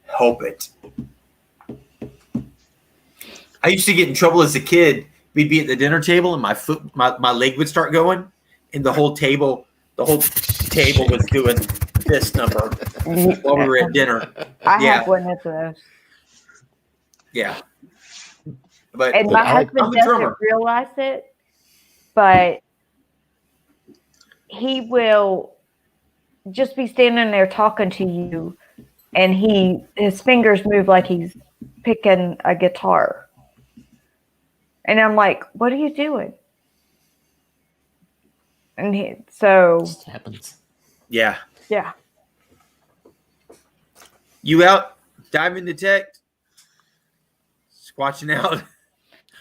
Speaker 1: help it. I used to get in trouble as a kid. We'd be at the dinner table and my leg would start going, and the whole table was doing this number while we were at dinner.
Speaker 3: I have one of those.
Speaker 1: Yeah. But
Speaker 3: and my husband doesn't realize it, but he will just be standing there talking to you, and his fingers move like he's picking a guitar. And I'm like, what are you doing? And it just
Speaker 10: happens.
Speaker 1: Yeah.
Speaker 3: Yeah.
Speaker 1: You out diving the tech? Squatching out?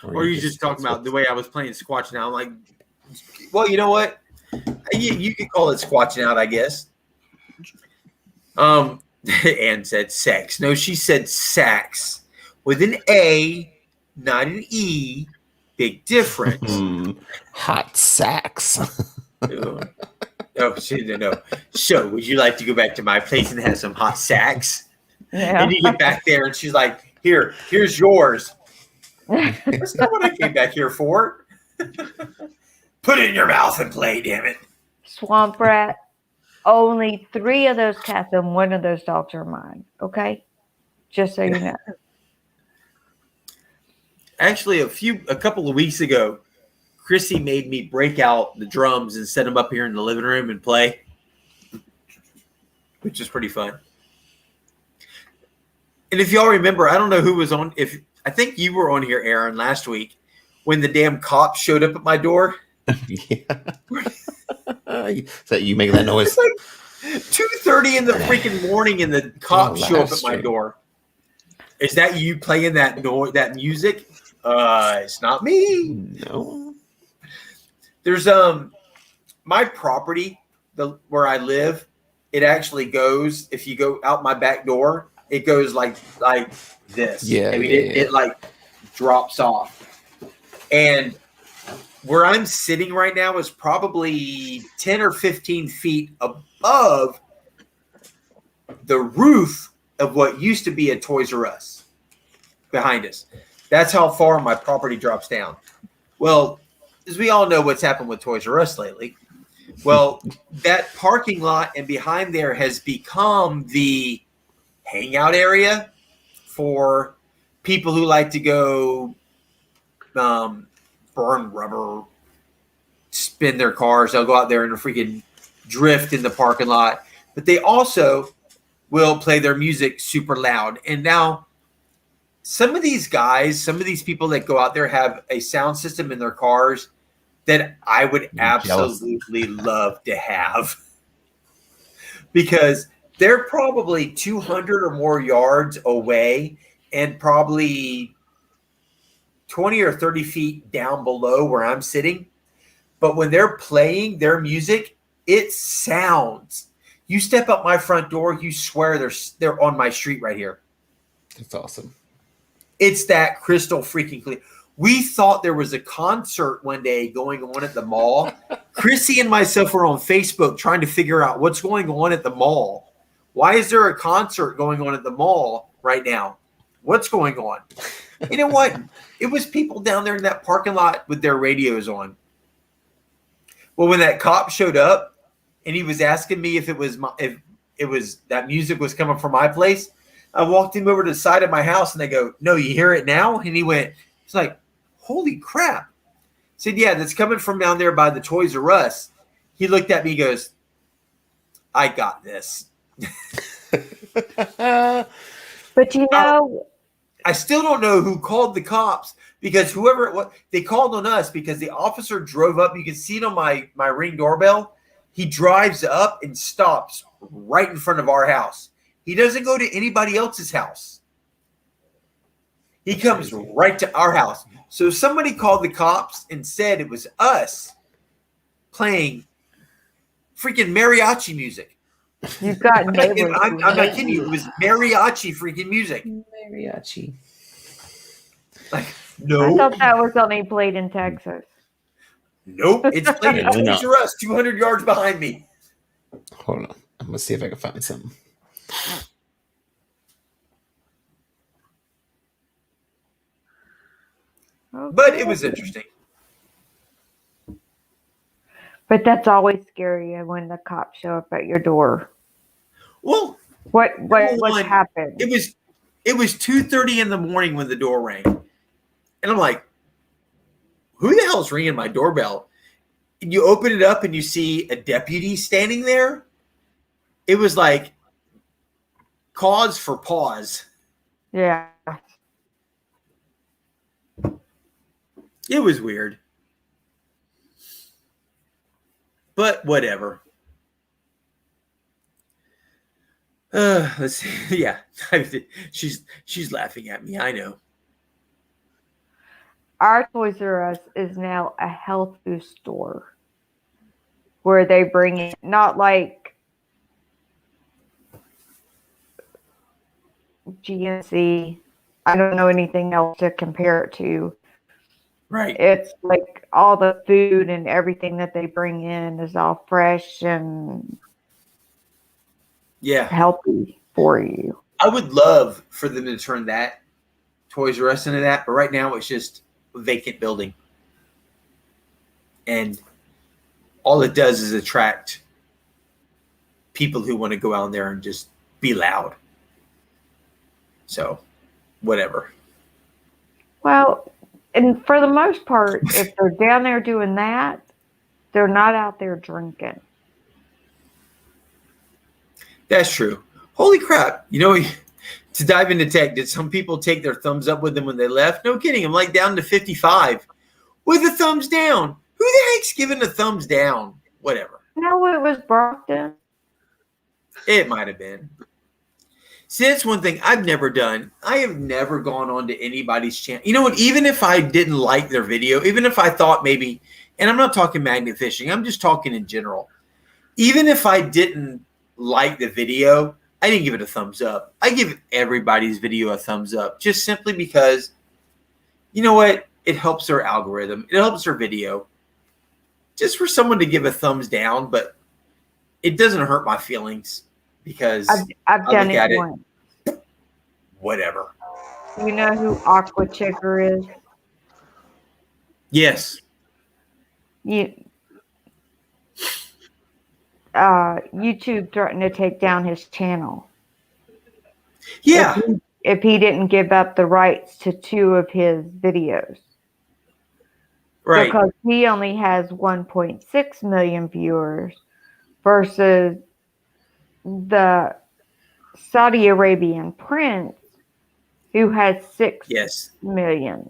Speaker 1: Or are you just talking about the way I was playing Squatching out? I'm like, well, you know what? You could call it Squatching out, I guess. Ann said sex. No, she said sax with an A, not an E. Big difference.
Speaker 10: Hot sax.
Speaker 1: Oh, she didn't know. So, would you like to go back to my place and have some hot sax?
Speaker 3: Yeah.
Speaker 1: And you get back there, and she's like, here's yours. That's not what I came back here for. Put it in your mouth and play, damn it.
Speaker 3: Swamp rat. Only 3 of those cats and 1 of those dogs are mine. Okay? Just so you know.
Speaker 1: Actually, a couple of weeks ago, Chrissy made me break out the drums and set them up here in the living room and play, which is pretty fun. And if y'all remember, I don't know who was on. I think you were on here, Aaron, last week when the damn cops showed up at my door.
Speaker 10: Yeah. So you make that noise?
Speaker 1: It's like 2:30 in the freaking morning, and the cops show up at my door. Is that you playing that music? It's not me.
Speaker 10: No.
Speaker 1: There's my property, where I live. It actually goes. If you go out my back door, it goes like this.
Speaker 10: Yeah.
Speaker 1: I mean, it like drops off, and where I'm sitting right now is probably 10 or 15 feet above the roof of what used to be a Toys R Us behind us. That's how far my property drops down. Well, as we all know what's happened with Toys R Us lately. Well, that parking lot and behind there has become the hangout area for people who like to go burn rubber, spin their cars. They'll go out there and freaking drift in the parking lot. But they also will play their music super loud. And now some of these guys, some of these people that go out there have a sound system in their cars that I would absolutely love to have. Because they're probably 200 or more yards away and probably 20 or 30 feet down below where I'm sitting. But when they're playing their music, it sounds. You step up my front door, you swear they're on my street right here.
Speaker 10: That's awesome.
Speaker 1: It's that crystal freaking clear. We thought there was a concert one day going on at the mall. Chrissy and myself were on Facebook trying to figure out what's going on at the mall. Why is there a concert going on at the mall right now? What's going on? You know what? It was people down there in that parking lot with their radios on. Well, when that cop showed up and he was asking me if that music was coming from my place, I walked him over to the side of my house and they go, "No, you hear it now?" And he went, "It's like, holy crap." I said, "Yeah, that's coming from down there by the Toys R Us." He looked at me and goes, "I got this."
Speaker 3: But you know,
Speaker 1: I still don't know who called the cops, because whoever it was, they called on us because the officer drove up. You can see it on my Ring doorbell. He drives up and stops right in front of our house. He doesn't go to anybody else's house. He comes right to our house. So somebody called the cops and said it was us playing freaking mariachi music.
Speaker 3: you've got neighbors.
Speaker 1: I'm not kidding you. It was mariachi freaking music.
Speaker 10: Mariachi.
Speaker 1: Like,
Speaker 3: I
Speaker 1: no.
Speaker 3: thought that was only played in Texas.
Speaker 1: Nope. It's played at Toys R Us 200 yards behind me.
Speaker 10: Hold on. I'm going to see if I can find something.
Speaker 1: But it was interesting.
Speaker 3: But that's always scary when the cops show up at your door.
Speaker 1: Well,
Speaker 3: what happened?
Speaker 1: It was 2:30 in the morning when the door rang. And I'm like, who the hell is ringing my doorbell? And you open it up and you see a deputy standing there. It was like cause for pause.
Speaker 3: Yeah.
Speaker 1: It was weird. But whatever. Let's see. Yeah. She's laughing at me. I know.
Speaker 3: Our Toys R Us is now a health food store where they bring in, not like GNC. I don't know anything else to compare it to.
Speaker 1: Right.
Speaker 3: It's like all the food and everything that they bring in is all fresh and healthy for you.
Speaker 1: I would love for them to turn that Toys R Us into that, but right now it's just a vacant building. And all it does is attract people who want to go out there and just be loud. So, whatever.
Speaker 3: Well, and for the most part, if they're down there doing that, they're not out there drinking.
Speaker 1: That's true. Holy crap. You know, to dive into tech, did some people take their thumbs up with them when they left? No kidding. I'm like down to 55 with a thumbs down. Who the heck's giving a thumbs down? Whatever.
Speaker 3: No, it was Brockton.
Speaker 1: It might have been. See, that's one thing I've never done. I have never gone on to anybody's channel. You know what? Even if I didn't like their video, even if I thought maybe, and I'm not talking magnet fishing, I'm just talking in general. Even if I didn't like the video, I didn't give it a thumbs up. I give everybody's video a thumbs up just simply because, you know what? It helps their algorithm. It helps their video. Just for someone to give a thumbs down, but it doesn't hurt my feelings because
Speaker 3: I've done it once.
Speaker 1: Whatever.
Speaker 3: You know who Aqua Checker is?
Speaker 1: Yes.
Speaker 3: YouTube threatened to take down his channel.
Speaker 1: Yeah.
Speaker 3: If he didn't give up the rights to 2 of his videos.
Speaker 1: Right.
Speaker 3: Because he only has 1.6 million viewers versus the Saudi Arabian prince who has 6 million.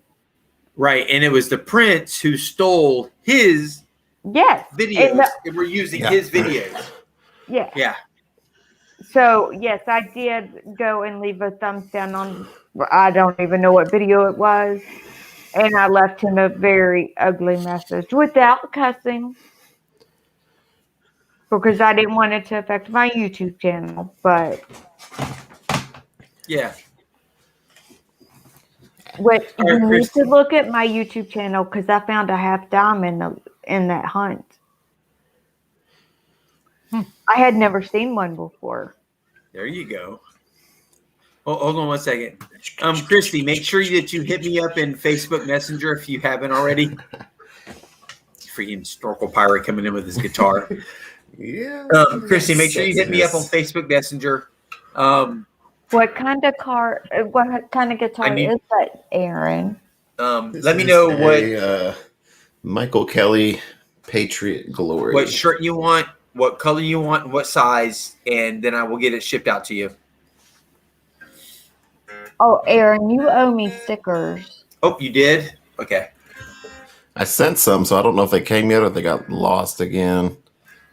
Speaker 1: Right. And it was the prince who stole his videos and we're using his videos.
Speaker 3: Yeah.
Speaker 1: Yeah.
Speaker 3: So, yes, I did go and leave a thumbs down on, I don't even know what video it was. And I left him a very ugly message without cussing. Because I didn't want it to affect my YouTube channel. But
Speaker 1: yeah.
Speaker 3: What
Speaker 1: All right,
Speaker 3: you need
Speaker 1: Christy.
Speaker 3: to look at my YouTube channel because I found a half diamond in that hunt. I had never seen one before.
Speaker 1: There you go. Oh, hold on one second. Christy, make sure that you hit me up in Facebook Messenger if you haven't already. Freaking historical pirate coming in with his guitar.
Speaker 10: Yeah.
Speaker 1: Christy, make sure you hit me up on Facebook Messenger.
Speaker 3: What kind of car? What kind of guitar is that, Aaron?
Speaker 1: Let me know what
Speaker 10: Michael Kelly Patriot Glory.
Speaker 1: What shirt you want, what color you want, and what size, and then I will get it shipped out to you.
Speaker 3: Oh, Aaron, you owe me stickers.
Speaker 1: Oh, you did? Okay.
Speaker 10: I sent some, so I don't know if they came yet or they got lost again.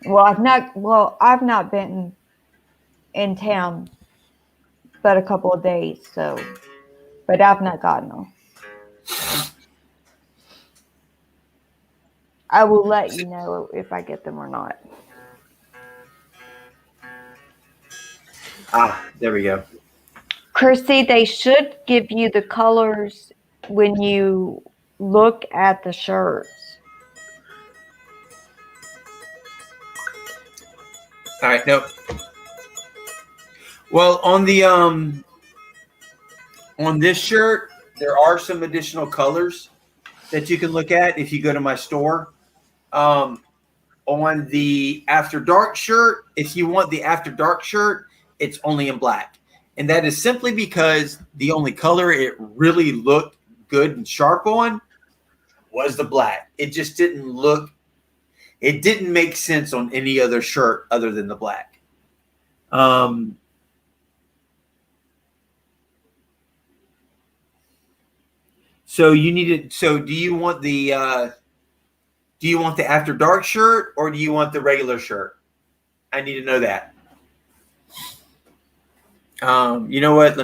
Speaker 3: Well, I've not been in town but a couple of days, but I've not gotten them. I will let you know if I get them or not.
Speaker 1: There we go.
Speaker 3: Chrissy, they should give you the colors when you look at the shirts.
Speaker 1: All right, nope. Well, on the on this shirt, there are some additional colors that you can look at if you go to my store. On the After Dark shirt, if you want the After Dark shirt, it's only in black. And that is simply because the only color it really looked good and sharp on was the black. It just didn't look, it didn't make sense on any other shirt other than the black. So you needed, so do you want the After Dark shirt or do you want the regular shirt? I need to know that. You know what?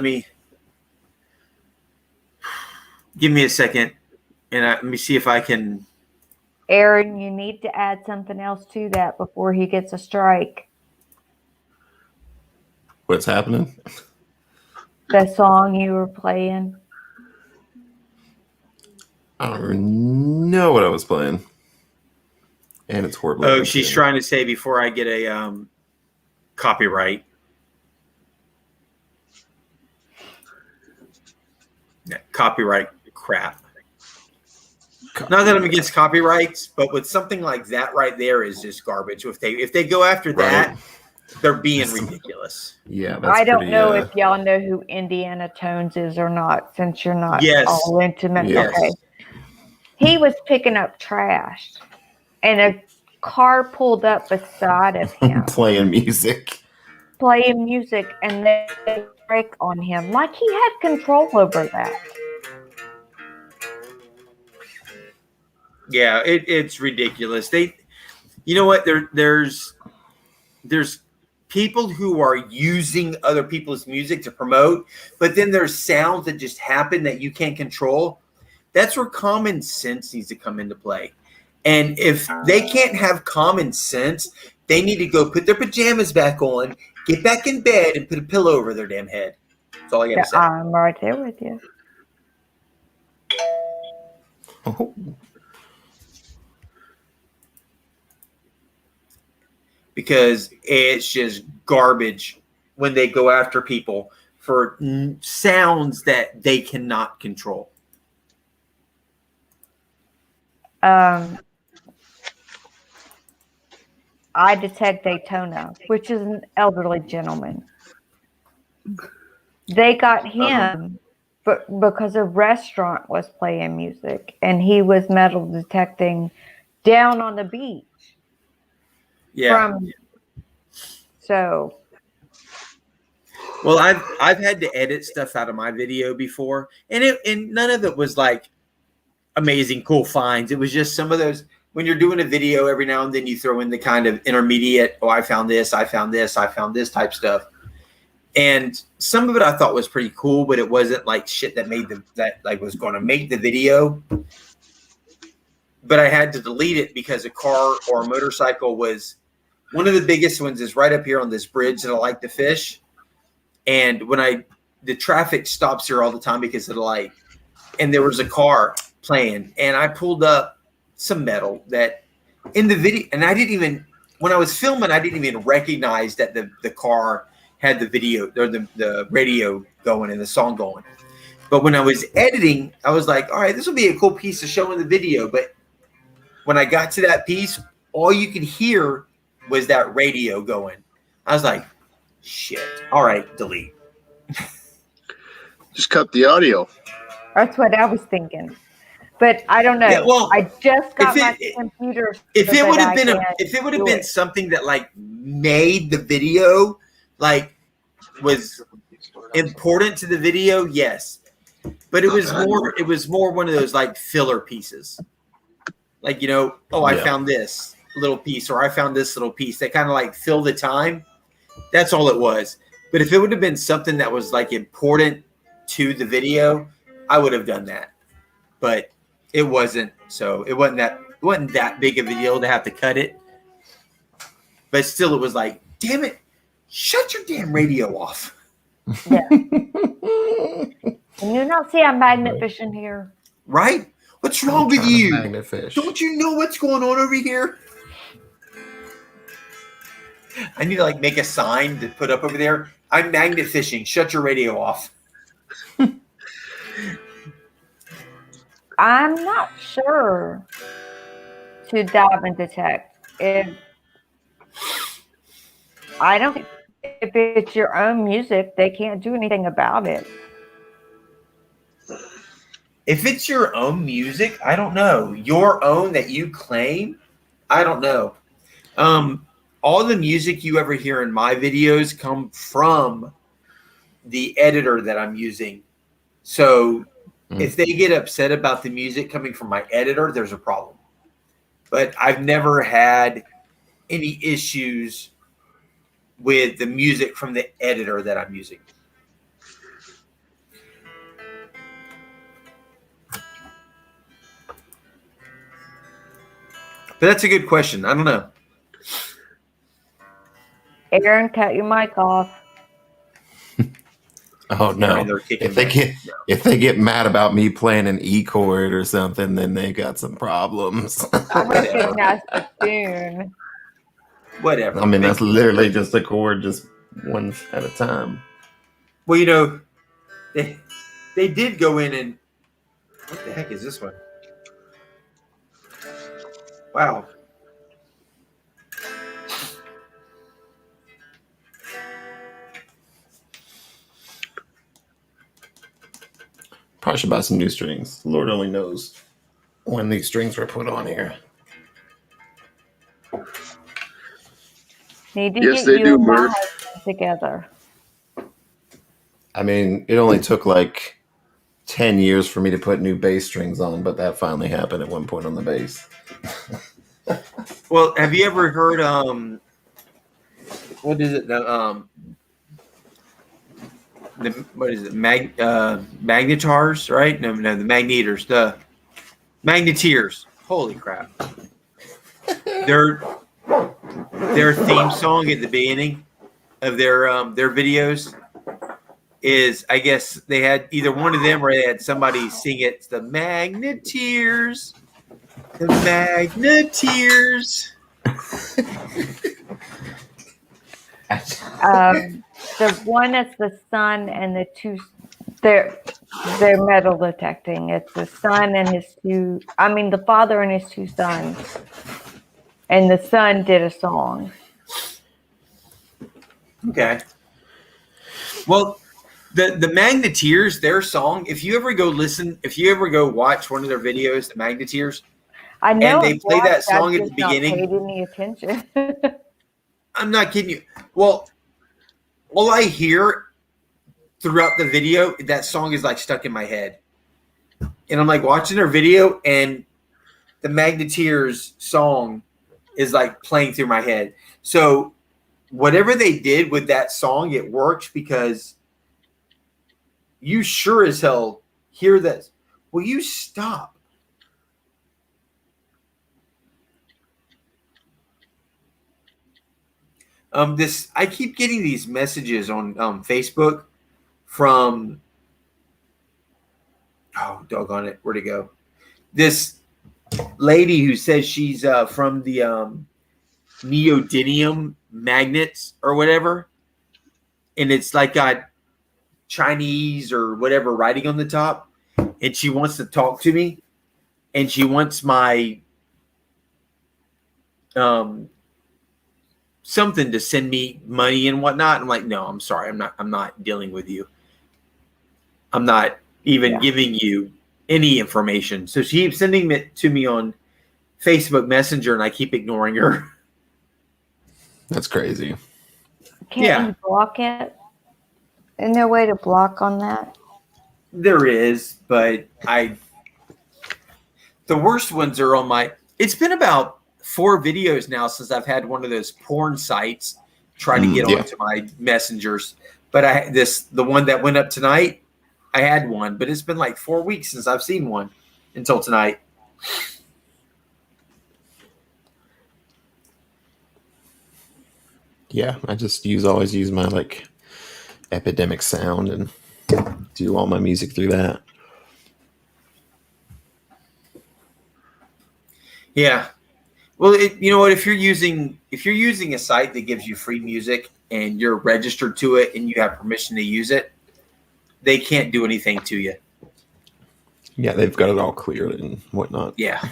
Speaker 1: Give me a second, and let me see if I can.
Speaker 3: Aaron, you need to add something else to that before he gets a strike.
Speaker 10: What's happening?
Speaker 3: The song you were playing.
Speaker 10: I don't even know what I was playing. And it's horrible.
Speaker 1: Oh, she's trying to say before I get a copyright. Yeah, copyright crap. Not that I'm against copyrights, but with something like that right there is just garbage. If they go after that, they're being ridiculous.
Speaker 10: Yeah,
Speaker 3: I don't know if y'all know who Indiana Tones is or not, since you're not all intimate.
Speaker 10: Yes.
Speaker 3: Okay. He was picking up trash, and a car pulled up beside of him.
Speaker 10: Playing music,
Speaker 3: and they break on him like he had control over that.
Speaker 1: Yeah, it's ridiculous. You know what? There's people who are using other people's music to promote, but then there's sounds that just happen that you can't control. That's where common sense needs to come into play. And if they can't have common sense, they need to go put their pajamas back on, get back in bed, and put a pillow over their damn head. That's all I got to say.
Speaker 3: I'm right there with you.
Speaker 10: Oh.
Speaker 1: Because it's just garbage when they go after people for sounds that they cannot control.
Speaker 3: I Detect Daytona, which is an elderly gentleman. They got him because a restaurant was playing music, and he was metal detecting down on the beach.
Speaker 1: Yeah. Well, I've had to edit stuff out of my video before, and none of it was like amazing, cool finds. It was just some of those. When you're doing a video, every now and then you throw in the kind of intermediate, oh, I found this type stuff. And some of it I thought was pretty cool, but it wasn't like shit that was going to make the video. But I had to delete it because a car or a motorcycle was one of the biggest ones is right up here on this bridge that I like to fish. And when the traffic stops here all the time because of the light. and there was a car playing, and I pulled up some metal that in the video, and I didn't even, when I was filming, I didn't even recognize that the car had the video or the radio going and the song going. But when I was editing, I was like, all right, this will be a cool piece to show in the video. But when I got to that piece, all you could hear was that radio going. I was like, shit. All right, delete.
Speaker 7: Just cut the audio.
Speaker 3: That's what I was thinking. But I don't know.
Speaker 1: Yeah, well,
Speaker 3: I just got
Speaker 1: if
Speaker 3: my
Speaker 1: it-
Speaker 3: computer.
Speaker 1: If
Speaker 3: so
Speaker 1: it would
Speaker 3: that
Speaker 1: have
Speaker 3: I
Speaker 1: been
Speaker 3: can
Speaker 1: if it would have
Speaker 3: do
Speaker 1: been
Speaker 3: it.
Speaker 1: something that like made the video like was important to the video, yes. But it was more one of those like filler pieces. Like, you know, oh, I found this little piece, or I found this little piece that kind of like fill the time. That's all it was. But if it would have been something that was like important to the video, I would have done that. But it wasn't. So it wasn't that big of a deal to have to cut it. But still, it was like, damn it, shut your damn radio off.
Speaker 3: Yeah. Can you not see I'm magnet fishing here?
Speaker 1: Right? What's wrong with you?
Speaker 10: Magnet fish.
Speaker 1: Don't you know what's going on over here? I need to like make a sign to put up over there. I'm magnet fishing. Shut your radio off.
Speaker 3: I'm not sure to dive and detect if I don't. If it's your own music, they can't do anything about it.
Speaker 1: If it's your own music, I don't know. Your own that you claim, I don't know. All the music you ever hear in my videos come from the editor that I'm using. So if they get upset about the music coming from my editor, there's a problem. But I've never had any issues with the music from the editor that I'm using. But that's a good question. I don't know.
Speaker 3: Aaron, cut your mic off.
Speaker 10: Oh no! If they get mad about me playing an E chord or something, then they got some problems.
Speaker 3: I recognize the tune.
Speaker 1: Whatever.
Speaker 10: I mean, that's literally just a chord, just one at a time.
Speaker 1: Well, you know, they did go in and what the heck is this one? Wow.
Speaker 10: Probably should buy some new strings. Lord only knows when these strings were put on here.
Speaker 3: Need to
Speaker 7: Yes,
Speaker 3: get
Speaker 7: they
Speaker 3: you
Speaker 7: do,
Speaker 3: and my
Speaker 7: Murph.
Speaker 3: husband together.
Speaker 10: I mean, it only took like 10 years for me to put new bass strings on, but that finally happened at one point on the bass.
Speaker 1: Well, have you ever heard what is it? What is it? Magnetars, right? No, the Magnetars, the Magneteers. Holy crap! Their theme song at the beginning of their videos is, I guess they had either one of them or they had somebody sing it. It's the Magneteers, the Magneteers.
Speaker 3: The one that's the sun and the two, they're metal detecting. It's the son and his two. I mean, the father and his two sons, and the son did a song.
Speaker 1: Okay. Well, the Magneteers, their song. If you ever go watch one of their videos, the Magneteers,
Speaker 3: I know.
Speaker 1: and they play that song at the beginning.
Speaker 3: Not paid any attention.
Speaker 1: I'm not kidding you. Well, all I hear throughout the video, that song is like stuck in my head. And I'm like watching their video and the Magneteers song is like playing through my head. So whatever they did with that song, it works because you sure as hell hear that. Will you stop? I keep getting these messages on Facebook from Oh, doggone it. Where'd it go? This lady who says she's from the neodymium magnets or whatever. And it's like got Chinese or whatever writing on the top. And she wants to talk to me. And she wants my something to send me money and whatnot. I'm like, no, I'm sorry. I'm not dealing with you. I'm not even giving you any information. So she keeps sending it to me on Facebook Messenger and I keep ignoring her.
Speaker 10: That's crazy.
Speaker 3: Can't you block it? Isn't there a way to block on that?
Speaker 1: There is, but the worst ones are on my, it's been about 4 videos now since I've had one of those porn sites try to get onto my messengers. But the one that went up tonight, I had one, but it's been like 4 weeks since I've seen one until tonight.
Speaker 10: Yeah, I just always use my like Epidemic Sound and do all my music through that.
Speaker 1: Yeah. Well, you know what? If you're using a site that gives you free music and you're registered to it and you have permission to use it, they can't do anything to you.
Speaker 10: Yeah, they've got it all cleared and whatnot.
Speaker 1: Yeah,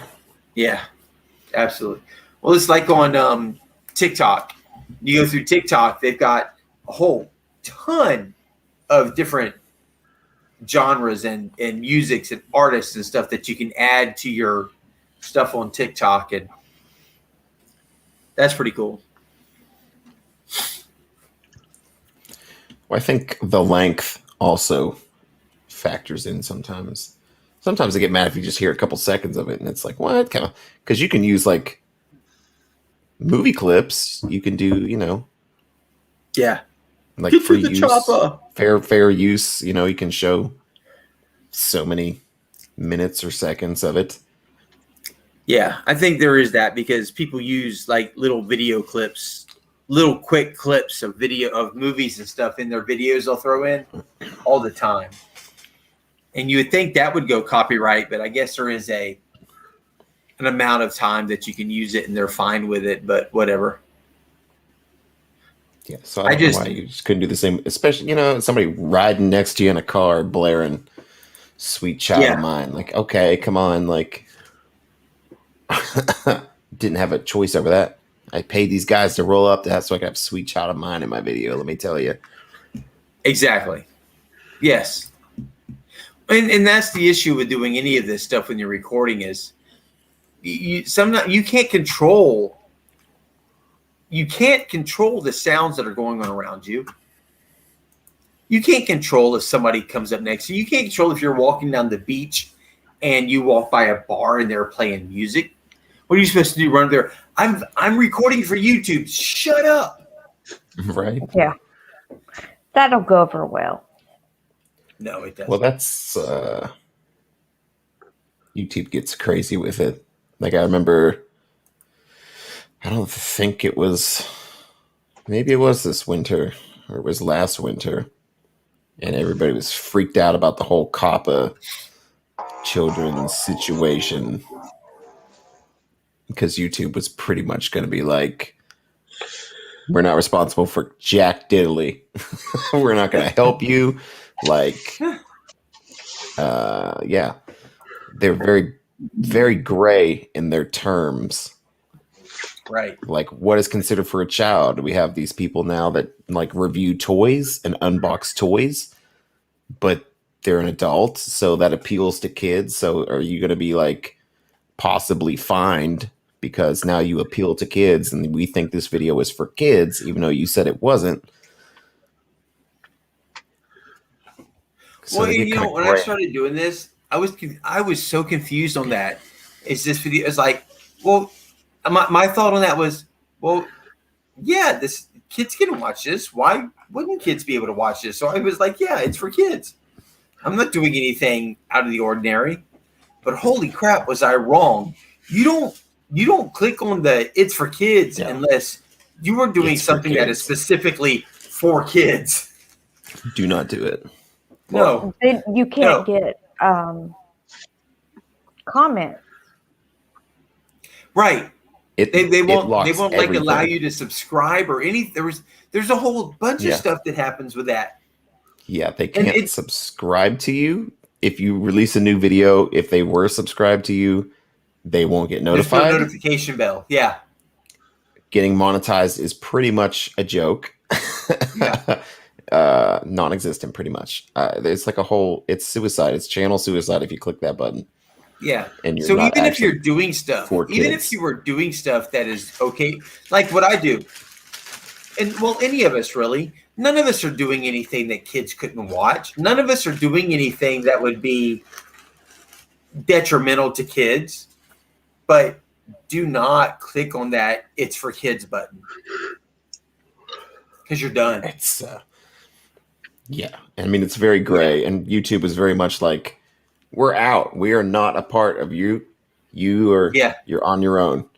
Speaker 1: absolutely. Well, it's like on TikTok. You go through TikTok, they've got a whole ton of different genres and musics and artists and stuff that you can add to your stuff on TikTok, and that's pretty cool.
Speaker 10: Well, I think the length also factors in sometimes. Sometimes I get mad if you just hear a couple seconds of it and it's like, what? Kind of, because you can use like movie clips. You can do, like
Speaker 1: Get
Speaker 10: free
Speaker 1: to the
Speaker 10: use,
Speaker 1: chopper.
Speaker 10: fair use. You can show so many minutes or seconds of it.
Speaker 1: Yeah, I think there is that because people use like little video clips, little quick clips of video of movies and stuff in their videos they'll throw in all the time. And you would think that would go copyright, but I guess there is an amount of time that you can use it and they're fine with it, but whatever.
Speaker 10: Yeah, so I don't know why you just couldn't do the same, especially, somebody riding next to you in a car blaring Sweet Child of Mine. Like, okay, come on, like didn't have a choice over that. I paid these guys to roll up that so I could have Sweet Child of Mine in my video, let me tell you.
Speaker 1: Exactly. Yes. And that's the issue with doing any of this stuff when you're recording is you can't control the sounds that are going on around you. You can't control if somebody comes up next to you. You can't control if you're walking down the beach and you walk by a bar and they're playing music. What are you supposed to do? Run there? I'm recording for YouTube. Shut up.
Speaker 10: Right.
Speaker 3: Yeah. That'll go over well.
Speaker 1: No, it doesn't.
Speaker 10: Well, that's YouTube gets crazy with it. Like I remember, I don't think it was, maybe it was this winter or it was last winter, and everybody was freaked out about the whole COPPA children situation because YouTube was pretty much going to be like, we're not responsible for jack diddly. We're not going to help you. Like, yeah, they're very, very gray in their terms.
Speaker 1: Right.
Speaker 10: Like, what is considered for a child? We have these people now that like review toys and unbox toys, but they're an adult, so that appeals to kids. So are you going to be like possibly fined because now you appeal to kids and we think this video is for kids, even though you said it wasn't?
Speaker 1: So well, when I started doing this, I was so confused on that. Is this video? It's like, well, my thought on that was, well, yeah, this kids can watch this. Why wouldn't kids be able to watch this? So I was like, yeah, it's for kids. I'm not doing anything out of the ordinary. But holy crap, was I wrong? You don't click on the "it's for kids" unless you are doing something that is specifically for kids.
Speaker 10: Do not do it.
Speaker 1: No,
Speaker 3: you can't get comments.
Speaker 1: Right. They won't like
Speaker 10: everything.
Speaker 1: allow you to subscribe or any. There's a whole bunch of stuff that happens with that.
Speaker 10: Yeah, they can't subscribe to you if you release a new video. If they were subscribed to you, they won't get notified.
Speaker 1: There's no notification bell. Yeah.
Speaker 10: Getting monetized is pretty much a joke.
Speaker 1: Yeah.
Speaker 10: Non-existent, pretty much. It's like it's suicide. It's channel suicide if you click that button.
Speaker 1: Yeah.
Speaker 10: And
Speaker 1: so even if you're doing stuff, even if you were doing stuff that is okay, like what I do, and well, any of us really, none of us are doing anything that kids couldn't watch. None of us are doing anything that would be detrimental to kids. But do not click on that "it's for kids" button because you're done.
Speaker 10: It's yeah. I mean, it's very gray, and YouTube is very much like, we're out. We are not a part of you. You're on your own.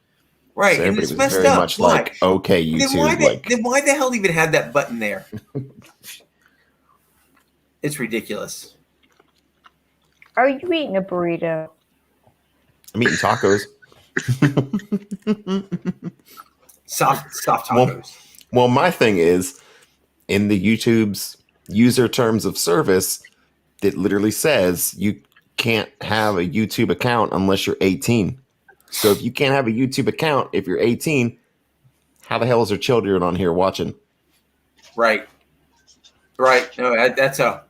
Speaker 1: Right.
Speaker 10: So
Speaker 1: and it's messed
Speaker 10: very
Speaker 1: up.
Speaker 10: much like, okay, YouTube.
Speaker 1: Then why the hell even have that button there? It's ridiculous.
Speaker 3: Are you eating a burrito?
Speaker 10: I'm eating tacos.
Speaker 1: Soft tacos.
Speaker 10: Well, my thing is, in the YouTube's user terms of service, it literally says you can't have a YouTube account unless you're 18. So if you can't have a YouTube account if you're 18, how the hell is there children on here watching?
Speaker 1: Right. No, that's a.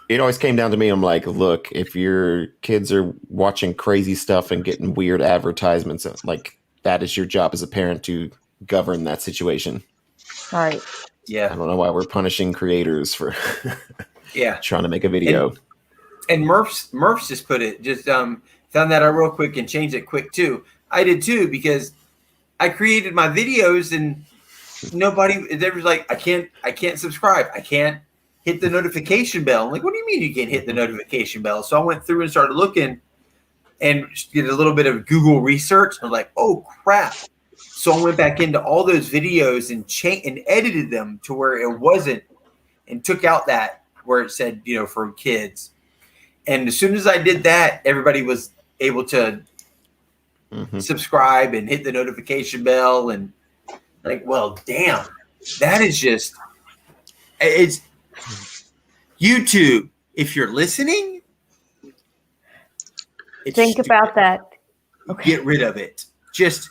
Speaker 10: It always came down to me. I'm like, look, if your kids are watching crazy stuff and getting weird advertisements, like that is your job as a parent to govern that situation.
Speaker 3: Right.
Speaker 1: Yeah.
Speaker 10: I don't know why we're punishing creators for trying to make a video.
Speaker 1: And Murph's just put it, found that out real quick and changed it quick too. I did too, because I created my videos and they was like, I can't subscribe. I can't hit the notification bell. I'm like, what do you mean you can't hit the notification bell? So I went through and started looking and did a little bit of Google research. I was like, oh crap. So I went back into all those videos and edited them to where it wasn't, and took out that where it said, for kids. And as soon as I did that, everybody was able to subscribe and hit the notification bell. And like, well, damn, that is it's YouTube. If you're listening,
Speaker 3: think about that.
Speaker 1: Okay. Get rid of it. Just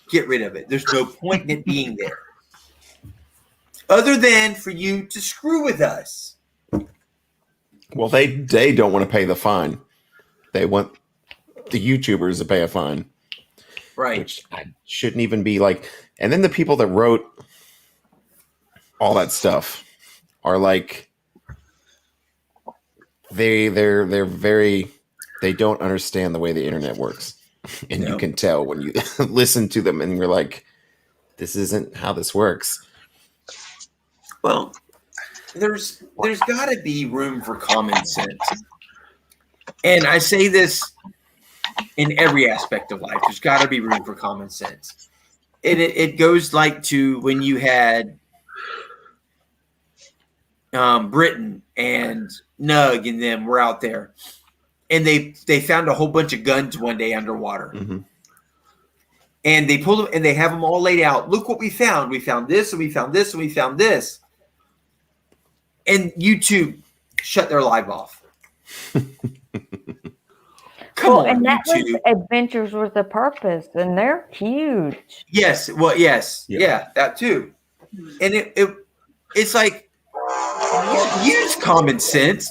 Speaker 1: get rid of it. There's no point in it being there, other than for you to screw with us.
Speaker 10: Well, they don't want to pay the fine. They want the YouTubers to pay a fine.
Speaker 1: Right.
Speaker 10: Which shouldn't even be like. And then the people that wrote all that stuff are like, they're very, they don't understand the way the internet works. And you can tell when you listen to them and you're like, this isn't how this works.
Speaker 1: Well, there's got to be room for common sense. And I say this in every aspect of life. There's got to be room for common sense. It goes like to when you had Britain and Nug and them were out there. And they found a whole bunch of guns one day underwater. Mm-hmm. And they pulled them and they have them all laid out. Look what we found. We found this and we found this and we found this. And YouTube shut their live off. Come on,
Speaker 3: and that
Speaker 1: YouTube.
Speaker 3: was Adventures with a Purpose, and they're huge.
Speaker 1: Yes, well, yes, yeah, that too. And it's like, use common sense.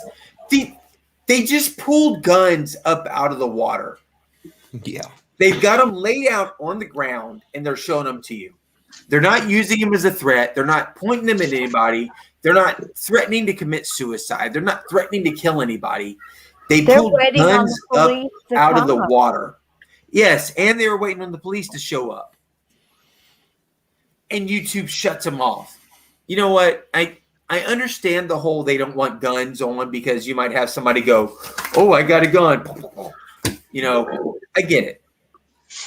Speaker 1: They just pulled guns up out of the water.
Speaker 10: Yeah.
Speaker 1: They've got them laid out on the ground, and they're showing them to you. They're not using them as a threat. They're not pointing them at anybody. They're not threatening to commit suicide. They're not threatening to kill anybody. They're pulled guns up out of the water. Yes, and they were waiting on the police to show up. And YouTube shuts them off. You know what? I understand the whole they don't want guns on because you might have somebody go, oh, I got a gun. I get it.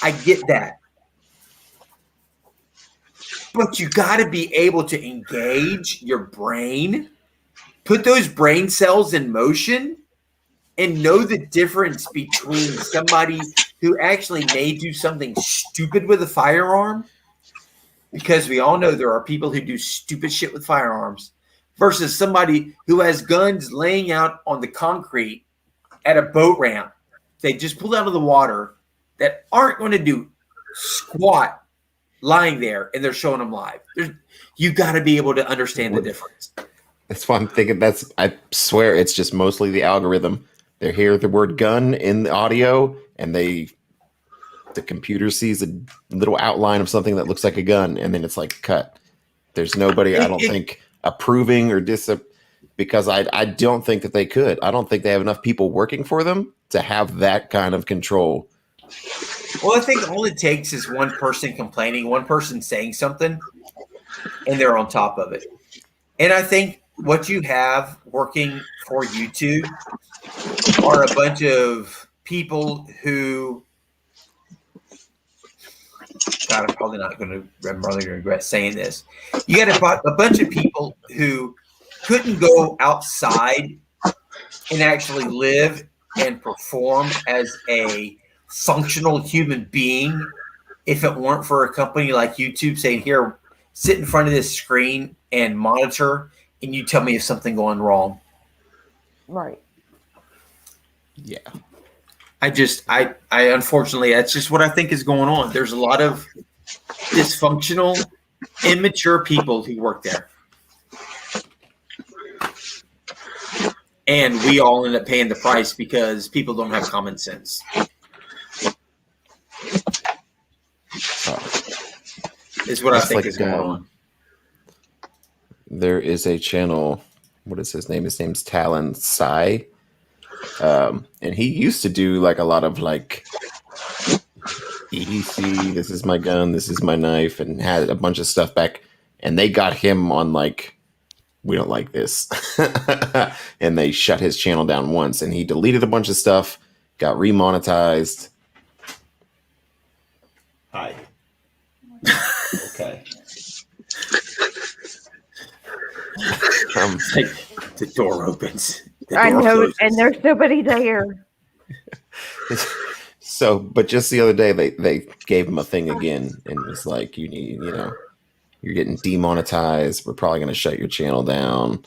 Speaker 1: I get that. But you got to be able to engage your brain, put those brain cells in motion, and know the difference between somebody who actually may do something stupid with a firearm, because we all know there are people who do stupid shit with firearms, versus somebody who has guns laying out on the concrete at a boat ramp they just pulled out of the water that aren't going to do squat lying there, and they're showing them live. You got to be able to understand the difference.
Speaker 10: That's why I'm thinking I swear it's just mostly the algorithm. They hear the word gun in the audio, and the computer sees a little outline of something that looks like a gun, and then it's like cut. There's nobody, I don't think, approving or because I don't think that they could. I don't think they have enough people working for them to have that kind of control.
Speaker 1: Well, I think all it takes is one person complaining, one person saying something, and they're on top of it. And I think what you have working for YouTube are a bunch of people who, God, I'm probably not going to, I'm probably going to regret saying this. You got a bunch of people who couldn't go outside and actually live and perform as a functional human being if it weren't for a company like YouTube saying, here, sit in front of this screen and monitor, and you tell me if something going wrong.
Speaker 3: Right.
Speaker 10: Yeah.
Speaker 1: I unfortunately, that's just what I think is going on. There's a lot of dysfunctional, immature people who work there. And we all end up paying the price because people don't have common sense. Is what I think is going on.
Speaker 10: There is a channel. What is his name? His name's Talon Sai. And he used to do like a lot of like EDC, this is my gun, this is my knife, and had a bunch of stuff back. And they got him on like, we don't like this. And they shut his channel down once, and he deleted a bunch of stuff, got remonetized.
Speaker 1: Hi. Okay. Like the door opens.
Speaker 3: I know, and there's nobody there.
Speaker 10: So, but just the other day, they gave him a thing again, and it was like, you need, you're getting demonetized. We're probably going to shut your channel down,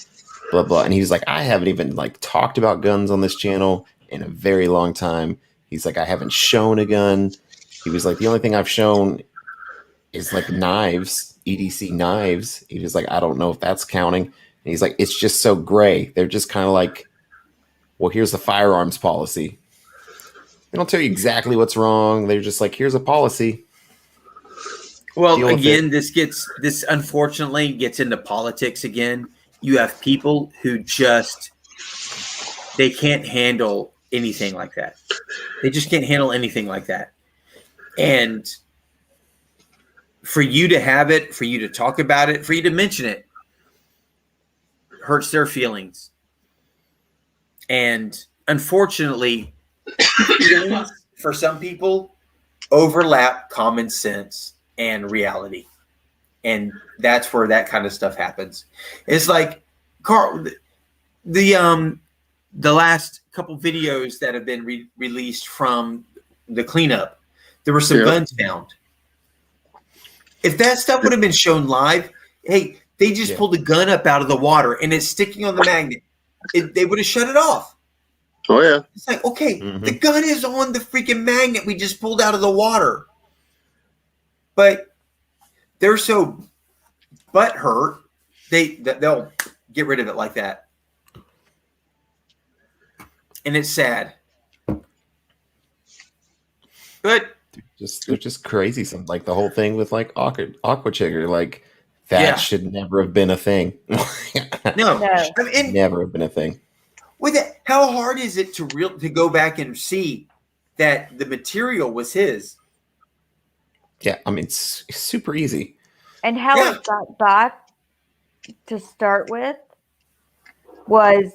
Speaker 10: blah, blah. And he's like, I haven't even like talked about guns on this channel in a very long time. He's like, I haven't shown a gun. He was like, the only thing I've shown is like knives, EDC knives. He was like, I don't know if that's counting. And he's like, it's just so gray. They're just kind of like, well, here's the firearms policy. They don't tell you exactly what's wrong. They're just like, here's a policy.
Speaker 1: Well, again, this unfortunately gets into politics again. You have people who they can't handle anything like that. They just can't handle anything like that. And for you to have it, for you to talk about it, for you to mention it, hurts their feelings. And unfortunately, feelings for some people overlap common sense and reality. And that's where that kind of stuff happens. It's like, Carl, the last couple videos that have been released from the cleanup, there were some guns found. If that stuff would have been shown live, hey, they just pulled a gun up out of the water and it's sticking on the magnet. They would have shut it off.
Speaker 9: Oh, yeah.
Speaker 1: It's like, okay, the gun is on the freaking magnet we just pulled out of the water. But they're so butthurt, they'll get rid of it like that. And it's sad. But
Speaker 10: they're just crazy. Something like the whole thing with like aqua chigger, like that should never have been a thing.
Speaker 1: No. I mean,
Speaker 10: never have been a thing.
Speaker 1: With it, how hard is it to go back and see that the material was his?
Speaker 10: Yeah, I mean, it's super easy.
Speaker 3: And how it got back to start with was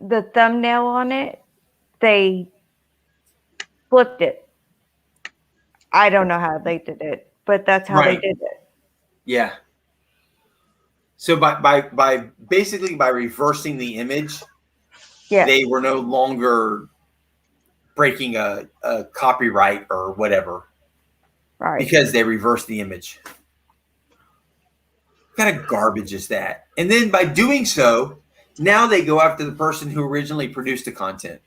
Speaker 3: the thumbnail on it. They flipped it. I don't know how they did it, but that's how they did it.
Speaker 1: Yeah. So by basically by reversing the image, they were no longer breaking a copyright or whatever.
Speaker 3: Right.
Speaker 1: Because they reversed the image. What kind of garbage is that? And then by doing so, now they go after the person who originally produced the content.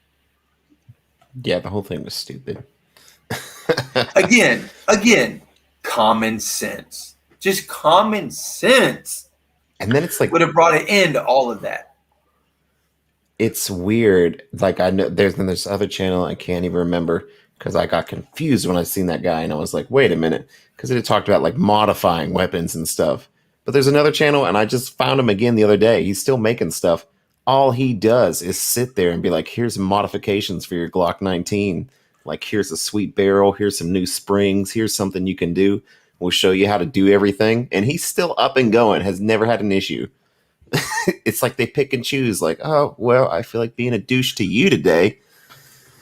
Speaker 10: Yeah, the whole thing was stupid.
Speaker 1: Again, common sense. Just common sense.
Speaker 10: And then it's like
Speaker 1: would have brought an end to all of that.
Speaker 10: It's weird. Like I know there's this other channel I can't even remember because I got confused when I seen that guy and I was like, wait a minute, because it had talked about like modifying weapons and stuff. But there's another channel and I just found him again the other day. He's still making stuff. All he does is sit there and be like, here's some modifications for your Glock 19. Like, here's a sweet barrel. Here's some new springs. Here's something you can do. We'll show you how to do everything. And he's still up and going, has never had an issue. It's like they pick and choose. Like, oh, well, I feel like being a douche to you today.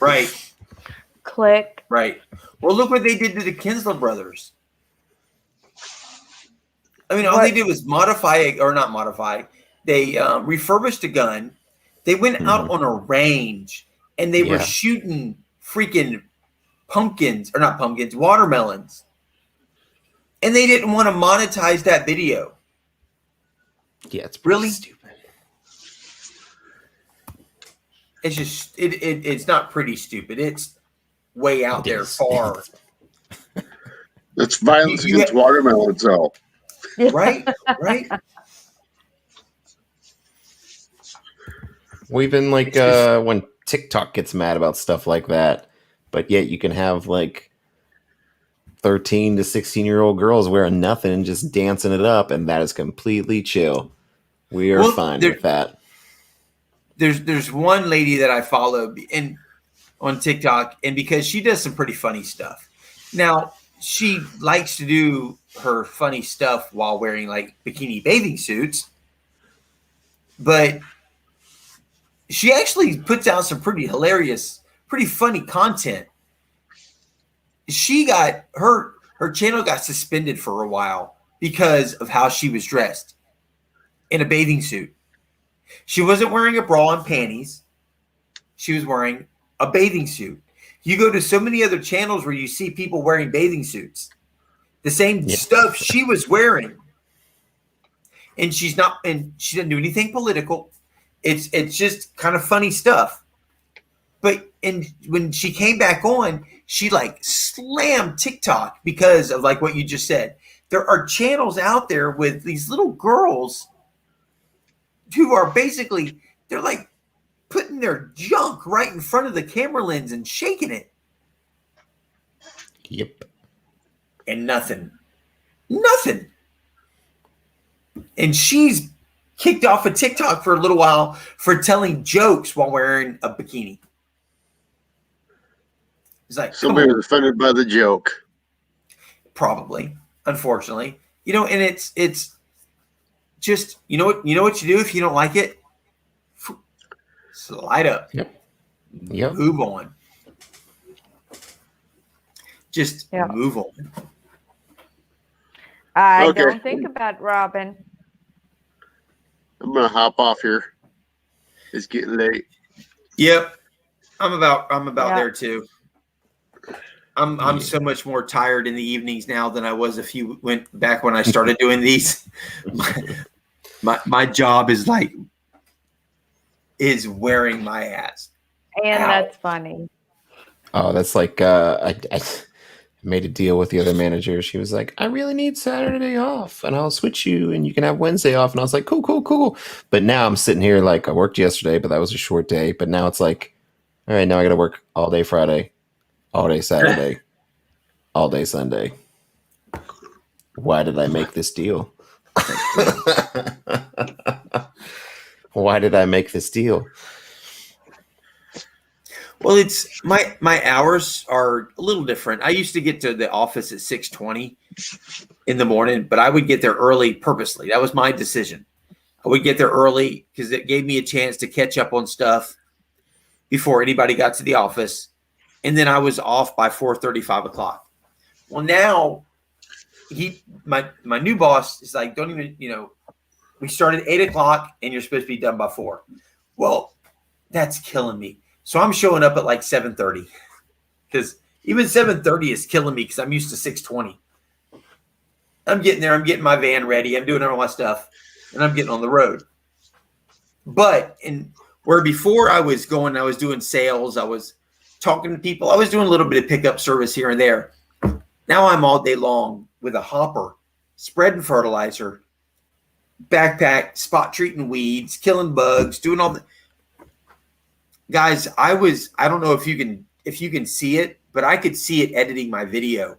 Speaker 1: Right.
Speaker 3: Click.
Speaker 1: Right. Well, look what they did to the Kinsler brothers. I mean, all they did was modify, or not modify. They refurbished a gun. They went out on a range and they were shooting freaking pumpkins, or not pumpkins, watermelons. And they didn't want to monetize that video.
Speaker 10: Yeah, it's
Speaker 1: really
Speaker 10: stupid.
Speaker 1: It's just it's not pretty stupid. It's way out there far.
Speaker 7: It's violence against watermelons, though.
Speaker 1: Right, right.
Speaker 10: Well, even like when TikTok gets mad about stuff like that, but yet you can have like 13 to 16-year-old girls wearing nothing and just dancing it up, and that is completely chill. We are fine with that.
Speaker 1: There's one lady that I follow on TikTok, and because she does some pretty funny stuff. Now, she likes to do her funny stuff while wearing like bikini bathing suits, but she actually puts out some pretty hilarious, pretty funny content. She got her channel got suspended for a while because of how she was dressed in a bathing suit. She wasn't wearing a bra and panties. She was wearing a bathing suit. You go to so many other channels where you see people wearing bathing suits, the same stuff she was wearing. And she doesn't do anything political. It's just kind of funny stuff. But when she came back on, she like slammed TikTok because of like what you just said. There are channels out there with these little girls who are basically, they're like putting their junk right in front of the camera lens and shaking it.
Speaker 10: Yep.
Speaker 1: And nothing. And she's kicked off of TikTok for a little while for telling jokes while wearing a bikini. It's like
Speaker 7: somebody was offended by the joke.
Speaker 1: Probably, unfortunately. And it's just, you know what you do if you don't like it? Slide up.
Speaker 10: Yep.
Speaker 1: Move on. Just move on.
Speaker 3: I don't think about Robin.
Speaker 7: I'm gonna hop off here. It's getting late.
Speaker 1: Yep. I'm about there too. I'm so much more tired in the evenings now than I was back when I started doing these. My job is wearing my ass.
Speaker 3: And that's funny.
Speaker 10: Oh, that's like I made a deal with the other manager. She was like, I really need Saturday off and I'll switch you and you can have Wednesday off. And I was like, cool. But now I'm sitting here like I worked yesterday, but that was a short day. But now it's like, all right, now I got to work all day Friday, all day Saturday, all day Sunday. Why did I make this deal? Why did I make this deal?
Speaker 1: Well, it's my hours are a little different. I used to get to the office at 6:20 in the morning, but I would get there early purposely. That was my decision. I would get there early because it gave me a chance to catch up on stuff before anybody got to the office. And then I was off by 4:30, 5 o'clock. Well, now my new boss is like, don't even, We start at 8 o'clock and you're supposed to be done by 4. Well, that's killing me. So I'm showing up at like 7:30 because even 7:30 is killing me because I'm used to 6:20. I'm getting there. I'm getting my van ready. I'm doing all my stuff and I'm getting on the road. But where before I was doing sales, I was talking to people. I was doing a little bit of pickup service here and there. Now I'm all day long with a hopper, spreading fertilizer, backpack, spot treating weeds, killing bugs, doing all the guys. I don't know if you can see it, but I could see it editing my video.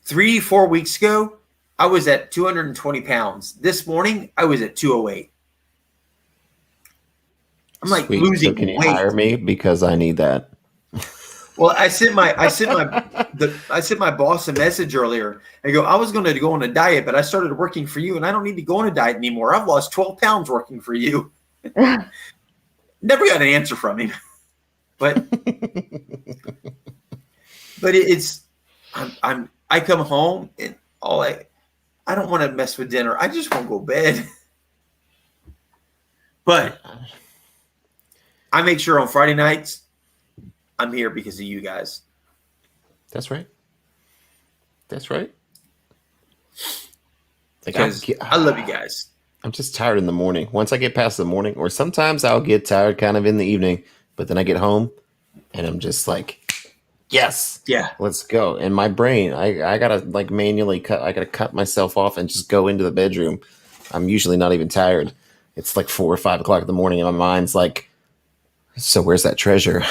Speaker 1: 3-4 weeks ago, I was at 220 pounds. This morning, I was at 208. I'm like
Speaker 10: Sweet.
Speaker 1: losing
Speaker 10: So can you
Speaker 1: weight.
Speaker 10: hire me because I need that?
Speaker 1: Well, I sent my boss a message earlier. I go, I was going to go on a diet, but I started working for you, and I don't need to go on a diet anymore. I've lost 12 pounds working for you. Never got an answer from him, but I come home and I don't want to mess with dinner. I just want to go to bed. But I make sure on Friday nights I'm here because of you guys.
Speaker 10: That's right. That's right. Like
Speaker 1: I love you guys.
Speaker 10: I'm just tired in the morning. Once I get past the morning, or sometimes I'll get tired kind of in the evening, but then I get home and I'm just like, yes,
Speaker 1: yeah,
Speaker 10: let's go. And my brain, I gotta like manually cut myself off and just go into the bedroom. I'm usually not even tired. It's like 4 or 5 o'clock in the morning, and my mind's like, so where's that treasure?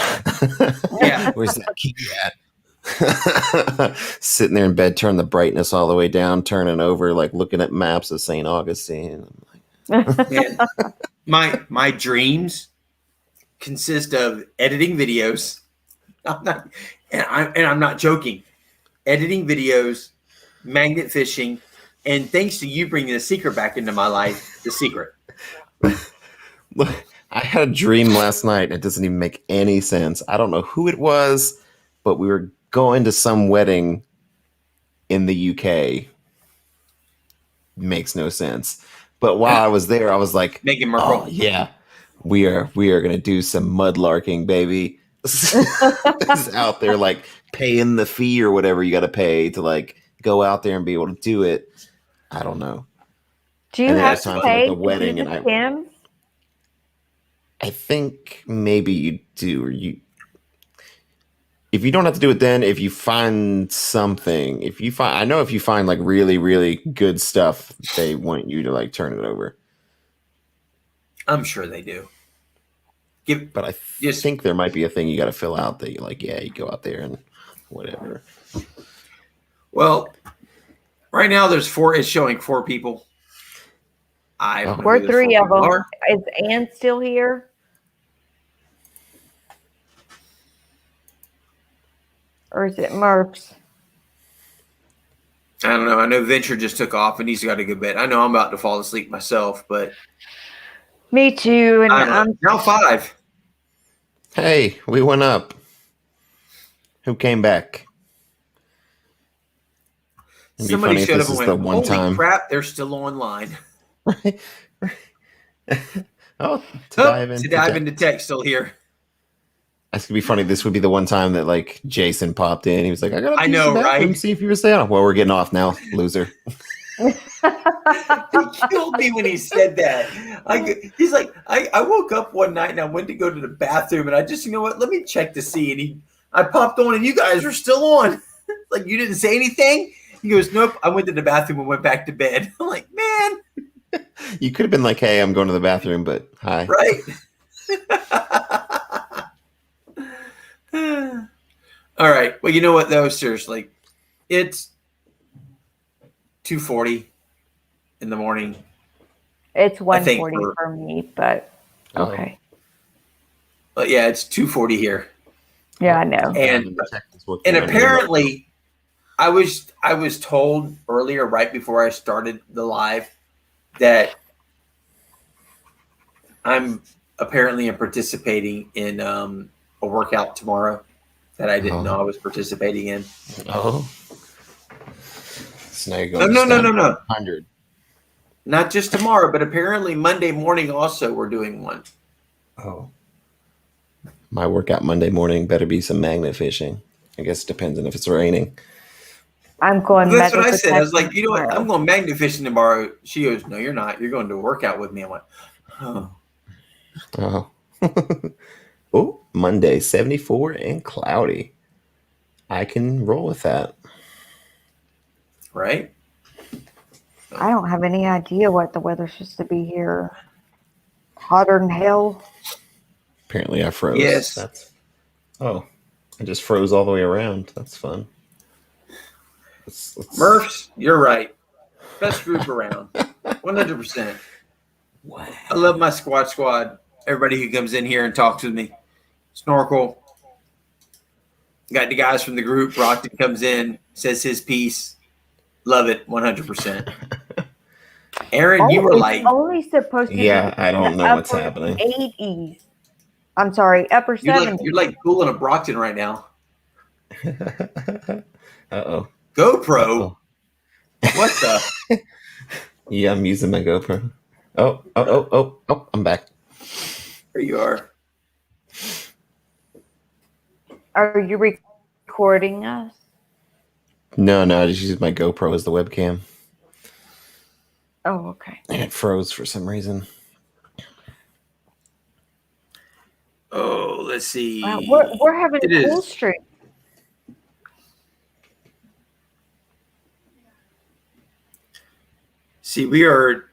Speaker 1: Yeah,
Speaker 10: where's that key at? Sitting there in bed, turn the brightness all the way down, turning over, like looking at maps of St. Augustine.
Speaker 1: Man, my dreams consist of editing videos. I'm not joking. Editing videos, magnet fishing, and thanks to you bringing the secret back into my life, the secret.
Speaker 10: Look, I had a dream last night. It doesn't even make any sense. I don't know who it was, but we were going to some wedding in the UK. Makes no sense. But while I was there, I was like,
Speaker 1: Meghan Markle.
Speaker 10: Oh, yeah, we are going to do some mudlarking, baby. It's out there like paying the fee or whatever you got to pay to like go out there and be able to do it. I don't know.
Speaker 3: Do you have to pay the wedding? And
Speaker 10: I think maybe you do, or if you don't have to do it then, if you find something, I know if you find like really, really good stuff, they want you to like turn it over.
Speaker 1: I'm sure they do.
Speaker 10: But I think there might be a thing you got to fill out that you like, yeah, you go out there and whatever.
Speaker 1: Well, right now it's showing 4 people.
Speaker 3: We're 3 of them. Is Ann still here? Or is it Murph's?
Speaker 1: I don't know. I know Venture just took off and he's got to go to bed. I know I'm about to fall asleep myself, but
Speaker 3: me too. And I'm
Speaker 1: now 5.
Speaker 10: Hey, we went up. Who came back?
Speaker 1: Somebody showed up and went, holy crap, they're still online.
Speaker 10: Right. To dive
Speaker 1: into tech, still here.
Speaker 10: That's gonna be funny. This would be the one time that like Jason popped in. He was like, I
Speaker 1: know, right?
Speaker 10: See if you were staying. Well, we're getting off now, loser.
Speaker 1: He killed me when he said that. He's like, I woke up one night and I went to go to the bathroom and I just, you know what, let me check to see. And I popped on and you guys are still on. Like, you didn't say anything? He goes, nope, I went to the bathroom and went back to bed. I'm like, man.
Speaker 10: You could have been like, hey, I'm going to the bathroom, but hi.
Speaker 1: Right. All right. Well, you know what, though? Seriously, it's 2:40 in the morning.
Speaker 3: It's 1:40 for me, but okay.
Speaker 1: But yeah, it's 2:40 here.
Speaker 3: Yeah, I know.
Speaker 1: And apparently, I was told earlier, right before I started the live, that I'm apparently participating in a workout tomorrow that I didn't know I was participating in.
Speaker 10: Oh. So now you're going
Speaker 1: no.
Speaker 10: 100.
Speaker 1: Not just tomorrow, but apparently Monday morning also we're doing one.
Speaker 10: Oh. My workout Monday morning better be some magnet fishing. I guess it depends on if it's raining.
Speaker 3: I'm going.
Speaker 1: Well, that's what I said. I was
Speaker 3: protection
Speaker 1: like, you know what?
Speaker 3: tomorrow.
Speaker 1: I'm going magnet fishing tomorrow. She goes, no, you're not. You're going to a workout with me. I'm like, oh.
Speaker 10: Oh. Oh, Monday, 74 and cloudy. I can roll with that.
Speaker 1: Right?
Speaker 3: I don't have any idea what the weather's supposed to be here. Hotter than hell.
Speaker 10: Apparently I froze.
Speaker 1: Yes.
Speaker 10: I just froze all the way around. That's fun. Let's...
Speaker 1: Murphs, you're right. Best group around. 100%.
Speaker 10: Wow.
Speaker 1: I love my Squatch squad. Everybody who comes in here and talks with me. Snorkel. Got the guys from the group. Brockton comes in, says his piece. Love it, 100%. Aaron, you were
Speaker 3: it's
Speaker 1: like,
Speaker 3: only supposed to
Speaker 10: yeah,
Speaker 3: be
Speaker 10: I don't
Speaker 3: in
Speaker 10: know
Speaker 3: the
Speaker 10: what's
Speaker 3: upper
Speaker 10: happening.
Speaker 3: 80s. I'm sorry, upper 70s.
Speaker 1: you're like cooling a Brockton right now.
Speaker 10: Uh-oh.
Speaker 1: GoPro?
Speaker 10: Uh-oh.
Speaker 1: What the?
Speaker 10: Yeah, I'm using my GoPro. Oh, I'm back.
Speaker 1: There you are.
Speaker 3: Are you recording us?
Speaker 10: No, I just used my GoPro as the webcam.
Speaker 3: Oh, okay.
Speaker 10: And it froze for some reason.
Speaker 1: Oh, let's see.
Speaker 3: Wow, we're having a cool streak.
Speaker 1: See, we are.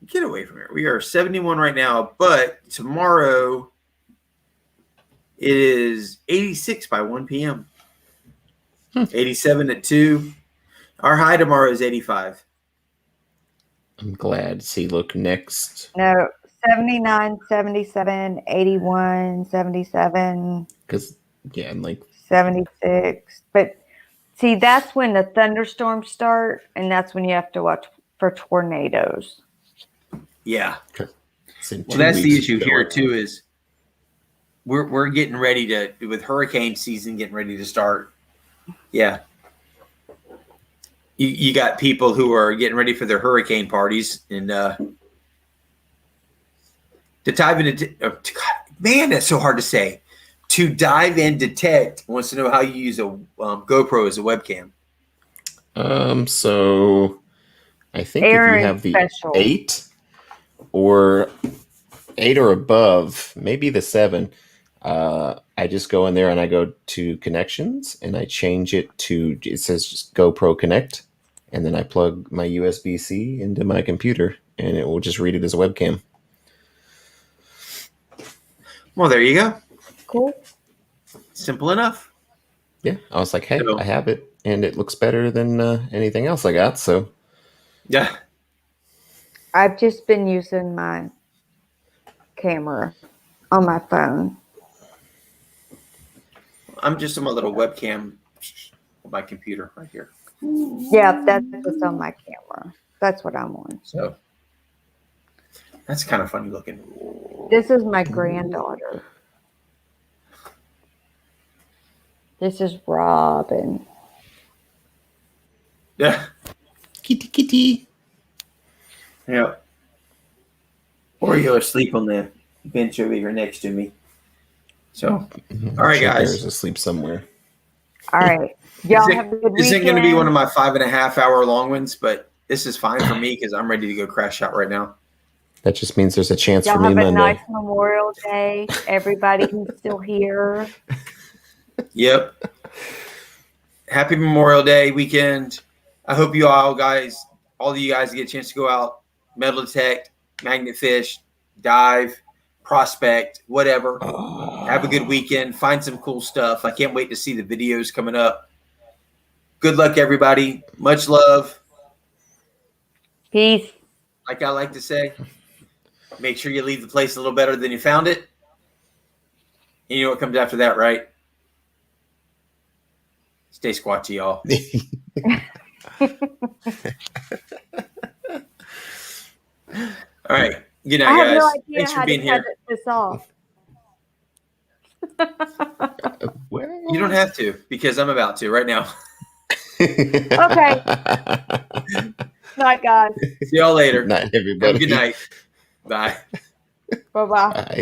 Speaker 1: Get away from here. We are 71 right now, but tomorrow it is 86 by 1 p.m. 87 at 2. Our high tomorrow is 85.
Speaker 10: I'm glad. See, look, next.
Speaker 3: No, 79, 77, 81, 77.
Speaker 10: Because, yeah, and like
Speaker 3: 76. But see, that's when the thunderstorms start, and that's when you have to watch for tornadoes.
Speaker 1: Yeah.
Speaker 10: Well,
Speaker 1: that's the issue here too. Is we're getting ready to with hurricane season getting ready to start. Yeah. You got people who are getting ready for their hurricane parties and to dive into man, that's so hard to say. To dive and detect wants to know how you use a GoPro as a webcam.
Speaker 10: So I think
Speaker 3: Aaron,
Speaker 10: if you have the
Speaker 3: special.
Speaker 10: 8 or above, maybe the 7, I just go in there and I go to connections and I change it to, it says just GoPro Connect, and then I plug my USB-C into my computer and it will just read it as a webcam.
Speaker 1: Well, there you go.
Speaker 3: Cool.
Speaker 1: Simple enough.
Speaker 10: Yeah, I was like, hey, I have it and it looks better than anything else I got, so.
Speaker 1: Yeah.
Speaker 3: I've just been using my camera on my phone.
Speaker 1: I'm just on my little webcam on my computer right here.
Speaker 3: Yeah, that's what's on my camera. That's what I'm on.
Speaker 1: So that's kind of funny looking.
Speaker 3: This is my granddaughter. This is Robin.
Speaker 1: Yeah.
Speaker 10: Kitty.
Speaker 1: Yeah. Oreo asleep on the bench over here next to me. So, all right, guys.
Speaker 10: There's asleep somewhere.
Speaker 3: All right. Y'all have a good weekend.
Speaker 1: This isn't going to be one of my 5.5 hour long ones, but this is fine for me because I'm ready to go crash out right now.
Speaker 10: That just means there's a chance
Speaker 3: Y'all
Speaker 10: for me
Speaker 3: have a
Speaker 10: Monday.
Speaker 3: nice Memorial Day. Everybody who's still here.
Speaker 1: Yep. Happy Memorial Day weekend. I hope you all of you guys get a chance to go out, metal detect, magnet fish, dive, prospect, whatever. Have a good weekend. Find some cool stuff. I can't wait to see the videos coming up. Good luck, everybody. Much love.
Speaker 3: Peace.
Speaker 1: Like I like to say, make sure you leave the place a little better than you found it. And you know what comes after that, right? Stay squatchy, y'all. All right. Good night,
Speaker 3: I have
Speaker 1: guys.
Speaker 3: no idea
Speaker 1: Thanks for
Speaker 3: how
Speaker 1: being
Speaker 3: to
Speaker 1: here.
Speaker 3: cut this off.
Speaker 1: You don't have to because I'm about to right now.
Speaker 3: Okay. Night, guys.
Speaker 1: See y'all later.
Speaker 10: Night,
Speaker 1: Have
Speaker 10: everybody.
Speaker 1: a good night. Bye.
Speaker 3: Bye-bye.
Speaker 10: Bye.